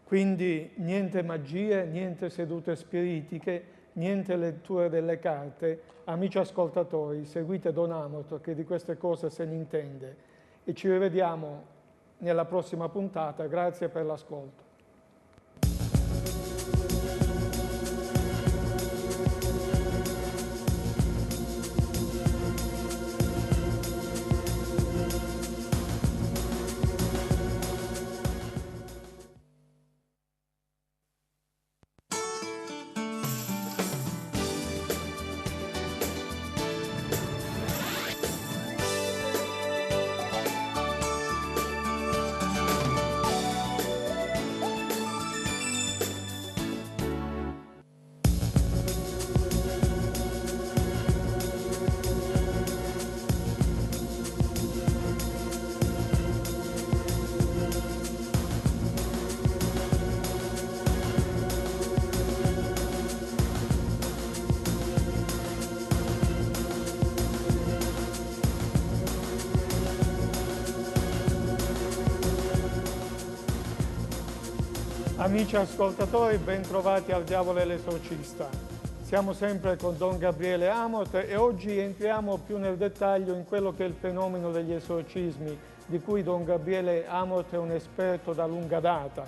Quindi niente magie, niente sedute spiritiche, niente letture delle carte. Amici ascoltatori, seguite Don Amato che di queste cose se ne intende, e ci rivediamo nella prossima puntata. Grazie per l'ascolto. Amici ascoltatori, ben trovati al Diavolo e l'Esorcista. Siamo sempre con Don Gabriele Amott e oggi entriamo più nel dettaglio in quello che è il fenomeno degli esorcismi, di cui Don Gabriele Amott è un esperto da lunga data.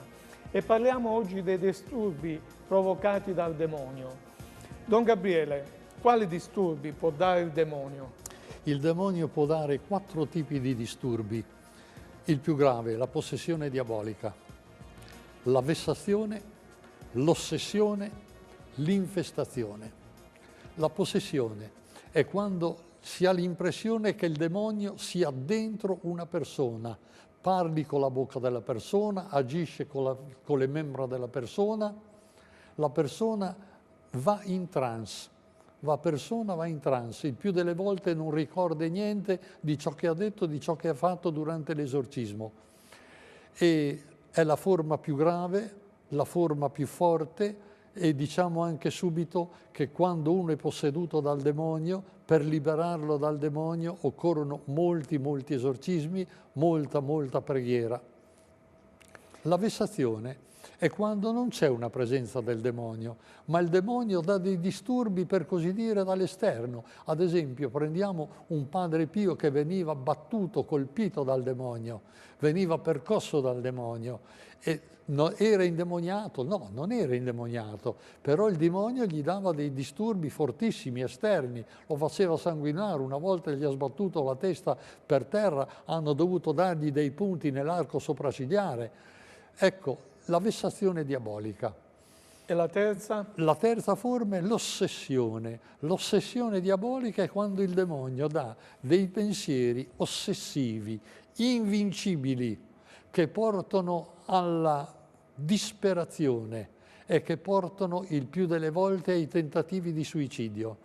E parliamo oggi dei disturbi provocati dal demonio. Don Gabriele, quali disturbi può dare il demonio? Il demonio può dare 4 tipi di disturbi. Il più grave, la possessione diabolica, la vessazione, l'ossessione, l'infestazione. La possessione è quando si ha l'impressione che il demonio sia dentro una persona, parli con la bocca della persona, agisce con le membra della persona, la persona va in trance. La persona va in trance, il più delle volte non ricorda niente di ciò che ha detto, di ciò che ha fatto durante l'esorcismo. E è la forma più grave, la forma più forte, e diciamo anche subito che quando uno è posseduto dal demonio, per liberarlo dal demonio occorrono molti esorcismi, molta preghiera. La vessazione è quando non c'è una presenza del demonio, ma il demonio dà dei disturbi, per così dire, dall'esterno. Ad esempio, prendiamo un Padre Pio che veniva battuto, colpito dal demonio, veniva percosso dal demonio. E era indemoniato? No, non era indemoniato, però il demonio gli dava dei disturbi fortissimi, esterni, lo faceva sanguinare, una volta gli ha sbattuto la testa per terra, hanno dovuto dargli dei punti nell'arco sopraccigliare. Ecco, la vessazione diabolica. E la terza? La terza forma è l'ossessione. L'ossessione diabolica è quando il demonio dà dei pensieri ossessivi, invincibili, che portano alla disperazione e che portano il più delle volte ai tentativi di suicidio.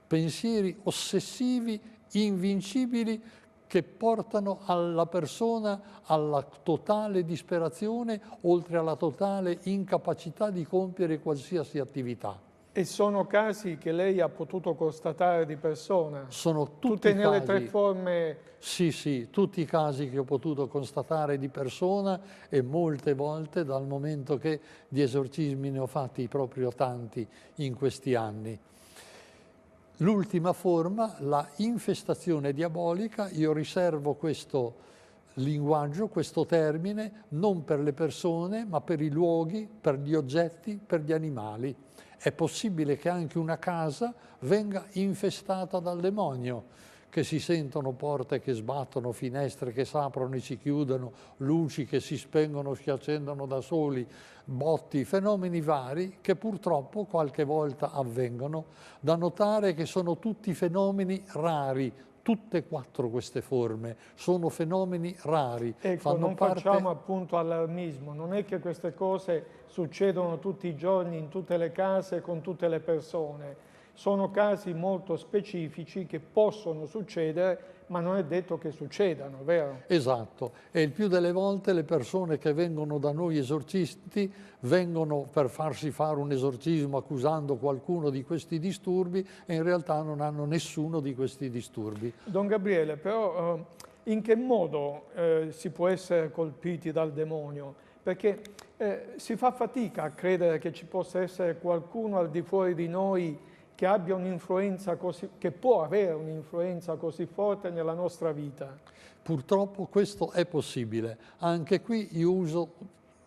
Pensieri ossessivi, invincibili, che portano alla persona alla totale disperazione, oltre alla totale incapacità di compiere qualsiasi attività. E sono casi che lei ha potuto constatare di persona? Sono tutte nelle 3 forme? Sì, tutti i casi che ho potuto constatare di persona, e molte volte, dal momento che di esorcismi ne ho fatti proprio tanti in questi anni. L'ultima forma, la infestazione diabolica, io riservo questo linguaggio, questo termine, non per le persone, ma per i luoghi, per gli oggetti, per gli animali. È possibile che anche una casa venga infestata dal demonio, che si sentono porte che sbattono, finestre che si aprono e si chiudono, luci che si spengono, si accendono da soli, botti, fenomeni vari che purtroppo qualche volta avvengono. Da notare che sono tutti fenomeni rari, tutte e 4 queste forme sono fenomeni rari. Ecco, non facciamo appunto allarmismo, non è che queste cose succedono tutti i giorni in tutte le case con tutte le persone. Sono casi molto specifici che possono succedere, ma non è detto che succedano, vero? Esatto, e il più delle volte le persone che vengono da noi esorcisti vengono per farsi fare un esorcismo accusando qualcuno di questi disturbi e in realtà non hanno nessuno di questi disturbi. Don Gabriele, però in che modo si può essere colpiti dal demonio? Perché si fa fatica a credere che ci possa essere qualcuno al di fuori di noi che abbia un'influenza così, che può avere un'influenza così forte nella nostra vita. Purtroppo questo è possibile. Anche qui io uso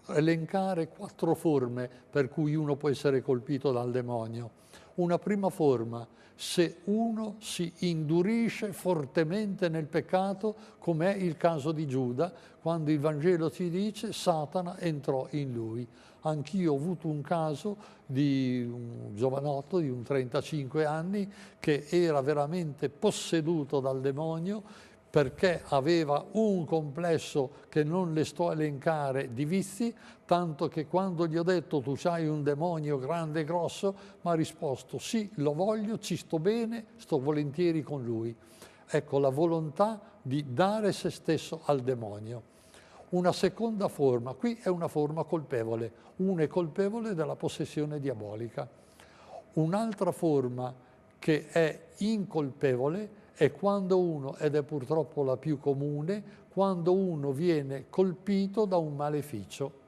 elencare 4 forme per cui uno può essere colpito dal demonio. Una prima forma, se uno si indurisce fortemente nel peccato, come è il caso di Giuda, quando il Vangelo ci dice Satana entrò in lui. Anch'io ho avuto un caso di un giovanotto di un 35 anni che era veramente posseduto dal demonio perché aveva un complesso che non le sto a elencare di vizi, tanto che quando gli ho detto tu c'hai un demonio grande e grosso, mi ha risposto sì, lo voglio, ci sto bene, sto volentieri con lui. Ecco la volontà di dare se stesso al demonio. Una seconda forma, qui è una forma colpevole, uno è colpevole della possessione diabolica. Un'altra forma che è incolpevole è quando uno, ed è purtroppo la più comune, quando uno viene colpito da un maleficio.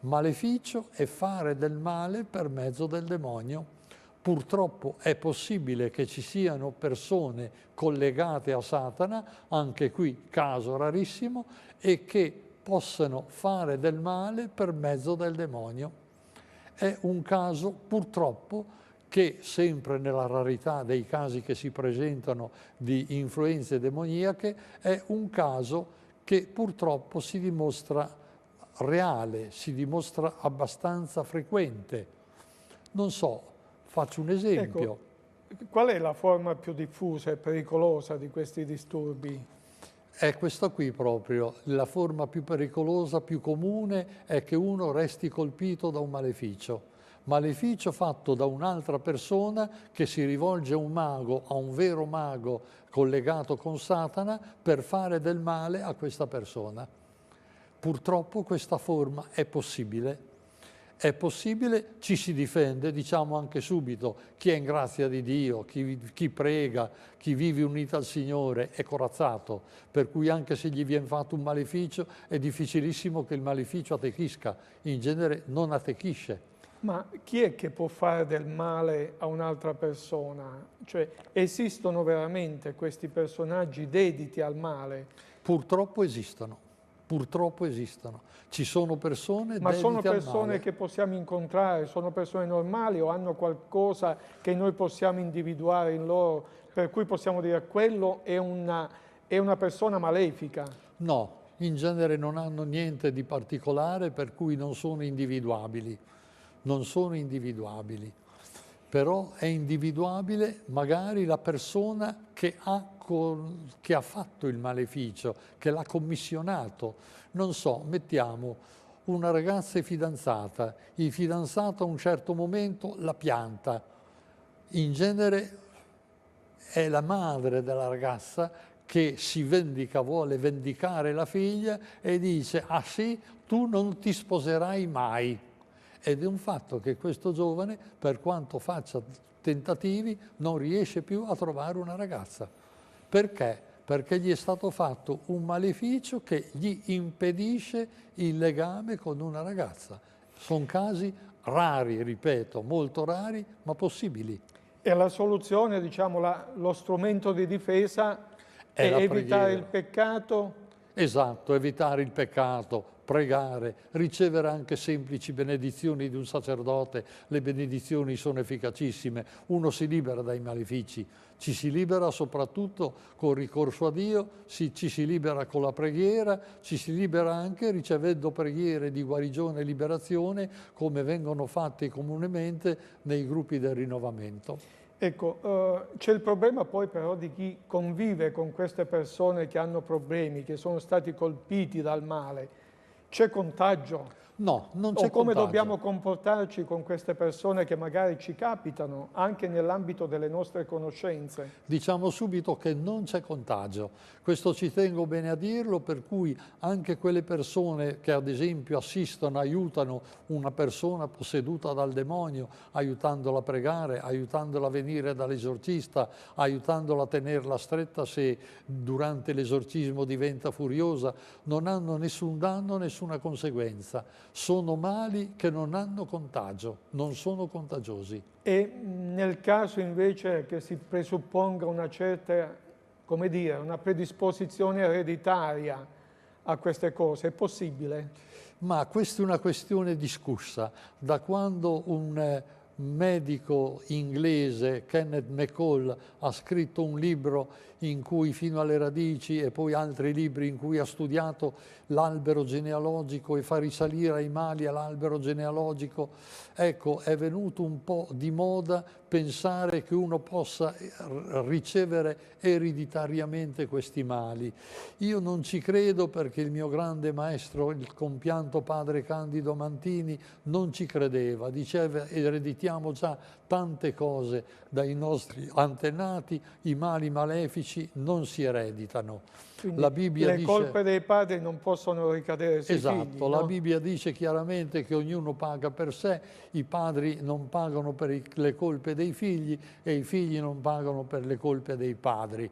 Maleficio è fare del male per mezzo del demonio. Purtroppo è possibile che ci siano persone collegate a Satana, anche qui caso rarissimo, e che possano fare del male per mezzo del demonio. È un caso purtroppo che, sempre nella rarità dei casi che si presentano di influenze demoniache, è un caso che purtroppo si dimostra reale, si dimostra abbastanza frequente. Non so, faccio un esempio. Ecco, qual è la forma più diffusa e pericolosa di questi disturbi? È questa qui proprio, la forma più pericolosa, più comune, è che uno resti colpito da un maleficio. Maleficio fatto da un'altra persona che si rivolge a un mago, a un vero mago collegato con Satana, per fare del male a questa persona. Purtroppo questa forma è possibile. È possibile, ci si difende, diciamo anche subito, chi è in grazia di Dio, chi prega, chi vive unito al Signore è corazzato, per cui anche se gli viene fatto un maleficio è difficilissimo che il maleficio attecchisca, in genere non attecchisce. Ma chi è che può fare del male a un'altra persona? Cioè, esistono veramente questi personaggi dediti al male? Purtroppo esistono. Purtroppo esistono. Ci sono persone dedite al male. Ma sono persone che possiamo incontrare, sono persone normali o hanno qualcosa che noi possiamo individuare in loro, per cui possiamo dire quello è una persona malefica? No, in genere non hanno niente di particolare, per cui non sono individuabili. Non sono individuabili. Però è individuabile magari la persona che ha fatto il maleficio, che l'ha commissionato. Non so, mettiamo una ragazza è fidanzata, il fidanzato a un certo momento la pianta. In genere è la madre della ragazza che si vendica, vuole vendicare la figlia e dice: ah sì, tu non ti sposerai mai. Ed è un fatto che questo giovane, per quanto faccia tentativi, non riesce più a trovare una ragazza. Perché? Perché gli è stato fatto un maleficio che gli impedisce il legame con una ragazza. Sono casi rari, ripeto, molto rari, ma possibili. E la soluzione, diciamo, lo strumento di difesa è evitare il peccato? Esatto, evitare il peccato, pregare, ricevere anche semplici benedizioni di un sacerdote. Le benedizioni sono efficacissime, uno si libera dai malefici, ci si libera soprattutto col ricorso a Dio, ci si libera con la preghiera, ci si libera anche ricevendo preghiere di guarigione e liberazione come vengono fatte comunemente nei gruppi del rinnovamento. Ecco, c'è il problema poi però di chi convive con queste persone che hanno problemi, che sono stati colpiti dal male. C'è contagio? No, non c'è contagio. O come dobbiamo comportarci con queste persone che magari ci capitano, anche nell'ambito delle nostre conoscenze? Diciamo subito che non c'è contagio. Questo ci tengo bene a dirlo, per cui anche quelle persone che ad esempio assistono, aiutano una persona posseduta dal demonio, aiutandola a pregare, aiutandola a venire dall'esorcista, aiutandola a tenerla stretta se durante l'esorcismo diventa furiosa, non hanno nessun danno, nessuna conseguenza. Sono mali che non hanno contagio, non sono contagiosi. E nel caso invece che si presupponga una certa, come dire, una predisposizione ereditaria a queste cose, è possibile? Ma questa è una questione discussa. Da quando un medico inglese, Kenneth McCall, ha scritto un libro in cui fino alle radici e poi altri libri in cui ha studiato l'albero genealogico e fa risalire i mali all'albero genealogico, ecco, è venuto un po' di moda pensare che uno possa ricevere ereditariamente questi mali. Io non ci credo, perché il mio grande maestro, il compianto padre Candido Mantini, non ci credeva, diceva: ereditiamo già tante cose dai nostri antenati, i mali malefici non si ereditano. Quindi la Bibbia le colpe dei padri non possono ricadere sui figli. Esatto, la Bibbia dice chiaramente che ognuno paga per sé, i padri non pagano per le colpe dei figli e i figli non pagano per le colpe dei padri.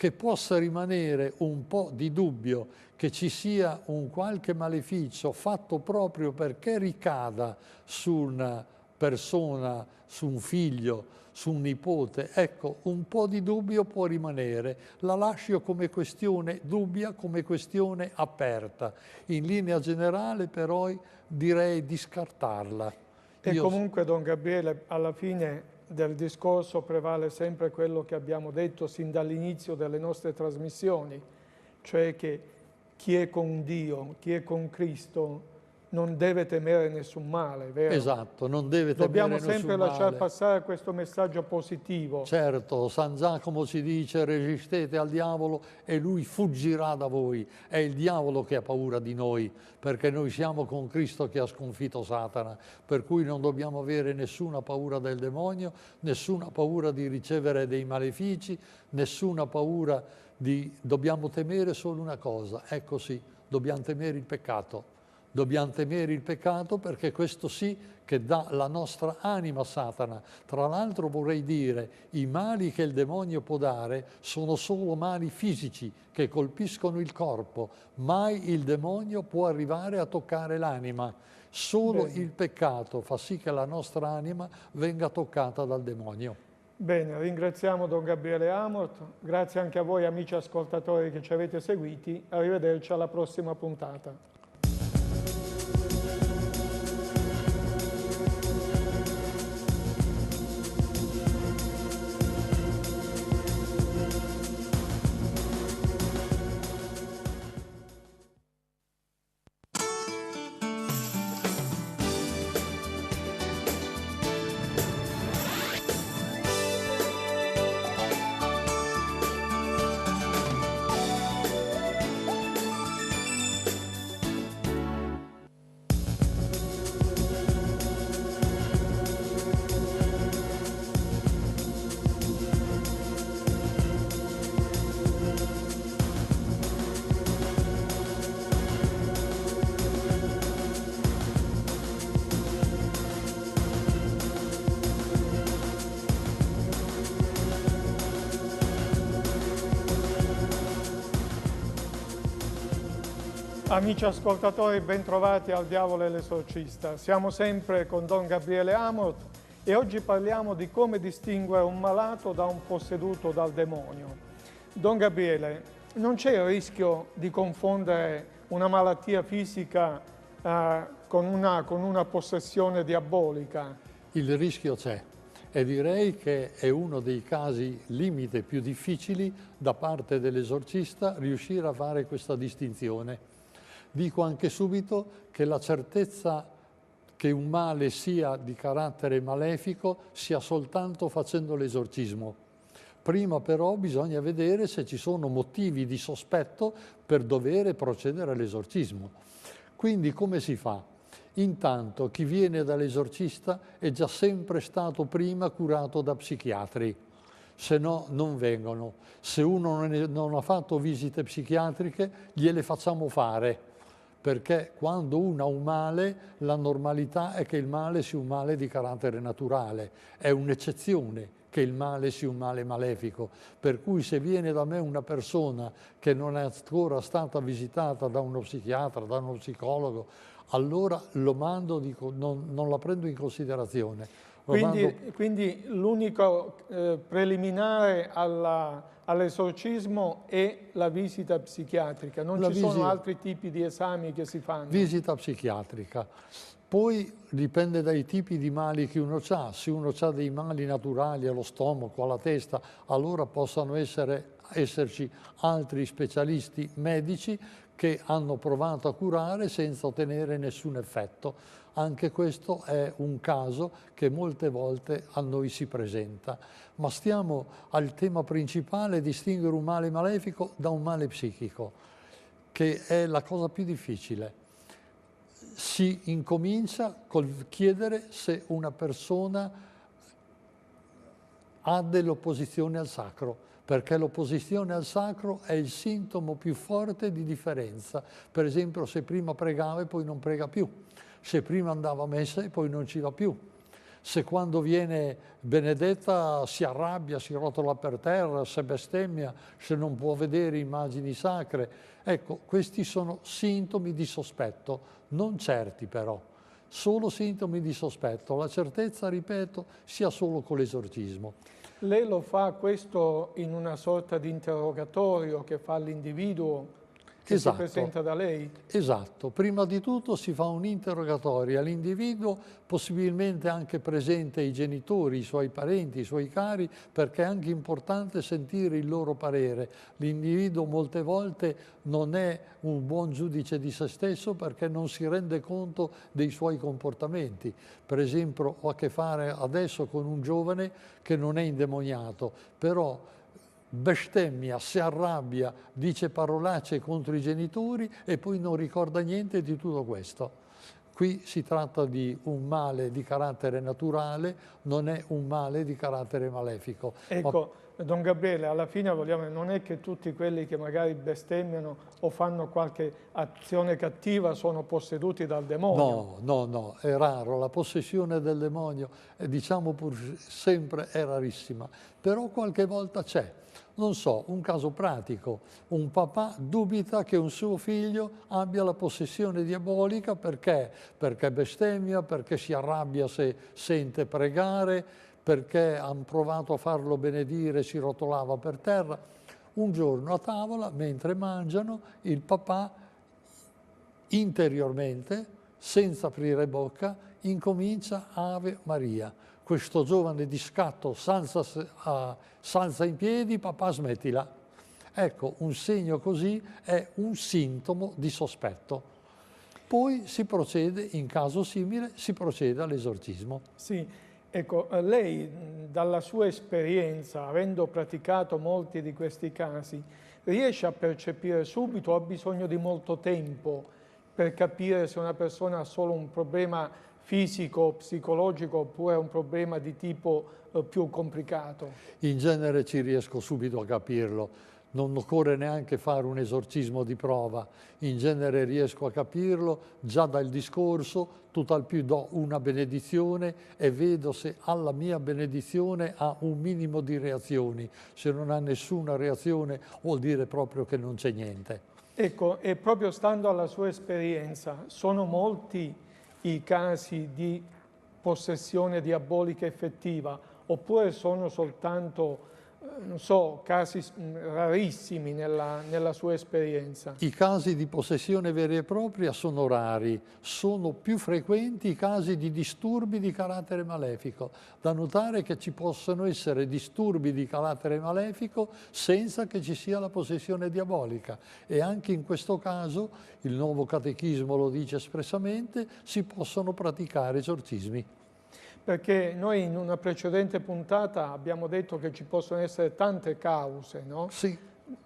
che possa rimanere un po' di dubbio che ci sia un qualche maleficio fatto proprio perché ricada su una persona, su un figlio, su un nipote, ecco, un po' di dubbio può rimanere. La lascio come questione dubbia, come questione aperta. In linea generale però direi di scartarla. E comunque, Don Gabriele, alla fine del discorso prevale sempre quello che abbiamo detto sin dall'inizio delle nostre trasmissioni, cioè che chi è con Dio, chi è con Cristo, non deve temere nessun male, vero? Esatto, non deve temere nessun male. Dobbiamo sempre lasciar passare questo messaggio positivo. Certo, San Giacomo ci dice: resistete al diavolo e lui fuggirà da voi. È il diavolo che ha paura di noi, perché noi siamo con Cristo che ha sconfitto Satana, per cui non dobbiamo avere nessuna paura del demonio, nessuna paura di ricevere dei malefici, nessuna paura di... Dobbiamo temere solo una cosa, ecco sì, dobbiamo temere il peccato. Dobbiamo temere il peccato perché questo sì che dà la nostra anima a Satana. Tra l'altro vorrei dire, i mali che il demonio può dare sono solo mali fisici che colpiscono il corpo. Mai il demonio può arrivare a toccare l'anima. Solo il peccato fa sì che la nostra anima venga toccata dal demonio. Bene, ringraziamo Don Gabriele Amort, grazie anche a voi amici ascoltatori che ci avete seguiti, arrivederci alla prossima puntata. Amici ascoltatori, ben trovati al Diavolo e l'Esorcista. Siamo sempre con Don Gabriele Amort e oggi parliamo di come distinguere un malato da un posseduto dal demonio. Don Gabriele, non c'è il rischio di confondere una malattia fisica con una possessione diabolica? Il rischio c'è e direi che è uno dei casi limite più difficili da parte dell'esorcista riuscire a fare questa distinzione. Dico anche subito che la certezza che un male sia di carattere malefico sia soltanto facendo l'esorcismo. Prima però bisogna vedere se ci sono motivi di sospetto per dover procedere all'esorcismo. Quindi come si fa? Intanto chi viene dall'esorcista è già sempre stato prima curato da psichiatri, se no non vengono. Se uno non ha fatto visite psichiatriche gliele facciamo fare, perché quando uno ha un male, la normalità è che il male sia un male di carattere naturale, è un'eccezione che il male sia un male malefico, per cui se viene da me una persona che non è ancora stata visitata da uno psichiatra, da uno psicologo, allora lo mando, dico, non la prendo in considerazione. Quindi l'unico preliminare all'esorcismo è la visita psichiatrica, non ci sono altri tipi di esami che si fanno? Visita psichiatrica. Poi dipende dai tipi di mali che uno ha. Se uno ha dei mali naturali allo stomaco, alla testa, allora possono esserci altri specialisti medici che hanno provato a curare senza ottenere nessun effetto. Anche questo è un caso che molte volte a noi si presenta. Ma stiamo al tema principale, distinguere un male malefico da un male psichico, che è la cosa più difficile. Si incomincia col chiedere se una persona ha dell'opposizione al sacro, perché l'opposizione al sacro è il sintomo più forte di differenza. Per esempio, se prima pregava e poi non prega più, se prima andava a messa e poi non ci va più, se quando viene benedetta si arrabbia, si rotola per terra, se bestemmia, se non può vedere immagini sacre. Ecco, questi sono sintomi di sospetto, non certi però, solo sintomi di sospetto. La certezza, ripeto, sia solo con l'esorcismo. Lei lo fa questo in una sorta di interrogatorio che fa l'individuo che si presenta da lei? Esatto, prima di tutto si fa un interrogatorio all'individuo, possibilmente anche presente ai genitori, i suoi parenti, i suoi cari, perché è anche importante sentire il loro parere. L'individuo molte volte non è un buon giudice di se stesso perché non si rende conto dei suoi comportamenti. Per esempio ho a che fare adesso con un giovane che non è indemoniato, però bestemmia, si arrabbia, dice parolacce contro i genitori e poi non ricorda niente di tutto questo. Qui si tratta di un male di carattere naturale, non è un male di carattere malefico. Ecco, Don Gabriele, alla fine non è che tutti quelli che magari bestemmiano o fanno qualche azione cattiva sono posseduti dal demonio. No, è raro. La possessione del demonio, diciamo pur sempre, è rarissima, però qualche volta c'è. Non so, un caso pratico, un papà dubita che un suo figlio abbia la possessione diabolica perché bestemmia, perché si arrabbia se sente pregare, perché hanno provato a farlo benedire, si rotolava per terra. Un giorno a tavola, mentre mangiano, il papà interiormente, senza aprire bocca, incomincia Ave Maria. Questo giovane di scatto s'alza in piedi, papà smettila. Ecco, un segno così è un sintomo di sospetto. Poi si procede, in caso simile, si procede all'esorcismo. Sì, ecco, lei dalla sua esperienza, avendo praticato molti di questi casi, riesce a percepire subito o ha bisogno di molto tempo per capire se una persona ha solo un problema fisico, psicologico oppure un problema di tipo più complicato? In genere ci riesco subito a capirlo, non occorre neanche fare un esorcismo di prova, in genere riesco a capirlo già dal discorso, tutt'al più do una benedizione e vedo se alla mia benedizione ha un minimo di reazioni. Se non ha nessuna reazione vuol dire proprio che non c'è niente. Ecco, e proprio stando alla sua esperienza, sono molti i casi di possessione diabolica effettiva, oppure sono soltanto, non so, casi rarissimi nella sua esperienza? I casi di possessione vera e propria sono rari, sono più frequenti i casi di disturbi di carattere malefico. Da notare che ci possono essere disturbi di carattere malefico senza che ci sia la possessione diabolica e anche in questo caso, il nuovo catechismo lo dice espressamente, si possono praticare esorcismi. Perché noi in una precedente puntata abbiamo detto che ci possono essere tante cause, no? Sì.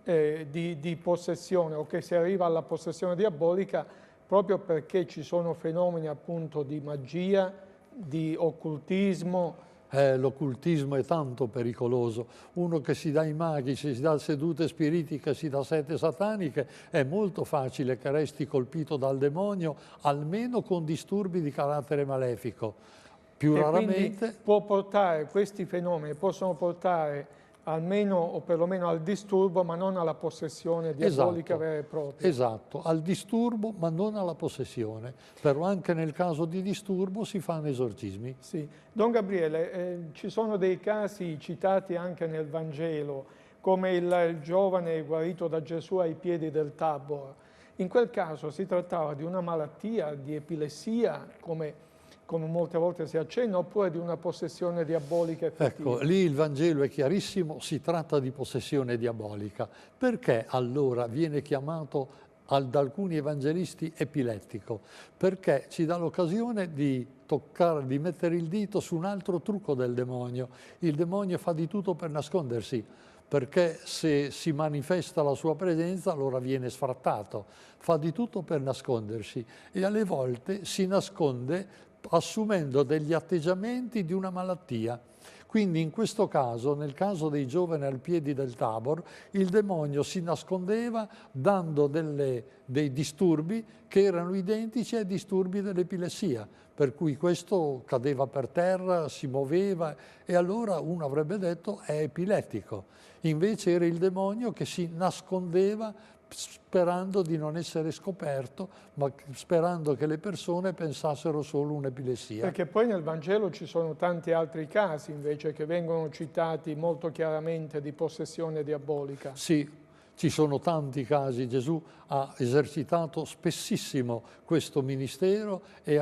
Di possessione o che si arriva alla possessione diabolica proprio perché ci sono fenomeni appunto di magia, di occultismo. L'occultismo è tanto pericoloso. Uno che si dà i maghi, si dà sedute spiritiche, si dà sette sataniche, è molto facile che resti colpito dal demonio, almeno con disturbi di carattere malefico. Più raramente può portare, questi fenomeni possono portare almeno o perlomeno al disturbo, ma non alla possessione diabolica vera e propria. Esatto, al disturbo ma non alla possessione. Però anche nel caso di disturbo si fanno esorcismi. Sì. Don Gabriele, ci sono dei casi citati anche nel Vangelo, come il giovane guarito da Gesù ai piedi del Tabor. In quel caso si trattava di una malattia, di epilessia, come molte volte si accenna, oppure di una possessione diabolica effettiva? Ecco, lì il Vangelo è chiarissimo, si tratta di possessione diabolica. Perché allora viene chiamato da alcuni evangelisti epilettico? Perché ci dà l'occasione di toccare, di mettere il dito su un altro trucco del demonio. Il demonio fa di tutto per nascondersi, perché se si manifesta la sua presenza allora viene sfrattato. Fa di tutto per nascondersi e alle volte si nasconde assumendo degli atteggiamenti di una malattia. Quindi in questo caso, nel caso dei giovani al piedi del Tabor, il demonio si nascondeva dando dei disturbi che erano identici ai disturbi dell'epilessia, per cui questo cadeva per terra, si muoveva e allora uno avrebbe detto è epilettico. Invece era il demonio che si nascondeva sperando di non essere scoperto, ma sperando che le persone pensassero solo un'epilessia. Perché poi nel Vangelo ci sono tanti altri casi invece che vengono citati molto chiaramente di possessione diabolica. Sì, ci sono tanti casi. Gesù ha esercitato spessissimo questo ministero e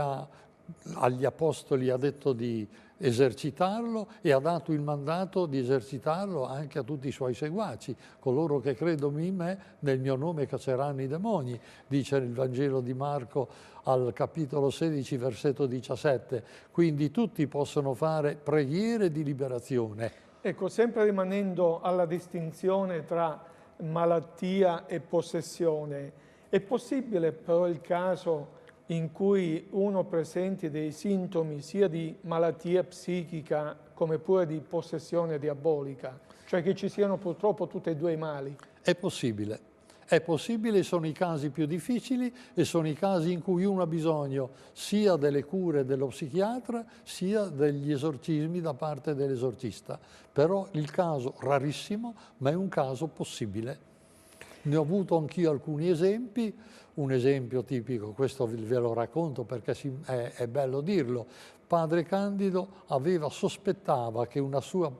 agli apostoli ha detto di esercitarlo e ha dato il mandato di esercitarlo anche a tutti i suoi seguaci. Coloro che credono in me, nel mio nome cacceranno i demoni, dice nel Vangelo di Marco al capitolo 16, versetto 17. Quindi tutti possono fare preghiere di liberazione. Ecco, sempre rimanendo alla distinzione tra malattia e possessione, è possibile però il caso in cui uno presenti dei sintomi sia di malattia psichica come pure di possessione diabolica, cioè che ci siano purtroppo tutti e due i mali? È possibile, sono i casi più difficili e sono i casi in cui uno ha bisogno sia delle cure dello psichiatra sia degli esorcismi da parte dell'esorcista. Però il caso rarissimo, ma è un caso possibile. Ne ho avuto anch'io alcuni esempi. Un esempio tipico, questo ve lo racconto perché è bello dirlo. Padre Candido sospettava che una sua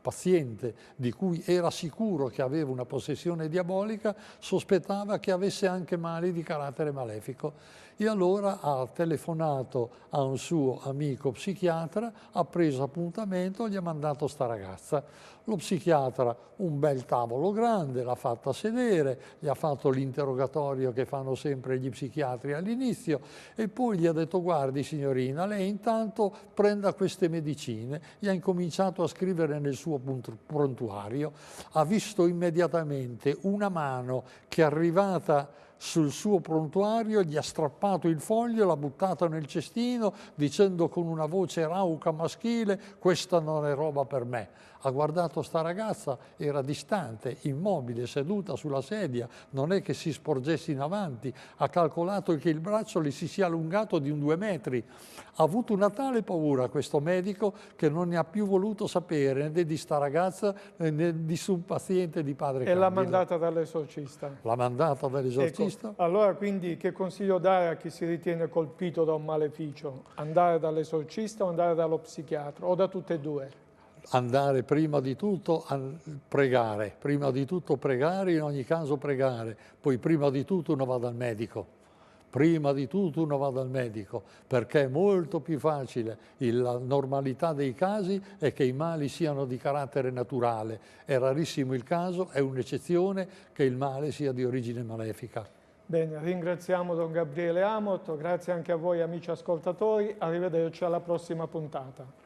paziente, di cui era sicuro che aveva una possessione diabolica, sospettava che avesse anche mali di carattere malefico. E allora ha telefonato a un suo amico psichiatra, ha preso appuntamento, gli ha mandato sta ragazza. Lo psichiatra, un bel tavolo grande, l'ha fatta sedere, gli ha fatto l'interrogatorio che fanno sempre gli psichiatri all'inizio e poi gli ha detto: guardi signorina, lei intanto prenda queste medicine. Gli ha incominciato a scrivere nel suo prontuario. Ha visto immediatamente una mano che è arrivata sul suo prontuario, gli ha strappato il foglio, l'ha buttato nel cestino dicendo con una voce rauca maschile: questa non è roba per me. Ha guardato sta ragazza, era distante, immobile, seduta sulla sedia, non è che si sporgesse in avanti, ha calcolato che il braccio le si sia allungato di 2 metri. Ha avuto una tale paura questo medico che non ne ha più voluto sapere né di sta ragazza né di su un paziente di Padre Candido. E l'ha mandata dall'esorcista. L'ha mandata dall'esorcista. Ecco, allora quindi che consiglio dare a chi si ritiene colpito da un maleficio? Andare dall'esorcista o andare dallo psichiatra o da tutte e due? Andare prima di tutto a pregare, in ogni caso pregare, poi prima di tutto uno va dal medico. Perché è molto più facile, la normalità dei casi è che i mali siano di carattere naturale, è rarissimo il caso, è un'eccezione che il male sia di origine malefica. Bene, ringraziamo Don Gabriele Amott, grazie anche a voi amici ascoltatori, arrivederci alla prossima puntata.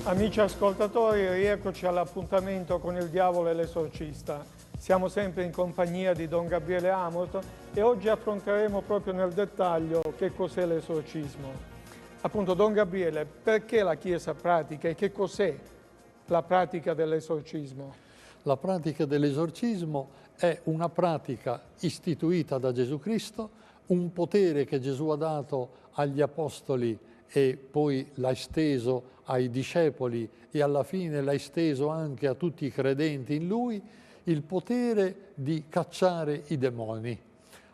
Amici ascoltatori, rieccoci all'appuntamento con il diavolo e l'esorcista. Siamo sempre in compagnia di Don Gabriele Amott e oggi affronteremo proprio nel dettaglio che cos'è l'esorcismo. Appunto, Don Gabriele, perché la Chiesa pratica e che cos'è la pratica dell'esorcismo? La pratica dell'esorcismo è una pratica istituita da Gesù Cristo, un potere che Gesù ha dato agli apostoli e poi l'ha esteso ai discepoli e alla fine l'ha esteso anche a tutti i credenti in Lui, il potere di cacciare i demoni.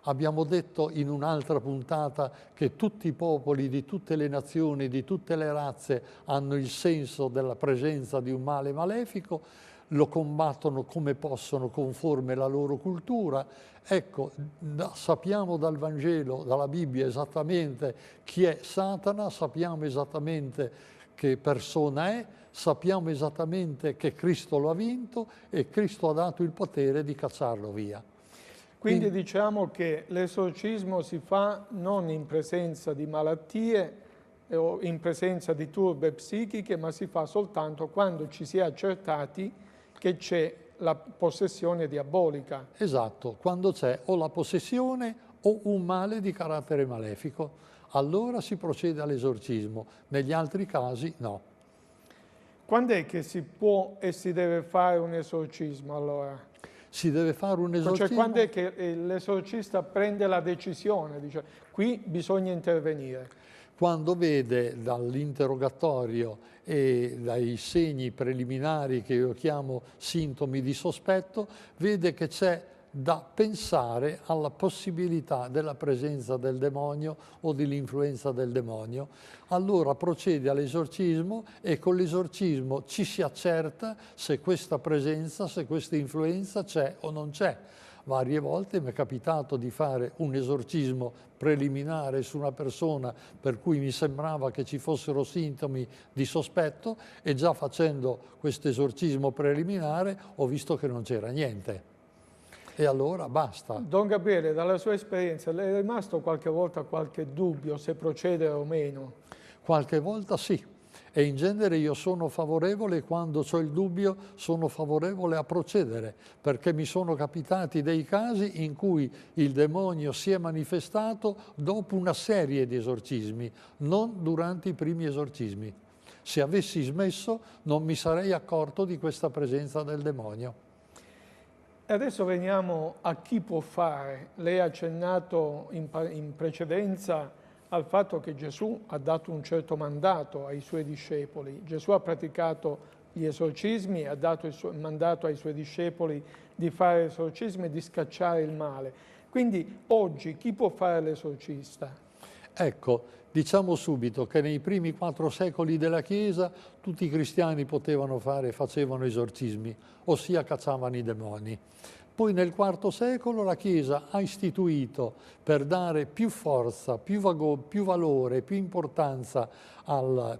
Abbiamo detto in un'altra puntata che tutti i popoli di tutte le nazioni, di tutte le razze hanno il senso della presenza di un male malefico, lo combattono come possono conforme la loro cultura. Ecco, sappiamo dal Vangelo, dalla Bibbia esattamente chi è Satana, sappiamo esattamente che persona è, sappiamo esattamente che Cristo lo ha vinto e Cristo ha dato il potere di cacciarlo via. Quindi diciamo che l'esorcismo si fa non in presenza di malattie o in presenza di turbe psichiche, ma si fa soltanto quando ci si è accertati che c'è la possessione diabolica. Esatto, quando c'è o la possessione o un male di carattere malefico, allora si procede all'esorcismo, negli altri casi no. Quando è che si può e si deve fare un esorcismo allora? Si deve fare un esorcismo? Cioè quando è che l'esorcista prende la decisione, dice qui bisogna intervenire? Quando vede dall'interrogatorio e dai segni preliminari che io chiamo sintomi di sospetto, vede che c'è da pensare alla possibilità della presenza del demonio o dell'influenza del demonio. Allora procede all'esorcismo e con l'esorcismo ci si accerta se questa presenza, se questa influenza c'è o non c'è. Varie volte mi è capitato di fare un esorcismo preliminare su una persona per cui mi sembrava che ci fossero sintomi di sospetto e già facendo questo esorcismo preliminare ho visto che non c'era niente. E allora basta. Don Gabriele, dalla sua esperienza, le è rimasto qualche volta qualche dubbio se procedere o meno? Qualche volta sì. E in genere io sono favorevole, quando ho il dubbio, sono favorevole a procedere, perché mi sono capitati dei casi in cui il demonio si è manifestato dopo una serie di esorcismi, non durante i primi esorcismi. Se avessi smesso non mi sarei accorto di questa presenza del demonio. E adesso veniamo a chi può fare. Lei ha accennato in precedenza al fatto che Gesù ha dato un certo mandato ai suoi discepoli. Gesù ha praticato gli esorcismi, ha dato il mandato ai suoi discepoli di fare esorcismi e di scacciare il male. Quindi oggi chi può fare l'esorcista? Ecco, diciamo subito che nei primi 4 secoli della Chiesa tutti i cristiani potevano fare, facevano esorcismi, ossia cacciavano i demoni. Poi nel IV secolo la Chiesa ha istituito, per dare più forza, più valore, più importanza,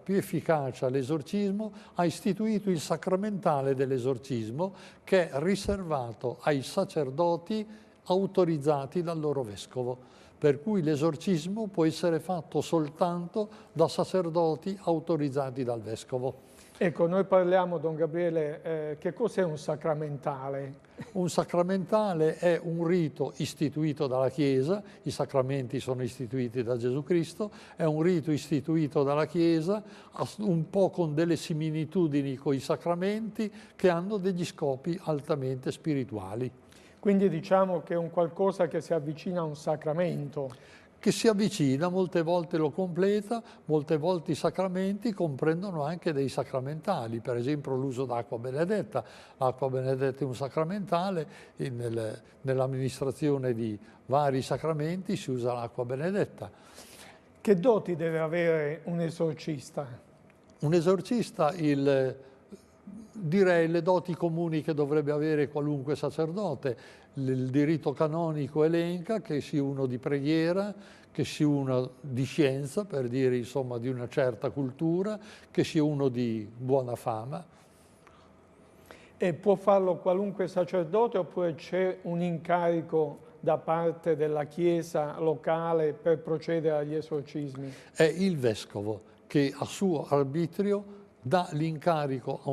più efficacia all'esorcismo, ha istituito il sacramentale dell'esorcismo, che è riservato ai sacerdoti autorizzati dal loro vescovo. Per cui l'esorcismo può essere fatto soltanto da sacerdoti autorizzati dal vescovo. Ecco, noi parliamo, Don Gabriele, che cos'è un sacramentale? Un sacramentale è un rito istituito dalla Chiesa, i sacramenti sono istituiti da Gesù Cristo, è un rito istituito dalla Chiesa, un po' con delle similitudini con i sacramenti, che hanno degli scopi altamente spirituali. Quindi diciamo che è un qualcosa che si avvicina a un sacramento. Che si avvicina, molte volte lo completa, molte volte i sacramenti comprendono anche dei sacramentali, per esempio l'uso d'acqua benedetta. L'acqua benedetta è un sacramentale, nell'amministrazione di vari sacramenti si usa l'acqua benedetta. Che doti deve avere un esorcista? Un esorcista, direi le doti comuni che dovrebbe avere qualunque sacerdote. Il diritto canonico elenca che sia uno di preghiera, che sia uno di scienza, per dire insomma di una certa cultura, che sia uno di buona fama. E può farlo qualunque sacerdote oppure c'è un incarico da parte della Chiesa locale per procedere agli esorcismi? È il vescovo che a suo arbitrio dà l'incarico a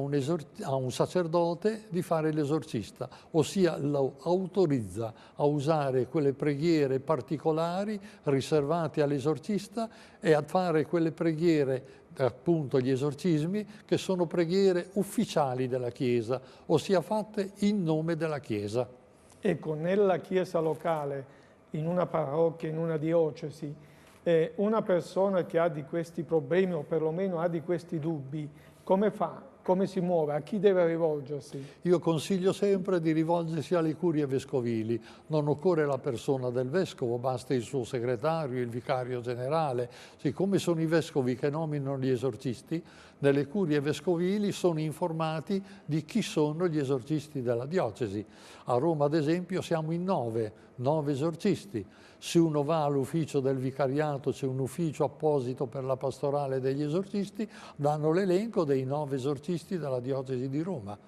un sacerdote di fare l'esorcista, ossia lo autorizza a usare quelle preghiere particolari riservate all'esorcista e a fare quelle preghiere, appunto gli esorcismi, che sono preghiere ufficiali della Chiesa, ossia fatte in nome della Chiesa. Ecco, nella Chiesa locale in una parrocchia, in una diocesi, una persona che ha di questi problemi o perlomeno ha di questi dubbi, come fa? Come si muove? A chi deve rivolgersi? Io consiglio sempre di rivolgersi alle curie vescovili. Non occorre la persona del vescovo, basta il suo segretario, il vicario generale. Siccome sono i vescovi che nominano gli esorcisti, nelle curie vescovili sono informati di chi sono gli esorcisti della diocesi. A Roma, ad esempio, siamo in 9 esorcisti. Se uno va all'ufficio del vicariato, c'è un ufficio apposito per la pastorale degli esorcisti, danno l'elenco dei 9 esorcisti della diocesi di Roma.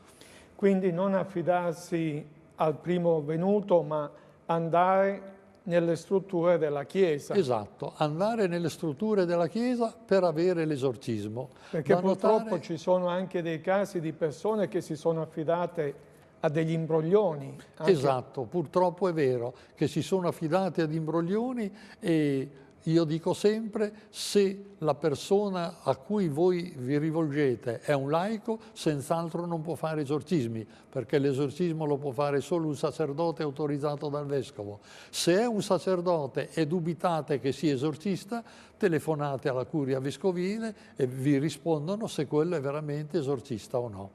Quindi non affidarsi al primo venuto, ma andare nelle strutture della Chiesa. Esatto, andare nelle strutture della Chiesa per avere l'esorcismo. Perché purtroppo ci sono anche dei casi di persone che si sono affidate a degli imbroglioni. Esatto, purtroppo è vero che si sono affidati ad imbroglioni e io dico sempre, se la persona a cui voi vi rivolgete è un laico, senz'altro non può fare esorcismi, perché l'esorcismo lo può fare solo un sacerdote autorizzato dal vescovo. Se è un sacerdote e dubitate che sia esorcista, telefonate alla curia vescovile e vi rispondono se quello è veramente esorcista o no.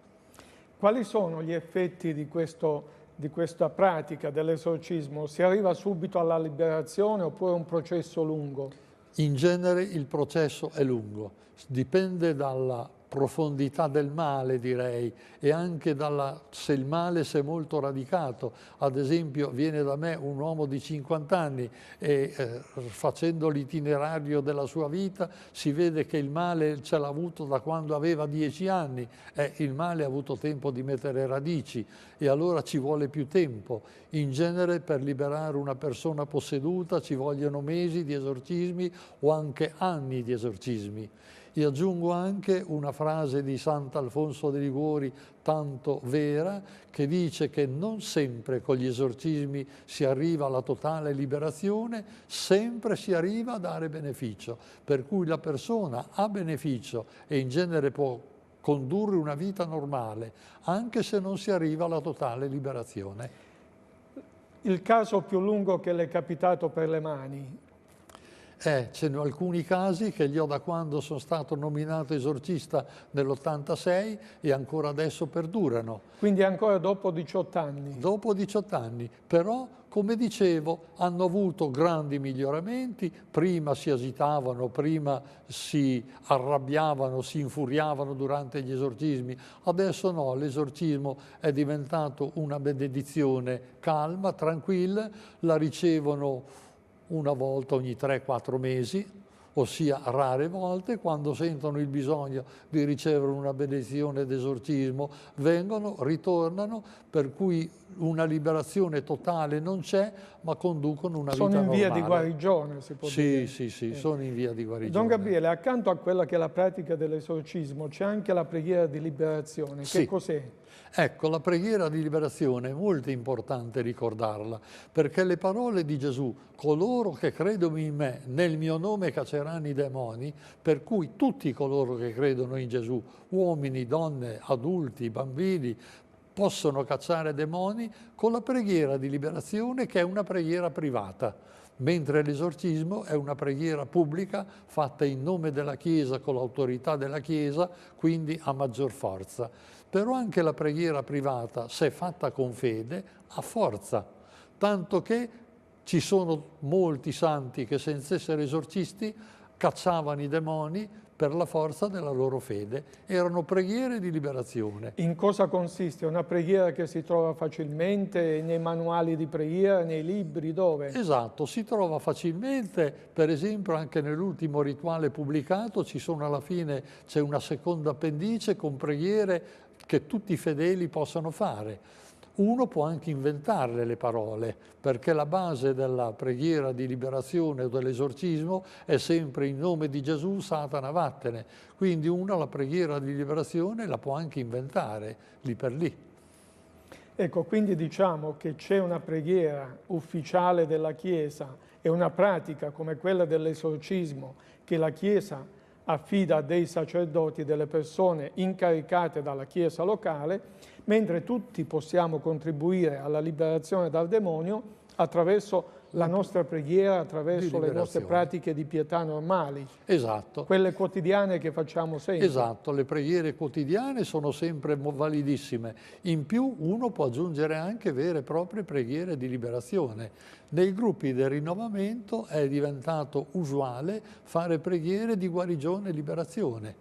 Quali sono gli effetti di questa pratica dell'esorcismo? Si arriva subito alla liberazione oppure è un processo lungo? In genere il processo è lungo, dipende dalla profondità del male, direi, e anche se il male è molto radicato. Ad esempio, viene da me un uomo di 50 anni e facendo l'itinerario della sua vita si vede che il male ce l'ha avuto da quando aveva 10 anni e il male ha avuto tempo di mettere radici e allora ci vuole più tempo. In genere per liberare una persona posseduta ci vogliono mesi di esorcismi o anche anni di esorcismi. Io aggiungo anche una frase di Sant'Alfonso de Liguori tanto vera, che dice che non sempre con gli esorcismi si arriva alla totale liberazione, sempre si arriva a dare beneficio, per cui la persona ha beneficio e in genere può condurre una vita normale, anche se non si arriva alla totale liberazione. Il caso più lungo che le è capitato per le mani? Ce ne sono alcuni casi che li ho da quando sono stato nominato esorcista nell'86 e ancora adesso perdurano. Quindi ancora dopo 18 anni? Dopo 18 anni, però come dicevo hanno avuto grandi miglioramenti, prima si agitavano, prima si arrabbiavano, si infuriavano durante gli esorcismi, adesso no, l'esorcismo è diventato una benedizione calma, tranquilla, la ricevono una volta ogni 3-4 mesi, ossia rare volte, quando sentono il bisogno di ricevere una benedizione d'esorcismo, vengono, ritornano, per cui una liberazione totale non c'è, ma conducono una vita normale. Sono in via di guarigione, si può dire. Sì, sono in via di guarigione. Don Gabriele, accanto a quella che è la pratica dell'esorcismo, c'è anche la preghiera di liberazione. Sì. Che cos'è? Ecco, la preghiera di liberazione è molto importante ricordarla, perché le parole di Gesù, coloro che credono in me, nel mio nome cacceranno i demoni, per cui tutti coloro che credono in Gesù, uomini, donne, adulti, bambini, possono cacciare demoni con la preghiera di liberazione, che è una preghiera privata, mentre l'esorcismo è una preghiera pubblica fatta in nome della Chiesa, con l'autorità della Chiesa, quindi a maggior forza. Però anche la preghiera privata, se fatta con fede, ha forza, tanto che ci sono molti santi che senza essere esorcisti cacciavano i demoni per la forza della loro fede. Erano preghiere di liberazione. In cosa consiste? Una preghiera che si trova facilmente nei manuali di preghiera, nei libri, dove? Esatto, si trova facilmente, per esempio anche nell'ultimo rituale pubblicato alla fine c'è una seconda appendice con preghiere che tutti i fedeli possono fare. Uno può anche inventarle le parole, perché la base della preghiera di liberazione o dell'esorcismo è sempre in nome di Gesù, Satana vattene. Quindi uno la preghiera di liberazione la può anche inventare, lì per lì. Ecco, quindi diciamo che c'è una preghiera ufficiale della Chiesa e una pratica come quella dell'esorcismo che la Chiesa affida a dei sacerdoti, delle persone incaricate dalla Chiesa locale, mentre tutti possiamo contribuire alla liberazione dal demonio attraverso la nostra preghiera attraverso le nostre pratiche di pietà normali. Esatto. Quelle quotidiane che facciamo sempre. Esatto, le preghiere quotidiane sono sempre validissime. In più uno può aggiungere anche vere e proprie preghiere di liberazione. Nei gruppi del rinnovamento è diventato usuale fare preghiere di guarigione e liberazione.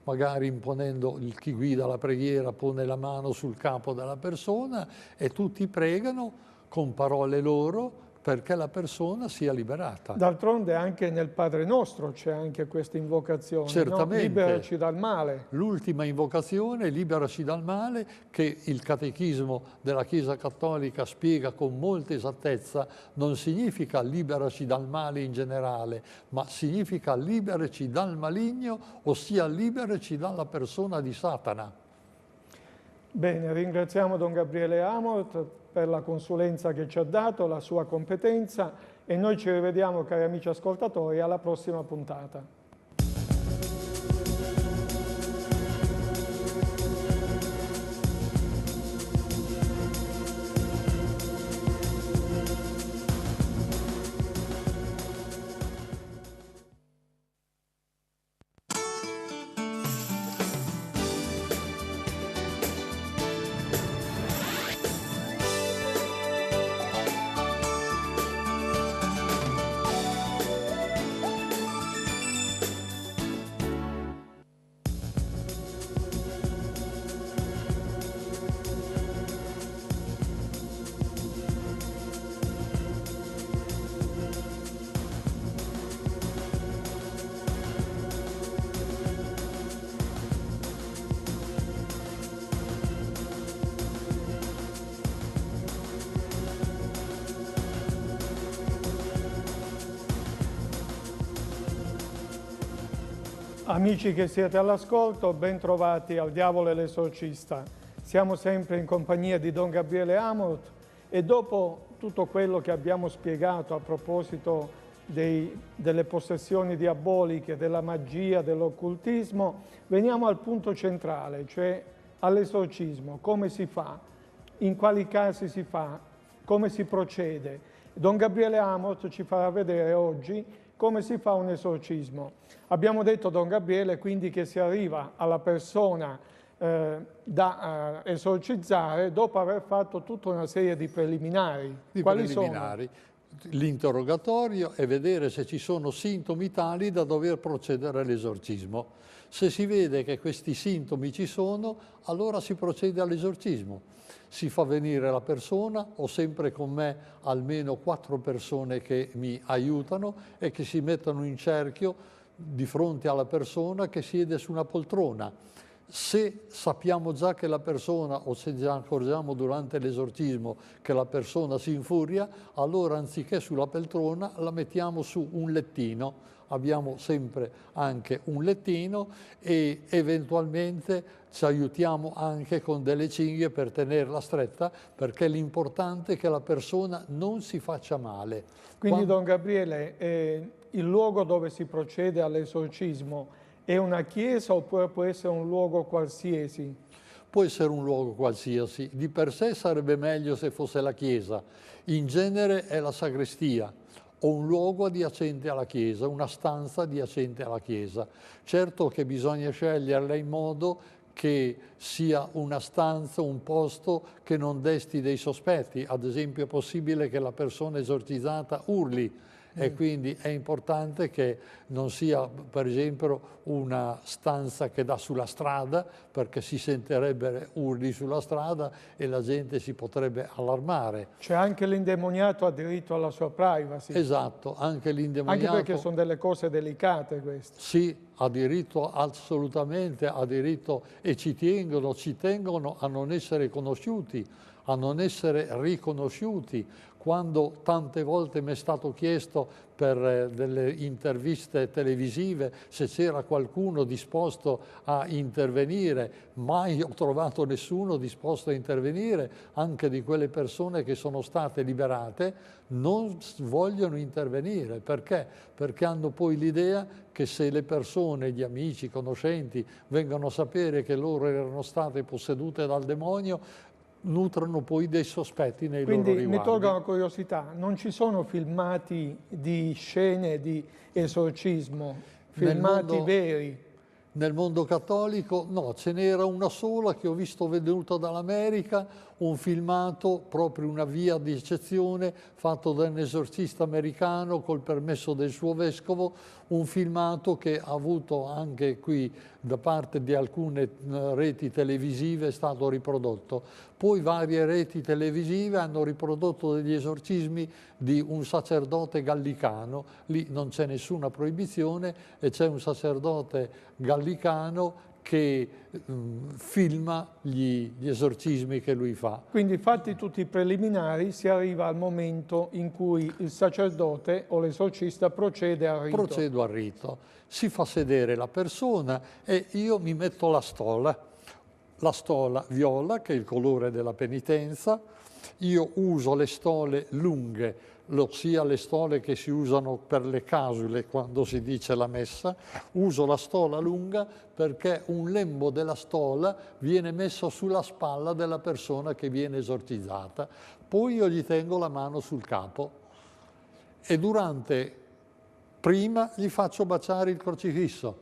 Magari imponendo, chi guida la preghiera pone la mano sul capo della persona e tutti pregano con parole loro perché la persona sia liberata. D'altronde anche nel Padre Nostro c'è anche questa invocazione, certamente, no? Liberaci dal male. L'ultima invocazione, liberaci dal male, che il Catechismo della Chiesa Cattolica spiega con molta esattezza, non significa liberaci dal male in generale, ma significa liberaci dal maligno, ossia liberaci dalla persona di Satana. Bene, ringraziamo Don Gabriele Amorth per la consulenza che ci ha dato, la sua competenza, e noi ci rivediamo, cari amici ascoltatori, alla prossima puntata. Amici che siete all'ascolto, ben trovati al Diavolo e l'Esorcista. Siamo sempre in compagnia di Don Gabriele Amorth e dopo tutto quello che abbiamo spiegato a proposito delle possessioni diaboliche, della magia, dell'occultismo, veniamo al punto centrale, cioè all'esorcismo. Come si fa? In quali casi si fa? Come si procede? Don Gabriele Amorth ci farà vedere oggi come si fa un esorcismo. Abbiamo detto, Don Gabriele, quindi che si arriva alla persona da esorcizzare dopo aver fatto tutta una serie di preliminari. Quali sono? L'interrogatorio è vedere se ci sono sintomi tali da dover procedere all'esorcismo. Se si vede che questi sintomi ci sono, allora si procede all'esorcismo. Si fa venire la persona, ho sempre con me almeno 4 persone che mi aiutano e che si mettono in cerchio di fronte alla persona che siede su una poltrona. Se sappiamo già che la persona, o se già accorgiamo durante l'esorcismo che la persona si infuria, allora anziché sulla poltrona la mettiamo su un lettino. Abbiamo sempre anche un lettino e eventualmente ci aiutiamo anche con delle cinghie per tenerla stretta, perché l'importante è che la persona non si faccia male. Quindi, Don Gabriele, il luogo dove si procede all'esorcismo è una chiesa oppure può essere un luogo qualsiasi? Può essere un luogo qualsiasi. Di per sé sarebbe meglio se fosse la chiesa. In genere è la sagrestia o un luogo adiacente alla chiesa, una stanza adiacente alla chiesa. Certo che bisogna sceglierla in modo che sia una stanza, un posto che non desti dei sospetti. Ad esempio è possibile che la persona esorcizzata urli e quindi è importante che non sia, per esempio, una stanza che dà sulla strada, perché si sentirebbe urli sulla strada e la gente si potrebbe allarmare. Cioè anche l'indemoniato ha diritto alla sua privacy. Esatto, anche l'indemoniato. Anche perché sono delle cose delicate queste. Sì, ha diritto, assolutamente ha diritto, e ci tengono a non essere conosciuti, a non essere riconosciuti. Quando tante volte mi è stato chiesto per delle interviste televisive se c'era qualcuno disposto a intervenire, mai ho trovato nessuno disposto a intervenire. Anche di quelle persone che sono state liberate non vogliono intervenire. Perché? Perché hanno poi l'idea che se le persone, gli amici, i conoscenti vengono a sapere che loro erano state possedute dal demonio, nutrono poi dei sospetti nei loro Quindi riguardi. mi tolgo una curiosità, non ci sono filmati di scene di esorcismo, filmati veri? Nel mondo cattolico no, ce n'era una sola che ho visto venuta dall'America, un filmato, proprio una via di eccezione, fatto da un esorcista americano col permesso del suo vescovo, un filmato che ha avuto anche qui da parte di alcune reti televisive, è stato riprodotto. Poi varie reti televisive hanno riprodotto degli esorcismi di un sacerdote gallicano, lì non c'è nessuna proibizione e c'è un sacerdote gallicano che filma gli esorcismi che lui fa. Quindi fatti tutti i preliminari si arriva al momento in cui il sacerdote o l'esorcista procede al rito. Procedo al rito. Si fa sedere la persona e io mi metto la stola viola, che è il colore della penitenza. Io uso le stole lunghe, ossia le stole che si usano per le casule quando si dice la messa. Uso la stola lunga perché un lembo della stola viene messo sulla spalla della persona che viene esorcizzata. Poi io gli tengo la mano sul capo e prima gli faccio baciare il crocifisso.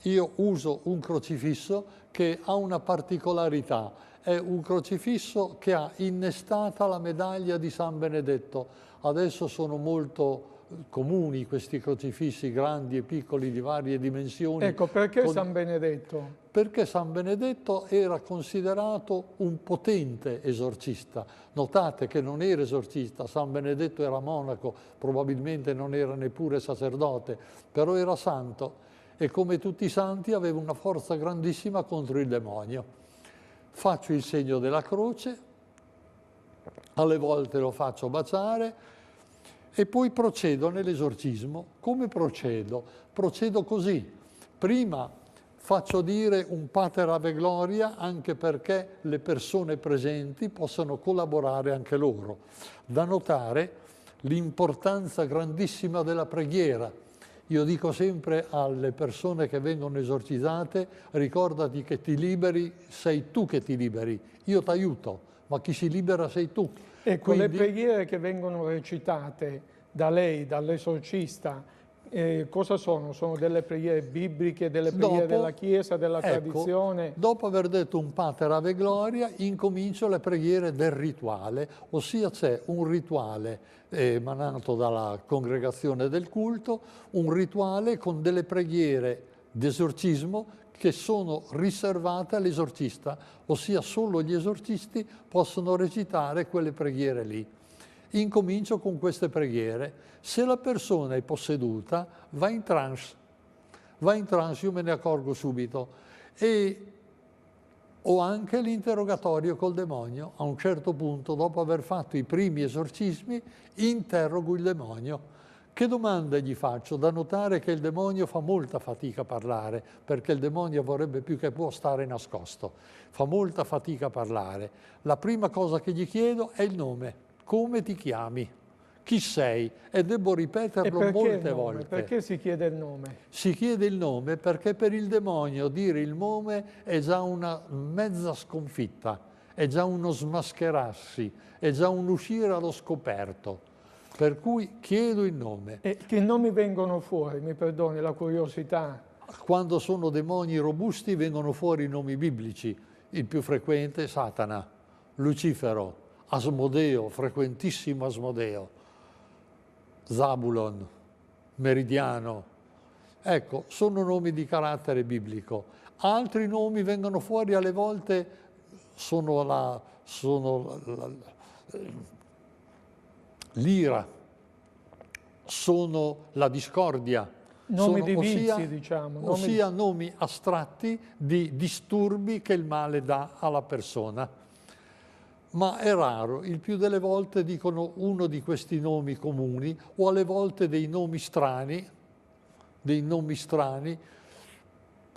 Io uso un crocifisso che ha una particolarità. È un crocifisso che ha innestata la medaglia di San Benedetto. Adesso sono molto comuni questi crocifissi grandi e piccoli di varie dimensioni. Ecco, perché San Benedetto? Perché San Benedetto era considerato un potente esorcista. Notate che non era esorcista, San Benedetto era monaco, probabilmente non era neppure sacerdote, però era santo e come tutti i santi aveva una forza grandissima contro il demonio. Faccio il segno della croce, alle volte lo faccio baciare e poi procedo nell'esorcismo. Come procedo? Procedo così. Prima faccio dire un Pater Ave Gloria anche perché le persone presenti possano collaborare anche loro. Da notare l'importanza grandissima della preghiera. Io dico sempre alle persone che vengono esorcizzate, ricordati che ti liberi, sei tu che ti liberi, io ti aiuto, ma chi si libera sei tu. Ecco, le preghiere che vengono recitate da lei, dall'esorcista, cosa sono? Sono delle preghiere bibliche, delle preghiere della Chiesa, della tradizione? Dopo aver detto un Pater Ave Gloria, incomincio le preghiere del rituale, ossia c'è un rituale emanato dalla congregazione del culto, un rituale con delle preghiere d'esorcismo che sono riservate all'esorcista, ossia solo gli esorcisti possono recitare quelle preghiere lì. Incomincio con queste preghiere. Se la persona è posseduta, va in trance, io me ne accorgo subito. E ho anche l'interrogatorio col demonio. A un certo punto, dopo aver fatto i primi esorcismi, interrogo il demonio. Che domande gli faccio? Da notare che il demonio fa molta fatica a parlare, perché il demonio vorrebbe più che può stare nascosto. Fa molta fatica a parlare. La prima cosa che gli chiedo è il nome. Come ti chiami? Chi sei? E devo ripeterlo molte volte. Perché si chiede il nome? Si chiede il nome perché per il demonio dire il nome è già una mezza sconfitta, è già uno smascherarsi, è già un uscire allo scoperto. Per cui chiedo il nome. E che nomi vengono fuori? Mi perdoni la curiosità. Quando sono demoni robusti vengono fuori i nomi biblici. Il più frequente è Satana, Lucifero, Asmodeo, frequentissimo Asmodeo, Zabulon, Meridiano. Ecco, sono nomi di carattere biblico. Altri nomi vengono fuori alle volte, sono l'ira, sono la discordia. Nomi di vizi, diciamo. Ossia nomi astratti di disturbi che il male dà alla persona. Ma è raro, il più delle volte dicono uno di questi nomi comuni o alle volte dei nomi strani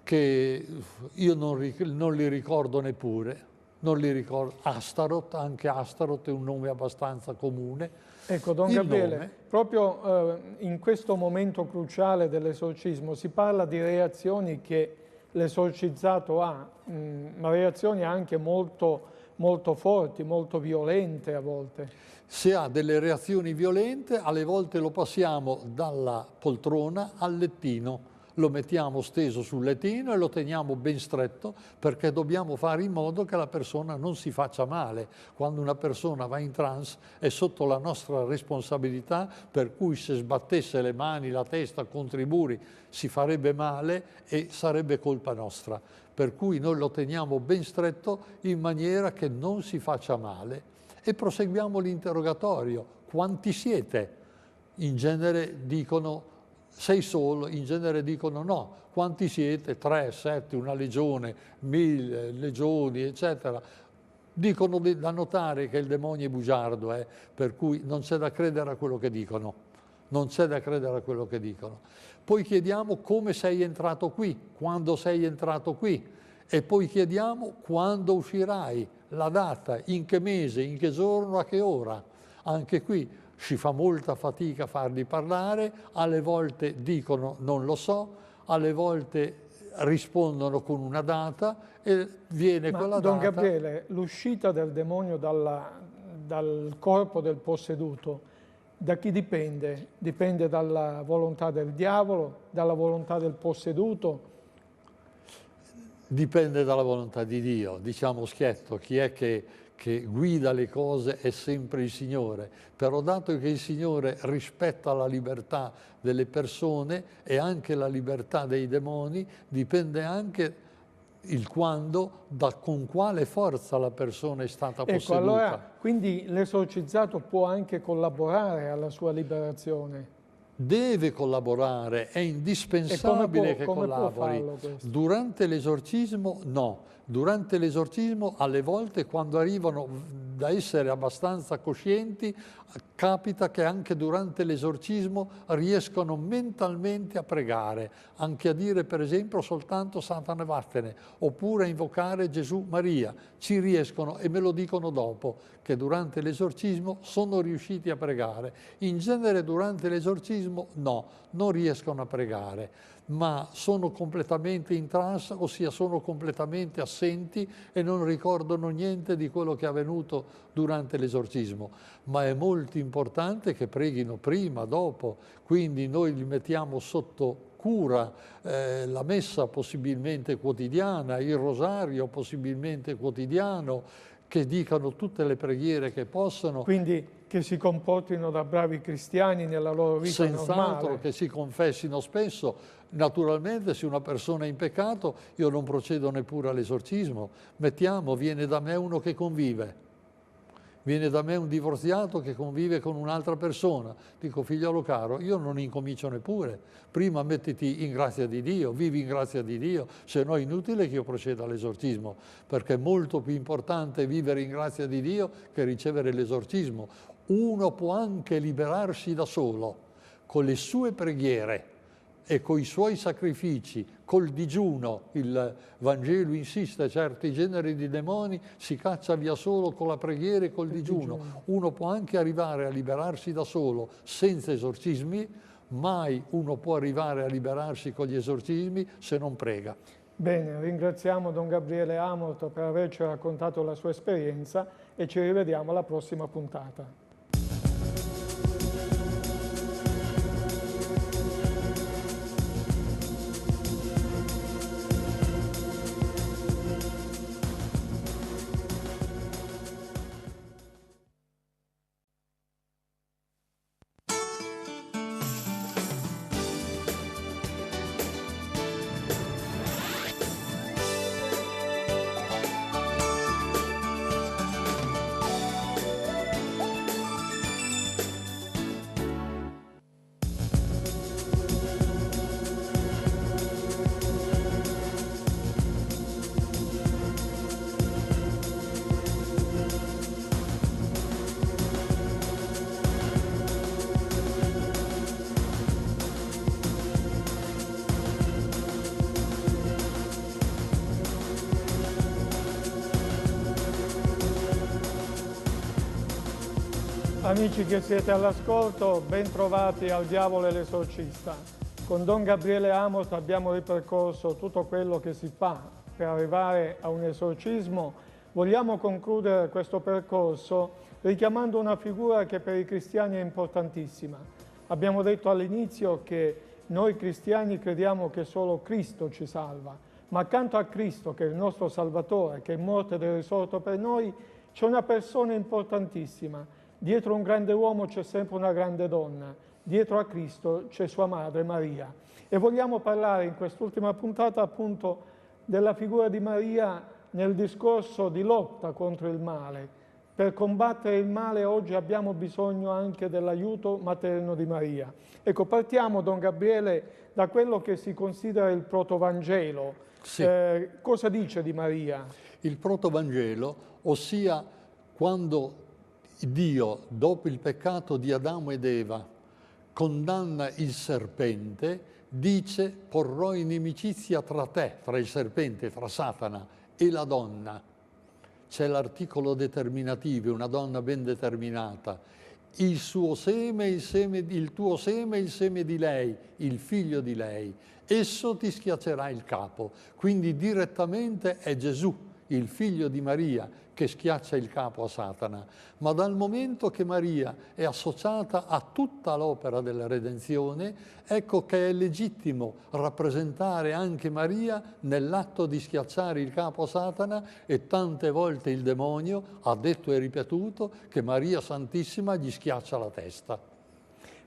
che io non li ricordo neppure. Non li ricordo. Astaroth, anche Astaroth è un nome abbastanza comune. Ecco, Don Gabriele, proprio in questo momento cruciale dell'esorcismo si parla di reazioni che l'esorcizzato ha, ma reazioni anche molto molto forti, molto violente a volte. Se ha delle reazioni violente, alle volte lo passiamo dalla poltrona al lettino. Lo mettiamo steso sul lettino e lo teniamo ben stretto, perché dobbiamo fare in modo che la persona non si faccia male. Quando una persona va in trance è sotto la nostra responsabilità, per cui se sbattesse le mani, la testa contro i muri si farebbe male e sarebbe colpa nostra. Per cui noi lo teniamo ben stretto in maniera che non si faccia male. E proseguiamo l'interrogatorio. Quanti siete? In genere dicono sei solo, in genere dicono no. Quanti siete? 3, 7, una legione, 1000 legioni, eccetera. Dicono da notare che il demonio è bugiardo, per cui non c'è da credere a quello che dicono. Non c'è da credere a quello che dicono. Poi chiediamo come sei entrato qui, quando sei entrato qui, e poi chiediamo quando uscirai, la data, in che mese, in che giorno, a che ora. Anche qui si fa molta fatica a farli parlare, alle volte dicono non lo so, alle volte rispondono con una data e viene quella data. Don Gabriele, l'uscita del demonio dal corpo del posseduto, da chi dipende? Dipende dalla volontà del diavolo, dalla volontà del posseduto? Dipende dalla volontà di Dio, diciamo schietto, chi è che guida le cose è sempre il Signore, però dato che il Signore rispetta la libertà delle persone e anche la libertà dei demoni, dipende anche il quando, con quale forza la persona è stata posseduta. Ecco, allora, quindi l'esorcizzato può anche collaborare alla sua liberazione? Deve collaborare, è indispensabile che collabori. Durante l'esorcismo no. Durante l'esorcismo alle volte quando arrivano da essere abbastanza coscienti capita che anche durante l'esorcismo riescono mentalmente a pregare, anche a dire per esempio soltanto Satana vattene, oppure a invocare Gesù Maria. Ci riescono e me lo dicono dopo che durante l'esorcismo sono riusciti a pregare. In genere durante l'esorcismo no, non riescono a pregare, ma sono completamente in trance, ossia sono completamente assenti e non ricordano niente di quello che è avvenuto durante l'esorcismo. Ma è molto importante che preghino prima, dopo, quindi noi li mettiamo sotto cura, la messa possibilmente quotidiana, il rosario possibilmente quotidiano, che dicano tutte le preghiere che possono. Quindi che si comportino da bravi cristiani nella loro vita normale. Senz'altro che si confessino spesso. Naturalmente se una persona è in peccato io non procedo neppure all'esorcismo. Mettiamo, viene da me uno che convive. Viene da me un divorziato che convive con un'altra persona. Dico, figliolo caro, io non incomincio neppure. Prima mettiti in grazia di Dio, vivi in grazia di Dio, se no è inutile che io proceda all'esorcismo, perché è molto più importante vivere in grazia di Dio che ricevere l'esorcismo. Uno può anche liberarsi da solo, con le sue preghiere e con i suoi sacrifici, col digiuno. Il Vangelo insiste, certi generi di demoni si caccia via solo con la preghiera e col digiuno. Uno può anche arrivare a liberarsi da solo senza esorcismi, mai uno può arrivare a liberarsi con gli esorcismi se non prega. Bene, ringraziamo Don Gabriele Amorth per averci raccontato la sua esperienza e ci rivediamo alla prossima puntata. Amici che siete all'ascolto, ben trovati al Diavolo e l'Esorcista. Con Don Gabriele Amorth abbiamo ripercorso tutto quello che si fa per arrivare a un esorcismo, Vogliamo concludere questo percorso richiamando una figura che per i cristiani è importantissima. Abbiamo detto all'inizio che noi cristiani crediamo che solo Cristo ci salva, ma accanto a Cristo, che è il nostro Salvatore, che è morto ed è risorto per noi, c'è una persona importantissima. Dietro un grande uomo c'è sempre una grande donna, dietro a Cristo c'è sua madre Maria. E vogliamo parlare in quest'ultima puntata appunto della figura di Maria nel discorso di lotta contro il male. Per combattere il male oggi abbiamo bisogno anche dell'aiuto materno di Maria. Ecco, partiamo, Don Gabriele, da quello che si considera il protovangelo. Sì. Cosa dice di Maria? Il protovangelo, ossia quando Dio, dopo il peccato di Adamo ed Eva, condanna il serpente, dice: porrò inimicizia tra te, tra il serpente, tra Satana e la donna. C'è l'articolo determinativo, una donna ben determinata. Il suo seme, il tuo seme, il seme di lei, il figlio di lei. Esso ti schiaccerà il capo. Quindi direttamente è Gesù, il figlio di Maria, che schiaccia il capo a Satana. Ma dal momento che Maria è associata a tutta l'opera della redenzione, ecco che è legittimo rappresentare anche Maria nell'atto di schiacciare il capo a Satana, e tante volte il demonio ha detto e ripetuto che Maria Santissima gli schiaccia la testa.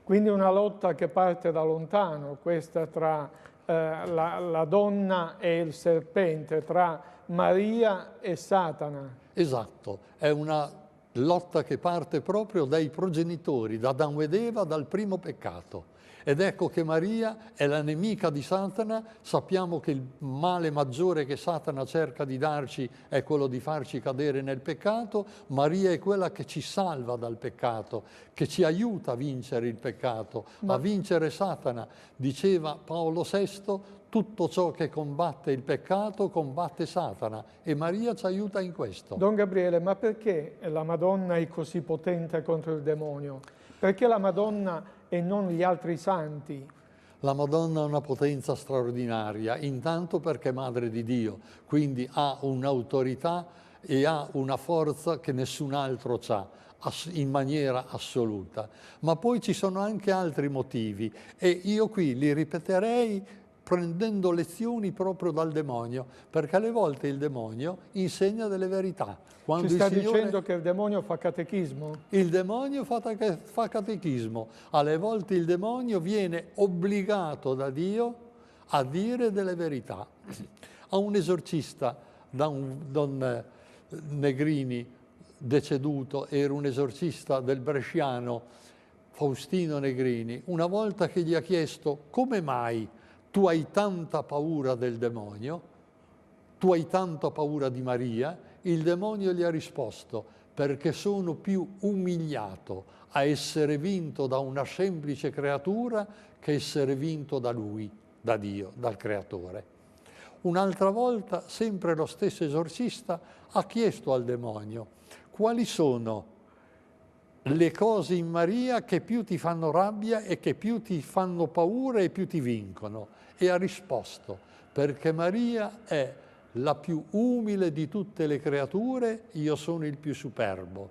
Quindi una lotta che parte da lontano, questa tra la donna e il serpente, tra Maria e Satana. Esatto, è una lotta che parte proprio dai progenitori, da Adamo ed Eva, dal primo peccato. Ed ecco che Maria è la nemica di Satana. Sappiamo che il male maggiore che Satana cerca di darci è quello di farci cadere nel peccato. Maria è quella che ci salva dal peccato, che ci aiuta a vincere il peccato, a vincere Satana. Diceva Paolo VI: tutto ciò che combatte il peccato combatte Satana, e Maria ci aiuta in questo. Don Gabriele, ma perché la Madonna è così potente contro il demonio? Perché la Madonna e non gli altri santi? La Madonna ha una potenza straordinaria, intanto perché è Madre di Dio, quindi ha un'autorità e ha una forza che nessun altro ha in maniera assoluta. Ma poi ci sono anche altri motivi, e io qui li ripeterei prendendo lezioni proprio dal demonio, perché alle volte il demonio insegna delle verità. Quando Ci sta il Signore... dicendo che il demonio fa catechismo? Il demonio fa catechismo. Alle volte il demonio viene obbligato da Dio a dire delle verità. A un esorcista, Don Negrini, deceduto, era un esorcista del bresciano, Faustino Negrini, una volta che gli ha chiesto: come mai tu hai tanta paura del demonio, tu hai tanta paura di Maria, il demonio gli ha risposto: perché sono più umiliato a essere vinto da una semplice creatura che essere vinto da Lui, da Dio, dal Creatore. Un'altra volta, sempre lo stesso esorcista ha chiesto al demonio: quali sono le cose in Maria che più ti fanno rabbia e che più ti fanno paura e più ti vincono? E ha risposto: perché Maria è la più umile di tutte le creature, io sono il più superbo.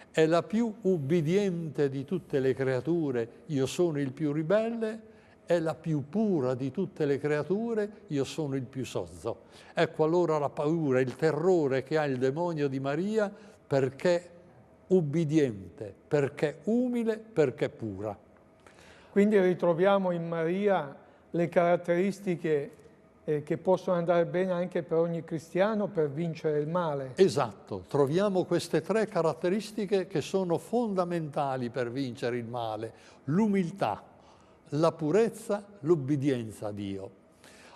È la più ubbidiente di tutte le creature, io sono il più ribelle. È la più pura di tutte le creature, io sono il più sozzo. Ecco allora la paura, il terrore che ha il demonio di Maria, perché ubbidiente, perché umile, perché pura. Quindi ritroviamo in Maria le caratteristiche che possono andare bene anche per ogni cristiano per vincere il male. Esatto, troviamo queste tre caratteristiche che sono fondamentali per vincere il male: l'umiltà, la purezza, l'obbedienza a Dio.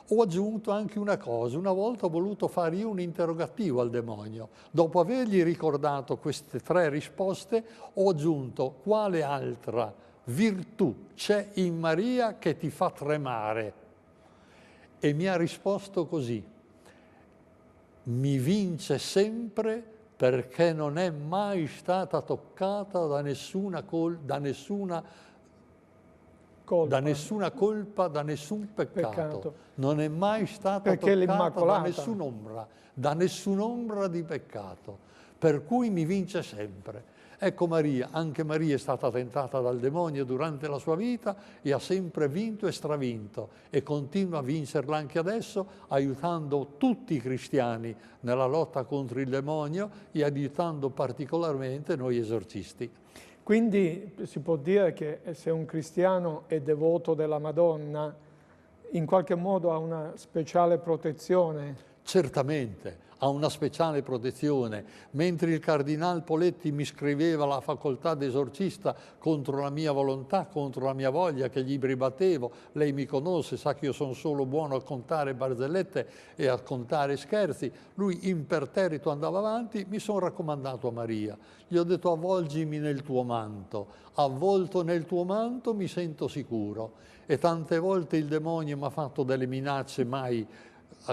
Ho aggiunto anche una cosa: una volta ho voluto fare io un interrogativo al demonio. Dopo avergli ricordato queste tre risposte, ho aggiunto: quale altra virtù c'è in Maria che ti fa tremare? E mi ha risposto così: mi vince sempre perché non è mai stata toccata da nessuna da nessuna colpa, da nessun peccato. Non è mai stata toccata da nessun'ombra di peccato, per cui mi vince sempre. Ecco Maria, anche Maria è stata tentata dal demonio durante la sua vita e ha sempre vinto e stravinto e continua a vincerla anche adesso, aiutando tutti i cristiani nella lotta contro il demonio e aiutando particolarmente noi esorcisti. Quindi si può dire che se un cristiano è devoto della Madonna, in qualche modo ha una speciale protezione? Certamente, ha una speciale protezione. Mentre il cardinal Poletti mi scriveva la facoltà d'esorcista contro la mia volontà, contro la mia voglia, che gli ribattevo, lei mi conosce, sa che io sono solo buono a contare barzellette e a contare scherzi, lui imperterrito andava avanti, mi sono raccomandato a Maria. Gli ho detto: avvolgimi nel tuo manto, avvolto nel tuo manto mi sento sicuro. E tante volte il demonio mi ha fatto delle minacce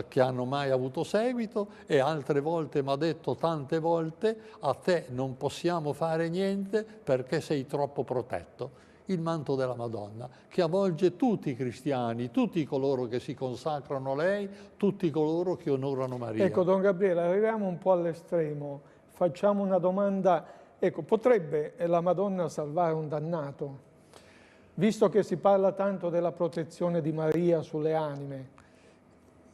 che hanno mai avuto seguito, e altre volte mi ha detto tante volte: a te non possiamo fare niente perché sei troppo protetto. Il manto della Madonna, che avvolge tutti i cristiani, tutti coloro che si consacrano a lei, tutti coloro che onorano Maria. Ecco, Don Gabriele, arriviamo un po' all'estremo, facciamo una domanda. Ecco, potrebbe la Madonna salvare un dannato? Visto che si parla tanto della protezione di Maria sulle anime.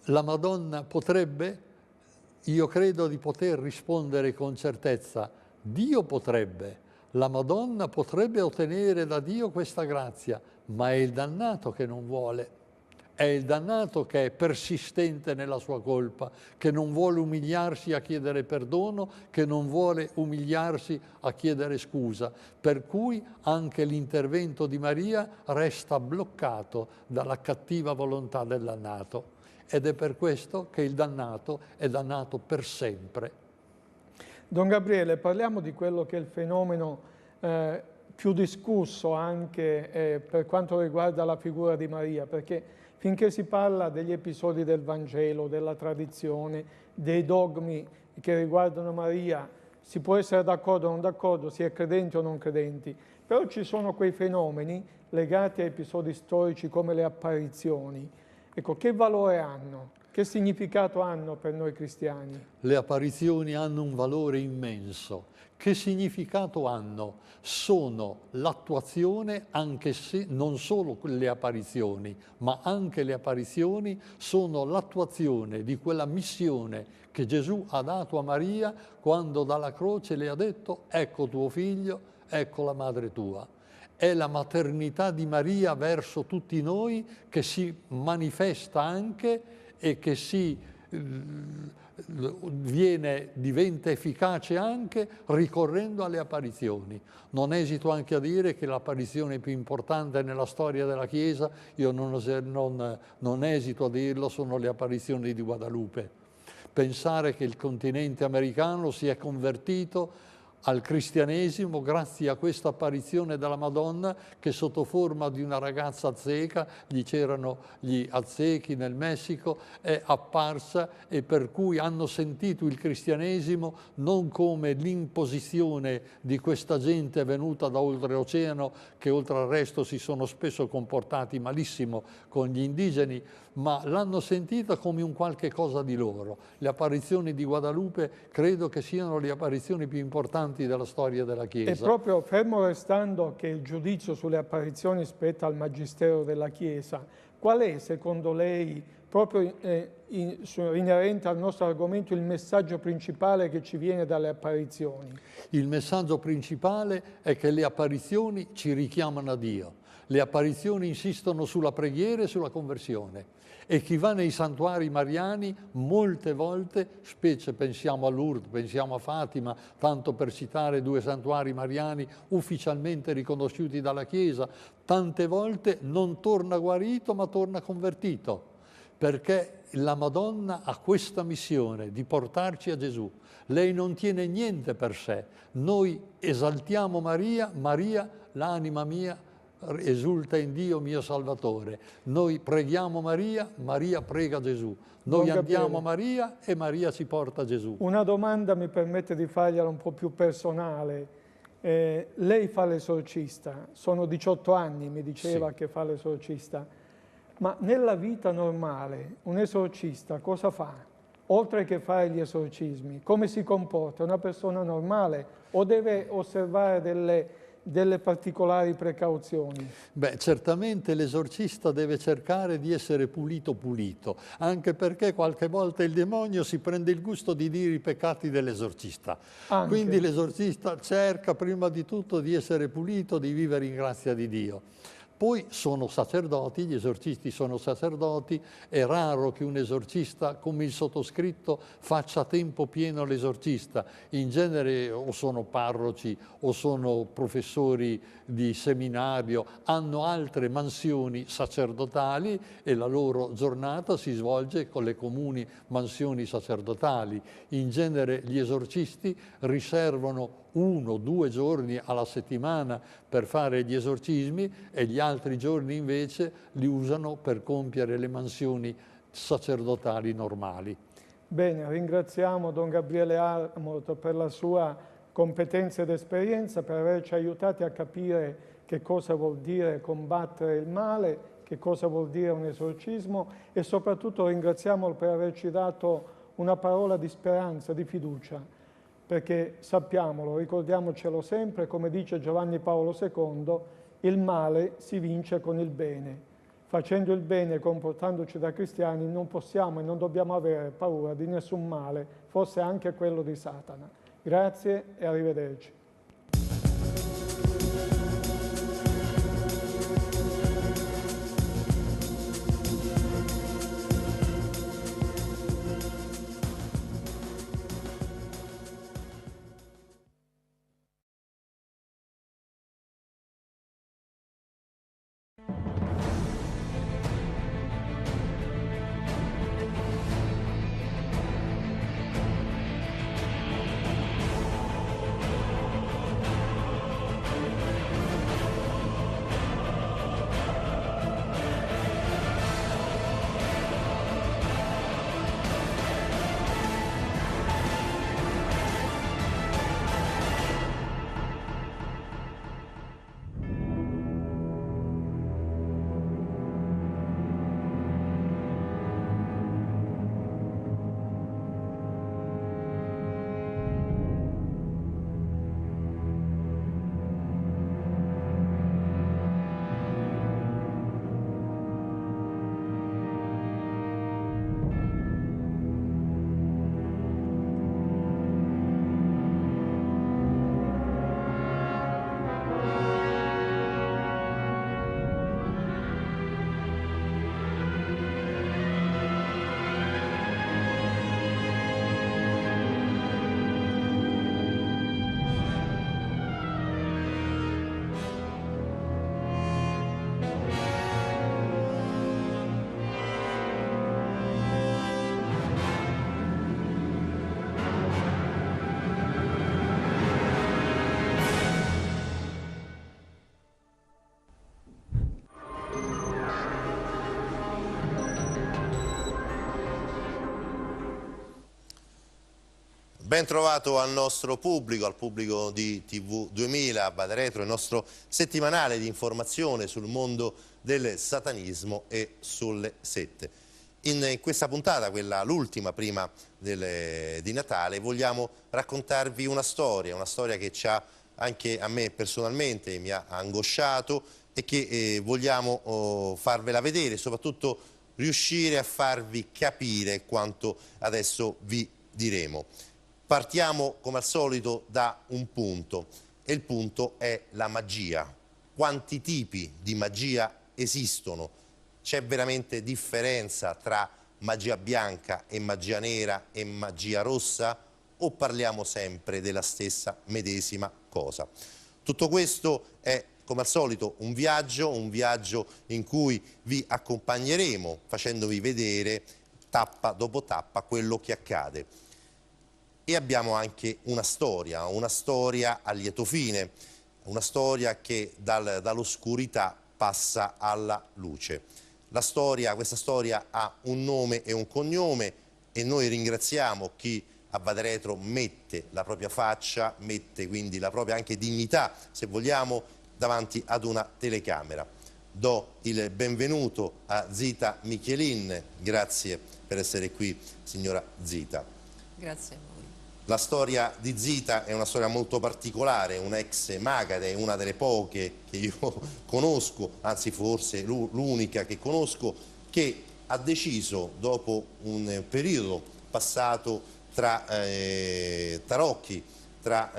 La Madonna potrebbe? Io credo di poter rispondere con certezza. Dio potrebbe. La Madonna potrebbe ottenere da Dio questa grazia, ma è il dannato che non vuole. È il dannato che è persistente nella sua colpa, che non vuole umiliarsi a chiedere perdono, che non vuole umiliarsi a chiedere scusa. Per cui anche l'intervento di Maria resta bloccato dalla cattiva volontà del dannato. Ed è per questo che il dannato è dannato per sempre. Don Gabriele, parliamo di quello che è il fenomeno più discusso anche per quanto riguarda la figura di Maria, perché finché si parla degli episodi del Vangelo, della tradizione, dei dogmi che riguardano Maria, si può essere d'accordo o non d'accordo, si è credenti o non credenti, però ci sono quei fenomeni legati a episodi storici come le apparizioni. Ecco, che valore hanno? Che significato hanno per noi cristiani? Le apparizioni hanno un valore immenso. Che significato hanno? Sono l'attuazione, anche se non solo le apparizioni, ma anche le apparizioni sono l'attuazione di quella missione che Gesù ha dato a Maria quando dalla croce le ha detto: ecco tuo figlio, ecco la madre tua. È la maternità di Maria verso tutti noi che si manifesta anche e che diventa efficace anche ricorrendo alle apparizioni. Non esito anche a dire che l'apparizione più importante nella storia della Chiesa, io non esito a dirlo, sono le apparizioni di Guadalupe. Pensare che il continente americano si è convertito al cristianesimo grazie a questa apparizione della Madonna, che sotto forma di una ragazza azteca, gli c'erano gli aztechi nel Messico, è apparsa, e per cui hanno sentito il cristianesimo non come l'imposizione di questa gente venuta da oltreoceano, che oltre al resto si sono spesso comportati malissimo con gli indigeni, ma l'hanno sentita come un qualche cosa di loro. Le apparizioni di Guadalupe credo che siano le apparizioni più importanti della storia della Chiesa. E proprio fermo restando che il giudizio sulle apparizioni spetta al Magistero della Chiesa, qual è secondo lei, proprio inerente al nostro argomento, il messaggio principale che ci viene dalle apparizioni? Il messaggio principale è che le apparizioni ci richiamano a Dio. Le apparizioni insistono sulla preghiera e sulla conversione. E chi va nei santuari mariani molte volte, specie pensiamo a Lourdes, pensiamo a Fatima, tanto per citare due santuari mariani ufficialmente riconosciuti dalla Chiesa, tante volte non torna guarito ma torna convertito, perché la Madonna ha questa missione di portarci a Gesù. Lei non tiene niente per sé. Noi esaltiamo Maria, Maria, l'anima mia esulta in Dio mio Salvatore. Noi preghiamo Maria, Maria prega Gesù. Noi andiamo a Maria e Maria ci porta a Gesù. Una domanda mi permette di fargliela un po' più personale. Lei fa l'esorcista, sono 18 anni, mi diceva, Sì. che fa l'esorcista, ma nella vita normale un esorcista cosa fa? Oltre che fare gli esorcismi, come si comporta una persona normale o deve osservare delle particolari precauzioni? Beh, certamente l'esorcista deve cercare di essere pulito, anche perché qualche volta il demonio si prende il gusto di dire i peccati dell'esorcista. Quindi l'esorcista cerca prima di tutto di essere pulito, di vivere in grazia di Dio. Poi sono sacerdoti, gli esorcisti sono sacerdoti, è raro che un esorcista come il sottoscritto faccia a tempo pieno l'esorcista. In genere o sono parroci o sono professori di seminario, hanno altre mansioni sacerdotali e la loro giornata si svolge con le comuni mansioni sacerdotali. In genere gli esorcisti riservano 1 o 2 giorni alla settimana per fare gli esorcismi e gli altri giorni invece li usano per compiere le mansioni sacerdotali normali. Bene, ringraziamo Don Gabriele Amorth per la sua competenza ed esperienza, per averci aiutati a capire che cosa vuol dire combattere il male, che cosa vuol dire un esorcismo e soprattutto ringraziamolo per averci dato una parola di speranza, di fiducia. Perché sappiamolo, ricordiamocelo sempre, come dice Giovanni Paolo II, il male si vince con il bene. Facendo il bene e comportandoci da cristiani non possiamo e non dobbiamo avere paura di nessun male, forse anche quello di Satana. Grazie e arrivederci. Ben trovato al nostro pubblico, al pubblico di TV 2000, Bada Retro, il nostro settimanale di informazione sul mondo del satanismo e sulle sette. In questa puntata, l'ultima prima di Natale, vogliamo raccontarvi una storia che ci ha anche a me personalmente mi ha angosciato e che vogliamo farvela vedere e soprattutto riuscire a farvi capire quanto adesso vi diremo. Partiamo come al solito da un punto e il punto è la magia. Quanti tipi di magia esistono? C'è veramente differenza tra magia bianca e magia nera e magia rossa o parliamo sempre della stessa medesima cosa? Tutto questo è come al solito un viaggio in cui vi accompagneremo facendovi vedere tappa dopo tappa quello che accade. E abbiamo anche una storia a lieto fine, una storia che dall'oscurità passa alla luce. Questa storia ha un nome e un cognome e noi ringraziamo chi a Vade Retro mette la propria faccia, mette quindi la propria anche dignità, se vogliamo, davanti ad una telecamera. Do il benvenuto a Zita Michelin, grazie per essere qui, signora Zita. Grazie a voi. La storia di Zita è una storia molto particolare, un'ex Magade, una delle poche che io conosco, anzi forse l'unica che conosco, che ha deciso, dopo un periodo passato tra tarocchi, tra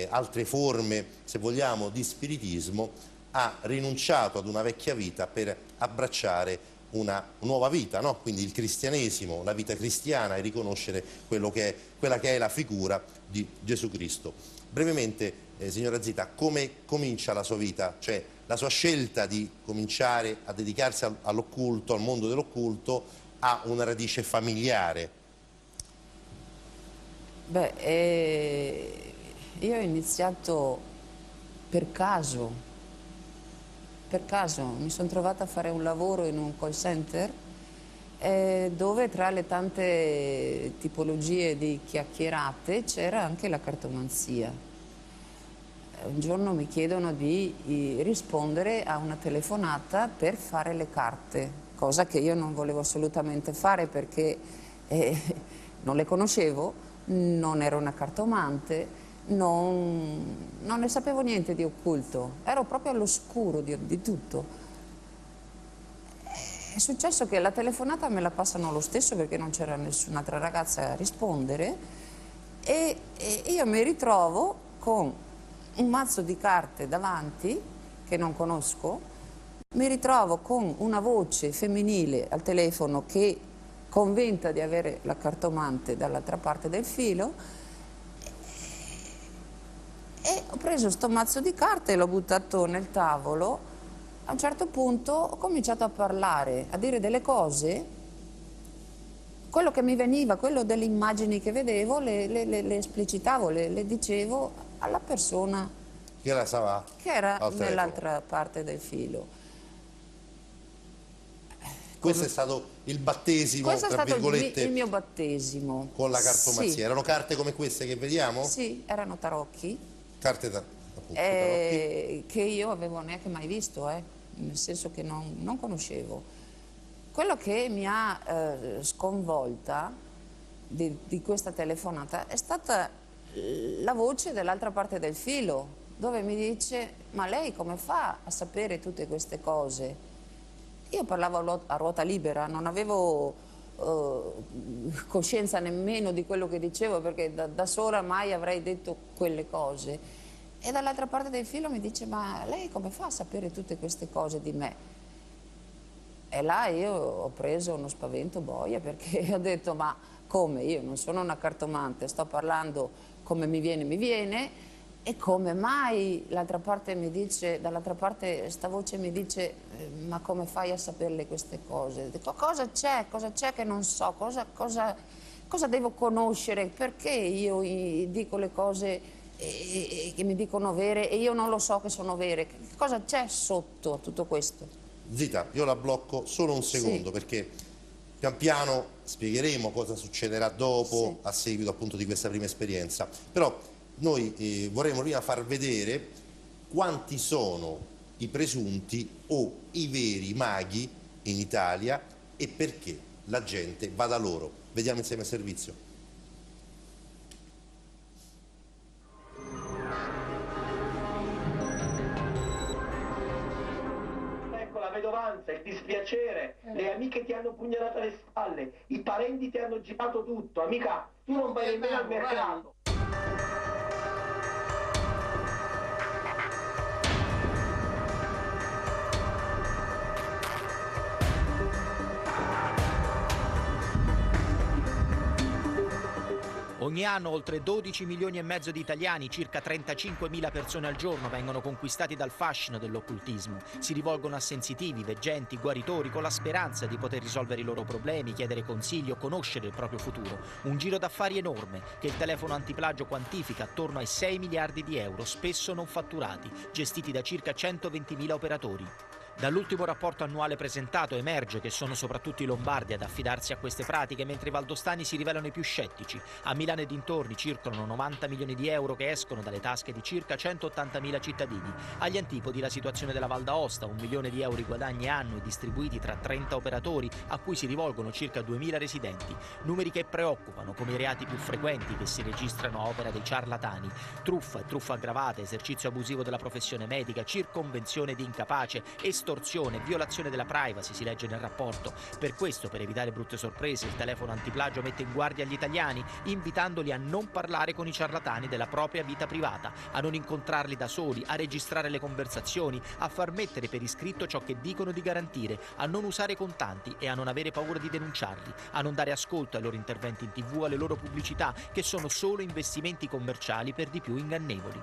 altre forme, se vogliamo, di spiritismo, ha rinunciato ad una vecchia vita per abbracciare una nuova vita, no? Quindi il cristianesimo, la vita cristiana, e riconoscere quella che è la figura di Gesù Cristo. Brevemente, signora Zita, come comincia la sua vita? Cioè la sua scelta di cominciare a dedicarsi all'occulto, al mondo dell'occulto, ha una radice familiare? Io ho iniziato per caso, mi sono trovata a fare un lavoro in un call center dove tra le tante tipologie di chiacchierate c'era anche la cartomanzia. Un giorno mi chiedono di rispondere a una telefonata per fare le carte, cosa che io non volevo assolutamente fare perché non le conoscevo, non ero una cartomante, non ne sapevo niente di occulto, ero proprio all'oscuro di tutto. È successo che la telefonata me la passano lo stesso perché non c'era nessun'altra ragazza a rispondere e io mi ritrovo con un mazzo di carte davanti che non conosco, mi ritrovo con una voce femminile al telefono che convinta di avere la cartomante dall'altra parte del filo. E ho preso sto mazzo di carte e l'ho buttato nel tavolo. A un certo punto ho cominciato a parlare, a dire delle cose. Quello che mi veniva, quello delle immagini che vedevo, le esplicitavo, le dicevo alla persona che era nell'altra parte del filo. Questo è stato il battesimo, Questo è tra stato virgolette, il mio battesimo. con la cartomanzia. Sì. Erano carte come queste che vediamo? Sì, erano tarocchi. Carte appunto, Che io avevo neanche mai visto, nel senso che non conoscevo. Quello che mi ha sconvolta di questa telefonata è stata la voce dall'altra parte del filo, dove mi dice: ma lei come fa a sapere tutte queste cose? Io parlavo a ruota libera, non avevo coscienza nemmeno di quello che dicevo, perché da sola mai avrei detto quelle cose. E dall'altra parte del filo mi dice: ma lei come fa a sapere tutte queste cose di me? E là io ho preso uno spavento boia, perché ho detto: ma come? Io non sono una cartomante, sto parlando come mi viene, e come mai l'altra parte mi dice, dall'altra parte sta voce mi dice: ma come fai a saperle queste cose? Dico: cosa c'è che non so, cosa devo conoscere, perché io dico le cose che mi dicono vere e io non lo so che sono vere? Cosa c'è sotto a tutto questo? Zita, io la blocco solo un secondo, sì, perché pian piano spiegheremo cosa succederà dopo, sì, a seguito appunto di questa prima esperienza. Però noi vorremmo prima far vedere quanti sono i presunti o i veri maghi in Italia e perché la gente va da loro. Vediamo insieme il servizio. Vedovanza, il dispiacere, le amiche ti hanno pugnalato alle spalle, i parenti ti hanno girato tutto. Amica, tu non vai nemmeno al mercato. Ogni anno oltre 12 milioni e mezzo di italiani, circa 35.000 persone al giorno, vengono conquistati dal fascino dell'occultismo. Si rivolgono a sensitivi, veggenti, guaritori, con la speranza di poter risolvere i loro problemi, chiedere consigli o conoscere il proprio futuro. Un giro d'affari enorme che il telefono antiplagio quantifica attorno ai 6 miliardi di euro, spesso non fatturati, gestiti da circa 120.000 operatori. Dall'ultimo rapporto annuale presentato emerge che sono soprattutto i lombardi ad affidarsi a queste pratiche, mentre i valdostani si rivelano i più scettici. A Milano e dintorni circolano 90 milioni di euro che escono dalle tasche di circa 180.000 cittadini. Agli antipodi la situazione della Val d'Aosta, 1 milione di euro di guadagni annui distribuiti tra 30 operatori a cui si rivolgono circa 2.000 residenti. Numeri che preoccupano, come i reati più frequenti che si registrano a opera dei ciarlatani: truffa e truffa aggravata, esercizio abusivo della professione medica, circonvenzione di incapace, estorsione, violazione della privacy, si legge nel rapporto. Per questo, per evitare brutte sorprese, il telefono antiplagio mette in guardia gli italiani, invitandoli a non parlare con i ciarlatani della propria vita privata, a non incontrarli da soli, a registrare le conversazioni, a far mettere per iscritto ciò che dicono di garantire, a non usare contanti e a non avere paura di denunciarli, a non dare ascolto ai loro interventi in TV, alle loro pubblicità, che sono solo investimenti commerciali per di più ingannevoli.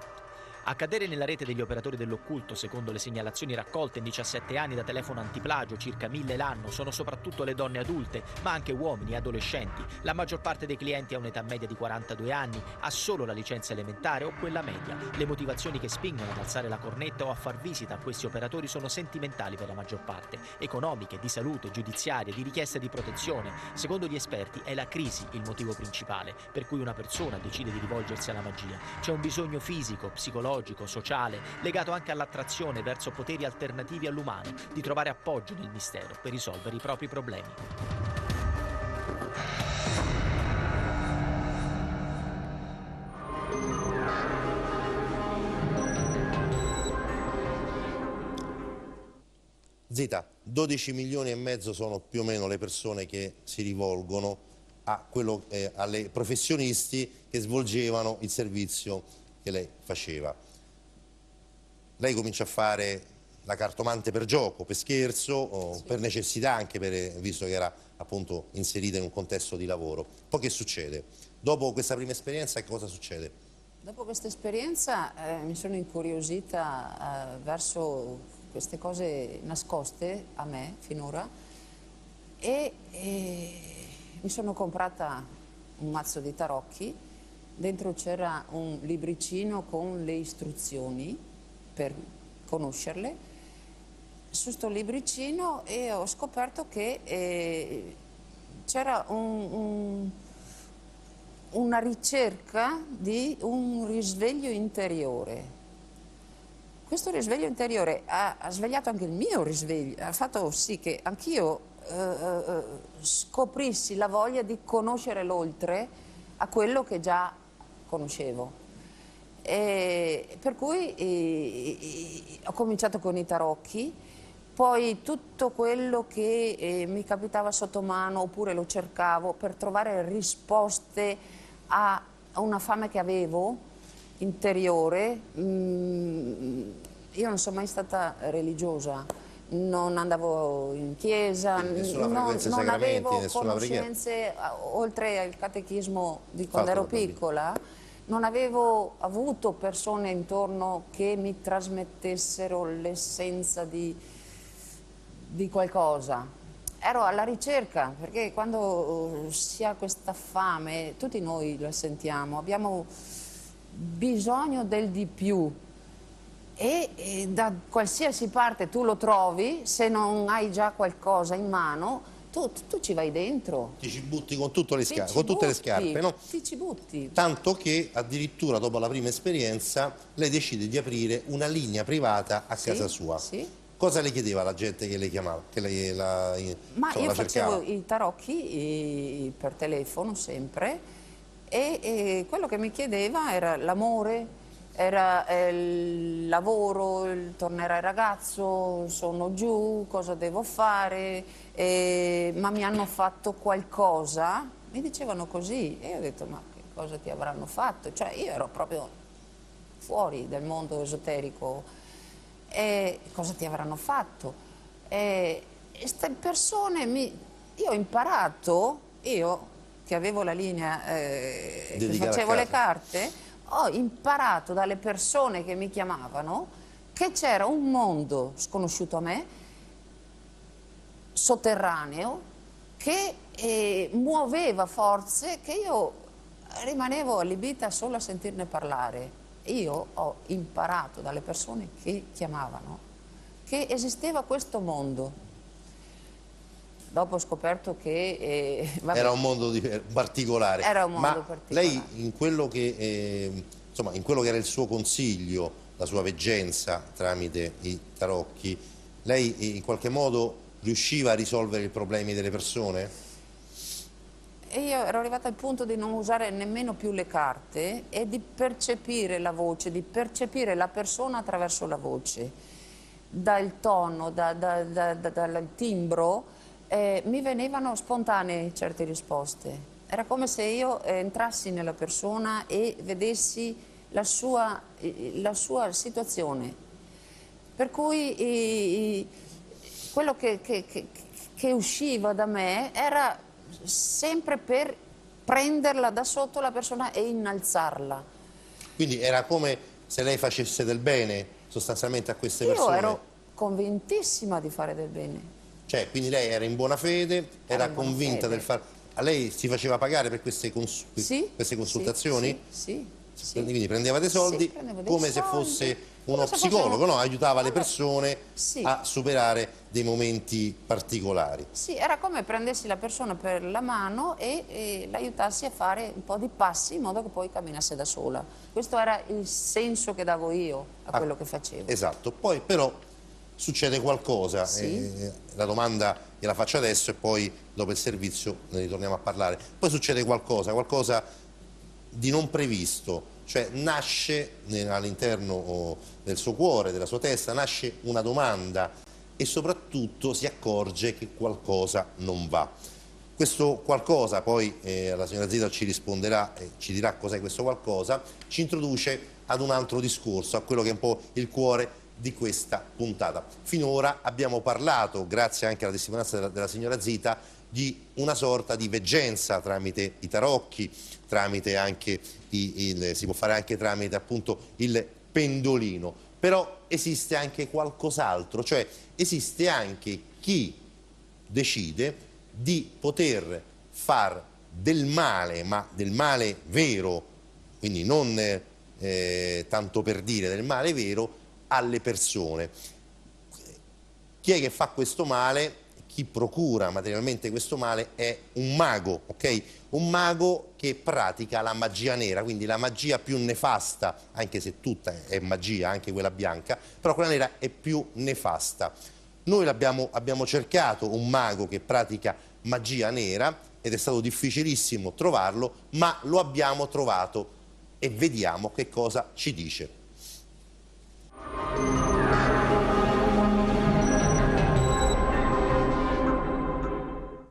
A cadere nella rete degli operatori dell'occulto, secondo le segnalazioni raccolte in 17 anni da telefono antiplagio, circa 1000 l'anno, sono soprattutto le donne adulte, ma anche uomini e adolescenti. La maggior parte dei clienti ha un'età media di 42 anni, ha solo la licenza elementare o quella media. Le motivazioni che spingono ad alzare la cornetta o a far visita a questi operatori sono sentimentali per la maggior parte, economiche, di salute, giudiziarie, di richiesta di protezione. Secondo gli esperti è la crisi il motivo principale per cui una persona decide di rivolgersi alla magia. C'è un bisogno fisico, psicologico, sociale, legato anche all'attrazione verso poteri alternativi all'umano, di trovare appoggio nel mistero per risolvere i propri problemi. Zita, 12 milioni e mezzo sono più o meno le persone che si rivolgono alle professionisti che svolgevano il servizio che lei faceva. Lei comincia a fare la cartomante per gioco, per scherzo, o sì, per necessità, anche visto che era appunto inserita in un contesto di lavoro. Poi che succede? Dopo questa prima esperienza, che cosa succede? Dopo questa esperienza mi sono incuriosita verso queste cose nascoste a me finora e mi sono comprata un mazzo di tarocchi. Dentro c'era un libricino con le istruzioni per conoscerle. Su sto libricino e ho scoperto che c'era una ricerca di un risveglio interiore. Questo risveglio interiore ha svegliato anche il mio risveglio, ha fatto sì che anch'io scoprissi la voglia di conoscere l'oltre a quello che già conoscevo. Per cui ho cominciato con i tarocchi, poi tutto quello che mi capitava sotto mano oppure lo cercavo per trovare risposte a una fame che avevo interiore. Io non sono mai stata religiosa, non andavo in chiesa, non avevo conoscenze oltre al catechismo di quando ero piccola. Non avevo avuto persone intorno che mi trasmettessero l'essenza di qualcosa. Ero alla ricerca, perché quando si ha questa fame, tutti noi la sentiamo, abbiamo bisogno del di più e da qualsiasi parte tu lo trovi, se non hai già qualcosa in mano, tu ci vai dentro. Ti ci butti con tutte le scarpe, no? Ti ci butti. Tanto che addirittura dopo la prima esperienza lei decide di aprire una linea privata a casa sua. Sì. Cosa le chiedeva la gente che lei chiamava? Ma io facevo i tarocchi per telefono sempre e quello che mi chiedeva era l'amore, era il lavoro, il tornerai ragazzo, sono giù, cosa devo fare, ma mi hanno fatto qualcosa, mi dicevano così e io ho detto ma che cosa ti avranno fatto? Cioè io ero proprio fuori dal mondo esoterico e cosa ti avranno fatto? Queste persone, io ho imparato, io che avevo la linea, che facevo le carte, ho imparato dalle persone che mi chiamavano che c'era un mondo sconosciuto a me, sotterraneo, che muoveva forze che io rimanevo allibita solo a sentirne parlare. Io ho imparato dalle persone che chiamavano che esisteva questo mondo. Dopo ho scoperto che... era un mondo particolare. Era un mondo Ma particolare. lei in quello che, insomma, in quello che era il suo consiglio, la sua veggenza tramite i tarocchi, lei in qualche modo riusciva a risolvere i problemi delle persone? E io ero arrivata al punto di non usare nemmeno più le carte e di percepire la voce, di percepire la persona attraverso la voce. Dal tono, dal timbro, mi venivano spontanee certe risposte. Era come se io entrassi nella persona e vedessi la sua situazione. Per cui quello che usciva da me era sempre per prenderla da sotto la persona e innalzarla. Quindi era come se lei facesse del bene sostanzialmente a queste persone? Io ero convintissima di fare del bene. Cioè, quindi lei era in buona fede, era convinta del fare... A lei si faceva pagare per queste, queste consultazioni? Sì. Quindi prendeva dei soldi come se fosse uno psicologo, no? Aiutava le persone a superare dei momenti particolari. Sì, era come prendessi la persona per la mano e l'aiutassi a fare un po' di passi in modo che poi camminasse da sola. Questo era il senso che davo io a quello che facevo. Esatto, poi però succede qualcosa, la domanda gliela faccio adesso e poi dopo il servizio ne ritorniamo a parlare. Poi succede qualcosa di non previsto, cioè nasce all'interno del suo cuore, della sua testa, nasce una domanda e soprattutto si accorge che qualcosa non va. Questo qualcosa, poi la signora Zita ci risponderà e ci dirà cos'è questo qualcosa, ci introduce ad un altro discorso, a quello che è un po' il cuore di questa puntata. Finora abbiamo parlato, grazie anche alla testimonianza della signora Zita, di una sorta di veggenza tramite i tarocchi, tramite anche si può fare anche tramite appunto il pendolino, però esiste anche qualcos'altro, cioè esiste anche chi decide di poter far del male, ma del male vero, quindi non tanto per dire, del male vero alle persone. Chi è che fa questo male? Chi procura materialmente questo male è un mago, ok? Un mago che pratica la magia nera, quindi la magia più nefasta, anche se tutta è magia, anche quella bianca, però quella nera è più nefasta. Noi abbiamo cercato un mago che pratica magia nera ed è stato difficilissimo trovarlo, ma lo abbiamo trovato e vediamo che cosa ci dice.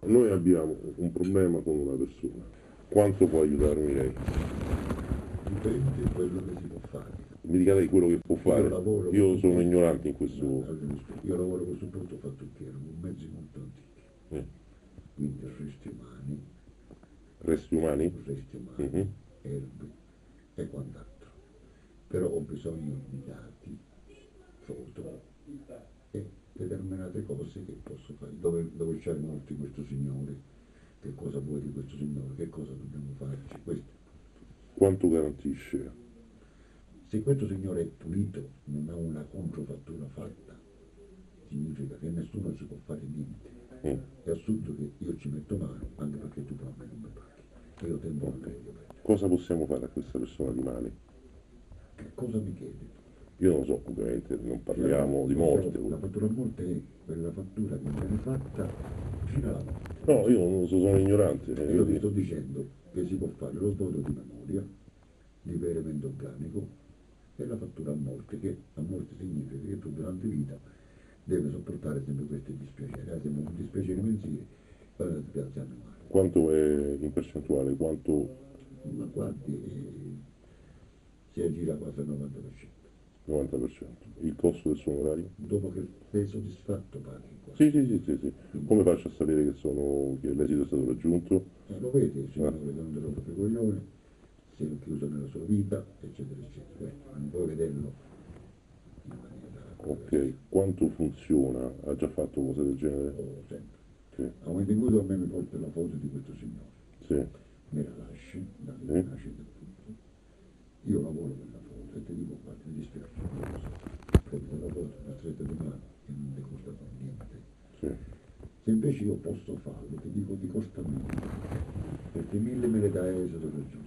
Noi abbiamo un problema con una persona. Quanto può aiutarmi lei? Dipende da quello che si può fare. Mi dica lei quello che può fare. Io sono ignorante in questo. Io lavoro con supporto fattucchiero, con mezzi molto antichi. Quindi resti umani, erbe e quant'altro. Però ho bisogno di dati, foto e determinate cose che posso fare. Dove c'è molti questo signore, che cosa vuoi di questo signore, che cosa dobbiamo farci, questo. Quanto garantisce? Se questo signore è pulito, non ha una controfattura fatta, significa che nessuno ci può fare niente. È assurdo che io ci metto mano, anche perché tu però a me non mi paghi. Io tengo un meglio per te. Cosa possiamo fare a questa persona di male? Che cosa mi chiedi? Io non so, ovviamente non parliamo di morte. La fattura a morte è quella fattura che viene fatta fino alla morte. No, io non sono ignorante. Io ti sto dicendo che si può fare lo svuoto di memoria, di verimento organico e la fattura a morte, che a morte significa che tu durante vita devi sopportare sempre questi dispiaceri. Abbiamo un dispiacere mensile, poi ti piazziamo male. Quanto è in percentuale? Quanto? Ma guardi, si aggira quasi al 90%. 90%. Il costo del suo onorario? Dopo che sei soddisfatto paghi. Sì. Come faccio a sapere che l'esito è stato raggiunto? Lo vedi, il signore che non te lo proprio coglione, si è chiuso nella sua vita, eccetera, eccetera. Non puoi vederlo in maniera... Ok, quanto funziona? Ha già fatto cose del genere? Sempre. Sì. A un momento in cui a me mi porta la foto di questo signore, sì. Me la lasci, da lì nascita tutto. Io lavoro per la foto e ti dico, guarda, mi dispiace, prendo la foto, la stretta di mano, che non ti costa niente. Sì. Se invece io posso farlo, ti dico ti costa 1000, perché 1000 me le dai Esodo per giorno.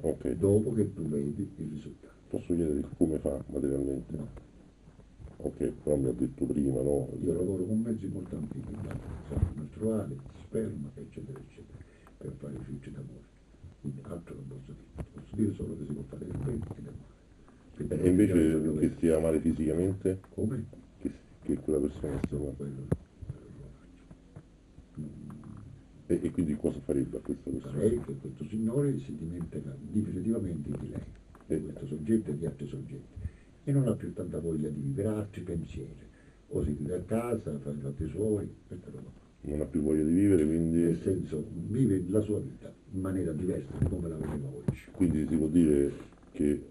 Ok. Dopo che tu vedi il risultato. Posso chiedere come fa materialmente? No. Ok, però mi ha detto prima, no? Io lavoro con mezzi molto antichi, sangue naturale, sperma, eccetera, eccetera, per fare i fiucci d'amore. Quindi altro non posso dire. Posso dire solo che si può fare del bene e del male. E invece che stia male fisicamente? Come? Che quella persona stia male. Quello E quindi cosa farebbe a questa persona? farei che questo signore si dimentica definitivamente di lei, di questo soggetto e di altri soggetti, e non ha più tanta voglia di vivere altri pensieri, o si chiude a casa, fa i fatti suoi, questa roba. Non ha più voglia di vivere, quindi... Nel senso, vive la sua vita in maniera diversa di come la vedeva oggi. Quindi si può dire che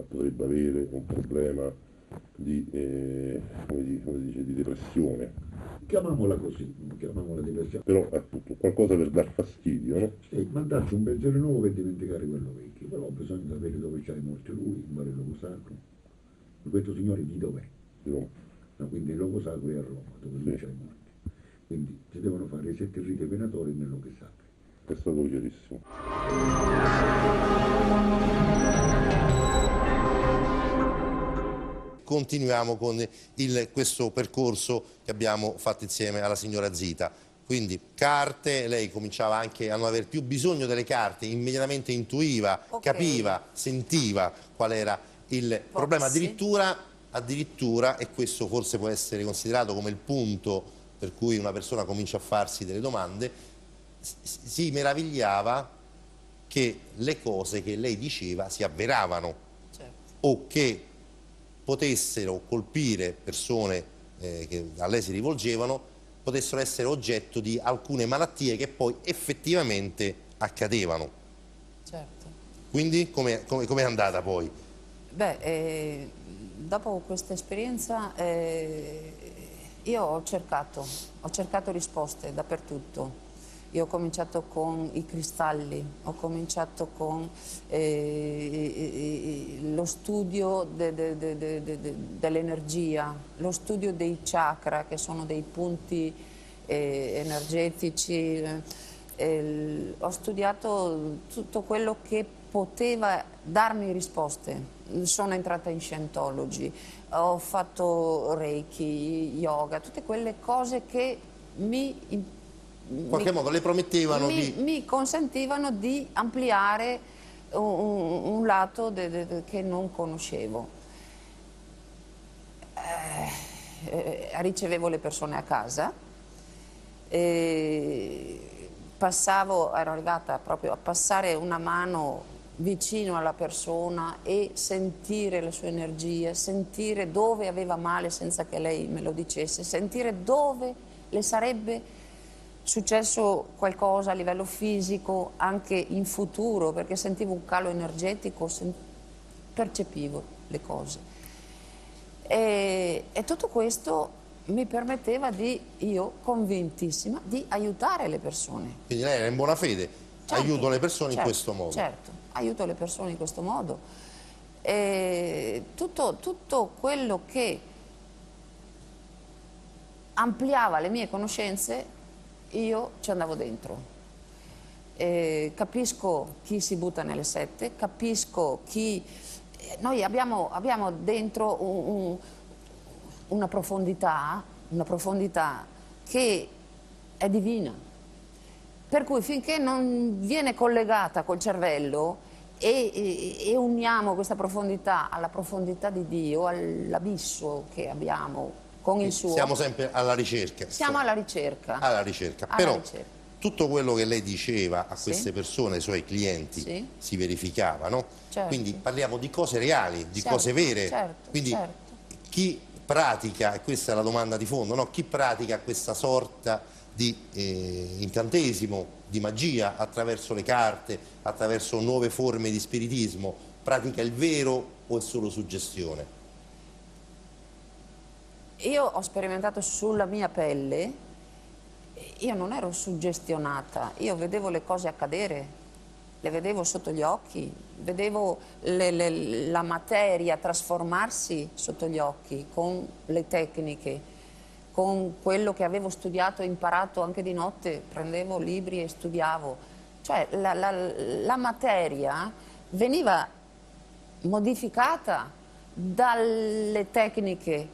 potrebbe avere un problema di, come dice, di depressione. Chiamiamola così, chiamiamola depressione. Però appunto qualcosa per dar fastidio, no? Sì, mandarci un pensiero nuovo per dimenticare quello vecchio, però bisogna sapere dove c'è morto lui, quale luogo sacro. E questo signore di dov'è? Di Roma. No, quindi il luogo sacro è a Roma, dove lui c'è morti. Quindi si devono fare i 7 riti venatori nel luogo sacro. È stato chiarissimo. Continuiamo con questo percorso che abbiamo fatto insieme alla signora Zita. Quindi carte, lei cominciava anche a non aver più bisogno delle carte, immediatamente intuiva, capiva, sentiva qual era il problema. Addirittura, e questo forse può essere considerato come il punto per cui una persona comincia a farsi delle domande, si meravigliava che le cose che lei diceva si avveravano, o che potessero colpire persone che a lei si rivolgevano, potessero essere oggetto di alcune malattie che poi effettivamente accadevano. Certo. Quindi come è andata poi? Beh, dopo questa esperienza io ho cercato risposte dappertutto. Io ho cominciato con i cristalli, ho cominciato con lo studio dell'energia, lo studio dei chakra, che sono dei punti energetici. Ho studiato tutto quello che poteva darmi risposte. Sono entrata in Scientology, ho fatto Reiki, yoga, tutte quelle cose che in qualche modo le promettevano mi consentivano di ampliare un lato che non conoscevo. Ricevevo le persone a casa, ero arrivata proprio a passare una mano vicino alla persona e sentire le sue energie, sentire dove aveva male senza che lei me lo dicesse, sentire dove le sarebbe successo qualcosa a livello fisico anche in futuro, perché sentivo un calo energetico, percepivo le cose. E tutto questo mi permetteva io convintissima, di aiutare le persone. Quindi lei era in buona fede, certo, aiuto le persone in questo modo. Certo, aiuto le persone in questo modo. E tutto quello che ampliava le mie conoscenze, io ci andavo dentro. Capisco chi si butta nelle sette, capisco chi... Noi abbiamo dentro una profondità che è divina. Per cui finché non viene collegata col cervello e uniamo questa profondità alla profondità di Dio, all'abisso che abbiamo con il suo... Siamo sempre alla ricerca. Siamo alla ricerca. Però tutto quello che lei diceva a queste persone, ai suoi clienti, si verificava, no? Certo. Quindi parliamo di cose reali, di cose vere. Quindi chi pratica, e questa è la domanda di fondo, no? Chi pratica questa sorta di incantesimo, di magia, attraverso le carte, attraverso nuove forme di spiritismo, pratica il vero o è solo suggestione? Io ho sperimentato sulla mia pelle, io non ero suggestionata, io vedevo le cose accadere, le vedevo sotto gli occhi, vedevo la materia trasformarsi sotto gli occhi con le tecniche, con quello che avevo studiato e imparato anche di notte, prendevo libri e studiavo. Cioè la materia veniva modificata dalle tecniche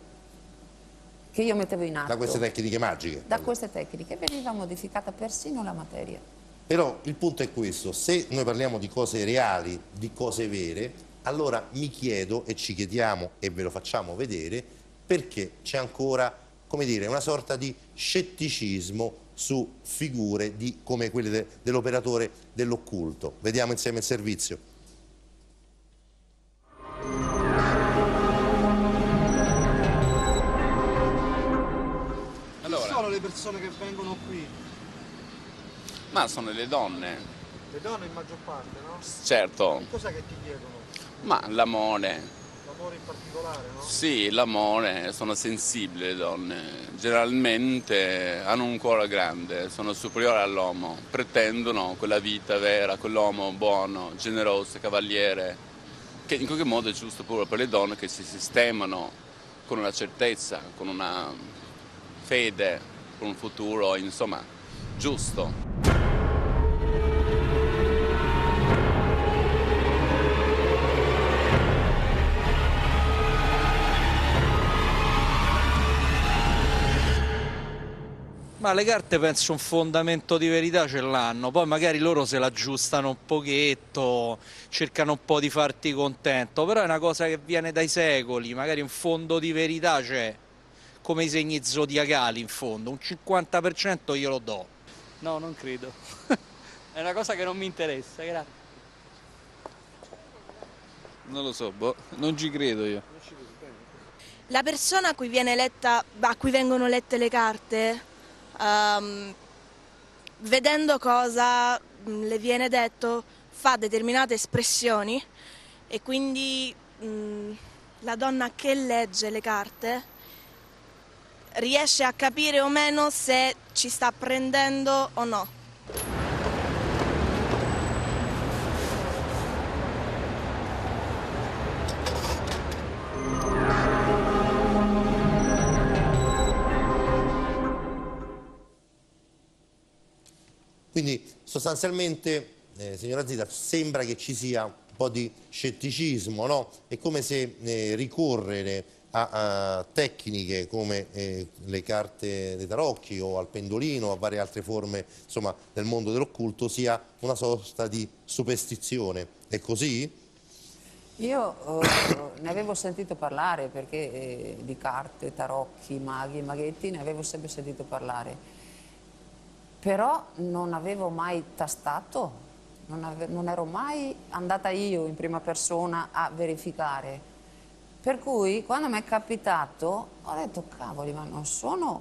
che io mettevo in atto. Da queste tecniche magiche. Da queste tecniche veniva modificata persino la materia. Però il punto è questo: se noi parliamo di cose reali, di cose vere, allora mi chiedo, e ci chiediamo e ve lo facciamo vedere, perché c'è ancora, come dire, una sorta di scetticismo su figure come quelle dell'operatore dell'occulto. Vediamo insieme il servizio. Allora, chi sono le persone che vengono qui? Ma sono le donne. Le donne in maggior parte, no? Certo. E cos'è che ti chiedono? Ma l'amore. L'amore in particolare, no? Sì, l'amore, sono sensibili le donne. Generalmente hanno un cuore grande, sono superiori all'uomo, pretendono quella vita vera, quell'uomo buono, generoso, cavaliere, che in qualche modo è giusto pure per le donne che si sistemano con una certezza, con una fede, con un futuro, insomma, giusto. Ma le carte penso un fondamento di verità ce l'hanno, poi magari loro se l'aggiustano un pochetto, cercano un po' di farti contento, però è una cosa che viene dai secoli, magari un fondo di verità c'è, come i segni zodiacali in fondo, un 50% glielo do. No, non credo, è una cosa che non mi interessa, grazie. Non lo so, non ci credo io. La persona a cui vengono lette le carte, vedendo cosa le viene detto, fa determinate espressioni e quindi la donna che legge le carte riesce a capire o meno se ci sta prendendo o no. Quindi sostanzialmente, signora Zita, sembra che ci sia un po' di scetticismo, no? È come se ricorrere a tecniche come le carte dei tarocchi o al pendolino o a varie altre forme, insomma, del mondo dell'occulto sia una sorta di superstizione. È così? Io ne avevo sentito parlare perché di carte, tarocchi, maghi, maghetti, ne avevo sempre sentito parlare. Però non avevo mai tastato, non ero mai andata io in prima persona a verificare. Per cui quando mi è capitato ho detto cavoli, ma non sono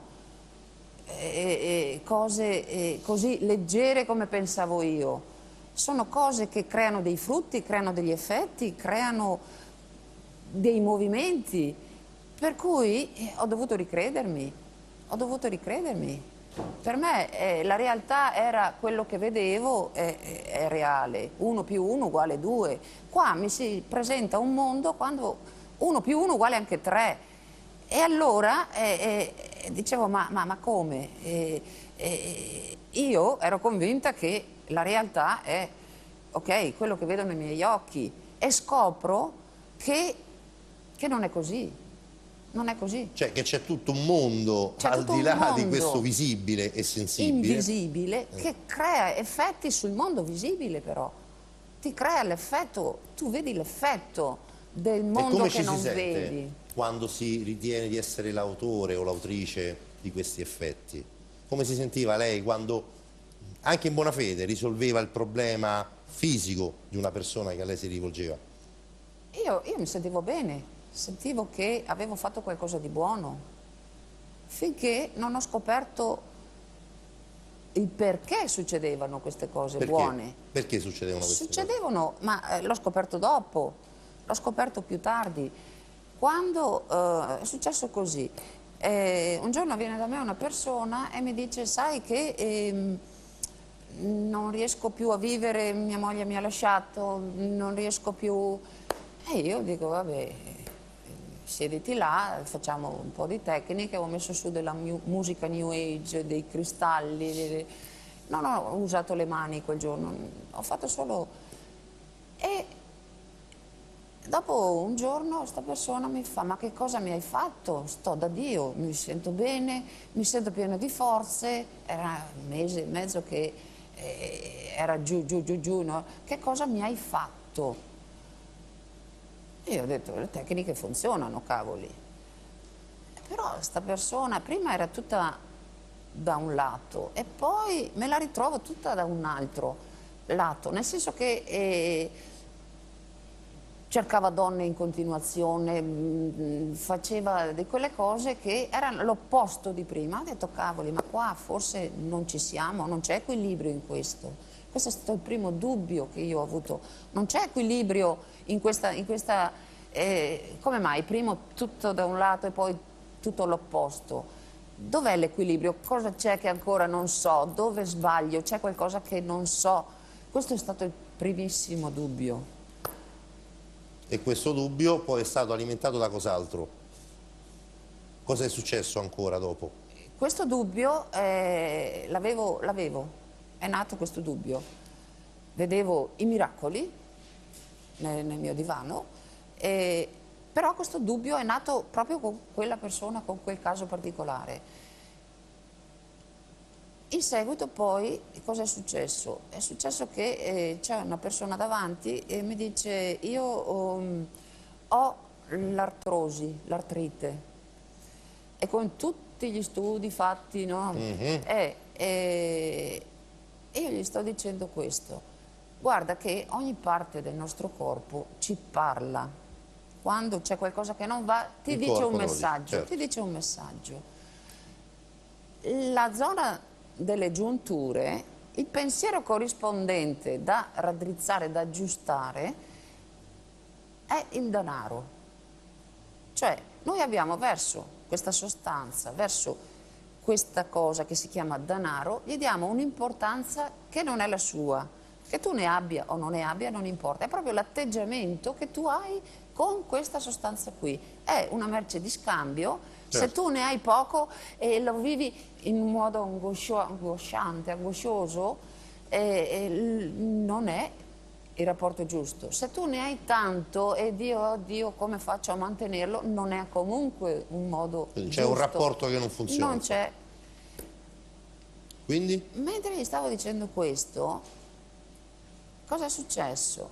cose così leggere come pensavo io. Sono cose che creano dei frutti, creano degli effetti, creano dei movimenti. Per cui ho dovuto ricredermi, Per me la realtà era quello che vedevo, è reale, 1 più 1 uguale 2. Qua mi si presenta un mondo quando 1 più 1 uguale anche 3. E allora dicevo, ma come? Io ero convinta che la realtà è, ok, quello che vedo nei miei occhi, e scopro che non è così. Non è così. Cioè che c'è tutto un mondo al di là di questo visibile e sensibile. Invisibile, che crea effetti sul mondo visibile però. Ti crea l'effetto, tu vedi l'effetto del mondo che non vedi. Quando si ritiene di essere l'autore o l'autrice di questi effetti? Come si sentiva lei quando, anche in buona fede, risolveva il problema fisico di una persona che a lei si rivolgeva? Io mi sentivo bene. Sentivo che avevo fatto qualcosa di buono, finché non ho scoperto il perché succedevano queste cose buone. Perché succedevano queste cose? Succedevano, ma l'ho scoperto dopo, l'ho scoperto più tardi. Quando è successo così, un giorno viene da me una persona e mi dice, sai che non riesco più a vivere, mia moglie mi ha lasciato, non riesco più... E io dico, vabbè, siediti là, facciamo un po' di tecniche, ho messo su della musica New Age, dei cristalli, non ho usato le mani quel giorno, ho fatto solo... E dopo un giorno questa persona mi fa, ma che cosa mi hai fatto? Sto da Dio, mi sento bene, mi sento piena di forze, era un mese e mezzo che era giù, no? Che cosa mi hai fatto? Io ho detto, le tecniche funzionano, cavoli. Però sta persona prima era tutta da un lato e poi me la ritrovo tutta da un altro lato, nel senso che cercava donne in continuazione, faceva di quelle cose che erano l'opposto di prima. Ho detto, cavoli, ma qua forse non ci siamo, non c'è equilibrio in questo. Questo è stato il primo dubbio che io ho avuto. Non c'è equilibrio in questa come mai? Prima tutto da un lato e poi tutto l'opposto. Dov'è l'equilibrio? Cosa c'è che ancora non so? Dove sbaglio? C'è qualcosa che non so? Questo è stato il primissimo dubbio. E questo dubbio poi è stato alimentato da cos'altro? Cosa è successo ancora dopo? Questo dubbio l'avevo, è nato questo dubbio. Vedevo i miracoli nel mio divano, però questo dubbio è nato proprio con quella persona, con quel caso particolare. In seguito poi cosa è successo? È successo che c'è una persona davanti e mi dice, io ho l'artrosi, l'artrite, e con tutti gli studi fatti, no? E io gli sto dicendo questo, guarda che ogni parte del nostro corpo ci parla, quando c'è qualcosa che non va ti dice un messaggio, certo. Ti dice un messaggio. La zona delle giunture, il pensiero corrispondente da raddrizzare, da aggiustare è il denaro. Cioè noi abbiamo verso questa sostanza, verso questa cosa che si chiama denaro, gli diamo un'importanza che non è la sua. Che tu ne abbia o non ne abbia non importa, è proprio l'atteggiamento che tu hai con questa sostanza qui. È una merce di scambio. Certo. Se tu ne hai poco e lo vivi in un modo angosciante, angoscioso, non è il rapporto giusto. Se tu ne hai tanto e Dio, come faccio a mantenerlo, non è comunque un modo giusto. C'è un rapporto che non funziona. Non c'è. Quindi? Mentre gli stavo dicendo questo, cosa è successo?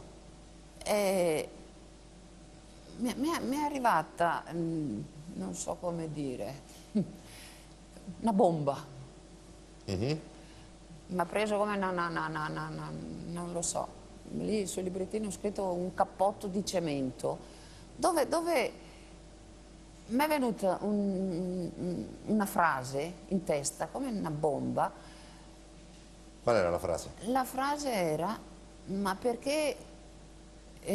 Mi è arrivata, non so come dire, una bomba. Mi ha preso come, non lo so, lì sul librettino ho scritto un cappotto di cemento, dove mi è venuta una frase in testa, come una bomba. Qual era la frase? La frase era, ma perché,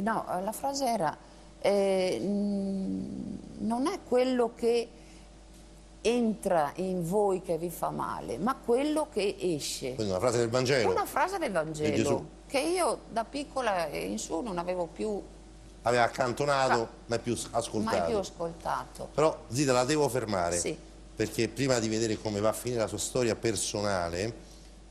no, la frase era, non è quello che entra in voi che vi fa male, ma quello che esce. Quindi una frase del Vangelo? Una frase del Vangelo, che io da piccola in su non avevo più... Aveva accantonato, mai più ascoltato. Mai più ascoltato. Però Zita, la devo fermare, sì. Perché prima di vedere come va a finire la sua storia personale,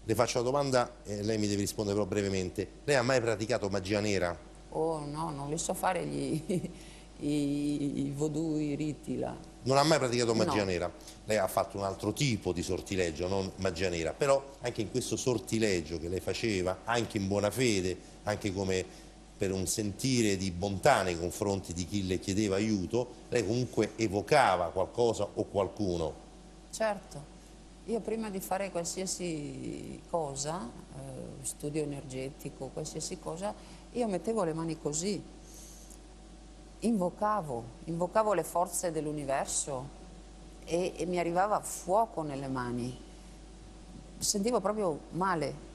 le faccio la domanda e lei mi deve rispondere però brevemente. Lei ha mai praticato magia nera? Oh no, non li so fare i vodù, i riti là. Non ha mai praticato magia nera? Lei ha fatto un altro tipo di sortileggio, non magia nera, però anche in questo sortileggio che lei faceva, anche in buona fede, anche come per un sentire di bontà nei confronti di chi le chiedeva aiuto, lei comunque evocava qualcosa o qualcuno. Certo. Io prima di fare qualsiasi cosa, studio energetico, qualsiasi cosa, io mettevo le mani così, invocavo le forze dell'universo e mi arrivava fuoco nelle mani, sentivo proprio male.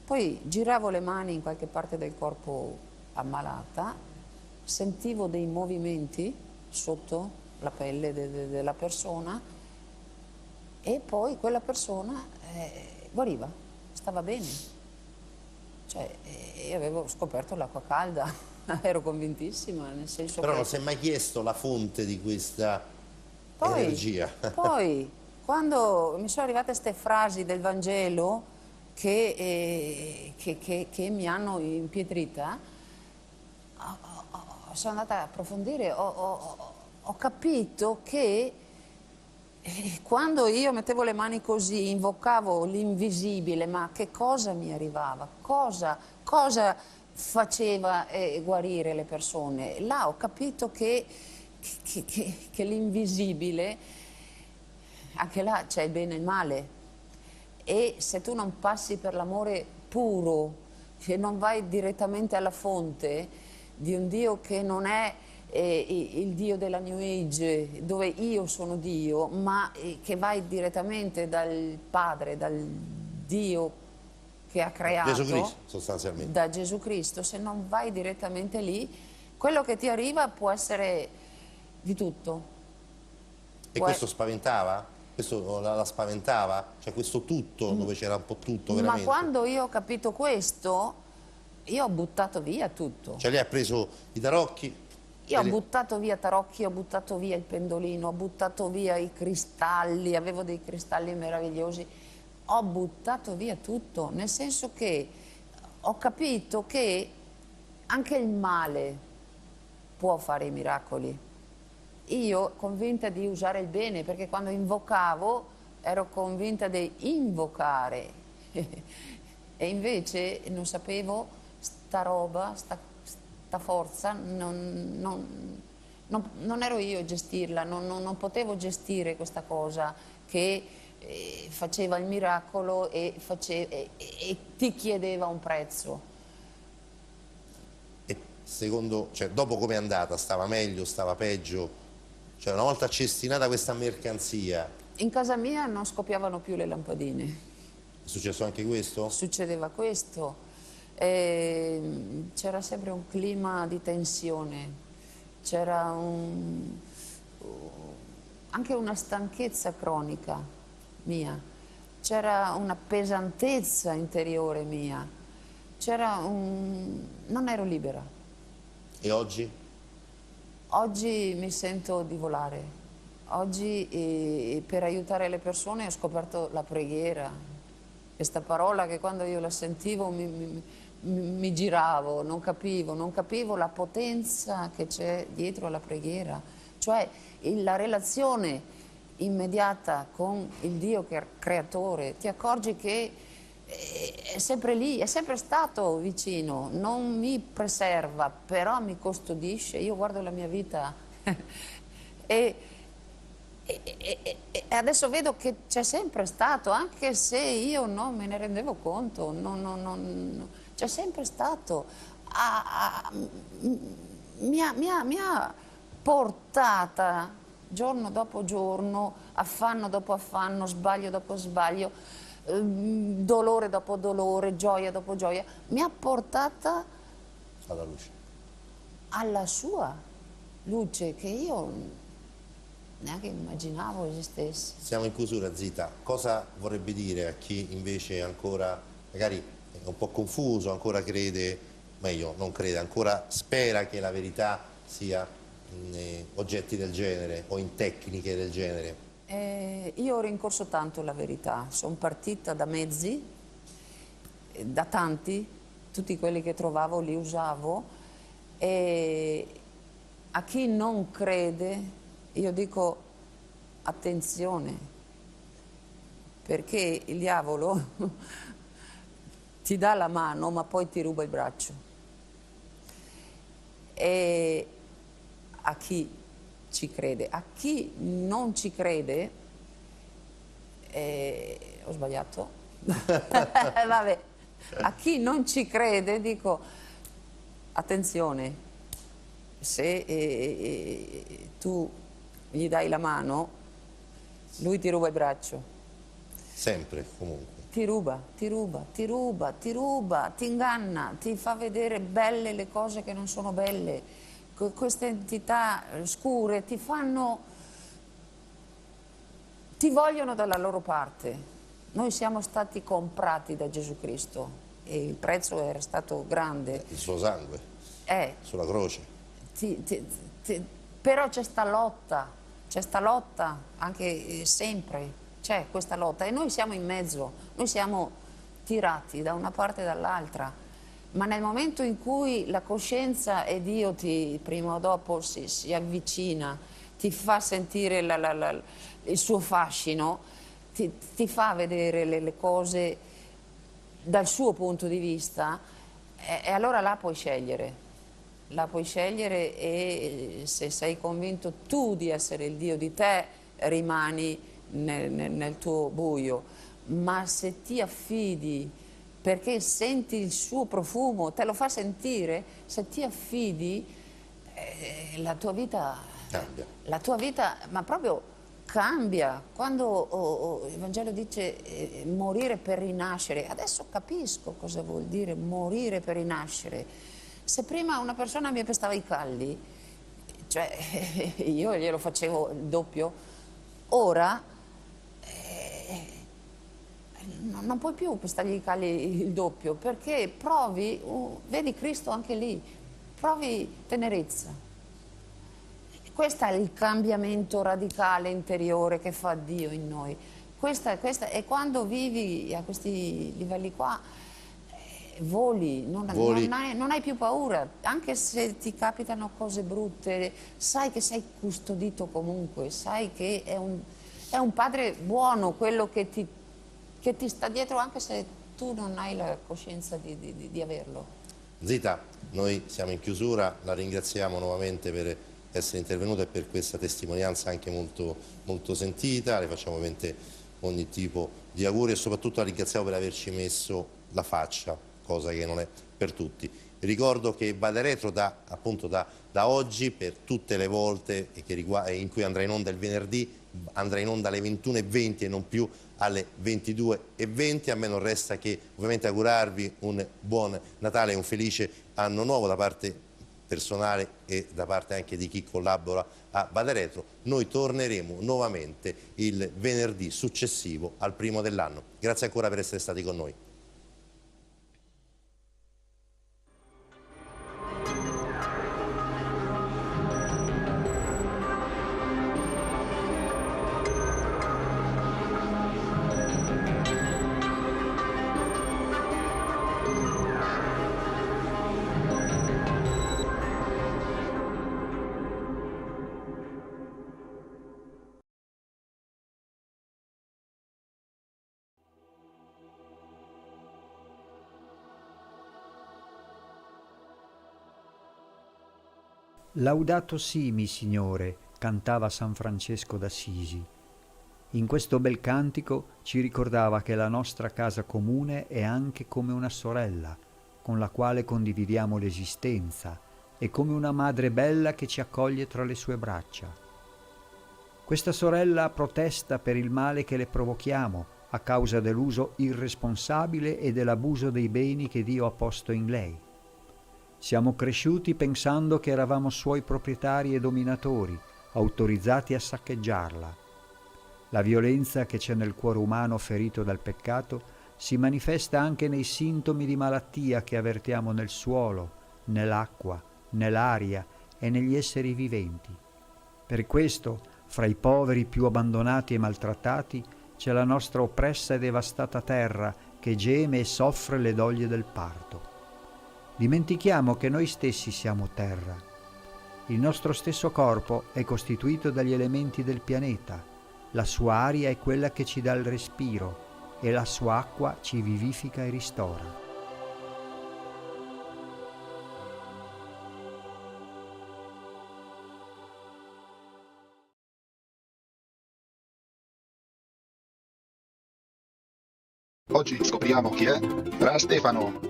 Poi giravo le mani in qualche parte del corpo ammalata, sentivo dei movimenti sotto la pelle della persona, e poi quella persona guariva. stava bene. Cioè, io avevo scoperto l'acqua calda, ero convintissima, nel senso Però che... non si è mai chiesto la fonte di questa energia. Poi, quando mi sono arrivate queste frasi del Vangelo che mi hanno impietrita, sono andata a approfondire, ho capito che quando io mettevo le mani così, invocavo l'invisibile, ma che cosa mi arrivava? Cosa faceva guarire le persone? Là ho capito che l'invisibile, anche là c'è il bene e il male, e se tu non passi per l'amore puro, se non vai direttamente alla fonte di un Dio che non è il Dio della New Age, dove io sono Dio, ma che vai direttamente dal Padre, dal Dio che ha creato, Gesù Cristo, sostanzialmente. da Gesù Cristo, se non vai direttamente lì, quello che ti arriva può essere di tutto. E questo spaventava? Questo la spaventava? Cioè questo tutto, dove c'era un po' tutto veramente? Ma quando io ho capito questo, io ho buttato via tutto. Cioè lei ha preso i tarocchi? Io ho buttato via tarocchi, ho buttato via il pendolino, ho buttato via i cristalli, avevo dei cristalli meravigliosi, ho buttato via tutto, nel senso che ho capito che anche il male può fare i miracoli. Io convinta di usare il bene, perché quando invocavo ero convinta di invocare e invece non sapevo sta roba, sta forza, non ero io a gestirla, non potevo gestire questa cosa che faceva il miracolo e ti chiedeva un prezzo. E secondo, cioè dopo com'è andata? Stava meglio, stava peggio? Cioè una volta cestinata questa mercanzia... In casa mia non scoppiavano più le lampadine. È successo anche questo? Succedeva questo. C'era sempre un clima di tensione, c'era anche una stanchezza cronica mia, c'era una pesantezza interiore mia, non ero libera. E oggi? Oggi mi sento di volare. Oggi per aiutare le persone ho scoperto la preghiera, questa parola che quando io la sentivo mi giravo, non capivo la potenza che c'è dietro alla preghiera, cioè la relazione immediata con il Dio che è creatore, ti accorgi che è sempre lì, è sempre stato vicino, non mi preserva, però mi custodisce. Io guardo la mia vita e adesso vedo che c'è sempre stato, anche se io non me ne rendevo conto, c'è sempre stato, mi ha portata giorno dopo giorno, affanno dopo affanno, sbaglio dopo sbaglio, dolore dopo dolore, gioia dopo gioia, mi ha portata alla luce, alla sua luce che io neanche immaginavo esistesse. Siamo in chiusura, Zita. Cosa vorrebbe dire a chi invece ancora magari è un po' confuso, ancora crede, meglio non crede, ancora spera che la verità sia in oggetti del genere o in tecniche del genere? Io ho rincorso tanto la verità, sono partita da mezzi, da tanti, tutti quelli che trovavo li usavo, e a chi non crede io dico attenzione, perché il diavolo ti dà la mano ma poi ti ruba il braccio. E a chi ci crede, a chi non ci crede, ho sbagliato? Vabbè, a chi non ci crede dico attenzione, se tu gli dai la mano, lui ti ruba il braccio. Sempre, comunque. Ti ruba, ti ruba, ti ruba, ti ruba, ti inganna, ti fa vedere belle le cose che non sono belle. Queste entità scure ti vogliono dalla loro parte, Noi siamo stati comprati da Gesù Cristo e il prezzo era stato grande. Il suo sangue sulla croce. Però c'è sta lotta anche sempre, c'è questa lotta e noi siamo in mezzo, noi siamo tirati da una parte e dall'altra, ma nel momento in cui la coscienza e Dio prima o dopo si avvicina, ti fa sentire il suo fascino, ti fa vedere le cose dal suo punto di vista e allora là puoi scegliere. La puoi scegliere e se sei convinto tu di essere il Dio di te rimani nel tuo buio, ma se ti affidi perché senti il suo profumo, te lo fa sentire, se ti affidi la tua vita cambia. La tua vita, ma proprio cambia. Quando il Vangelo dice morire per rinascere, adesso capisco cosa vuol dire morire per rinascere. Se prima una persona mi pestava i calli, cioè io glielo facevo il doppio, ora non puoi più pestargli i calli il doppio, perché provi, vedi Cristo anche lì, provi tenerezza. Questo è il cambiamento radicale interiore che fa Dio in noi. E quando vivi a questi livelli qua, voli, non hai più paura, anche se ti capitano cose brutte, sai che sei custodito comunque, sai che è un padre buono quello che ti sta dietro, anche se tu non hai la coscienza di averlo. Zita, noi siamo in chiusura, la ringraziamo nuovamente per essere intervenuta e per questa testimonianza anche molto, molto sentita, le facciamo ovviamente ogni tipo di auguri e soprattutto la ringraziamo per averci messo la faccia, cosa che non è per tutti. Ricordo che Vada Retro appunto da oggi per tutte le volte in cui andrà in onda il venerdì, andrà in onda alle 21:20 e non più alle 22:20. A me non resta che ovviamente augurarvi un buon Natale e un felice anno nuovo da parte personale e da parte anche di chi collabora a Vada Retro. Noi torneremo nuovamente il venerdì successivo al primo dell'anno. Grazie ancora per essere stati con noi. Laudato si, mi Signore, cantava San Francesco d'Assisi. In questo bel cantico ci ricordava che la nostra casa comune è anche come una sorella, con la quale condividiamo l'esistenza, e come una madre bella che ci accoglie tra le sue braccia. Questa sorella protesta per il male che le provochiamo a causa dell'uso irresponsabile e dell'abuso dei beni che Dio ha posto in lei. Siamo cresciuti pensando che eravamo suoi proprietari e dominatori, autorizzati a saccheggiarla. La violenza che c'è nel cuore umano ferito dal peccato si manifesta anche nei sintomi di malattia che avvertiamo nel suolo, nell'acqua, nell'aria e negli esseri viventi. Per questo, fra i poveri più abbandonati e maltrattati, c'è la nostra oppressa e devastata terra che geme e soffre le doglie del parto. Dimentichiamo che noi stessi siamo terra. Il nostro stesso corpo è costituito dagli elementi del pianeta. La sua aria è quella che ci dà il respiro e la sua acqua ci vivifica e ristora. Oggi scopriamo chi è Fra Stefano.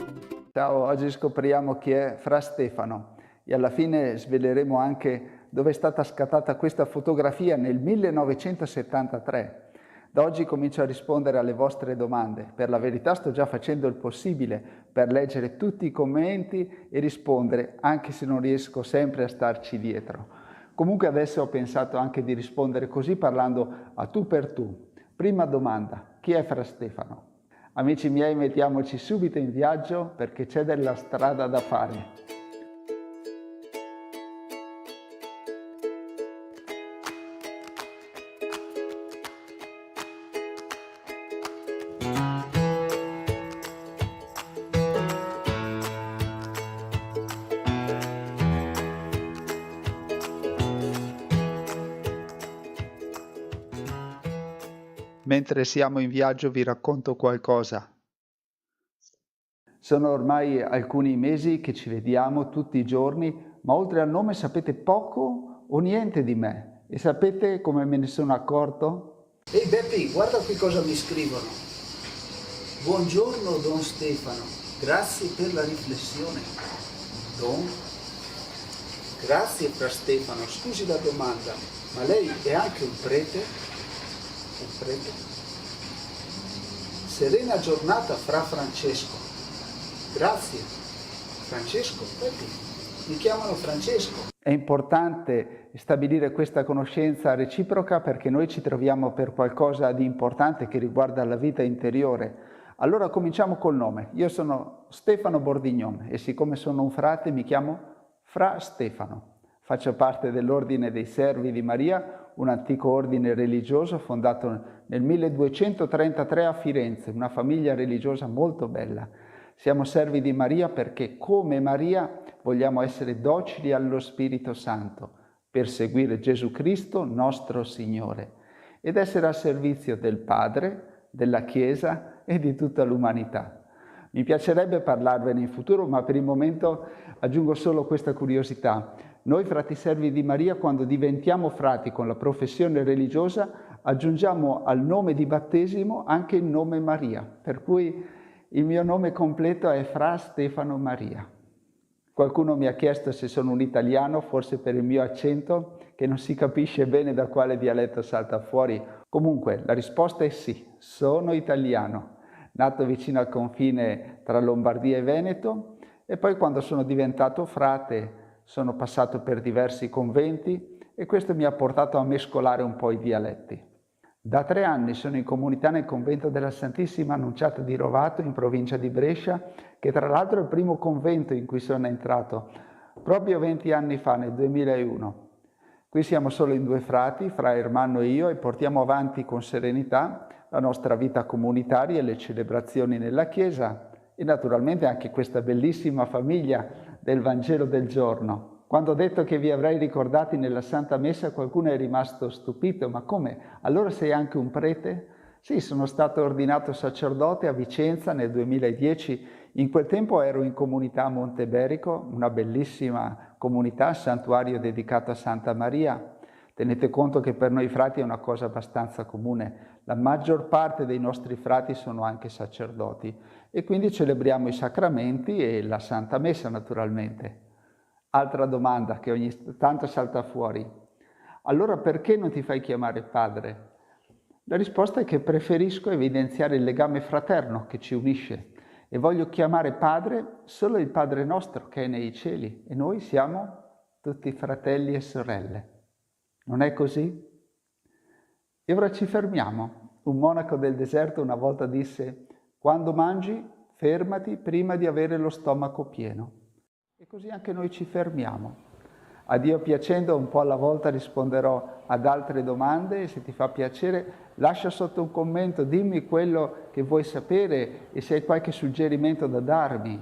Ciao, oggi scopriamo chi è Fra Stefano e alla fine sveleremo anche dove è stata scattata questa fotografia nel 1973. Da oggi comincio a rispondere alle vostre domande. Per la verità sto già facendo il possibile per leggere tutti i commenti e rispondere, anche se non riesco sempre a starci dietro. Comunque adesso ho pensato anche di rispondere così parlando a tu per tu. Prima domanda. Chi è Fra Stefano? Amici miei, mettiamoci subito in viaggio perché c'è della strada da fare. Mentre siamo in viaggio vi racconto qualcosa. Sono ormai alcuni mesi che ci vediamo tutti i giorni, ma oltre al nome sapete poco o niente di me. E sapete come me ne sono accorto? Ehi Beppi, guarda qui cosa mi scrivono. Buongiorno Don Stefano, grazie per la riflessione. Don? Grazie Fra Stefano, scusi la domanda, ma lei è anche un prete? Un prete? Serena giornata Fra Francesco. Grazie. Francesco, Beppi, mi chiamano Francesco. È importante stabilire questa conoscenza reciproca perché noi ci troviamo per qualcosa di importante che riguarda la vita interiore. Allora cominciamo col nome. Io sono Stefano Bordignon e siccome sono un frate mi chiamo Fra Stefano. Faccio parte dell'Ordine dei Servi di Maria, un antico ordine religioso fondato nel 1233 a Firenze, una famiglia religiosa molto bella. Siamo servi di Maria perché, come Maria, vogliamo essere docili allo Spirito Santo per seguire Gesù Cristo, nostro Signore, ed essere al servizio del Padre, della Chiesa e di tutta l'umanità. Mi piacerebbe parlarvene in futuro, ma per il momento aggiungo solo questa curiosità. Noi frati servi di Maria, quando diventiamo frati con la professione religiosa, aggiungiamo al nome di battesimo anche il nome Maria, per cui il mio nome completo è Fra Stefano Maria. Qualcuno mi ha chiesto se sono un italiano, forse per il mio accento, che non si capisce bene da quale dialetto salta fuori. Comunque, la risposta è sì, sono italiano, nato vicino al confine tra Lombardia e Veneto, e poi quando sono diventato frate sono passato per diversi conventi e questo mi ha portato a mescolare un po' i dialetti. Da 3 anni sono in comunità nel convento della Santissima Annunciata di Rovato, in provincia di Brescia, che tra l'altro è il primo convento in cui sono entrato, proprio 20 anni fa, nel 2001. Qui siamo solo in 2 frati, Fra Ermanno e io, e portiamo avanti con serenità la nostra vita comunitaria e le celebrazioni nella Chiesa e naturalmente anche questa bellissima famiglia del Vangelo del giorno. Quando ho detto che vi avrei ricordati nella Santa Messa, qualcuno è rimasto stupito. Ma come? Allora sei anche un prete? Sì, sono stato ordinato sacerdote a Vicenza nel 2010. In quel tempo ero in comunità a Monteberico, una bellissima comunità, santuario dedicato a Santa Maria. Tenete conto che per noi frati è una cosa abbastanza comune. La maggior parte dei nostri frati sono anche sacerdoti e quindi celebriamo i sacramenti e la Santa Messa naturalmente. Altra domanda che ogni tanto salta fuori. Allora perché non ti fai chiamare padre? La risposta è che preferisco evidenziare il legame fraterno che ci unisce e voglio chiamare padre solo il Padre nostro che è nei cieli e noi siamo tutti fratelli e sorelle. Non è così? E ora ci fermiamo. Un monaco del deserto una volta disse: quando mangi, fermati prima di avere lo stomaco pieno. E così anche noi ci fermiamo. A Dio piacendo, un po' alla volta risponderò ad altre domande e se ti fa piacere lascia sotto un commento, dimmi quello che vuoi sapere e se hai qualche suggerimento da darmi.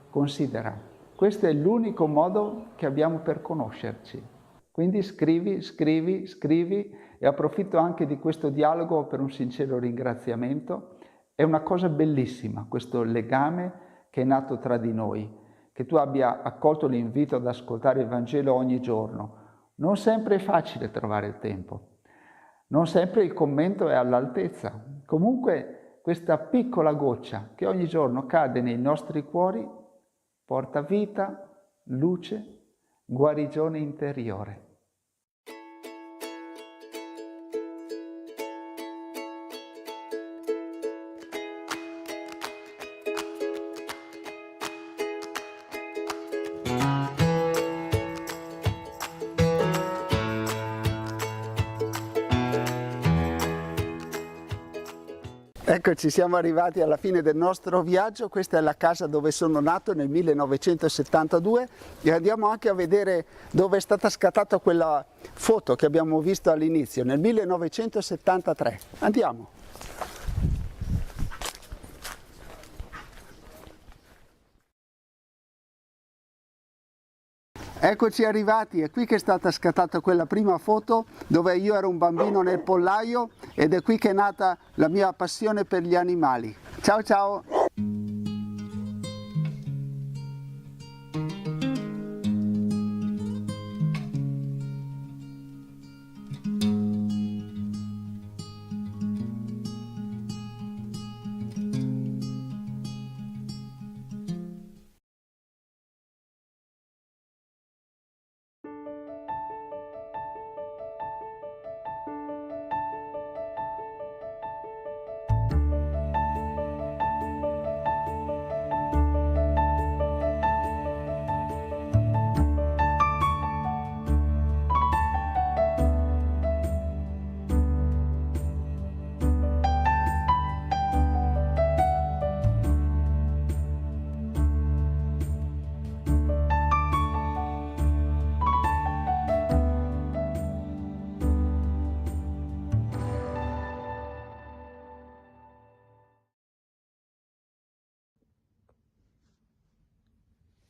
Considera, questo è l'unico modo che abbiamo per conoscerci. Quindi scrivi e approfitto anche di questo dialogo per un sincero ringraziamento. È una cosa bellissima questo legame che è nato tra di noi, che tu abbia accolto l'invito ad ascoltare il Vangelo ogni giorno. Non sempre è facile trovare il tempo, non sempre il commento è all'altezza. Comunque questa piccola goccia che ogni giorno cade nei nostri cuori porta vita, luce, guarigione interiore. Eccoci, siamo arrivati alla fine del nostro viaggio. Questa è la casa dove sono nato nel 1972 e andiamo anche a vedere dove è stata scattata quella foto che abbiamo visto all'inizio, nel 1973. Andiamo. Eccoci arrivati, è qui che è stata scattata quella prima foto dove io ero un bambino nel pollaio ed è qui che è nata la mia passione per gli animali. Ciao ciao!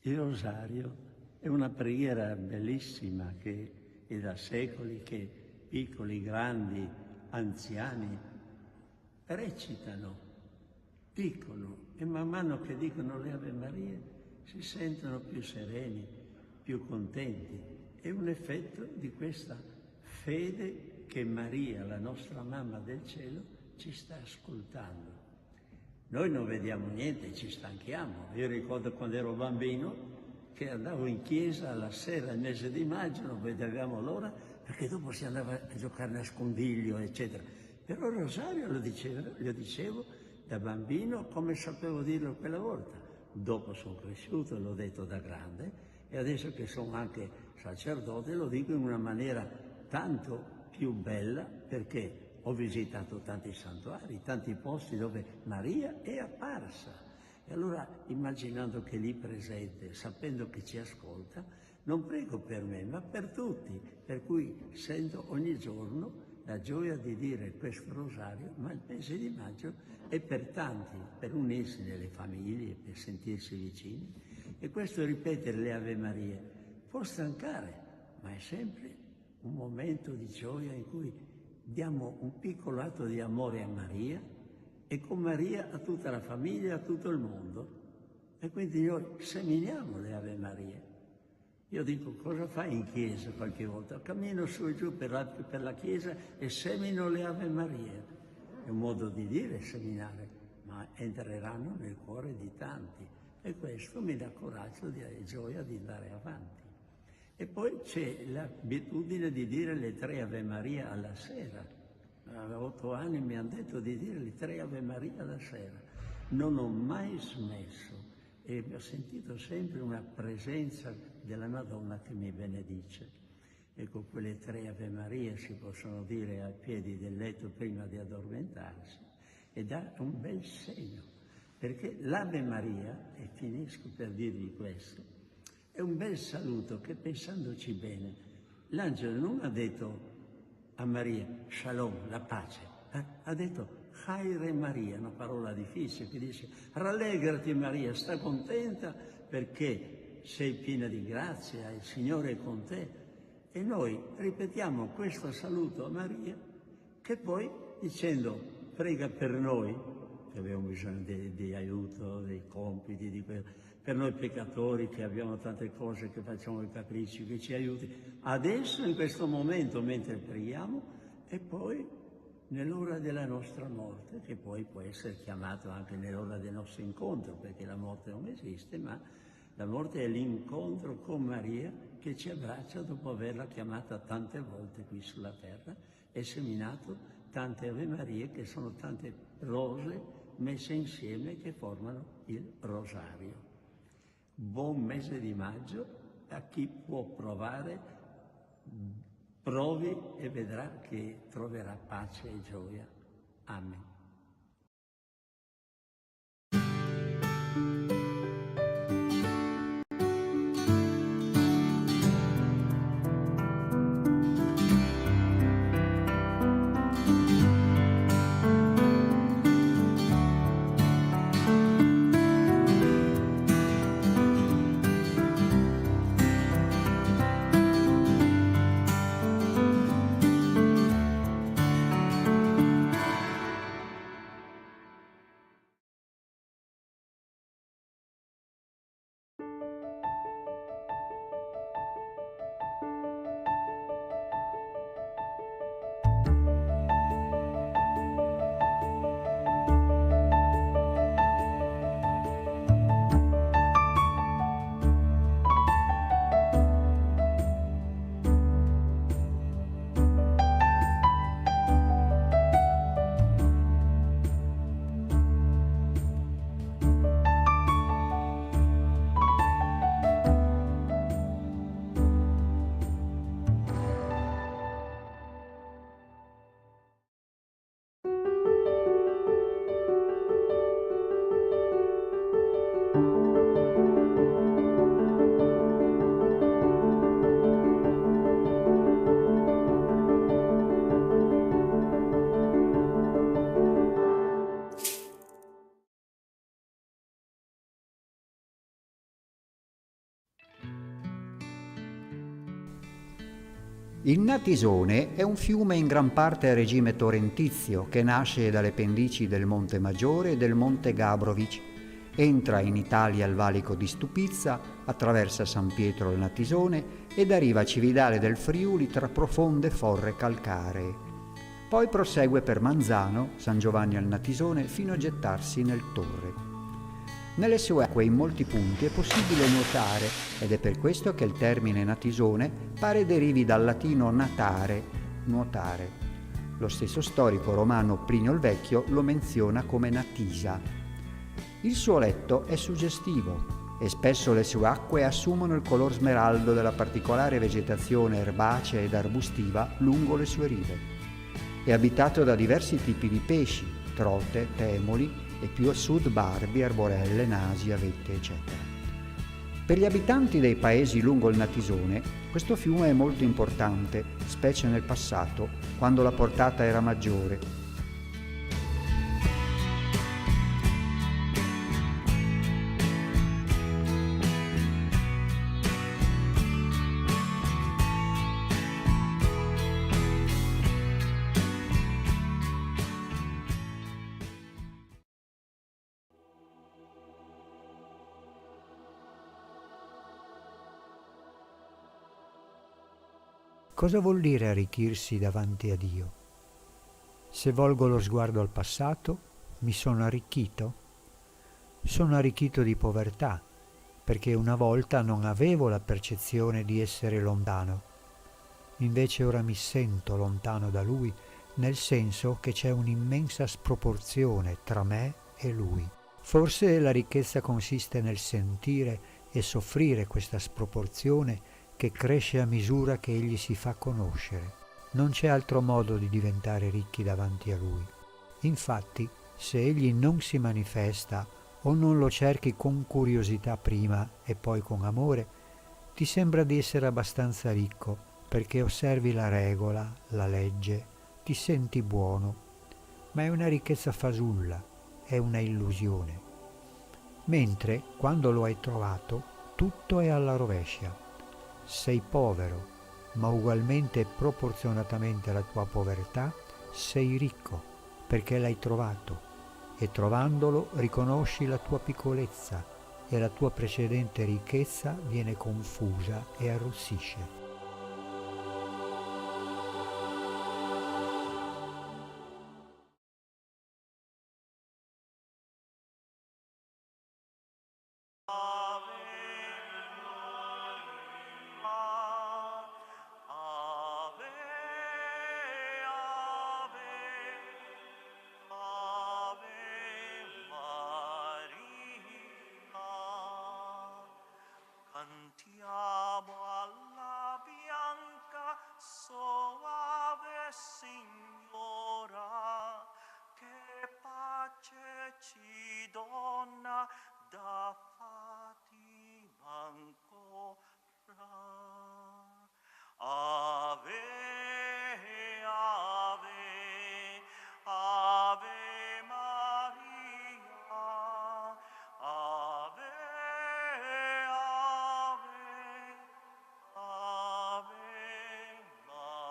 Il rosario è una preghiera bellissima che è da secoli che piccoli, grandi, anziani recitano, dicono e man mano che dicono le Ave Marie si sentono più sereni, più contenti. È un effetto di questa fede che Maria, la nostra mamma del cielo, ci sta ascoltando. Noi non vediamo niente, ci stanchiamo. Io ricordo quando ero bambino che andavo in chiesa alla sera, il mese di maggio, non vedevamo l'ora, perché dopo si andava a giocare a nascondiglio, eccetera. Però il rosario lo dicevo da bambino come sapevo dirlo quella volta. Dopo sono cresciuto, l'ho detto da grande, e adesso che sono anche sacerdote lo dico in una maniera tanto più bella, perché ho visitato tanti santuari, tanti posti dove Maria è apparsa. E allora, immaginando che è lì presente, sapendo che ci ascolta, non prego per me, ma per tutti. Per cui sento ogni giorno la gioia di dire questo rosario, ma il mese di maggio è per tanti, per unirsi nelle famiglie, per sentirsi vicini. E questo ripetere le Ave Marie può stancare, ma è sempre un momento di gioia in cui diamo un piccolo atto di amore a Maria e con Maria a tutta la famiglia, a tutto il mondo. E quindi noi seminiamo le Ave Marie. Io dico, cosa fai in chiesa qualche volta? Cammino su e giù per la chiesa e semino le Ave Marie. È un modo di dire seminare, ma entreranno nel cuore di tanti. E questo mi dà coraggio e gioia di andare avanti. E poi c'è l'abitudine di dire le 3 Ave Maria alla sera. A 8 anni mi hanno detto di dire le 3 Ave Maria alla sera. Non ho mai smesso e ho sentito sempre una presenza della Madonna che mi benedice. Ecco, quelle 3 Ave Maria si possono dire ai piedi del letto prima di addormentarsi e dà un bel segno, perché l'Ave Maria, e finisco per dirvi questo, è un bel saluto che, pensandoci bene, l'angelo non ha detto a Maria, Shalom, la pace, ha detto Chaire Maria, una parola difficile che dice rallegrati Maria, sta contenta perché sei piena di grazia, il Signore è con te. E noi ripetiamo questo saluto a Maria che poi dicendo prega per noi, che abbiamo bisogno di aiuto, dei compiti, per noi peccatori che abbiamo tante cose, che facciamo i capricci, che ci aiuti adesso in questo momento mentre preghiamo e poi nell'ora della nostra morte, che poi può essere chiamato anche nell'ora del nostro incontro, perché la morte non esiste, ma la morte è l'incontro con Maria che ci abbraccia dopo averla chiamata tante volte qui sulla terra e seminato tante Ave Marie che sono tante rose messe insieme che formano il rosario. Buon mese di maggio a chi può provare, provi e vedrà che troverà pace e gioia. Amen. Il Natisone è un fiume in gran parte a regime torrentizio che nasce dalle pendici del Monte Maggiore e del Monte Gabrovic, entra in Italia al valico di Stupizza, attraversa San Pietro il Natisone ed arriva a Cividale del Friuli tra profonde forre calcaree. Poi prosegue per Manzano, San Giovanni al Natisone, fino a gettarsi nel Torre. Nelle sue acque in molti punti è possibile nuotare ed è per questo che il termine Natisone pare derivi dal latino natare, nuotare. Lo stesso storico romano Plinio il Vecchio lo menziona come Natisa. Il suo letto è suggestivo e spesso le sue acque assumono il color smeraldo della particolare vegetazione erbacea ed arbustiva lungo le sue rive. È abitato da diversi tipi di pesci, trote, temoli e più a sud barbi, arborelle, nasi, avette, eccetera. Per gli abitanti dei paesi lungo il Natisone, questo fiume è molto importante, specie nel passato, quando la portata era maggiore. Cosa vuol dire arricchirsi davanti a Dio? Se volgo lo sguardo al passato, mi sono arricchito? Sono arricchito di povertà, perché una volta non avevo la percezione di essere lontano. Invece ora mi sento lontano da Lui, nel senso che c'è un'immensa sproporzione tra me e Lui. Forse la ricchezza consiste nel sentire e soffrire questa sproporzione che cresce a misura che Egli si fa conoscere. Non c'è altro modo di diventare ricchi davanti a Lui. Infatti, se Egli non si manifesta o non lo cerchi con curiosità prima e poi con amore, ti sembra di essere abbastanza ricco perché osservi la regola, la legge, ti senti buono, ma è una ricchezza fasulla, è una illusione. Mentre, quando lo hai trovato, tutto è alla rovescia. Sei povero, ma ugualmente e proporzionatamente alla tua povertà sei ricco, perché l'hai trovato, e trovandolo riconosci la tua piccolezza e la tua precedente ricchezza viene confusa e arrossisce. Cantiamo alla bianca soave Signora, che pace ci dona da Fatima ancora. Ave, ave, ave Maria, ave, ave, ave Maria.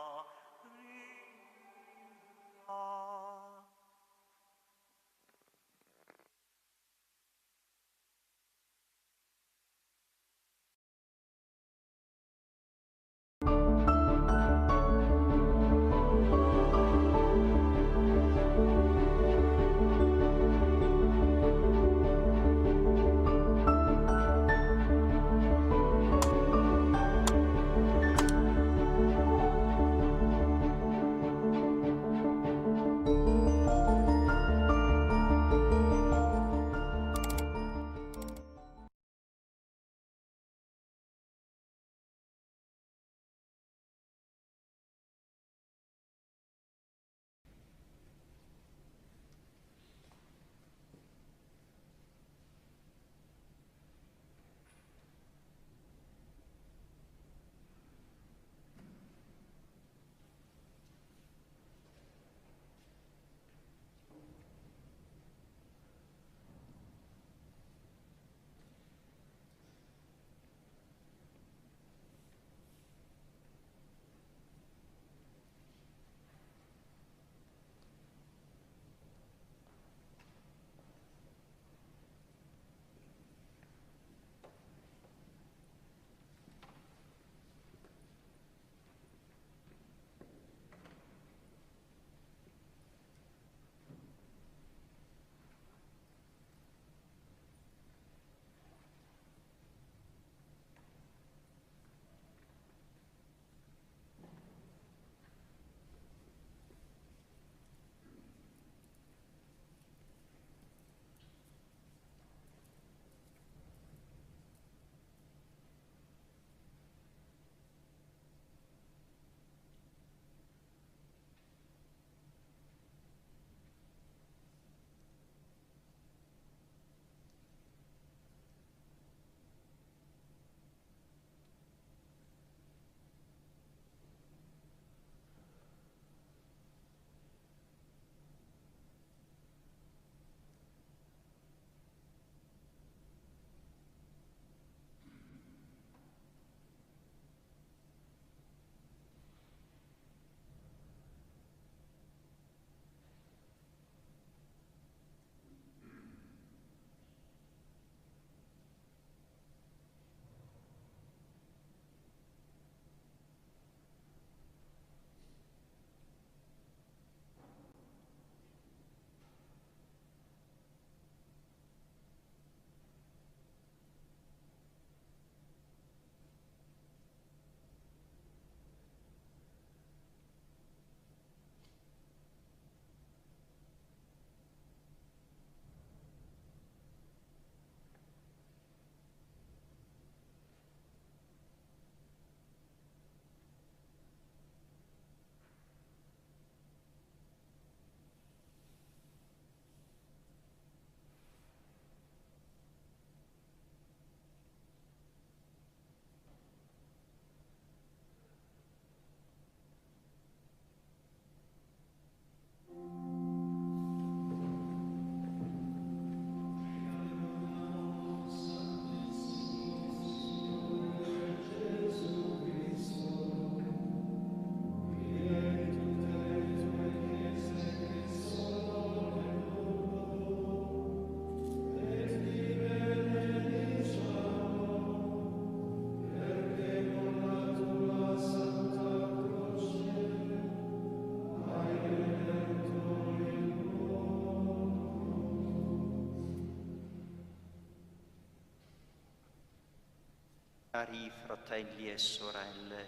Cari fratelli e sorelle,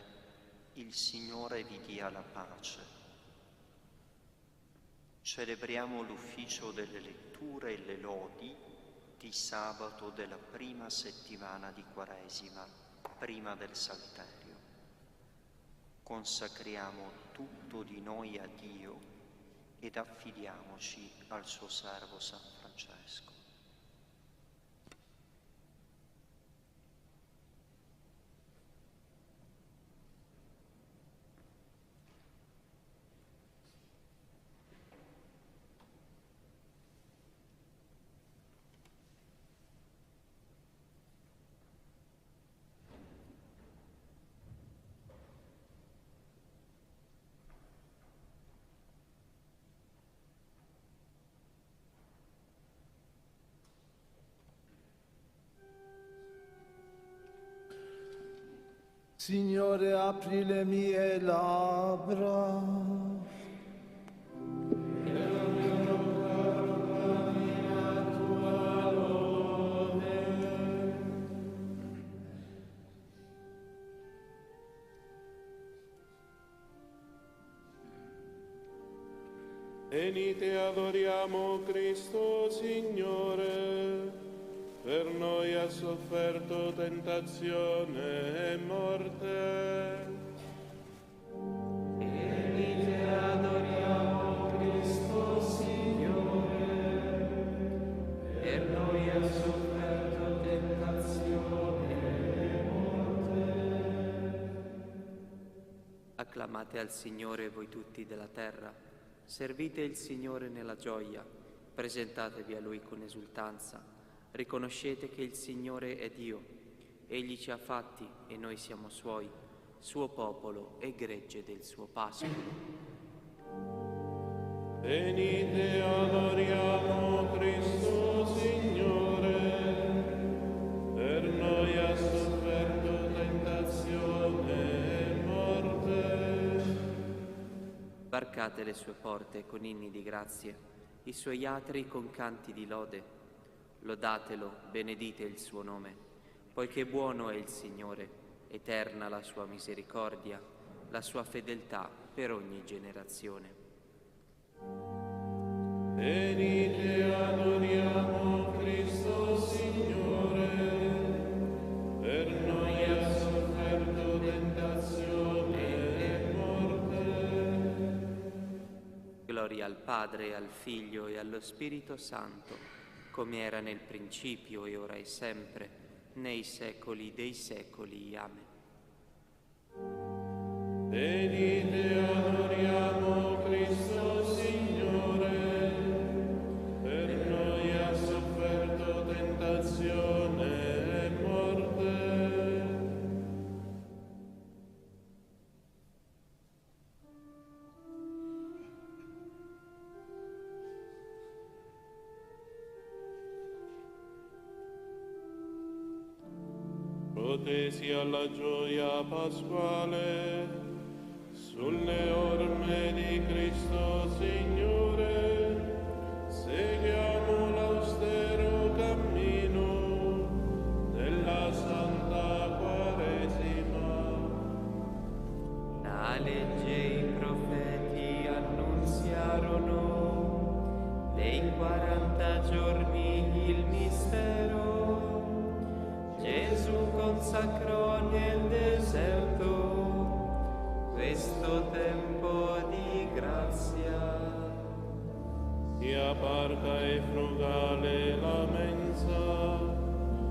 il Signore vi dia la pace. Celebriamo l'ufficio delle letture e le lodi di sabato della prima settimana di Quaresima, prima del Salterio. Consacriamo tutto di noi a Dio ed affidiamoci al suo servo San Francesco. Signore, apri le mie labbra. Venite, adoriamo Cristo Signore. Per noi ha sofferto tentazione e morte. Venite, adoriamo Cristo Signore. Per noi ha sofferto tentazione e morte. Acclamate al Signore voi tutti della terra. Servite il Signore nella gioia. Presentatevi a Lui con esultanza. Riconoscete che il Signore è Dio. Egli ci ha fatti e noi siamo Suoi, Suo popolo e gregge del Suo pascolo. Venite, adoriamo Cristo Signore. Per noi ha sofferto tentazione e morte. Varcate le sue porte con inni di grazie, i suoi atri con canti di lode. Lodatelo, benedite il suo nome, poiché buono è il Signore, eterna la sua misericordia, la sua fedeltà per ogni generazione. Venite, adoriamo Cristo Signore. Per noi ha sofferto tentazione e morte. Gloria al Padre, al Figlio e allo Spirito Santo, come era nel principio e ora e sempre, nei secoli dei secoli. Amen. Venite, adoriamo Cristo Signore. Per noi ha sofferto tentazione e morte. Protesi alla gioia pasquale, sulle orme di Cristo Signore, seguiamo l'austero cammino della Santa Quaresima. La legge e i profeti annunziarono, nei 40 giorni il mistero. Gesù consacrò nel deserto questo tempo di grazia. Sia parca e frugale la mensa,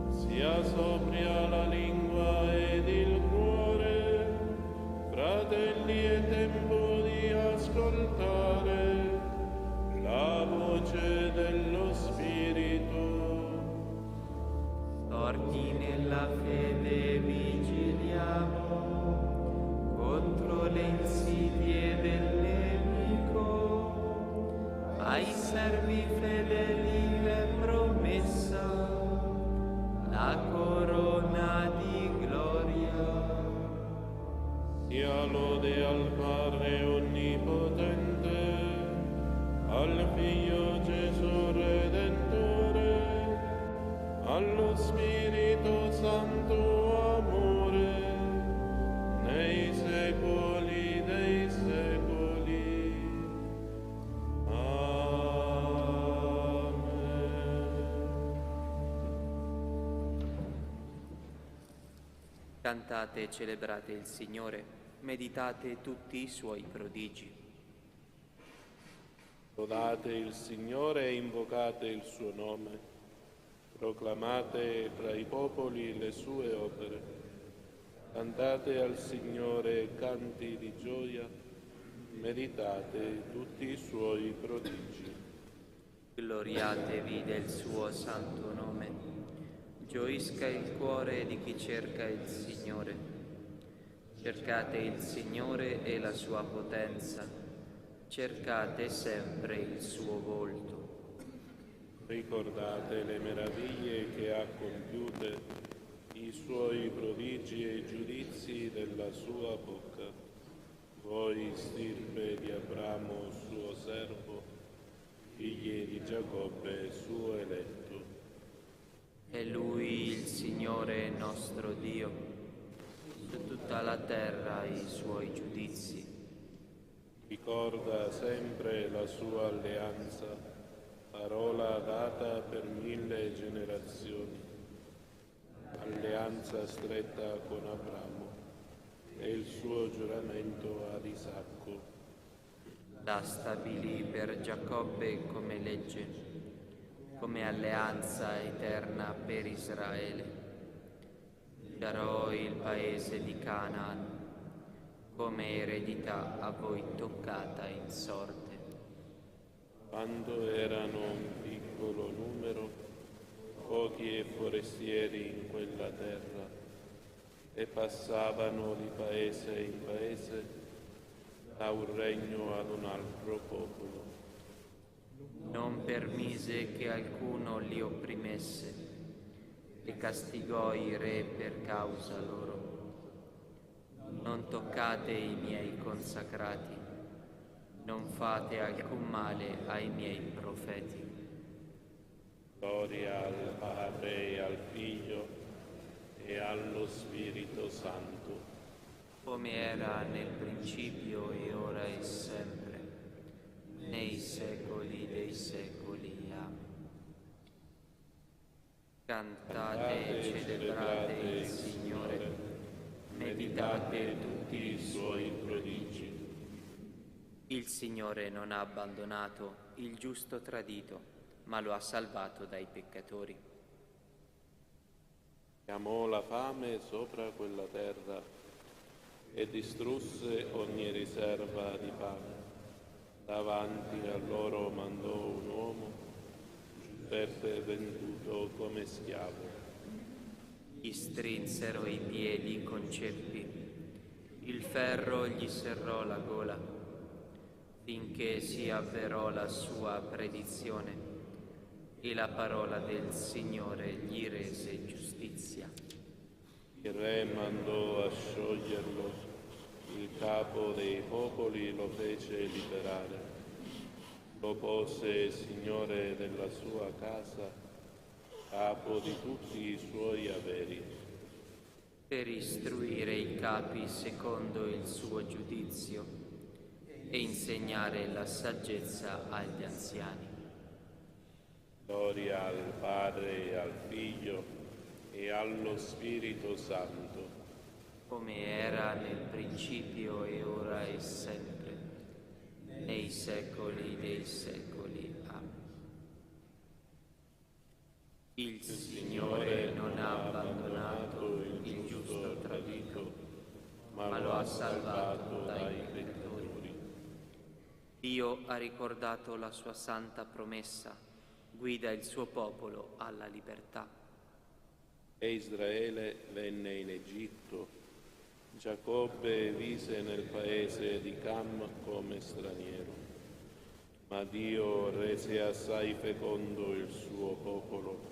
sia sobria la lingua ed il cuore. Fratelli, è tempo di ascoltare la voce dello Spirito. Storti nella fede vigiliamo contro le insidie del nemico. Ai servi fedeli è promessa la corona di gloria. Sia lode al Padre Onnipotente, al Figlio Gesù Redentore, allo Spirito Santo amore. Cantate e celebrate il Signore, meditate tutti i suoi prodigi. Lodate il Signore e invocate il suo nome, proclamate tra i popoli le sue opere, cantate al Signore canti di gioia, meditate tutti i suoi prodigi. Gloriatevi del suo santo nome. Gioisca il cuore di chi cerca il Signore. Cercate il Signore e la sua potenza. Cercate sempre il suo volto. Ricordate le meraviglie che ha compiute, i suoi prodigi e i giudizi della sua bocca. Voi, stirpe di Abramo, suo servo, figli di Giacobbe, suo eletto. È Lui il Signore nostro Dio, su tutta la terra i suoi giudizi. Ricorda sempre la sua alleanza, parola data per 1000 generazioni, alleanza stretta con Abramo e il suo giuramento ad Isacco. La stabilì per Giacobbe come legge, come alleanza eterna per Israele. Darò il paese di Canaan come eredità a voi toccata in sorte. Quando erano un piccolo numero, pochi e forestieri in quella terra, e passavano di paese in paese, da un regno ad un altro popolo. Non permise che alcuno li opprimesse e castigò i re per causa loro. Non toccate i miei consacrati, non fate alcun male ai miei profeti. Gloria al Padre e al Figlio e allo Spirito Santo, come era nel principio e ora e sempre, nei secoli dei secoli. Amen. Cantate e celebrate il Signore, meditate tutti i suoi prodigi. Il Signore non ha abbandonato il giusto tradito, ma lo ha salvato dai peccatori. Chiamò la fame sopra quella terra e distrusse ogni riserva di pane. Davanti a loro mandò un uomo, Giuseppe venduto come schiavo. Gli strinsero i piedi con ceppi, il ferro gli serrò la gola, finché si avverò la sua predizione e la parola del Signore gli rese giustizia. Il re mandò a scioglierlo, il capo dei popoli lo fece liberare, lo pose signore della sua casa, capo di tutti i suoi averi. Per istruire i capi secondo il suo giudizio e insegnare la saggezza agli anziani. Gloria al Padre e al Figlio e allo Spirito Santo, come era nel principio e ora e sempre, nei secoli dei secoli. Amen. Il Signore non ha abbandonato il giusto tradito, ma lo ha salvato dai peccatori. Dio ha ricordato la sua santa promessa, guida il suo popolo alla libertà. E Israele venne in Egitto, Giacobbe vise nel paese di Cam come straniero, ma Dio rese assai fecondo il suo popolo